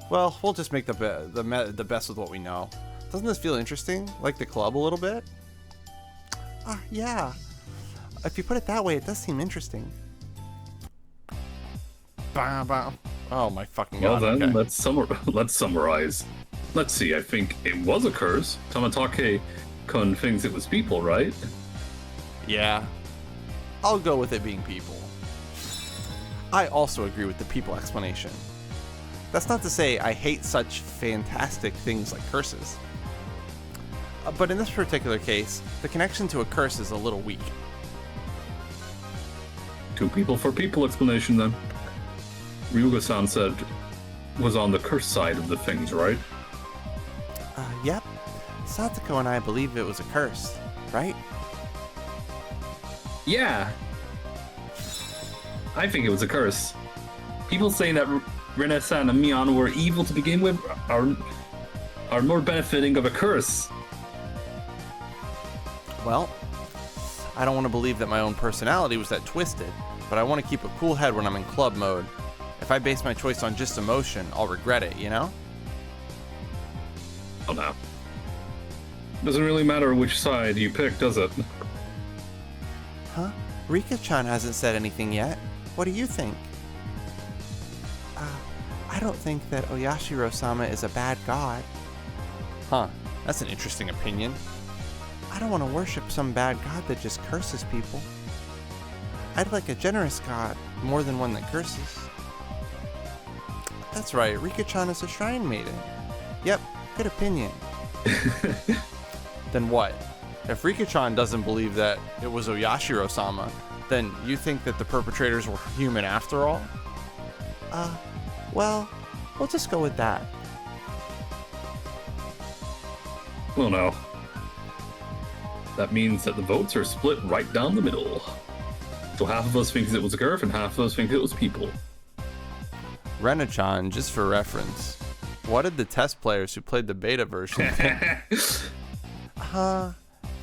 Well, we'll just make the best with what we know. Doesn't this feel interesting? Like the club a little bit? Yeah. If you put it that way, it does seem interesting. Bah, bah. Oh my fucking god. Well then, okay. let's summarize. Let's see, I think it was a curse. Tamatake-kun thinks it was people, right? Yeah. I'll go with it being people. I also agree with the people explanation. That's not to say I hate such fantastic things like curses. But in this particular case, the connection to a curse is a little weak. Two people for people explanation then. Ryuga-san said was on the curse side of the things, right? Yep. Satoko and I believe it was a curse, right? Yeah. I think it was a curse. People saying that Rena-san and Mion were evil to begin with are more benefiting of a curse. Well, I don't want to believe that my own personality was that twisted, but I want to keep a cool head when I'm in club mode. If I base my choice on just emotion, I'll regret it, you know? Oh no. Doesn't really matter which side you pick, does it? Huh? Rika-chan hasn't said anything yet. What do you think? I don't think that Oyashiro-sama is a bad god. Huh, that's an interesting opinion. I don't want to worship some bad god that just curses people. I'd like a generous god, more than one that curses. That's right, Rika-chan is a shrine maiden. Yep, good opinion. Then what? If Rika-chan doesn't believe that it was Oyashiro-sama, then you think that the perpetrators were human after all? Well, we'll just go with that. Well, no. That means that the votes are split right down the middle. So half of us thinks it was a curve and half of us think it was people. Rena-chan, just for reference, what did the test players who played the beta version think?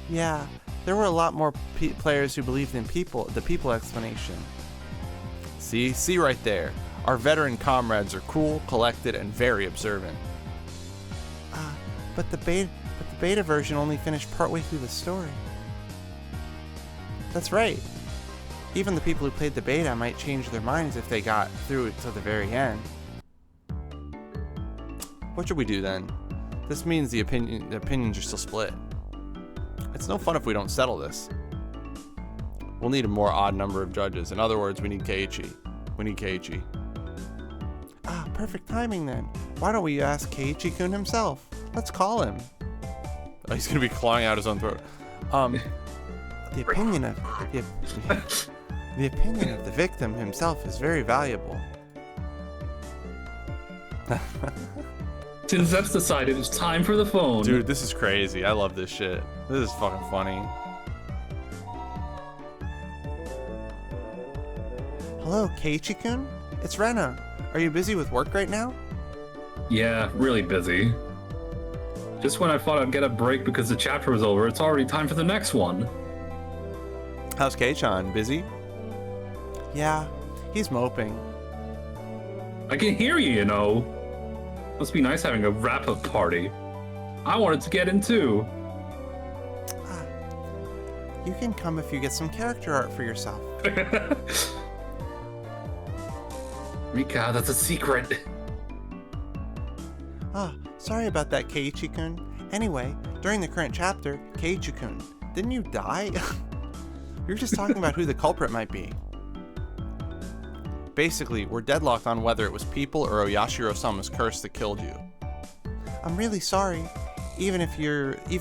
Yeah, there were a lot more players who believed in the people explanation. See right there. Our veteran comrades are cool, collected, and very observant. But the beta version only finished partway through the story. That's right. Even the people who played the beta might change their minds if they got through it to the very end. What should we do then? This means the opinions are still split. It's no fun if we don't settle this. We'll need a more odd number of judges. In other words, we need Keiichi. We need Keiichi. Ah, perfect timing then. Why don't we ask Keiichi-kun himself? Let's call him. Oh, he's gonna be clawing out his own throat. The opinion of the opinion of the victim himself is very valuable. Since that's decided, it's time for the phone. Dude, this is crazy. I love this shit. This is fucking funny. Hello, Keiichi-kun? It's Rena. Are you busy with work right now? Yeah, really busy. Just when I thought I'd get a break because the chapter was over, it's already time for the next one. How's Kei-chan? Busy? Yeah, he's moping. I can hear you, you know. Must be nice having a wrap-up party. I wanted to get in too. You can come if you get some character art for yourself. Rika, that's a secret. Sorry about that, Keiichi-kun. Anyway, during the current chapter, Keiichi-kun, didn't you die? We were just talking about who the culprit might be. Basically, we're deadlocked on whether it was people or Oyashiro-sama's curse that killed you. I'm really sorry. Even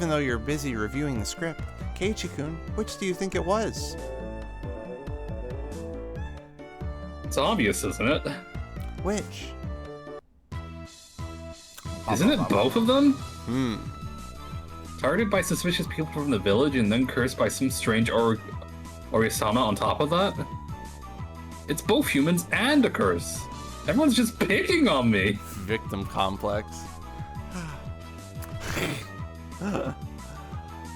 though you're busy reviewing the script, Keiichi-kun, which do you think it was? It's obvious, isn't it? Which? Isn't it both of them? Targeted by suspicious people from the village and then cursed by some strange Orisama on top of that? It's both humans and a curse. Everyone's just picking on me. Victim complex.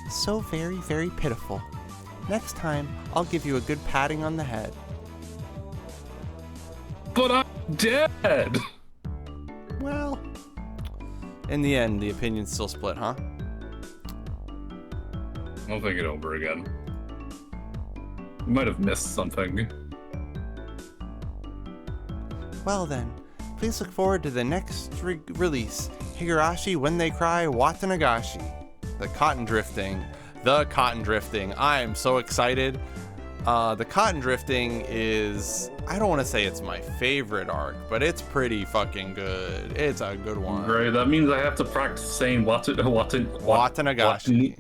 So very, very pitiful. Next time, I'll give you a good patting on the head. But I'm dead! Well, in the end, the opinion's still split, huh? I'll think it over again. We might have missed something. Well then, please look forward to the next release, Higurashi When They Cry Watanagashi. The cotton drifting. I am so excited. The cotton drifting is, I don't want to say it's my favorite arc, but it's pretty fucking good. It's a good one. Great, that means I have to practice saying Watanagashi.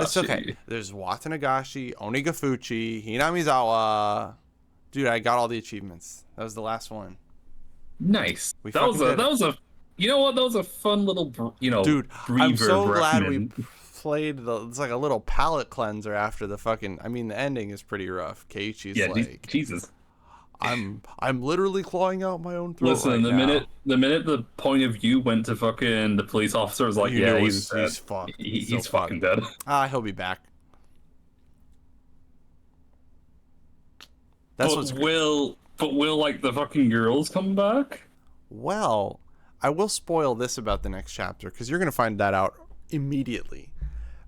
It's okay. There's Watanagashi, Onikakushi, Hinamizawa. Dude, I got all the achievements. That was the last one. Nice. That was a you know what? That was a fun little dude. breather. I'm so glad we played it's like a little palate cleanser after the fucking. I mean, the ending is pretty rough. Keiichi's like, Jesus. I'm literally clawing out my own throat. Listen, right the now. minute the point of view went to fucking the police officer was like, he's fucked. He's fucking dead. He'll be back. Will like the fucking girls come back? Well, I will spoil this about the next chapter because you're gonna find that out immediately.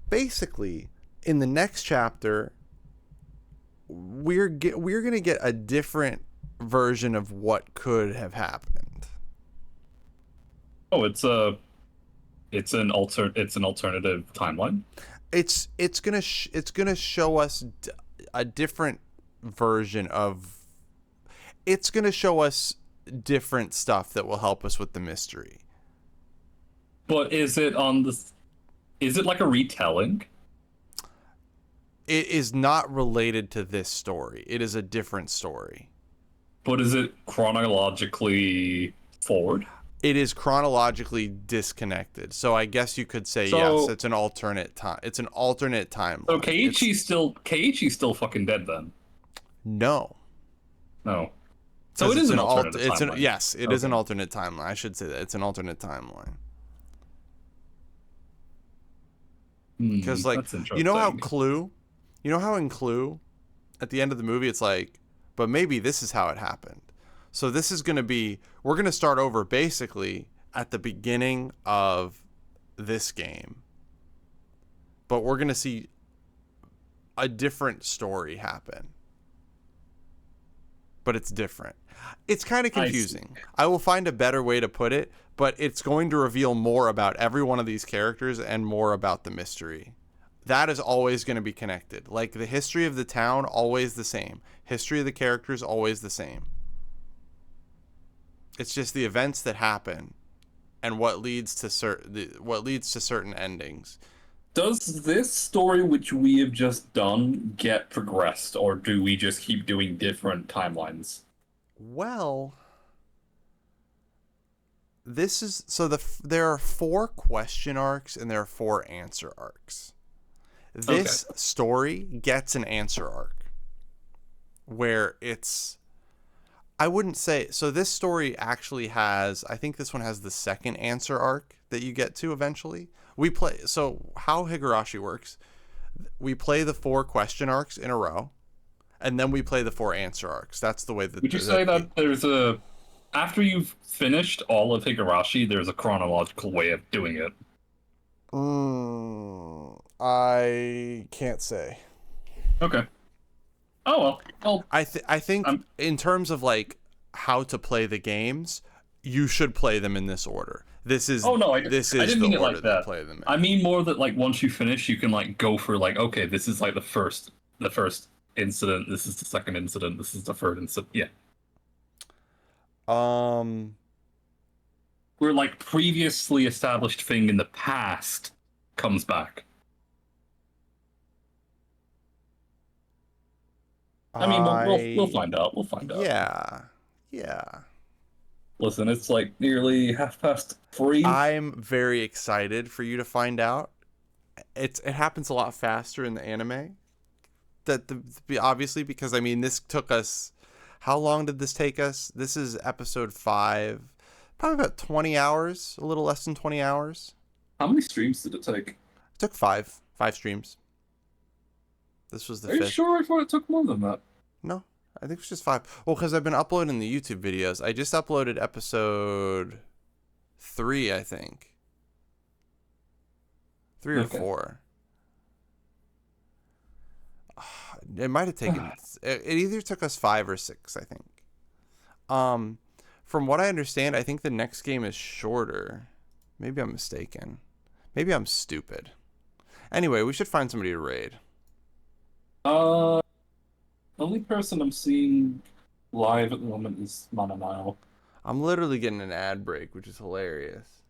Basically, in the next chapter, we're gonna get a different version of what could have happened. Oh, it's an alternative timeline. It's gonna show us a different version of. It's gonna show us different stuff that will help us with the mystery. But is it like a retelling? It is not related to this story. It is a different story. But is it chronologically forward? It is chronologically disconnected. So I guess you could say yes, it's an alternate time. It's an alternate timeline. So Keiichi's still fucking dead then? No. No. So it is an alternate timeline. Yes, it is an alternate timeline. I should say that. It's an alternate timeline. Because, like, you know how in Clue, at the end of the movie, it's like, but maybe this is how it happened. So this is going to be, we're going to start over basically at the beginning of this game. But we're going to see a different story happen. But it's different. It's kind of confusing. I will find a better way to put it, but it's going to reveal more about every one of these characters and more about the mystery that is always going to be connected. Like the history of the town, always the same. History of the characters, always the same. It's just the events that happen and what leads to certain endings. Does this story which we have just done get progressed, or do we just keep doing different timelines? Well, this is so there are 4 question arcs and there are 4 answer arcs. This story gets an answer arc where it's, I wouldn't say, so this story actually has, I think this one has the second answer arc that you get to eventually. So how Higurashi works, we play the 4 question arcs in a row, and then we play the 4 answer arcs. That's the way that. Would you say that there's a, after you've finished all of Higurashi, there's a chronological way of doing it? I can't say. Okay. Oh well. I think in terms of like how to play the games, you should play them in this order. This is I didn't mean it like that. Play them in. I mean more that like once you finish, you can like go for like, okay, this is like the first incident. This is the second incident. This is the third incident. Yeah. Where like previously established thing in the past comes back. I mean, we'll find out. We'll find out. Yeah. Listen, it's like nearly 3:30. I'm very excited for you to find out. It happens a lot faster in the anime. Obviously, because I mean, this took us. How long did this take us? This is episode 5. Probably about 20 hours, a little less than 20 hours. How many streams did it take? It took 5 streams. This was the 5th. Are you sure? I thought it took more than that. No, I think it's just 5. Well, because I've been uploading the YouTube videos. I just uploaded episode 3, I think. 3 or 4. It might have taken. It either took us 5 or 6, I think. From what I understand, I think the next game is shorter. Maybe I'm mistaken. Maybe I'm stupid. Anyway, we should find somebody to raid. The only person I'm seeing live at the moment is Mananao. I'm literally getting an ad break, which is hilarious.